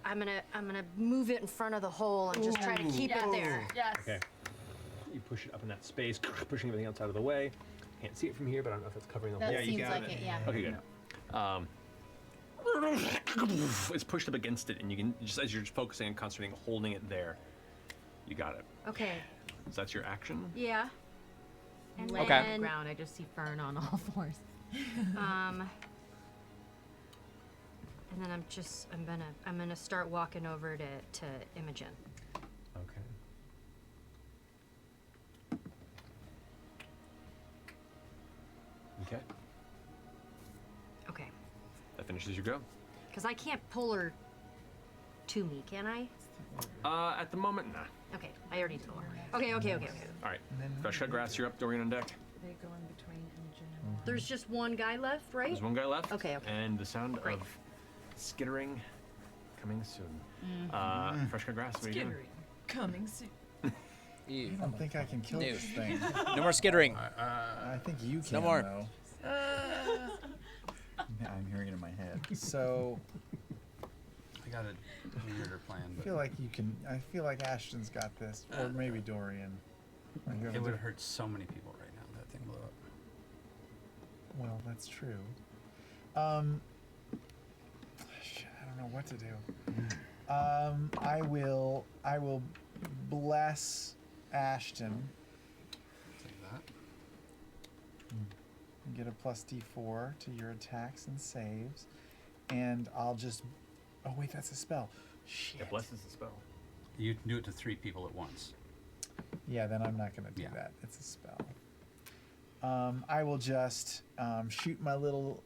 I'm gonna move it in front of the hole and just try to keep it there. Yes. Okay. You push it up in that space, pushing everything else out of the way. Can't see it from here, but I don't know if it's covering the That hole. seems like it, yeah. Okay, good. it's pushed up against it, and you can just as you're just focusing and concentrating, holding it there. You got it. Okay. So that's your action. Yeah. And Okay. then, On the ground, I just see Fern on all fours. And then I'm gonna start walking over to Imogen. Okay. Okay. Okay. That finishes your go. Because I can't pull her to me, can I? At the moment, nah. Okay, I already told her. Okay. All right. Fresh cut grass. You're up. Dorian on deck. They go in between Imogen and There's just one guy left, right? There's one guy left. Okay. And the sound of skittering coming soon. Fresh cut grass. What are you doing? Skittering coming soon. I don't think I can kill No. this thing. No more skittering. I think you can. No more. Though. I'm hearing it in my head. So I got a weirder plan. I But feel like you can. I feel like Ashton's got this, or maybe Dorian. Or you have it a would diff- hurt so many people right now. That thing blew up. Well, that's true. Shit, I don't know what to do. I will bless Ashton. Take that. And get a plus D4 to your attacks and saves, and I'll just. Oh wait, that's a spell. Shit. Yeah, bless is the spell. You can do it to 3 people at once. Yeah, then I'm not gonna do that. It's a spell. I will just shoot my little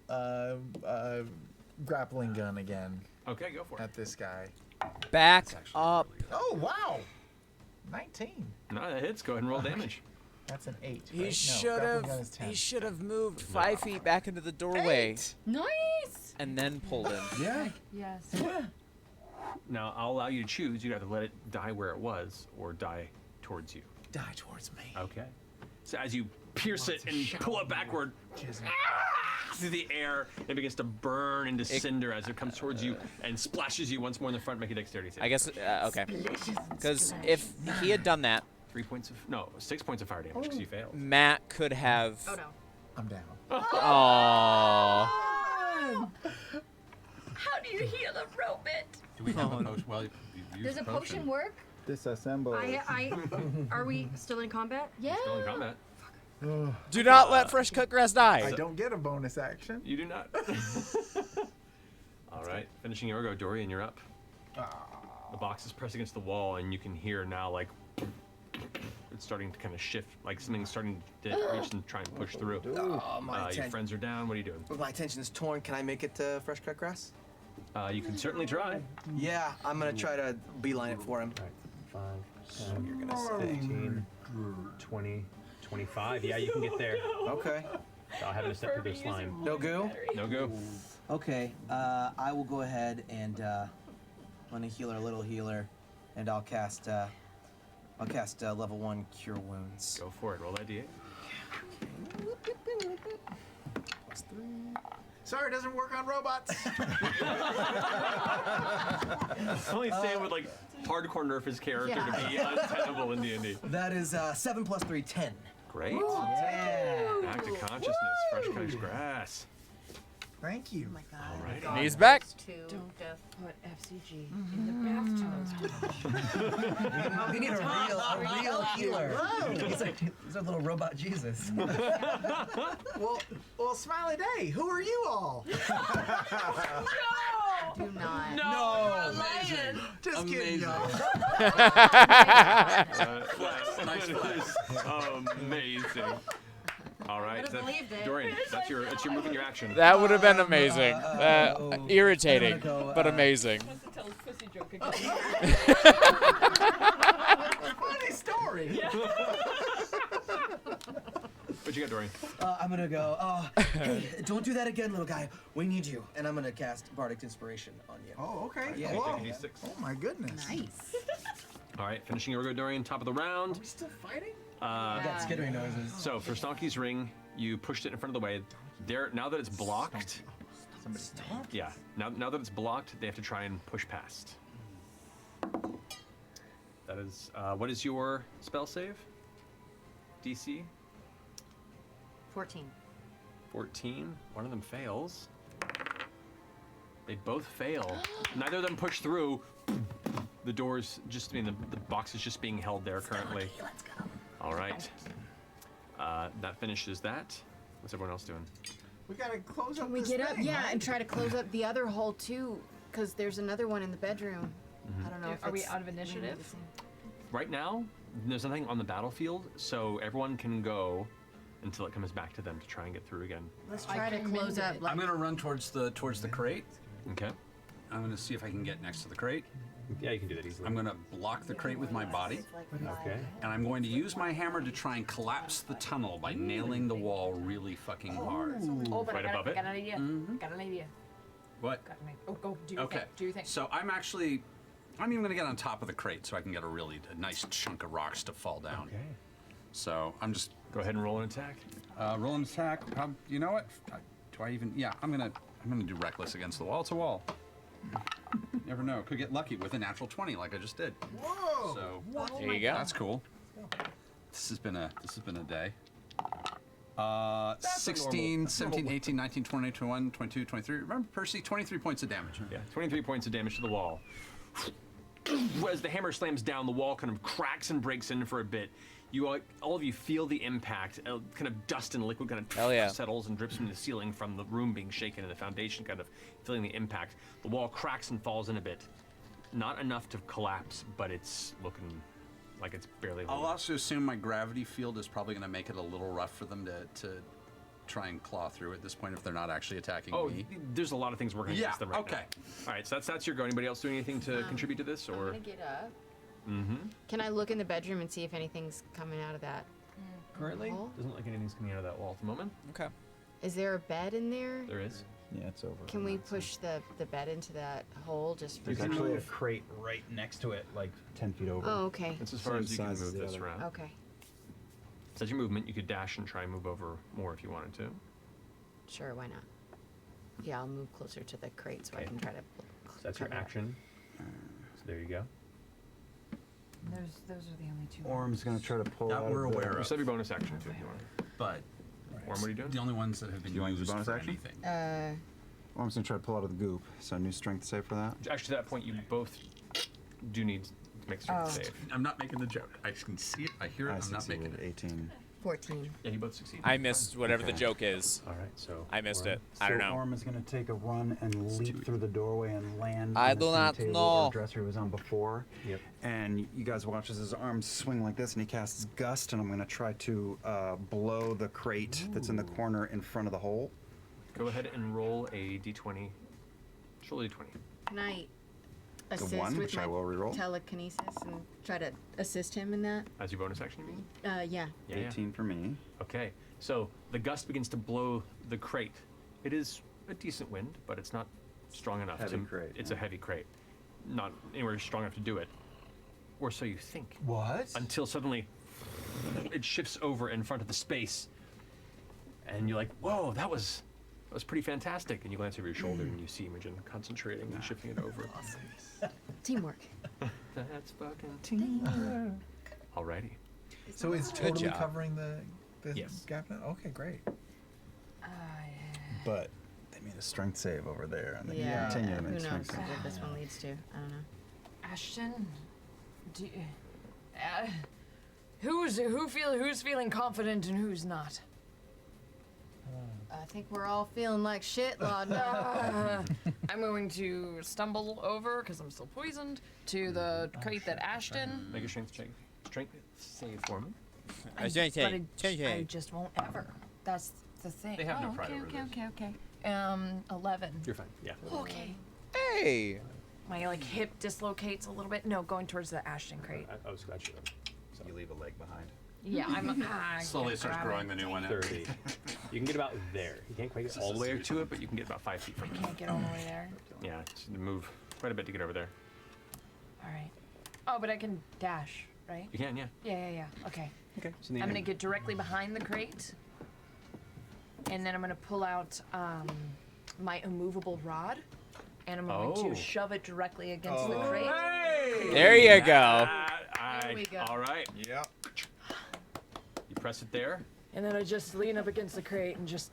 grappling gun again. Okay, go for it. At this guy. Back up. Oh wow! 19. No, that hits. Go ahead and roll damage. That's an 8. He right? should no, grappling gun have. is 10. He should have moved 5 feet back into the doorway Nice! and then pulled him. Yeah. Yes. Now I'll allow you to choose. You have to let it die where it was, or die towards you. Die towards me. Okay. So as you pierce it and pull it backward through the air, it begins to burn into cinder as it comes towards you and splashes you once more in the front. Make a dexterity save. I guess. Okay. Because if he had done that, 6 points of fire damage because you failed. Matt could have. Oh no. I'm down. Aww. How do you heal a robot? Do we have a potion? Well, you use Does a potion work? Disassemble. Are we still in combat? Yeah. Still in combat. Do not let fresh cut grass die. I don't get a bonus action. You do not. All right, finishing your go, Dorian, you're up. The box is pressed against the wall, and you can hear now, like, it's starting to kind of shift, like something's starting to reach and try and push through. Your friends are down. What are you doing? My attention is torn. Can I make it to fresh cut grass? You can certainly try. Yeah, I'm gonna try to beeline it for him. 5, 10, you're gonna 15, 20, 25. Yeah, you can get there. Okay. So I'll have it a step through the slime. No goo? No go. Okay, I will go ahead and let a healer, a little healer, and I'll cast level 1 Cure Wounds. Go for it. Roll that d8. Plus 3. Sorry, it doesn't work on robots. Only Sam would like hardcore nerf his character to be untenable in D&D. That is 7 plus 3, 10. Great. Yeah. Back to consciousness. Fresh cut grass. Thank you. Oh my god. All right. Knees back. Don't put FCG in the bathtub. We need a real healer. He's a little robot Jesus. Well, Smiley Day, who are you all? Do not. No. Amazing. Just kidding, y'all. Nice flex. Amazing. All right, Dorian, that's your moving your action. That would have been amazing. Irritating, but amazing. Funny story. What you got, Dorian? I'm gonna go. Hey, don't do that again, little guy. We need you. And I'm gonna cast Bardic Inspiration on you. Oh, okay. Yeah. Whoa. Take a D6. Oh my goodness. Nice. All right, finishing your go, Dorian. Top of the round. Are we still fighting? I got skittering noises. So for Stonky's ring, you pushed it in front of the way. Now that it's blocked. Yeah. Now that it's blocked, they have to try and push past. That is. What is your spell save? DC? 14. 14. One of them fails. They both fail. Neither of them push through. The doors just, the box is just being held there currently. Let's go. All right. That finishes that. What's everyone else doing? We gotta close up. Can we this get up? thing, Yeah, right? and try to close up the other hole too, because there's another one in the bedroom. I don't know. If Are we it's out of initiative? Right now, there's nothing on the battlefield, so everyone can go until it comes back to them to try and get through again. Let's try to close up. I'm gonna run towards the crate. Okay. I'm gonna see if I can get next to the crate. Yeah, you can do that easily. I'm gonna block the crate with my body. Okay. And I'm going to use my hammer to try and collapse the tunnel by nailing the wall really fucking hard. Oh, but Right I above got it? an idea. Got an idea. What? Got an idea. Oh, go. Do your Okay. thing. Do your thing. So I'm even gonna get on top of the crate so I can get a nice chunk of rocks to fall down. Okay. So I'm just go ahead and roll an attack. Roll an attack. You know what? Do I even? Yeah, I'm gonna do reckless against the wall. It's a wall. Never know. Could get lucky with a natural 20 like I just did. Whoa! So There you go. that's cool. This has been a day. 16, 17, 18, 19, 20, 21, 22, 23. Remember, Percy, 23 points of damage. Yeah, 23 points of damage to the wall. As the hammer slams down, the wall kind of cracks and breaks in for a bit. All of you feel the impact. Kind of dust and liquid kind of settles and drips from the ceiling from the room being shaken, and the foundation kind of feeling the impact. The wall cracks and falls in a bit. Not enough to collapse, but it's looking like it's barely I'll holding. also assume my gravity field is probably going to make it a little rough for them to try and claw through at this point if they're not actually attacking me. There's a lot of things working against them right now. okay. All right, so that's your go. Anybody else doing anything to contribute to this, I'm or? gonna get up. Mm-hmm. Can I look in the bedroom and see if anything's coming out of that? Currently, hole? doesn't look like anything's coming out of that wall at the moment. Okay. Is there a bed in there? There is. Yeah, it's over. Can we push the bed into that hole just for There's actually a crate right next to it, like 10 feet over. Oh, okay. That's as far as you can Same size move as the this other. round. Okay. So that's your movement. You could dash and try and move over more if you wanted to. Sure, why not? Yeah, I'll move closer to the crate so I can try to. So that's your cover it. action. So there you go. Those are the only two. Orm's gonna try to pull That out we're of the- aware You of. still have your bonus action too if you want. But Worm, what are you doing? the only ones that have been Do you want to use used bonus for action? anything. Orm's gonna try to pull out of the goop, so new strength save for that. Actually, to that point, you both do need to make a strength save. I'm not making the joke. I can see it. I hear it. I I'm not making succeeded, it. 18. 14. Yeah, you both succeed. I missed whatever the Okay. joke is. All right, so I missed Orm. it. I don't know. Orm is gonna take a run and leap through the doorway and land I on the do same not table know. or dresser he was on before. Yep. And you guys watch as his arms swing like this, and he casts Gust, and I'm gonna try to blow the crate that's in the corner in front of the hole. Go ahead and roll a d20. Just roll a d20. Can I The assist one, with which my I will reroll. telekinesis and try to assist him in that? As your bonus action, you mean? Yeah. Yeah, 18 for me. Okay, so the gust begins to blow the crate. It is a decent wind, but it's not strong enough Heavy to. crate, It's yeah. a heavy crate, not anywhere strong enough to do it, or so you think. What? Until suddenly, it shifts over in front of the space, and you're like, "Whoa, that was pretty fantastic!" And you glance over your shoulder and you see Imogen concentrating and shifting it over. Teamwork. That's fucking teamwork. Alrighty. So it's Good totally job. covering the Yes. gap now? Okay, great. But they made a strength save over there, and they Yeah. continue to Who make knows strength saves. what this one leads to? I don't know. Ashton, who's feeling confident and who's not? I think we're all feeling like shit, Lord. I'm going to stumble over because I'm still poisoned to the crate that Ashton. Make a strength check. Strength save for me. I just won't ever. That's the thing. They have no pride okay, over okay, this. okay, okay. 11. You're fine. Yeah. Okay. Hey. My hip dislocates a little bit. No, going towards the Ashton crate. I was glad you. So you leave a leg behind. Yeah, I'm. Slowly it starts growing the new one in. 30. You can get about there. You can't quite get all the way to it, but you can get about 5 feet from it. Can't get all the way there. Yeah, just move quite a bit to get over there. All right. Oh, but I can dash, right? You can, yeah. Yeah. Okay. Okay. So I'm gonna get directly behind the crate, and then I'm gonna pull out my immovable rod, and I'm going to shove it directly against the crate. There you go. There we go. All right. Yep. You press it there. And then I just lean up against the crate and just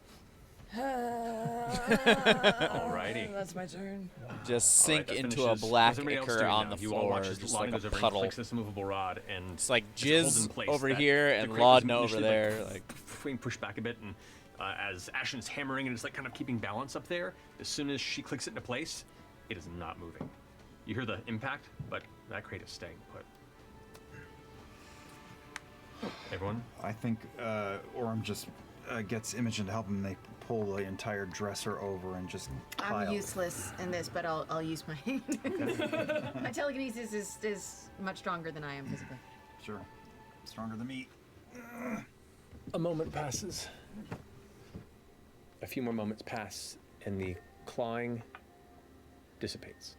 Alrighty. That's my turn. Just All right, sink that into finishes. a black What's everybody else ichor doing on now? the You all floor, watch as just Lana like a goes over and puddle. clicks this movable rod, and It's like it's held in jizz place. over That here the and crate was lauding over initially, there. Like being pushed back a bit, and as Ashton's hammering and it's like kind of keeping balance up there, as soon as she clicks it into place, it is not moving. You hear the impact, but that crate is staying put. Everyone? I think Orm just gets Imogen to help him. They pull the entire dresser over and just pile. I'm useless in this, but I'll use my my telekinesis is much stronger than I am physically. Sure. Stronger than me. A moment passes. A few more moments pass, and the clawing dissipates.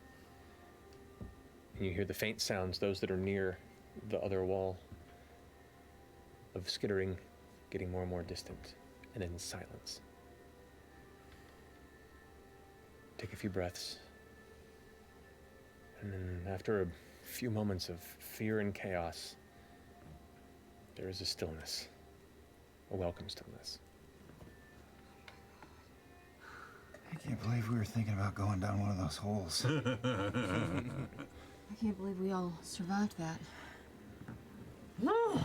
And you hear the faint sounds, those that are near the other wall, of skittering getting more and more distant, and then silence. Take a few breaths, and then after a few moments of fear and chaos, there is a stillness, a welcome stillness. I can't believe we were thinking about going down one of those holes. I can't believe we all survived that. No.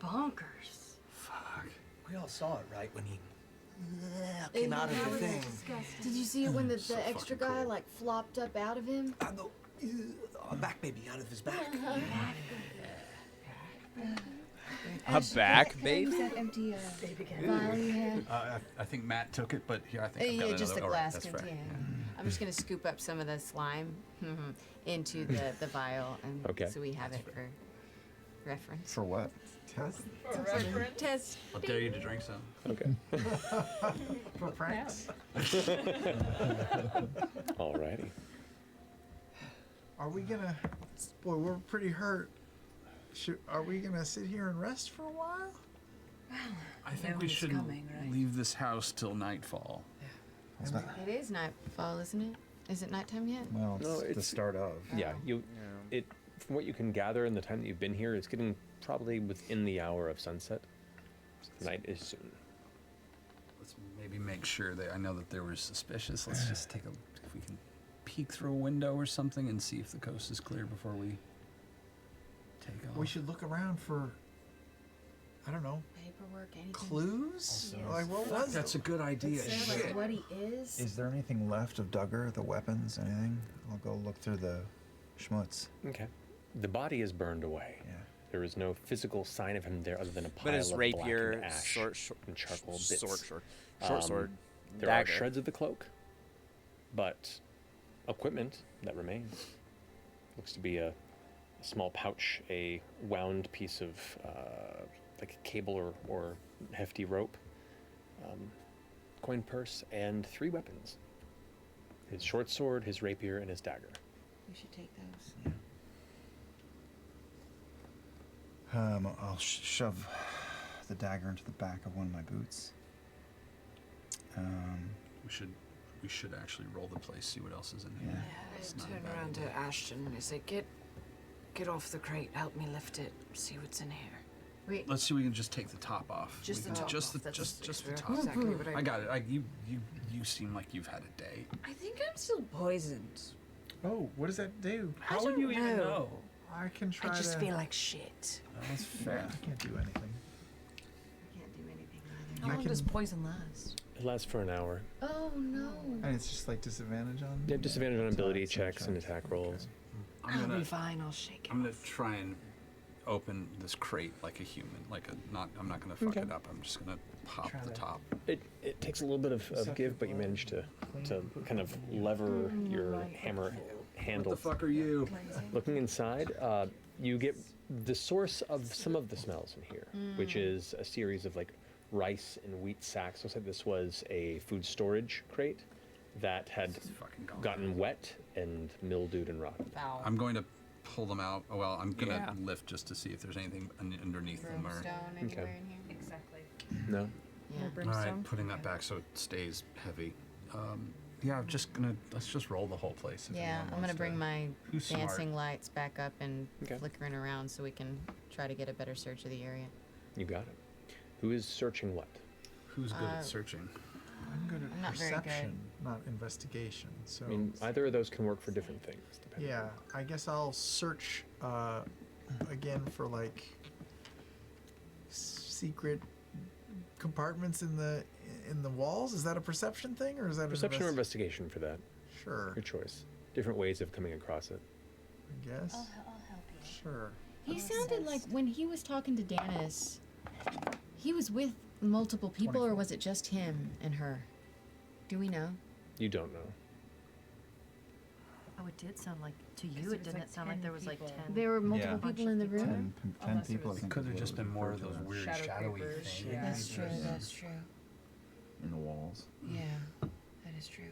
Bonkers. Fuck. We all saw it, right? When he came out of the thing. Did you see it when the extra guy like flopped up out of him? A back baby out of his back. a back baby. Use that empty vial you had. I think Matt took it, but here I think I've got Yeah, just another. the All right, glass that's fair. container. I'm just gonna scoop up some of the slime into the vial, and Okay. so we have it for reference. For what? Test? Test. I'll dare you to drink some. Okay. For pranks? Alrighty. Are we gonna... Boy, we're pretty hurt. Are we gonna sit here and rest for a while? I think we should leave this house till nightfall. It is nightfall, isn't it? Is it nighttime yet? Well, it's No, the it's- start of. Yeah, it from what you can gather in the time that you've been here, it's getting probably within the hour of sunset. Night is soon. Let's maybe make sure that I know that they were suspicious. Let's just take if we can peek through a window or something and see if the coast is clear before we take off. We should look around for, I don't know, Paperwork, anything. clues? Like, what was That's a good idea. Like what he is? Is there anything left of Duggar, the weapons, anything? I'll go look through the schmutz. Okay. The body is burned away. Yeah. There is no physical sign of him there other than a pile But his of rapier, blackened ash short and charcoal bits. short Um, sword, There are dagger. shreds of the cloak, but equipment that remains looks to be a small pouch, a wound piece of like a cable or hefty rope, coin purse, and 3 weapons: his short sword, his rapier, and his dagger. We should take those. I'll shove the dagger into the back of one of my boots. We should actually roll the place, see what else is in here. It's not a Turn bad around idea. to Ashton and I say, get off the crate, help me lift it, see what's in here. Wait. Let's see if we can just take the top off. Just We the can- top just off, the that's just the exactly top. what I I got it. You seem like you've had a day. I think I'm still poisoned. Oh, what does that do? How would you even know? I can try I just to... feel like shit. That's fair. I can't do anything. I can't do anything How long does poison last? It lasts for an hour. Oh no. And it's just like disadvantage on... You have disadvantage on ability checks and attack rolls. I'll be fine, I'll shake it. I'm gonna try and open this crate like a human, I'm not gonna fuck Okay. it up. I'm just gonna pop Try the to- top. It takes a little bit of give, but you manage to kind of lever your hammer handle. What the fuck are you? Looking inside, you get the source of some of the smells in here, which is a series of like rice and wheat sacks. Looks like this was a food storage crate that had gotten wet and mildewed and rotten. I'm going to pull them out. Oh, well, I'm gonna Yeah. lift just to see if there's anything underneath them. Or Brimstone anywhere in here? Exactly. No. Yeah. all right, putting that back so it stays heavy. Yeah, let's just roll the whole place. If Yeah, anyone I'm wants gonna to. bring my Who's smart? dancing lights back up and flickering around so we can try to get a better search of the area. You got it. Who is searching what? Who's good at searching? I'm good at I'm not very good. perception, not investigation. So I mean, either of those can work for different things. Depending. yeah, I guess I'll search again for like secret compartments in the walls. Is that a perception thing, or is that Perception an or investigation for that? Sure. Your choice. Different ways of coming across it. I guess. I'll help you. Sure. He sounded like when he was talking to Dennis, he was with multiple people, or was it just him and her? Do we know? You don't know. Oh, it did sound like to you. Because It didn't sound like there was like 10. There were multiple people in the room. 10 people. I think Could have is just what been we more referred of to those as. weird Shadow shadowy creepers, things. yeah. That's true. That's true. In the walls. Yeah, that is true.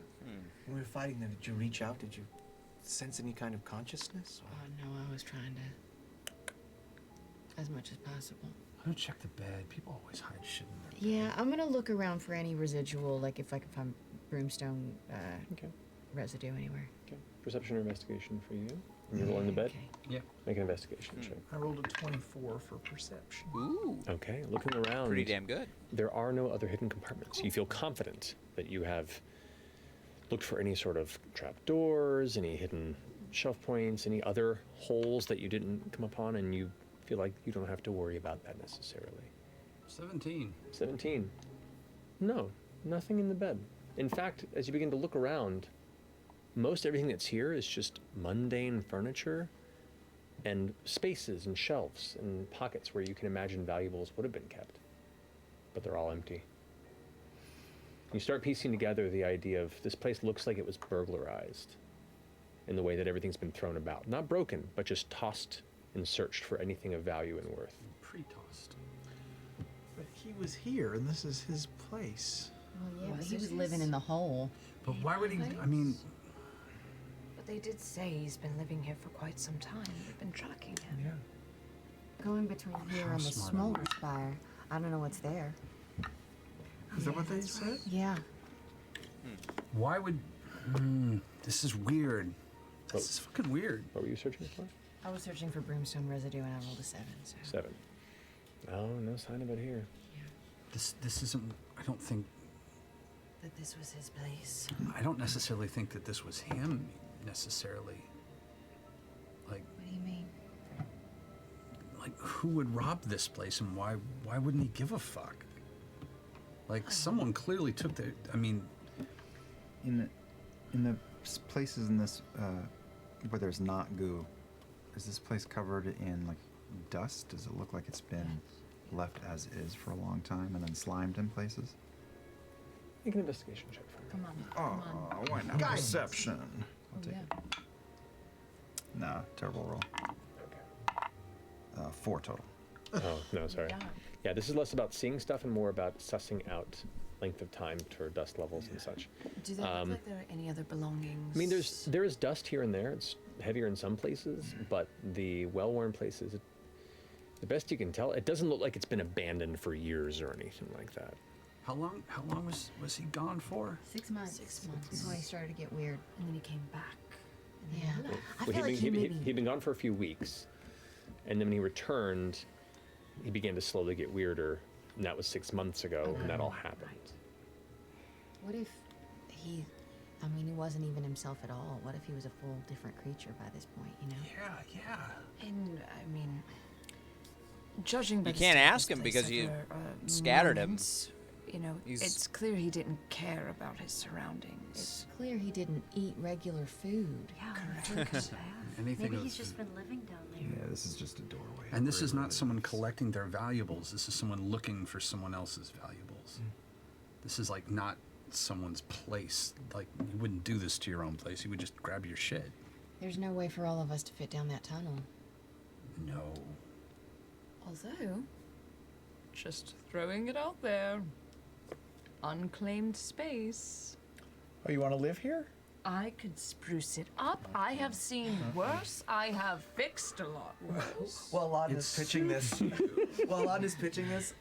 When we were fighting them, did you reach out? Did you sense any kind of consciousness? Oh no, I was trying to, as much as possible. I'm gonna check the bed. People always hide shit in there. Yeah, I'm gonna look around for any residual, like if I can find brimstone residue anywhere. Okay. Perception or investigation for you? And you're rolling the bed? Yeah. Make an investigation check. I rolled a 24 for perception. Ooh. Okay, looking around. Pretty damn good. There are no other hidden compartments. You feel confident that you have looked for any sort of trap doors, any hidden shelf points, any other holes that you didn't come upon, and you feel like you don't have to worry about that necessarily. 17. 17. No, nothing in the bed. In fact, as you begin to look around, most everything that's here is just mundane furniture and spaces and shelves and pockets where you can imagine valuables would have been kept. But they're all empty. You start piecing together the idea of this place looks like it was burglarized in the way that everything's been thrown about. Not broken, but just tossed and searched for anything of value and worth. Pre-tossed. But he was here, and this is his place. Well, yeah, but he was living in the hole. But why would he? I mean, But they did say he's been living here for quite some time. We've been tracking him. Yeah. Going between here and the smolder spire, I don't know what's there. Is that what they said? Yeah. Why would? This is weird. This is fucking weird. What were you searching for? I was searching for brimstone residue and I rolled a 7. So. 7. Oh, no sign of it here. This isn't. I don't think. That this was his place. I don't necessarily think that this was him necessarily. Like, What do you mean? like who would rob this place and why wouldn't he give a fuck? Like someone clearly took the. I mean, In the places in this where there's not goo, is this place covered in like dust? Does it look like it's been left as is for a long time and then slimed in places? Make an investigation check for me. Come on. Oh, Come on. why not? Guidance. Perception. I'll Oh, take yeah. it. Nah, terrible roll. Okay. 4 total. Oh, no, sorry. Yeah. Yeah, this is less about seeing stuff and more about sussing out length of time for dust levels and such. Do they look like there are any other belongings? I mean, there is dust here and there. It's heavier in some places, but the well-worn places, the best you can tell, it doesn't look like it's been abandoned for years or anything like that. how long was he gone for? 6 months. 6 months. That's when he started to get weird. And then he came back. Yeah. I Well, feel like he maybe... he'd been gone for a few weeks, and then when he returned, he began to slowly get weirder, and that was 6 months ago, and that all happened. What if he... I mean, he wasn't even himself at all. What if he was a full different creature by this point, you know? Yeah. And I mean, judging by You the can't state of ask this him place because you over, scattered him. moments, You know, He's- it's clear he didn't care about his surroundings. It's clear he didn't eat regular food. Yeah, Correct. Anything maybe of- he's just been living down there. Yeah, this is just a doorway. And this is not someone collecting their valuables. This is someone looking for someone else's valuables. This is like not someone's place. Like you wouldn't do this to your own place. You would just grab your shit. There's no way for all of us to fit down that tunnel. No. Although, just throwing it out there, unclaimed space. Oh, you want to live here? I could spruce it up. I have seen worse. I have fixed a lot worse. While Laden is pitching this,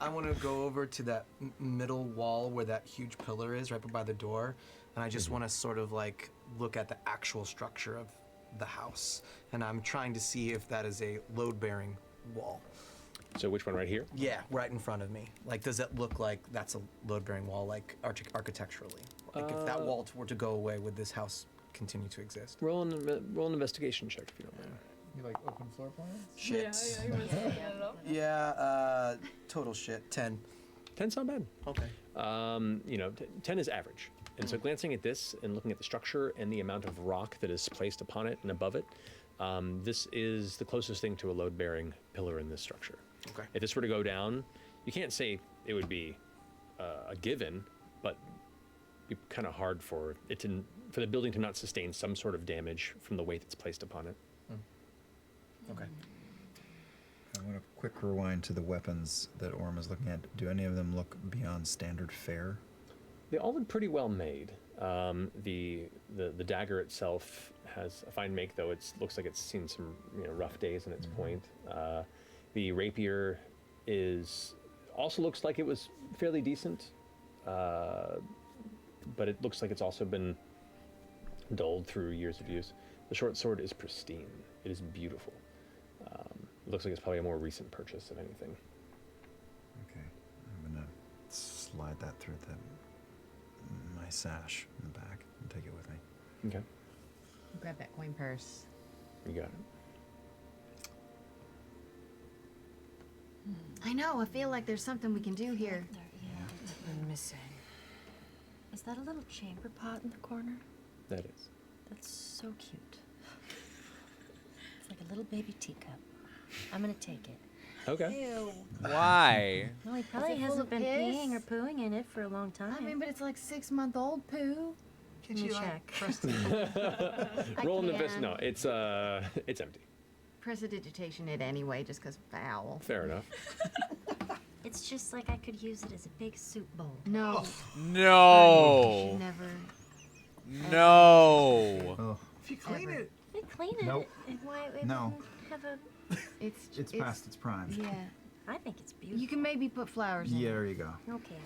I want to go over to that middle wall where that huge pillar is, right by the door, and I just want to sort of like look at the actual structure of the house, and I'm trying to see if that is a load-bearing wall. So which one right here? Yeah, right in front of me. Like, does it look like that's a load-bearing wall, like architecturally? Like, if that wall were to go away, would this house continue to exist? Roll an investigation check if you don't mind. You like open floor plans? Shit. Total shit. 10. 10's not bad. Okay. 10 is average. And so glancing at this and looking at the structure and the amount of rock that is placed upon it and above it, this is the closest thing to a load-bearing pillar in this structure. Okay. If this were to go down, you can't say it would be a given, but it'd be kind of hard for the building to not sustain some sort of damage from the weight that's placed upon it. Okay. I want a quick rewind to the weapons that Orm is looking at. Do any of them look beyond standard fare? They all look pretty well made. The dagger itself has a fine make, though. It looks like it's seen some rough days in its point. The rapier also looks like it was fairly decent, but it looks like it's also been dulled through years of use. The short sword is pristine. It is beautiful. It looks like it's probably a more recent purchase, if anything. Okay, I'm gonna slide that through my sash in the back and take it with me. Okay. Grab that coin purse. You got it. I know. I feel like there's something we can do here. I'm missing. Is that a little chamber pot in the corner? That is. That's so cute. It's like a little baby teacup. I'm gonna take it. Okay. Ew. Why? Well, he probably Is it full hasn't of been piss? peeing or pooing in it for a long time. I mean, but it's like 6-month-old poo. Can you check? Roll in the vest. No, it's empty. Prestidigitation it anyway, just because foul. Fair enough. It's just like I could use it as a big soup bowl. No. No. You should never. No. Oh. If you clean it. I clean it. Nope. Why it No. wouldn't have a? It's past its prime. Yeah. I think it's beautiful. You can maybe put flowers in Yeah, it. there you go. Okay.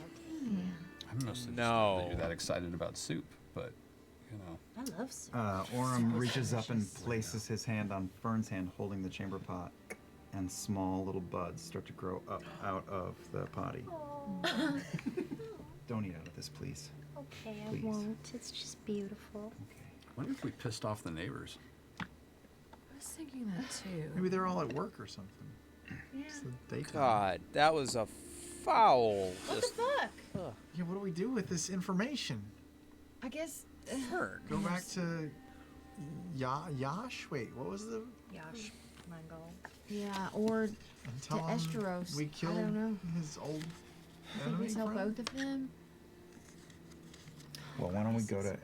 I'm mostly just No. that you're that excited about soup, but I love soup. Orm reaches up and places his hand on Fern's hand, holding the chamber pot, and small little buds start to grow up out of the potty. Don't eat out of this, please. Okay, Please. I won't. It's just beautiful. I wonder if we pissed off the neighbors. I was thinking that too. Maybe they're all at work or something. It's the daytime. God, that was a foul. What the fuck? Yeah, what do we do with this information? I guess. Go back to Yash? Wait, what was the... Yash, Mango. Yeah, or And to tell him Esteros. we I killed don't know. his old I think we enemy tell friend? both of them. Well, why don't we go to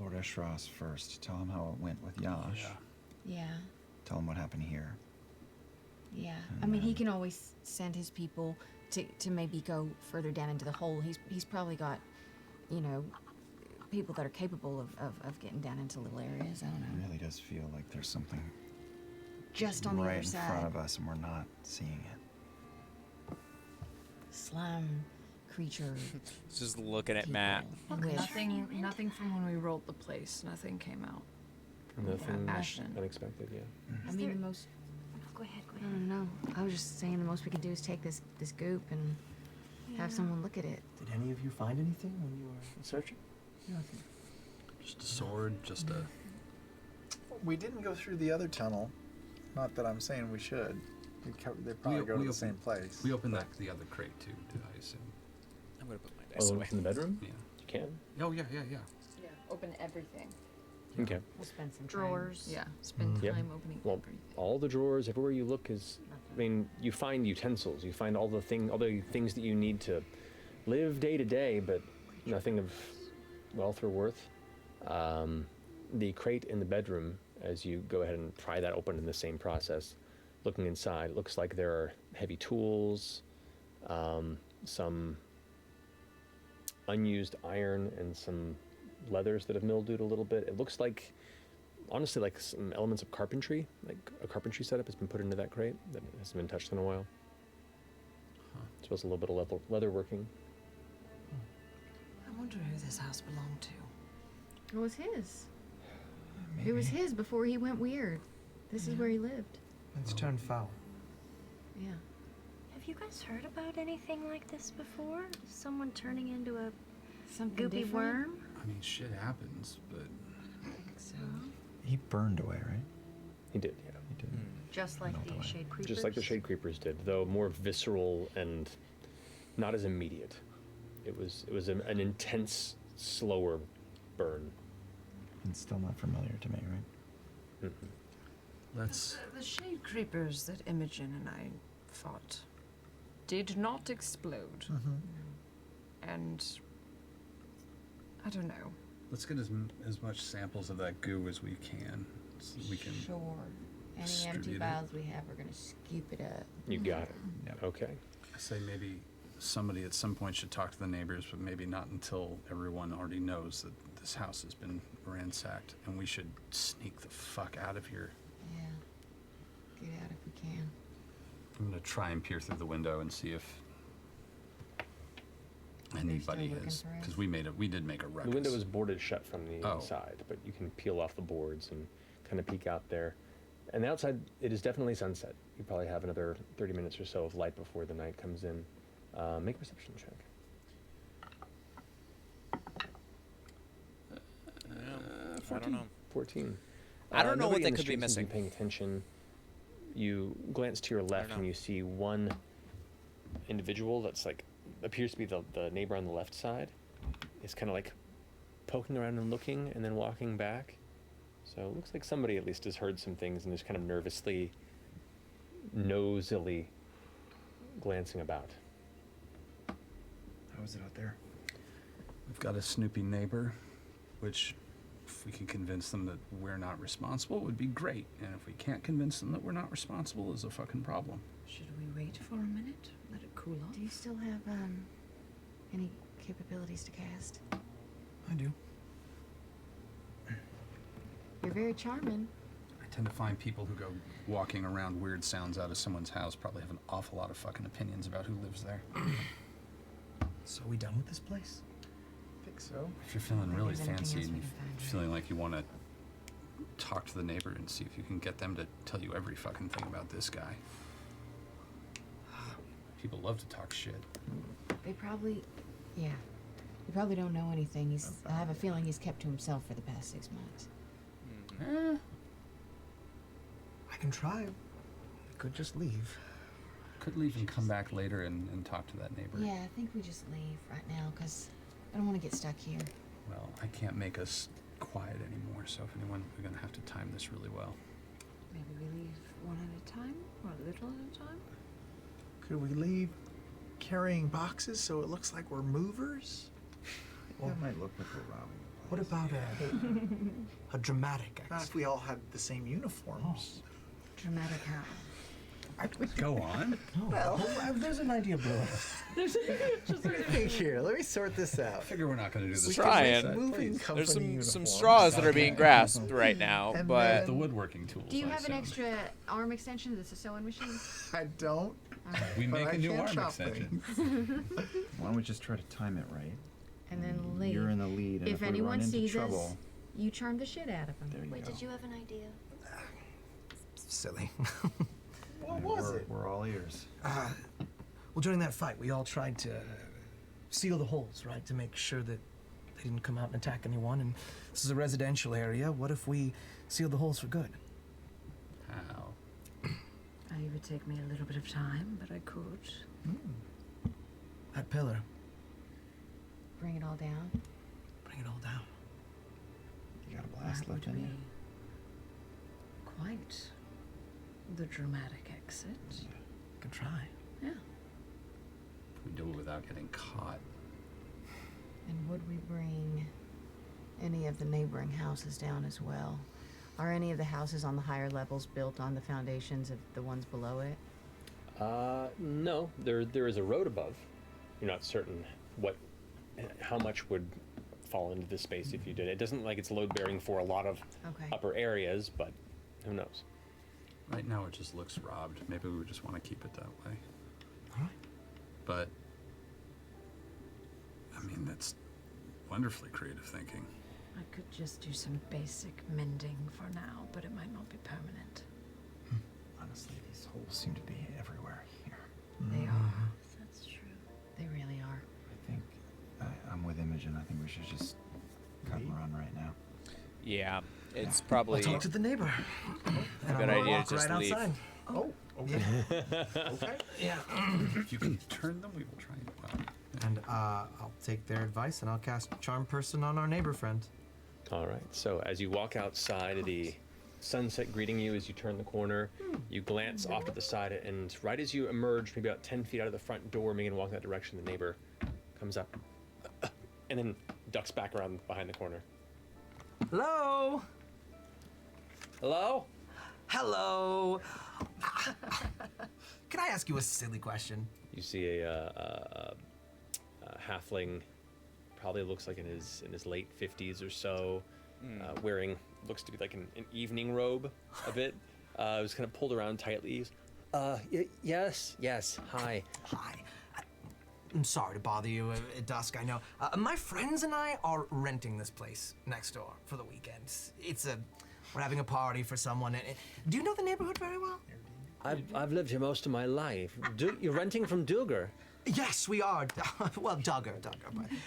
Lord Eshros first? Tell him how it went with Yash. Yeah. Tell him what happened here. Yeah. I mean, he can always send his people to maybe go further down into the hole. He's probably got, people that are capable of getting down into little areas. I don't It know. really does feel like there's something Just on the right other in side. front of us and we're not seeing it. Slime creature. Just looking at Matt. With- Nothing from when we rolled the place. Nothing came out. Nothing Ashton. unexpected, yeah. I mean, the most. Go ahead. I don't know. I was just saying the most we can do is take this goop and have someone look at it. Did any of you find anything when you were searching? Nothing. Just a sword, just a. We didn't go through the other tunnel. Not that I'm saying we should. They probably go to the same place. We opened the other crate too, I assume. I'm gonna put my dice Oh, away. in the bedroom? Yeah. You can. Oh yeah. Yeah. Open everything. Okay. We'll spend some Drawers. Yeah. Spend Yeah. time opening Well, everything. all the drawers, everywhere you look is. I mean, you find utensils. You find all the things that you need to live day to day, but nothing of wealth or worth. The crate in the bedroom, as you go ahead and pry that open in the same process, looking inside, it looks like there are heavy tools, some unused iron, and some leathers that have mildewed a little bit. It looks like, honestly, like some elements of carpentry, like a carpentry setup has been put into that crate that hasn't been touched in a while. As well as a little bit of leather working. I wonder who this house belonged to. It was his. It was his before he went weird. This is where he lived. It's turned foul. Yeah. Have you guys heard about anything like this before? Someone turning into a Something goopy different? worm? I mean, shit happens, but So, He burned away, right? He did, yeah. He did. just like the shade creepers. Just like the shade creepers did, though more visceral and not as immediate. It was an intense, slower burn. And still not familiar to me, right? let's. The shade creepers that Imogen and I fought did not explode. And I don't know. Let's get as much samples of that goo as we can, so we can. Sure. Any empty distribute it. vials we have, we're gonna scoop it up. You got it. Okay. I say maybe somebody at some point should talk to the neighbors, but maybe not until everyone already knows that this house has been ransacked, and we should sneak the fuck out of here. Yeah. Get out if we can. I'm gonna try and peer through the window and see if anybody looking has, for us? because we did make a ruckus. The window was boarded shut from the Oh. inside, but you can peel off the boards and kind of peek out there. And the outside, it is definitely sunset. You probably have another 30 minutes or so of light before the night comes in. Make a perception check. I don't know. 14. I don't know what Nobody they in the could be street seems to missing. Paying attention. You glance to your left and you see one individual that's like appears to be the neighbor on the left side. Is kind of like poking around and looking and then walking back. So it looks like somebody at least has heard some things and is kind of nervously, nosily glancing about. How is it out there? We've got a snoopy neighbor, which, if we can convince them that we're not responsible, would be great. And if we can't convince them that we're not responsible, is a fucking problem. Should we wait for a minute? Let it cool off? Do you still have any capabilities to cast? I do. You're very charming. I tend to find people who go walking around weird sounds out of someone's house probably have an awful lot of fucking opinions about who lives there. So we done with this place? I think so. If you're feeling really there's anything fancy else we and can find, feeling like you want to talk to the neighbor and see if you can get them to tell you every fucking thing about this guy. People love to talk shit. They probably, yeah. They probably don't know anything. I have a feeling he's kept to himself for the past 6 months. I can try. We could just leave. Could leave and come back later and talk to that neighbor. Yeah, I think we just leave right now because I don't want to get stuck here. Well, I can't make us quiet anymore, so if anyone, we're gonna have to time this really well. Maybe we leave one at a time, or a little at a time? Could we leave carrying boxes so it looks like we're movers? That might look like we're robbing. What about a dramatic Not if we all had the same uniforms. Dramatic how? Go on. Well, there's an idea brewing. Here, let me sort this out. I figure we're not going to do this. Trying. Moving There's company some uniforms. straws that are being grasped right now, And but The woodworking tools. Do you I have an assume. extra arm extension that's a sewing machine? I don't. We but make I a new can arm chop extension. Why don't we just try to time it right? And then leave. You're in the lead, and If if we anyone run into sees trouble, us, you charm the shit out of them. there you Wait, go. did you have an idea? Silly. What was it? We're all ears. Well, during that fight, we all tried to seal the holes, right, to make sure that they didn't come out and attack anyone. And this is a residential area. What if we seal the holes for good? How? It would take me a little bit of time, but I could. That pillar, Bring it all down. bring it all down. You got a blast That left would in be you. quite the dramatic exit. Could try. Yeah. We do it without getting caught. And would we bring any of the neighboring houses down as well? Are any of the houses on the higher levels built on the foundations of the ones below it? No, there is a road above. You're not certain how much would fall into this space if you did. It doesn't look like it's load bearing for a lot of Okay. upper areas, but who knows? Right now it just looks robbed. Maybe we just want to keep it that way. All right. But, I mean, that's wonderfully creative thinking. I could just do some basic mending for now, but it might not be permanent. Honestly, these holes seem to be everywhere here. They are. Yeah, it's probably I'll talk to the neighbor. a good idea walk to just right leave. outside. Oh, okay. Okay. Yeah. If you can turn them, we will try and. And I'll take their advice and I'll cast Charm Person on our neighbor friend. All right. So as you walk outside, the sunset greeting you as you turn the corner, you glance off to the side, and right as you emerge, maybe about 10 feet out of the front door, begin to walk that direction, the neighbor comes up and then ducks back around behind the corner. Hello. Hello? Hello. Can I ask you a silly question? You see a halfling, probably looks like in his late 50s or so, wearing looks to be like an evening robe a bit. It was kind of pulled around tightly. Yes, hi. Hi. I'm sorry to bother you at dusk, I know. My friends and I are renting this place next door for the weekend. We're having a party for someone. Do you know the neighborhood very well? I've lived here most of my life. You're renting from Duggar? Yes, we are. Well, Duggar, but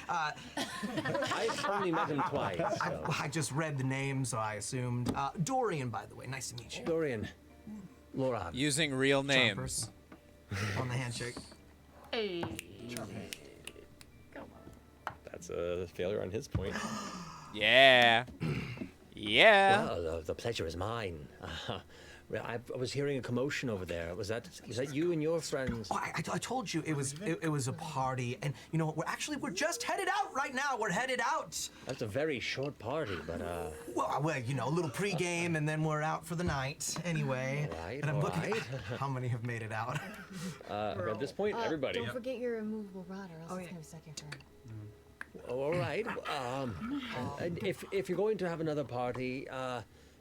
I've only met him twice. So. I just read the name, so I assumed. Dorian, by the way. Nice to meet you. Dorian. Laura. Using real names. On the handshake. Hey. That's a failure on his point. Yeah. Yeah. Well, the pleasure is mine. I was hearing a commotion over there. Was that you and your friends? Oh, I told you it was a party, and you know we're just headed out right now. We're headed out. That's a very short party, but Well, you know, a little pregame, and then we're out for the night anyway. All right, and I'm all looking right. at how many have made it out. At this point, everybody. Don't forget your immovable rod, or else it's gonna suck your turn. All right. If you're going to have another party,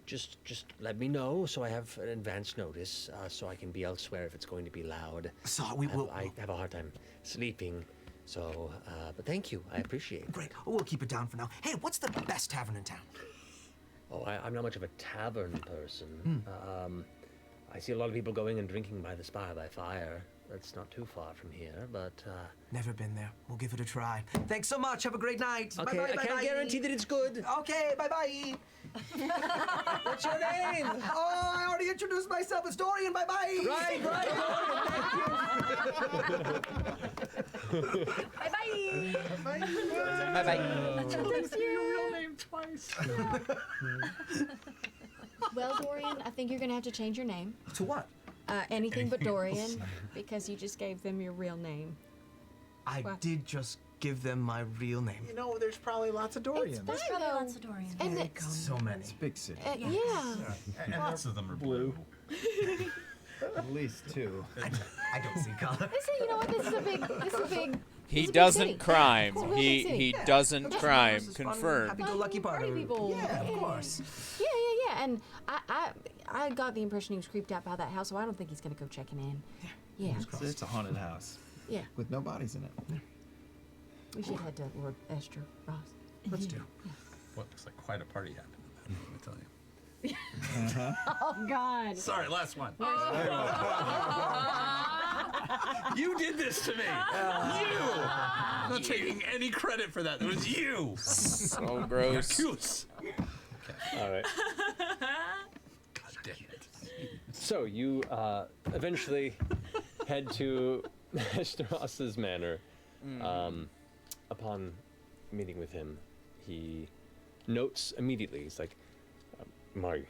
just let me know so I have an advance notice, so I can be elsewhere if it's going to be loud. So we will. I have a hard time sleeping, so. But thank you. I appreciate it. Great. We'll keep it down for now. Hey, what's the best tavern in town? Oh, I'm not much of a tavern person. I see a lot of people going and drinking by the Spire by Fire. That's not too far from here, but... Never been there. We'll give it a try. Thanks so much. Have a great night. Okay, Bye-bye, I can't bye-bye. guarantee that it's good. Okay, bye-bye. What's your name? Oh, I already introduced myself. It's Dorian. Bye-bye. Right, Dorian. Bye-bye. Bye-bye. Thanks your real name twice. Well, Dorian, I think you're gonna have to change your name. To what? Anything but Dorian, because you just gave them your real name. I did just give them my real name. You know, there's probably lots of Dorians. There's probably lots of Dorians. And So many. It's a big city. yeah. And lots of them are blue. At least two. I don't see color. You know what? This is a big. He it's a big doesn't city. crime. It's a real big city. He doesn't crime. This is fun, Confirmed. happy-go-lucky party. People. Yeah, of course. Yeah. And I got the impression he was creeped out by that house, so I don't think he's gonna go checking in. Yeah. It's a haunted house. Yeah. With no bodies in it. We should head to Lord Esther Ross. Let's do. What looks like quite a party happened in that, let me tell you. Oh God. Sorry, last one. You did this to me. You. I'm not taking any credit for that. It was you. So gross. Goose. All right. God damn it. So you eventually head to Mr. Ross's manor. Upon meeting with him, he notes immediately, he's like, my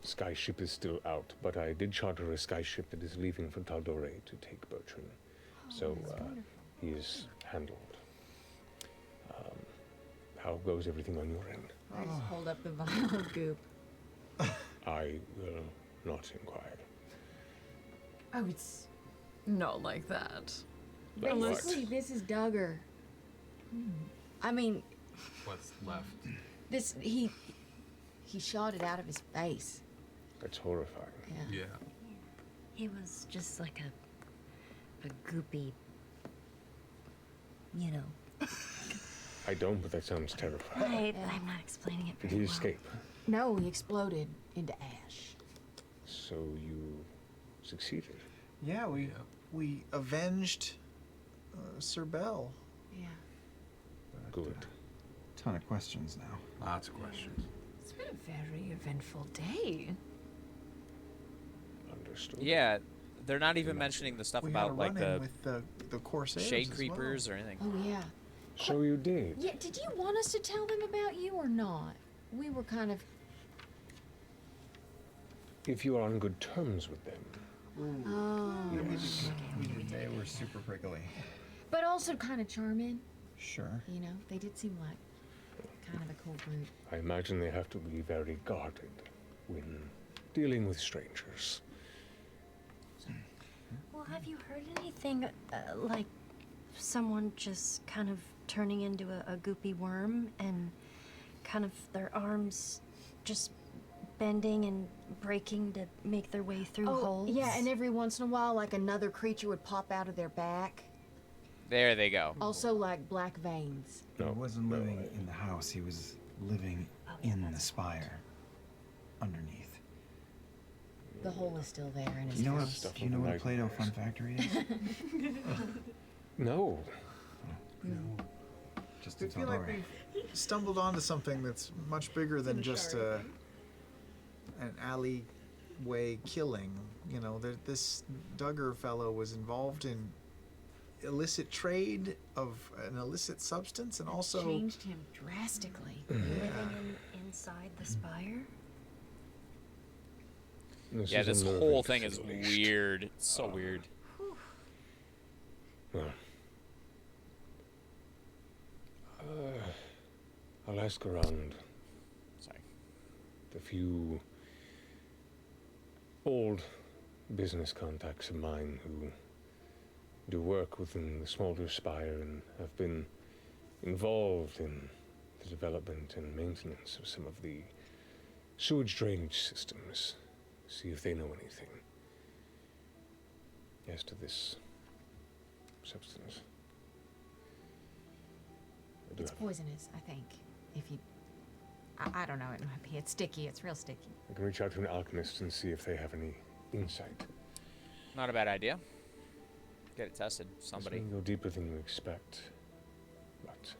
sky ship is still out, but I did charter a sky ship that is leaving for Taldore to take Bertrand. So he is handled. How goes everything on your end? I just hold up the vial of goop. I will not inquire. Oh, it's not like that. But what? Basically, this is Duggar. I mean, What's left? this he shot it out of his face. That's horrifying. Yeah. He was just like a goopy, you know. I don't, but that sounds terrifying. I'm not explaining it Did very he well. escape? No, he exploded into ash. So you succeeded. Yeah, we avenged Sir Bell. Yeah. Good. ton of questions now. Lots of questions. It's been a very eventful day. Understood. Yeah, they're not even mentioning the stuff We had a about like run-in the with the Corsairs shade as creepers well. or anything. Oh yeah. So you did. Yeah. Did you want us to tell them about you or not? We were kind of. If you are on good terms with them. Oh. Yes. They were super prickly. But also kind of charming. Sure. You know, they did seem like kind of a cool group. I imagine they have to be very guarded when dealing with strangers. Well, have you heard anything like someone just kind of turning into a goopy worm and kind of their arms just bending and breaking to make their way through holes? Yeah, and every once in a while, like another creature would pop out of their back. There they go. Also, like black veins. He wasn't living in the house. He was living in the spire, underneath. The hole is still there in his You know what? house. Do you know what a Play-Doh Fun Factory is? No. Just I to feel tell like Dory. we've stumbled onto something that's much bigger than just an alleyway killing. You know, this Duggar fellow was involved in illicit trade of an illicit substance, and also Changed him drastically. Living inside the spire? Yeah, this whole thing is weird. It's so weird. Well, I'll ask around. Sorry. The few old business contacts of mine who do work within the Smolder Spire and have been involved in the development and maintenance of some of the sewage drainage systems. See if they know anything as to this substance. It's poisonous, I think. If you, I don't know. It might be. It's sticky. It's real sticky. I can reach out to an alchemist and see if they have any insight. Not a bad idea. Get it tested. Somebody. This may go deeper than you expect, but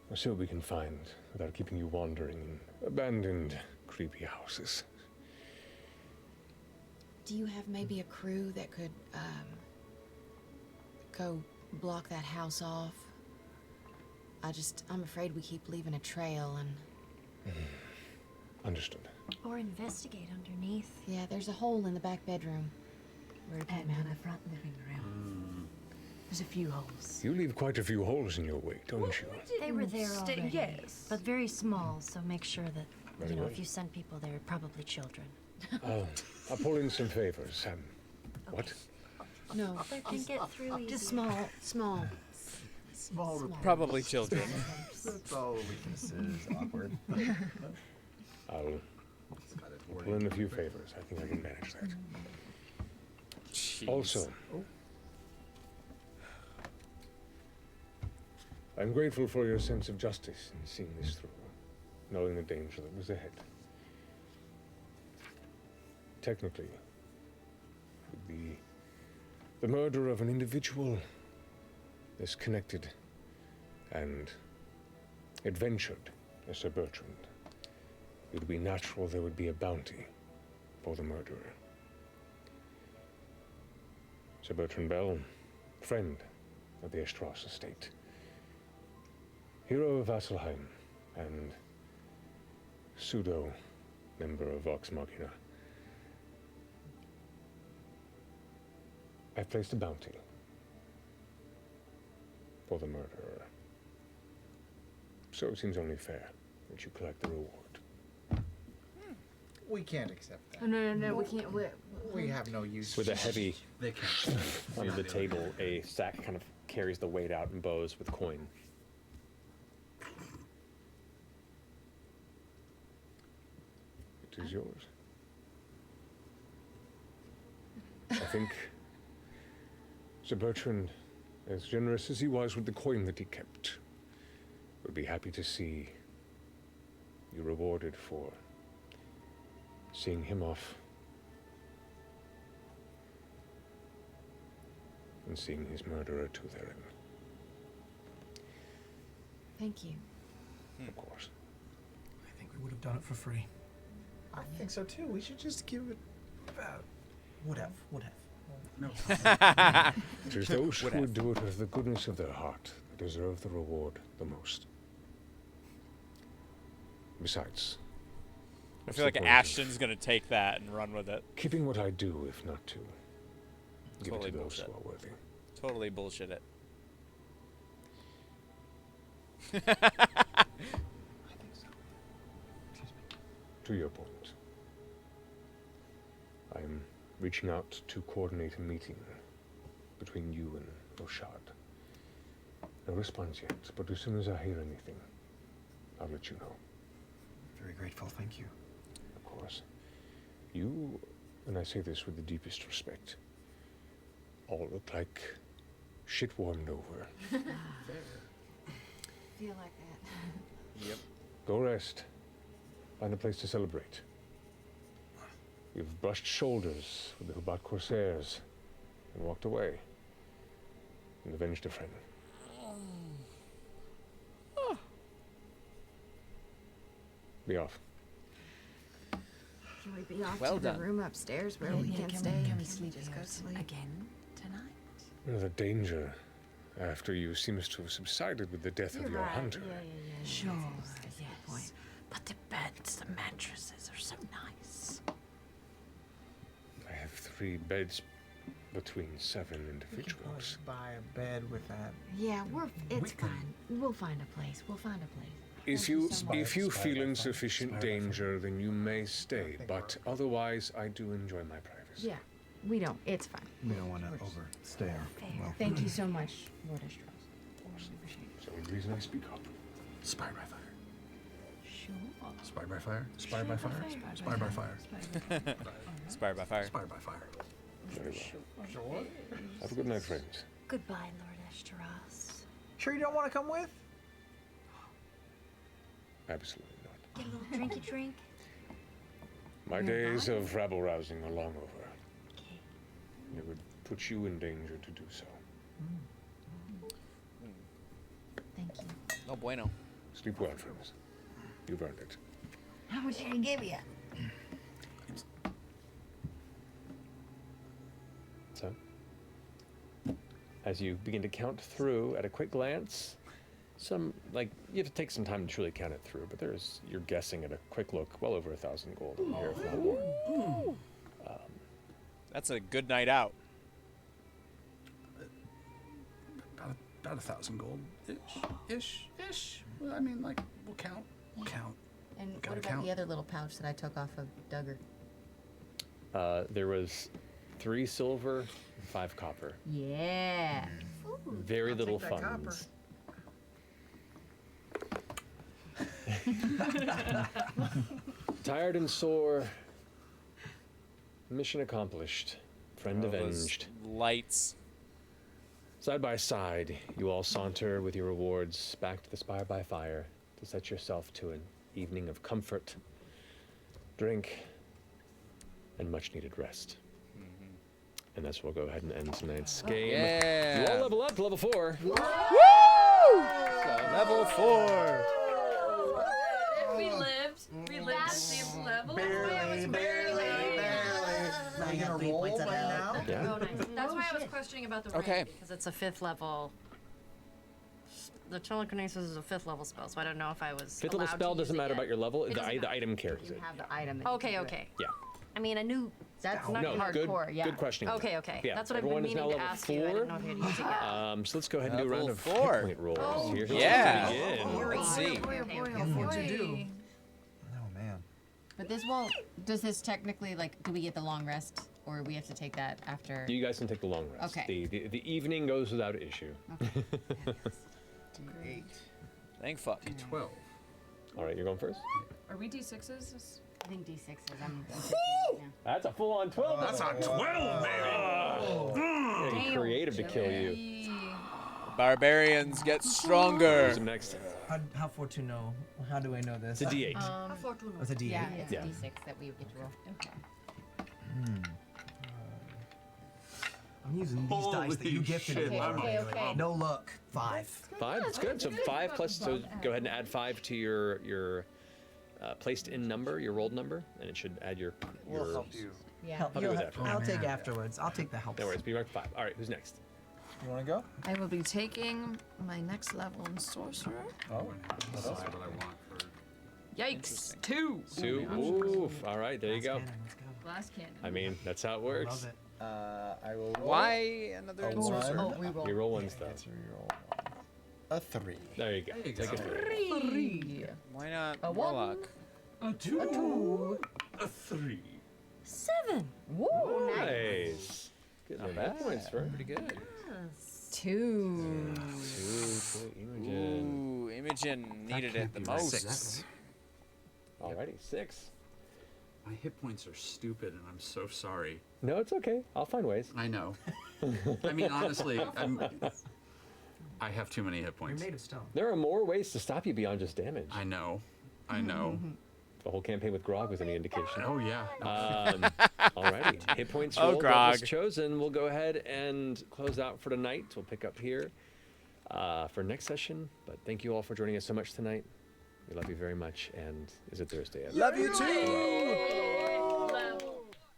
we'll see what we can find without keeping you wandering in abandoned, creepy houses. Do you have maybe a crew that could go block that house off? I'm afraid we keep leaving a trail and. Understood. Or investigate underneath. Yeah, there's a hole in the back bedroom where it came And in out the of. front living room. There's a few holes. You leave quite a few holes in your wake, don't you? They were there already. Yes. But very small, so make sure that, Very you know, well. if you send people there, probably children. I'll pull in some favors. What? No, They can get through easy. just small. small. Probably children. That's all weaknesses. Awkward. I'll pull in a few favors. I think I can manage that. Jeez. Also, I'm grateful for your sense of justice in seeing this through, knowing the danger that was ahead. Technically, it would be the murder of an individual as connected and adventured as Sir Bertrand. It would be natural there would be a bounty for the murderer. Sir Bertrand Bell, friend of the Estros estate, hero of Vasselheim, and pseudo member of Vox Machina. I've placed a bounty for the murderer. So it seems only fair that you collect the reward. We can't accept that. Oh, no, we can't. We have no use. With a heavy They can't. under the table, a sack kind of carries the weight out and bows with coin. It is yours. I think Sir Bertrand, as generous as he was with the coin that he kept, would be happy to see you rewarded for seeing him off and seeing his murderer to their end. Thank you. Of course. I think we would have done it for free. I think so too. We should just give it. Would have. No. It is those who do it with the goodness of their heart that deserve the reward the most. Besides, I what's feel the like point of Ashton's gonna take that and run with it. keeping what I do, if not to give Totally it to those bullshit. who are worthy? Totally bullshit it. To your point, I'm reaching out to coordinate a meeting between you and Oshad. No response yet, but as soon as I hear anything, I'll let you know. Very grateful, thank you. Of course. You, and I say this with the deepest respect, all look like shit warmed over. Feel like that. Yep. Go rest. Find a place to celebrate. You've brushed shoulders with the Hubat Corsairs and walked away and avenged a friend. Be off. Can we be off Well to done. the room upstairs where we can stay? Can we sleep just go sleep again tonight? The danger after you seems to have subsided with the death of your hunter. Sure, yes. But the beds, the mattresses are so nice. I have 3 beds between 7 individuals. Buy a bed with that. Yeah, it's fine. We'll find a place. We'll find a place. If you feel in sufficient danger, then you may stay. But otherwise, I do enjoy my privacy. Yeah, we don't. It's fine. We don't want to overstay our welcome. Thank you so much, Lord Estros. So the reason I speak up. Spy by fire. Sure. Spy by fire. Spy by fire. Spy by fire. Spire by fire. Spy by fire. Very well. Have a good night, friends. Goodbye, Lord Esteros. Sure you don't want to come with? Absolutely not. Get a little drinky drink. My days of rabble-rousing are long over. It would put you in danger to do so. Thank you. No bueno. Sleep well, friends. You've earned it. How much did he give you? So, as you begin to count through at a quick glance, you have to take some time to truly count it through, but you're guessing at a quick look, well over 1,000 gold in here, if not more. That's a good night out. About 1,000 gold. Ish. Well, I mean, like, we'll count. And Gotta what about count. the other little pouch that I took off of Duggar? There was 3 silver, 5 copper. Yeah. Very little take that copper. funds. Tired and sore. Mission accomplished. Friend Those avenged. Lights. Side by side, you all saunter with your rewards back to the Spire by Fire to set yourself to an evening of comfort, drink, and much needed rest. And that's where we'll go ahead and end tonight's game. Yeah. You all level up to level 4. Woo! Level 4. We lived the same level. Barely. Now you gonna roll by now? Yeah. Oh, nice. That's why I was questioning about the rank, Okay. because it's a 5th level. The telekinesis is a 5th level spell, so I don't know if I was 5th level allowed to spell use doesn't it matter yet. about your level. It doesn't The matter. item carries You it. have the item. Okay, okay. Yeah. I mean, I knew That's not No, hardcore, good, yeah. good questioning. Okay, okay. Yeah, That's what I've everyone been is now meaning to level ask you. I 4. didn't know if you had used it yet. So let's go ahead and do a round Level of 4. hit point rolls. Oh, Here's yeah. what's gonna begin. Let's see. What'd you do? Oh man. But this won't. Does this technically do we get the long rest, or we have to take that after? You guys can take the long rest. Okay. The evening goes without issue. Great. Thank fuck. 12. All right, you're going first. Are we D6s? I think D6s. I'm. That's a full-on 12. That's a 12, baby. Getting creative to kill you. Barbarians get stronger. Who's up next? How for to know? How do I know this? It's a D8. Oh, it's a D8. Yeah, it's Yeah. D6 that we get to roll. Okay. I'm using these dice that you gifted me. Okay. No look. 5. 5. That's good. So 5 plus. So go ahead and add 5 to your placed in number, your rolled number, and it should add your. We'll help you. Yeah. Help you with that. I'll take afterwards. I'll take the help. No worries. Be marked 5. All right. Who's next? You want to go? I will be taking my next level in sorcerer. Oh, that's what I want for. Yikes! 2. 2. Oof. All right. There you go. Last cannon. I mean, that's how it works. I will. Why another A sorcerer? one. We roll one stuff. A 3. There you go. There you Take go. a 3. 3. Why not A 1. Warlock? A 2. A 3. 7. Woo! Nice. Good Not hit points for Pretty good. 2. 2 Imogen. Ooh, Imogen needed it the be right. most. 6. Alrighty, 6. My hit points are stupid, and I'm so sorry. No, it's okay. I'll find ways. I know. I mean, honestly, I have too many hit You're points. made of stone. There are more ways to stop you beyond just damage. I know. I know. The whole campaign with Grog was any indication. Oh yeah. Alrighty. Hit points Oh, rolled, Grog. levels chosen. We'll go ahead and close out for tonight. We'll pick up here for next session. But thank you all for joining us so much tonight. We love you very much. And is it Thursday? Love you too.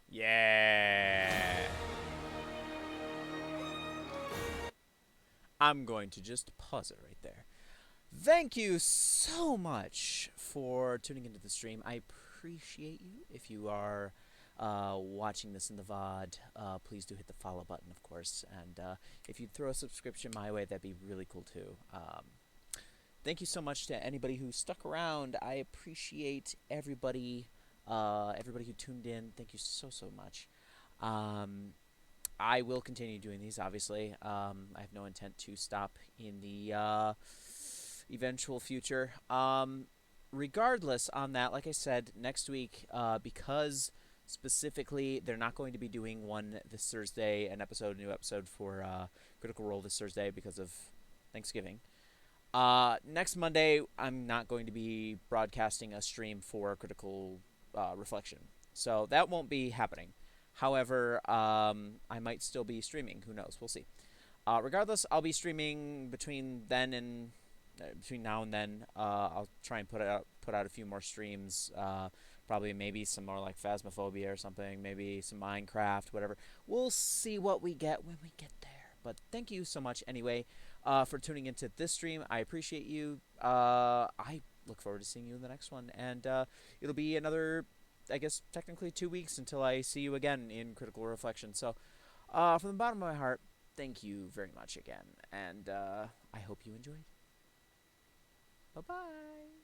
Yeah. I'm going to just pause it right there. Thank you so much for tuning into the stream. I appreciate you. If you are watching this in the VOD, please do hit the follow button, of course. And if you'd throw a subscription my way, that'd be really cool too. Thank you so much to anybody who stuck around. I appreciate everybody, everybody who tuned in. Thank you so much. I will continue doing these, obviously. I have no intent to stop in the eventual future. Regardless, on that, like I said, next week, because specifically they're not going to be doing one this Thursday, a new episode for Critical Role this Thursday because of Thanksgiving. Next Monday, I'm not going to be broadcasting a stream for Critical Reflection, so that won't be happening. However, I might still be streaming. Who knows? We'll see. Regardless, I'll be streaming between now and then. I'll try and put out a few more streams. Probably maybe some more like Phasmophobia or something. Maybe some Minecraft, whatever. We'll see what we get when we get there. But thank you so much anyway for tuning into this stream. I appreciate you. I look forward to seeing you in the next one. And it'll be another, I guess, technically 2 weeks until I see you again in Critical Reflection. So from the bottom of my heart, thank you very much again. And I hope you enjoyed. Bye-bye.